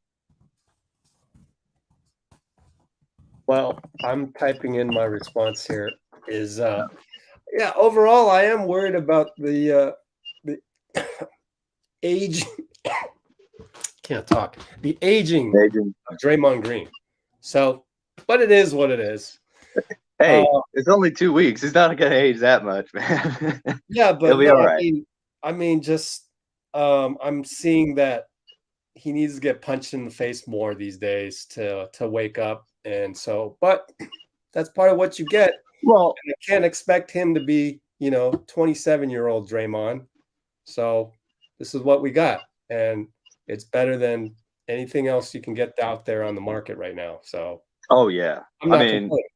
[SPEAKER 1] Well, I'm typing in my response here. Is overall, I am worried about the age. Can't talk. The aging of Draymond Green. So, but it is what it is.
[SPEAKER 7] Hey, it's only 2 weeks. He's not going to age that much, man.
[SPEAKER 1] Yeah, but
[SPEAKER 7] he'll be
[SPEAKER 1] no,
[SPEAKER 7] all right.
[SPEAKER 1] I mean, just I'm seeing that he needs to get punched in the face more these days to wake up, and so, but that's part of what you get.
[SPEAKER 7] Well,
[SPEAKER 1] and I can't expect him to be, 27-year-old Draymond. So this is what we got, and it's better than anything else you can get out there on the market right now. So,
[SPEAKER 7] oh yeah,
[SPEAKER 1] I'm not
[SPEAKER 7] I mean,
[SPEAKER 1] complaining.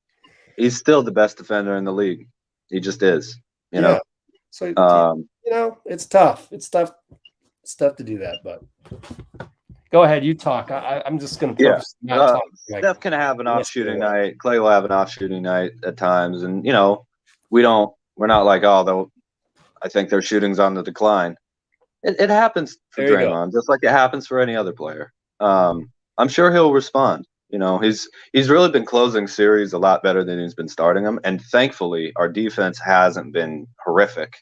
[SPEAKER 7] he's still the best defender in the league. He just is, you know.
[SPEAKER 1] So it's tough. It's tough. It's tough to do that. But go ahead, you talk. I'm just going to purposely not talk.
[SPEAKER 7] Steph can have an off shooting night. Clay will have an off shooting night at times, and we're not like, oh, I think their shooting's on the decline. It happens for Draymond, just like it happens for any other player. I'm sure he'll respond. He's really been closing series a lot better than he's been starting them, and thankfully, our defense hasn't been horrific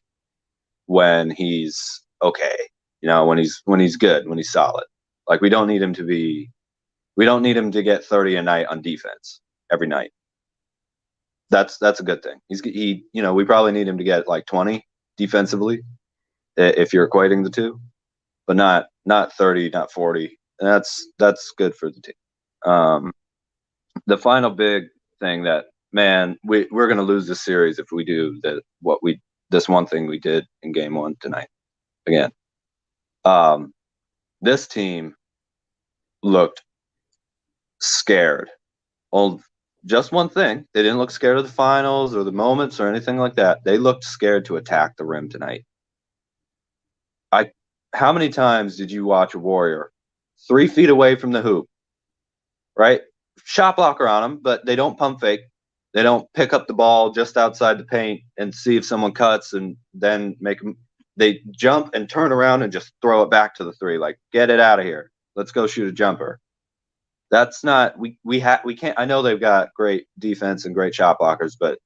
[SPEAKER 7] when he's okay. When he's good, when he's solid. Like, we don't need him to get 30 a night on defense every night. That's a good thing. We probably need him to get like 20 defensively, if you're equating the two, but not 30, not 40. That's good for the team. The final big thing that, man, we're going to lose this series if we do this one thing we did in game one tonight again. This team looked scared. Well, just one thing. They didn't look scared of the finals or the moments or anything like that. They looked scared to attack the rim tonight. How many times did you watch a Warrior 3 feet away from the hoop, right? Shot blocker on them, but they don't pump fake. They don't pick up the ball just outside the paint and see if someone cuts and then make them. They jump and turn around and just throw it back to the three. Like, get it out of here. Let's go shoot a jumper. That's not we can't. I know they've got great defense and great shot blockers, but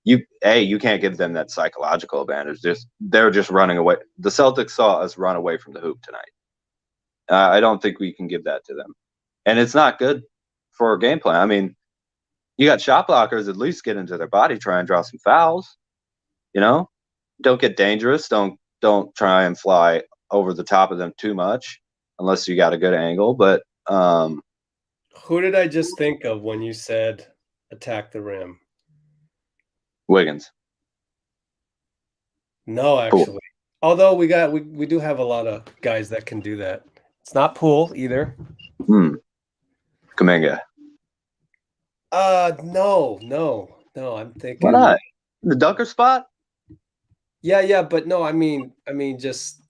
[SPEAKER 7] you can't give them that psychological advantage. They're just running away. The Celtics saw us run away from the hoop tonight. I don't think we can give that to them, and it's not good for our game plan. I mean, you got shot blockers, at least get into their body, try and draw some fouls. Don't get dangerous. Don't try and fly over the top of them too much, unless you got a good angle. But
[SPEAKER 1] who did I just think of when you said attack the rim?
[SPEAKER 7] Wiggins.
[SPEAKER 1] No, actually. Although we do have a lot of guys that can do that. It's not Poole either.
[SPEAKER 7] Kuminga.
[SPEAKER 1] No. I'm thinking.
[SPEAKER 7] Why not? The dunker spot?
[SPEAKER 1] Yeah, but no, I mean, just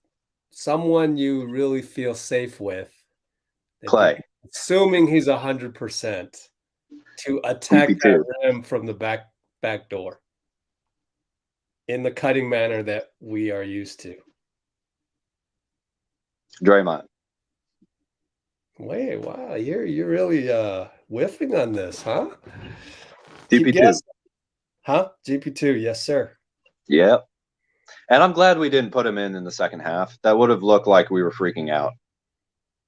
[SPEAKER 1] someone you really feel safe with.
[SPEAKER 7] Clay.
[SPEAKER 1] Assuming he's 100% to attack that rim from the back door in the cutting manner that we are used to.
[SPEAKER 7] Draymond.
[SPEAKER 1] Wait, wow, you're really whiffing on this, huh?
[SPEAKER 7] GP2.
[SPEAKER 1] Huh? GP2, yes, sir.
[SPEAKER 7] Yep. And I'm glad we didn't put him in the second half. That would have looked like we were freaking out.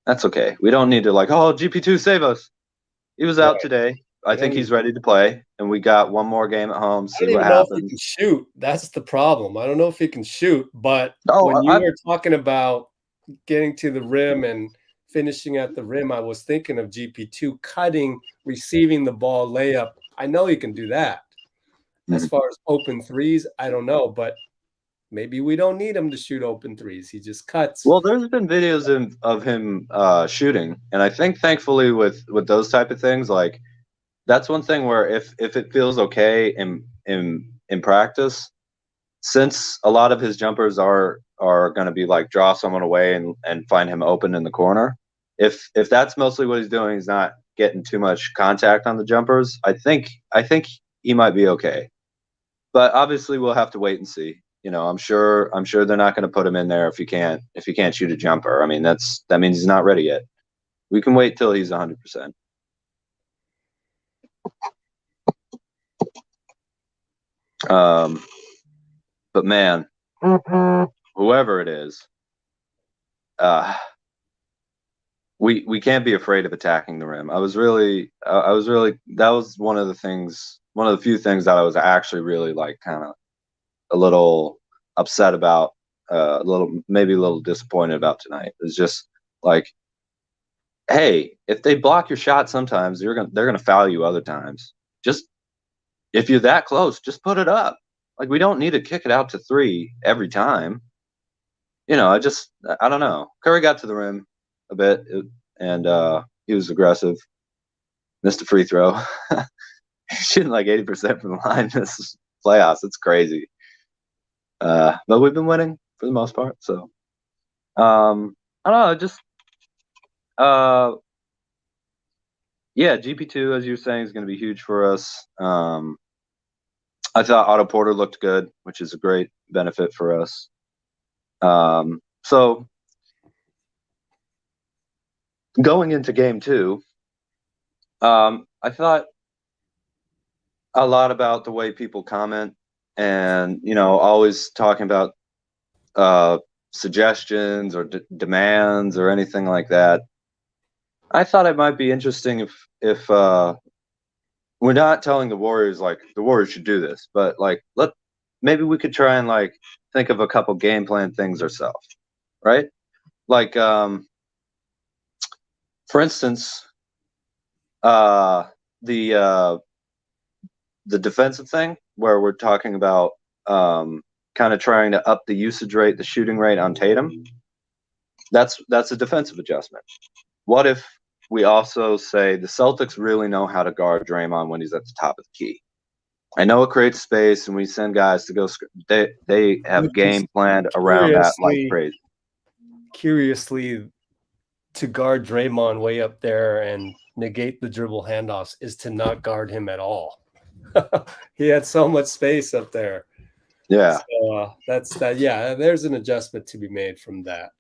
[SPEAKER 7] That's okay. We don't need to GP2 save us. He was out today. I think he's ready to play, and we got one more game at home. See what happens.
[SPEAKER 1] If he can shoot. That's the problem. I don't know if he can shoot, but when you were talking about getting to the rim and finishing at the rim, I was thinking of GP2 cutting, receiving the ball, layup. I know he can do that. As far as open threes, I don't know, but maybe we don't need him to shoot open threes. He just cuts.
[SPEAKER 7] Well, there's been videos of him shooting, and I think thankfully with those type of things, like that's one thing where if it feels okay in practice, since a lot of his jumpers are going to be like draw someone away and find him open in the corner. If that's mostly what he's doing, he's not getting too much contact on the jumpers. I think he might be okay, but obviously we'll have to wait and see. You know, I'm sure they're not going to put him in there if he can't shoot a jumper. I mean, that means he's not ready yet. We can wait till he's 100%. But man, whoever it is, we can't be afraid of attacking the rim. That was one of the few things that I was actually really like kind of a little upset about, maybe a little disappointed about tonight. It's just like, hey, if they block your shot sometimes, they're gonna foul you other times. Just if you're that close, just put it up. Like, we don't need to kick it out to three every time. You know, I don't know. Curry got to the rim a bit, and he was aggressive. Missed a free throw. Shooting like 80% from the line this playoffs. It's crazy. But we've been winning for the most part. So, I don't know. Yeah, GP2, as you were saying, is going to be huge for us. I thought Otto Porter looked good, which is a great benefit for us. So going into game 2, I thought a lot about the way people comment and, you know, always talking about suggestions or demands or anything like that. I thought it might be interesting if we're not telling the Warriors like the Warriors should do this, but like maybe we could try and like think of a couple game plan things ourselves, right? Like for instance, the defensive thing where we're talking about kind of trying to up the usage rate, the shooting rate on Tatum. That's a defensive adjustment. What if we also say the Celtics really know how to guard Draymond when he's at the top of the key? I know it creates space, and we send guys to go. They have game planned around that like crazy.
[SPEAKER 1] Curiously, to guard Draymond way up there and negate the dribble handoffs is to not guard him at all. He had so much space up there.
[SPEAKER 7] Yeah,
[SPEAKER 1] so, that's that. Yeah, there's an adjustment to be made from that.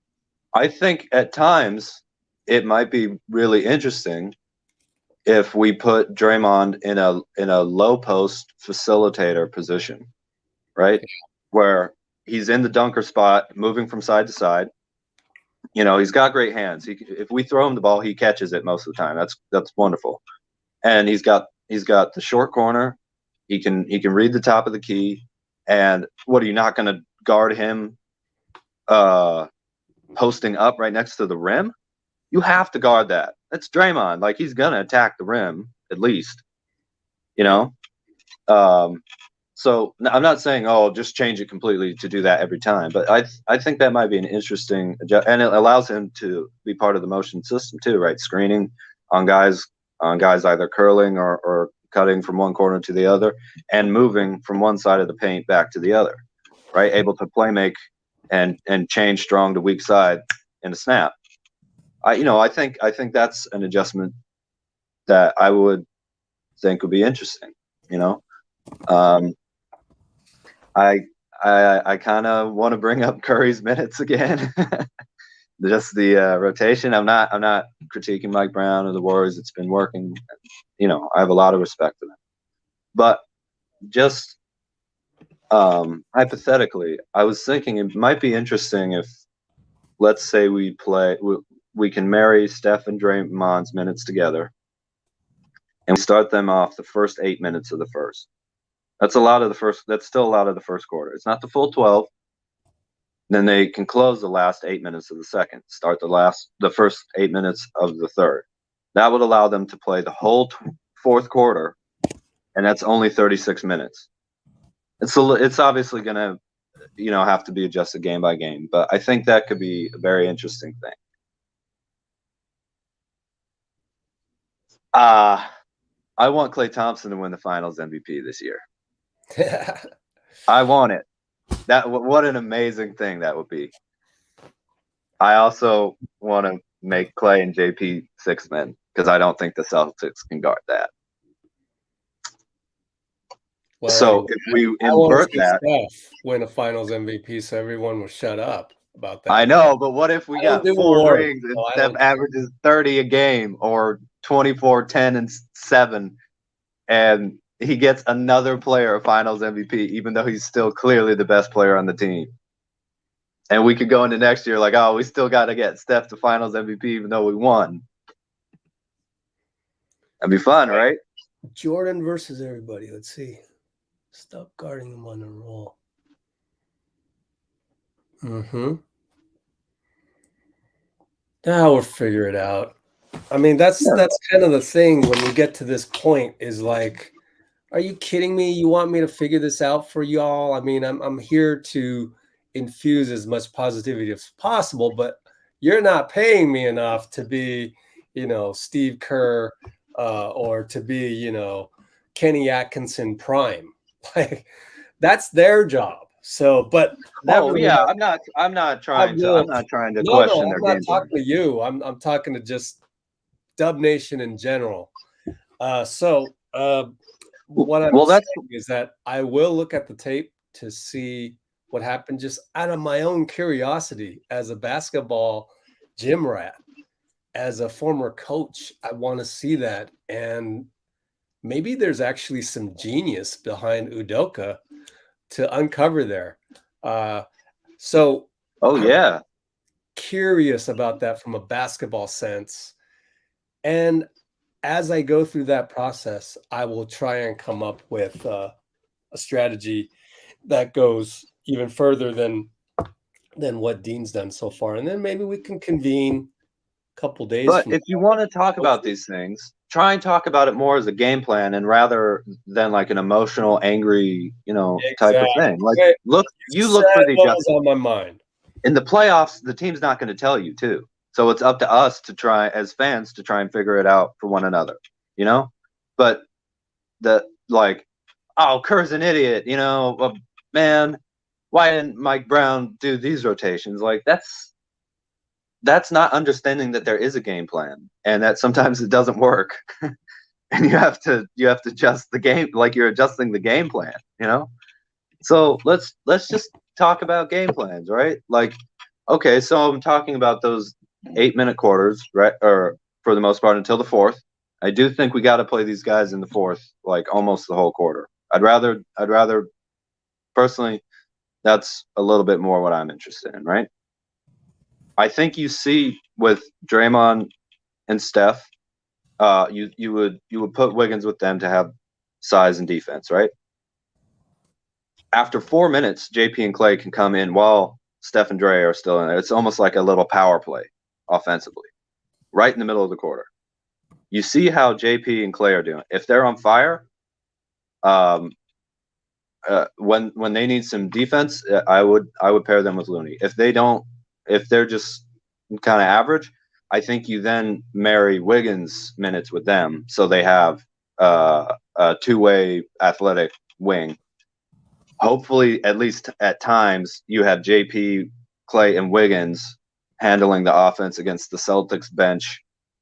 [SPEAKER 7] I think at times it might be really interesting if we put Draymond in a low post facilitator position, right? Where he's in the dunker spot, moving from side to side. You know, he's got great hands. If we throw him the ball, he catches it most of the time. That's wonderful. And he's got the short corner. He can read the top of the key. And what, are you not going to guard him posting up right next to the rim? You have to guard that. That's Draymond. Like, he's going to attack the rim at least, you know? So I'm not saying, just change it completely to do that every time. But I think that might be an interesting and it allows him to be part of the motion system too, right? Screening on guys either curling or cutting from one corner to the other and moving from one side of the paint back to the other, right? Able to play make and change strong to weak side in a snap. I think that's an adjustment that I would think would be interesting, you know? I kind of want to bring up Curry's minutes again. Just the rotation. I'm not critiquing Mike Brown or the Warriors. It's been working. You know, I have a lot of respect for them. But just hypothetically, I was thinking it might be interesting if, let's say, we can marry Steph and Draymond's minutes together, and we start them off the first 8 minutes of the first. That's still a lot of the first quarter. It's not the full 12, Then they can close the last 8 minutes of the second, start the first 8 minutes of the third. That would allow them to play the whole fourth quarter, and that's only 36 minutes. It's obviously going to, have to be adjusted game by game, but I think that could be a very interesting thing. I want Klay Thompson to win the Finals MVP this year. I want it. What an amazing thing that would be. I also want to make Klay and JP 6 men because I don't think the Celtics can guard that.
[SPEAKER 1] Well,
[SPEAKER 7] So if we
[SPEAKER 1] I want
[SPEAKER 7] invert
[SPEAKER 1] to see
[SPEAKER 7] that,
[SPEAKER 1] Steph win a Finals MVP, so everyone will shut up about that.
[SPEAKER 7] I know, but what if we got 4 rings and Steph averages 30 a game or 24, 10, and 7, and he gets another player a Finals MVP, even though he's still clearly the best player on the team? And we could go into next year like, oh, we still got to get Steph to Finals MVP, even though we won. That'd be fun, right?
[SPEAKER 1] Jordan versus everybody. Let's see. Stop guarding him on the roll. Now we'll figure it out. I mean, that's kind of the thing when you get to this point is like, are you kidding me? You want me to figure this out for y'all? I mean, I'm here to infuse as much positivity as possible, but you're not paying me enough to be, Steve Kerr or to be, Kenny Atkinson prime. Like that's their job. So, but
[SPEAKER 7] yeah, I'm not trying to question their game.
[SPEAKER 1] I'm not talking to you. I'm talking to just Dub Nation in general. What I'm saying is that I will look at the tape to see what happened just out of my own curiosity as a basketball gym rat, as a former coach. I want to see that. And maybe there's actually some genius behind Udoka to uncover there.
[SPEAKER 7] I'm
[SPEAKER 1] curious about that from a basketball sense. And as I go through that process, I will try and come up with a strategy that goes even further than what Dean's done so far. And then maybe we can convene a couple days.
[SPEAKER 7] But if you want to talk about these things, try and talk about it more as a game plan and rather than like an emotional, angry, type of thing. Like, look for the adjustments
[SPEAKER 1] on my mind.
[SPEAKER 7] In the playoffs. The team's not going to tell you too. So it's up to us to try as fans to try and figure it out for one another, but Kerr's an idiot, man, why didn't Mike Brown do these rotations? Like that's not understanding that there is a game plan and that sometimes it doesn't work. And you have to adjust the game, like you're adjusting the game plan, So let's just talk about game plans, right? Like, okay, so I'm talking about those 8-minute quarters, right? Or for the most part until the fourth. I do think we got to play these guys in the fourth, like almost the whole quarter. I'd rather personally, that's a little bit more what I'm interested in, right? I think you see with Draymond and Steph, you would put Wiggins with them to have size and defense, right? After 4 minutes, JP and Klay can come in while Steph and Dre are still in there. It's almost like a little power play offensively, right in the middle of the quarter. You see how JP and Klay are doing. If they're on fire, when they need some defense, I would pair them with Looney. If they're just kind of average, I think you then marry Wiggins minutes with them, so they have a two-way athletic wing. Hopefully, at least at times, you have JP, Klay, and Wiggins handling the offense against the Celtics bench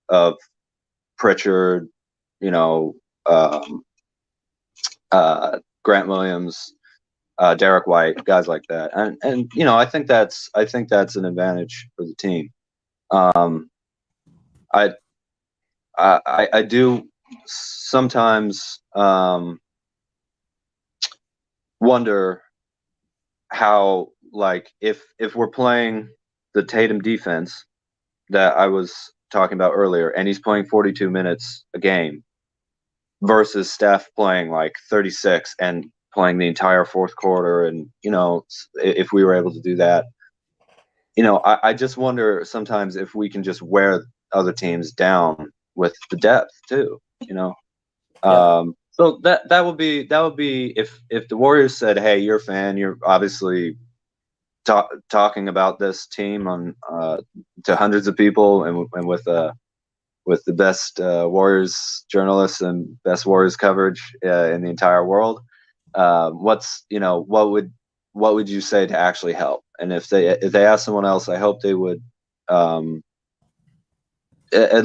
[SPEAKER 7] of Pritchard, Grant Williams, Derek White, guys like that, and I think that's an advantage for the team. I do sometimes wonder how, like, if we're playing the Tatum defense that I was talking about earlier, and he's playing 42 minutes a game versus Steph playing like 36 and playing the entire fourth quarter, and if we were able to do that, I just wonder sometimes if we can just wear other teams down with the depth too. So that would be if the Warriors said, "Hey, you're a fan. You're obviously talking about this team on to hundreds of people and with the best Warriors journalists and best Warriors coverage in the entire world. What would you say to actually help? And if they ask someone else, I hope they would at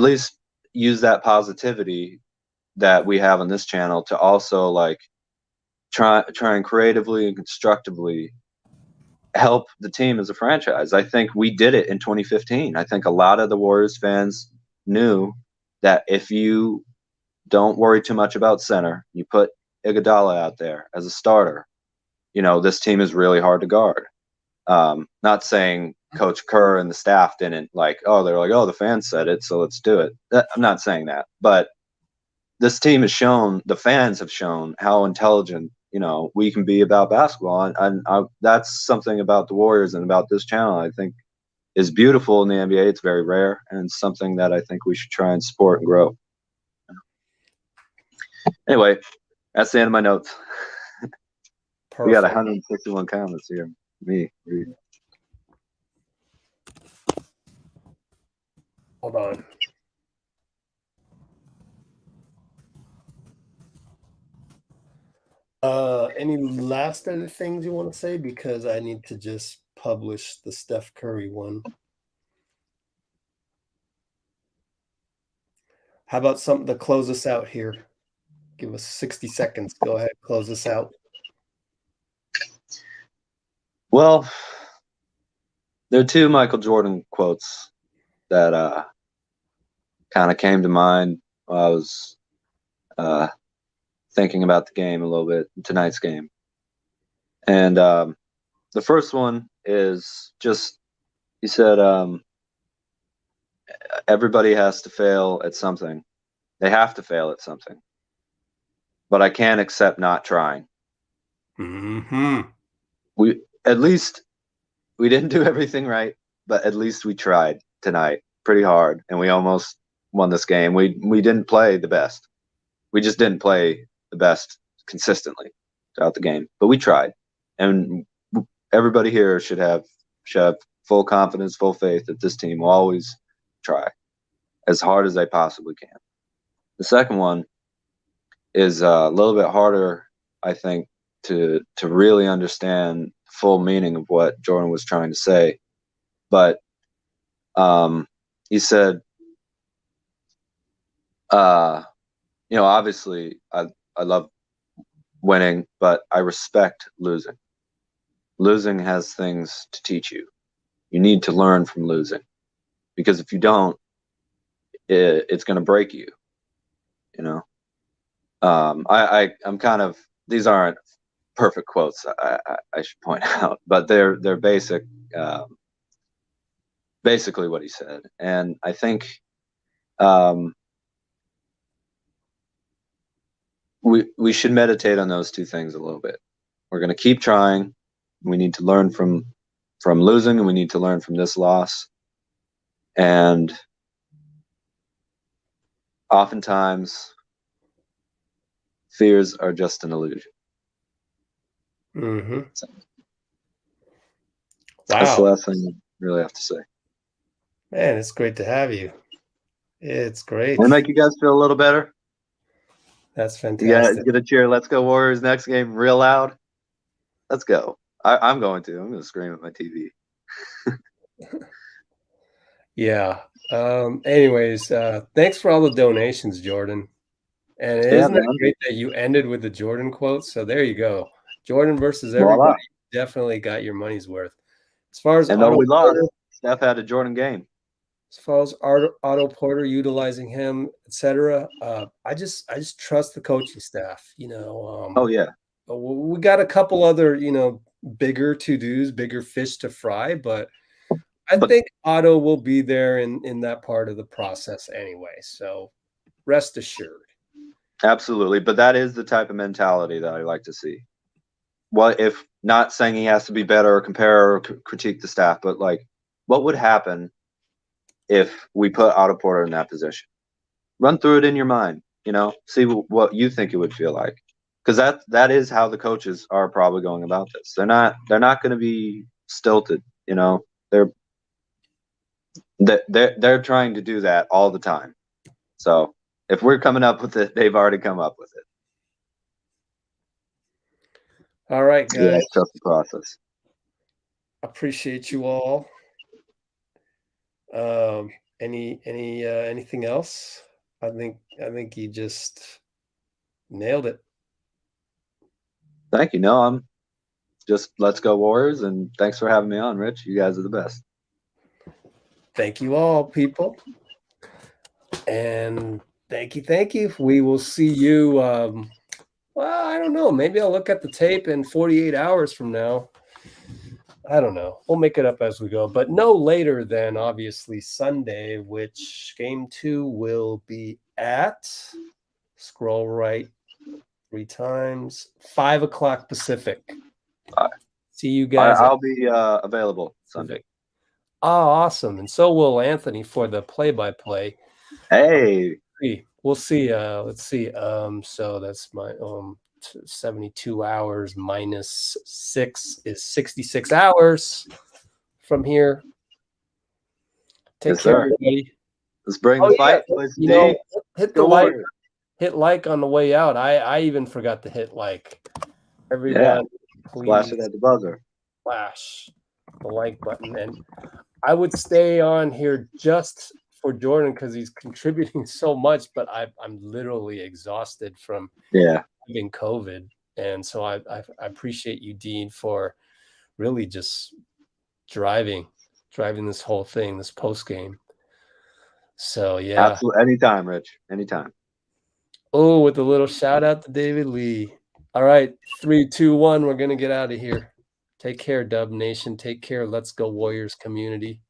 [SPEAKER 7] least use that positivity that we have on this channel to also like try and creatively and constructively help the team as a franchise. I think we did it in 2015. I think a lot of the Warriors fans knew that if you don't worry too much about center, you put Iguodala out there as a starter, this team is really hard to guard. Not saying Coach Kerr and the staff didn't they're like, oh, the fans said it, so let's do it. I'm not saying that, but this team has shown, the fans have shown how intelligent, we can be about basketball. And that's something about the Warriors and about this channel I think is beautiful in the NBA. It's very rare, and it's something that I think we should try and support and grow. Anyway, that's the end of my notes.
[SPEAKER 1] Perfect.
[SPEAKER 7] We got 161 comments here. Me.
[SPEAKER 1] Hold on. Any last other things you want to say? Because I need to just publish the Steph Curry one. How about something to close us out here? Give us 60 seconds. Go ahead, close us out.
[SPEAKER 7] Well, there are two Michael Jordan quotes that kind of came to mind while I was thinking about the game a little bit, tonight's game. And the first one is just, he said, everybody has to fail at something. They have to fail at something. But I can't accept not trying.
[SPEAKER 1] Mm-hmm.
[SPEAKER 7] We didn't do everything right, but at least we tried tonight pretty hard, and we almost won this game. We didn't play the best. We just didn't play the best consistently throughout the game, but we tried. And everybody here should have full confidence, full faith that this team will always try as hard as they possibly can. The second one is a little bit harder, I think, to really understand the full meaning of what Jordan was trying to say. But he said, obviously I love winning, but I respect losing. Losing has things to teach you. You need to learn from losing, because if you don't, it's going to break you. I'm kind of, these aren't perfect quotes, I should point out, but they're basically what he said. And I think we should meditate on those two things a little bit. We're going to keep trying. We need to learn from losing, and we need to learn from this loss. And oftentimes fears are just an illusion.
[SPEAKER 1] Mm-hmm.
[SPEAKER 7] So,
[SPEAKER 1] wow.
[SPEAKER 7] That's the last thing I really have to say.
[SPEAKER 1] Man, it's great to have you. It's great.
[SPEAKER 7] Will it make you guys feel a little better?
[SPEAKER 1] That's fantastic.
[SPEAKER 7] You guys get a cheer. Let's go Warriors next game real loud. Let's go. I'm going to scream at my TV.
[SPEAKER 1] Yeah. Anyways, thanks for all the donations, Jordan. And isn't it great that you ended with the Jordan quote? So there you go. Jordan versus everybody. You definitely got your money's worth. As far as
[SPEAKER 7] Otto we lost, Steph had a Jordan game.
[SPEAKER 1] As far as Otto Porter, utilizing him, etc. I just trust the coaching staff.
[SPEAKER 7] Oh yeah.
[SPEAKER 1] We got a couple other bigger to-dos, bigger fish to fry, but I think Otto will be there in that part of the process anyway. So rest assured.
[SPEAKER 7] Absolutely. But that is the type of mentality that I like to see. Well, if not saying he has to be better or compare or critique the staff, but like what would happen if we put Otto Porter in that position? Run through it in your mind, see what you think it would feel like. Because that is how the coaches are probably going about this. They're not going to be stilted, They're trying to do that all the time. So if we're coming up with it, they've already come up with it.
[SPEAKER 1] All right, guys.
[SPEAKER 7] Yeah, trust the process.
[SPEAKER 1] Appreciate you all. Anything else? I think you just nailed it.
[SPEAKER 7] Thank you. No, I'm just let's go Warriors, and thanks for having me on, Rich. You guys are the best.
[SPEAKER 1] Thank you all, people. And thank you. We will see you. Well, I don't know. Maybe I'll look at the tape in 48 hours from now. I don't know. We'll make it up as we go, but no later than obviously Sunday, which game 2 will be at, scroll right 3 times, 5 o'clock Pacific. See you guys.
[SPEAKER 7] I'll be available Sunday.
[SPEAKER 1] Oh, awesome. And so will Anthony for the play-by-play.
[SPEAKER 7] Hey.
[SPEAKER 1] We'll see. Let's see. So that's my 72 hours minus 6 is 66 hours from here. Take care, everybody.
[SPEAKER 7] Let's bring the fight.
[SPEAKER 1] Hit the like. Hit like on the way out. I even forgot to hit like. Everyone, please
[SPEAKER 7] flash it at the buzzer.
[SPEAKER 1] Flash the like button, and I would stay on here just for Jordan because he's contributing so much, but I'm literally exhausted from having COVID. And so I appreciate you, Dean, for really just driving this whole thing, this post game. So yeah.
[SPEAKER 7] Absolutely. Anytime, Rich. Anytime.
[SPEAKER 1] Oh, with a little shout out to David Lee. All right. 3, 2, 1. We're gonna get out of here. Take care, Dub Nation. Take care. Let's go Warriors community.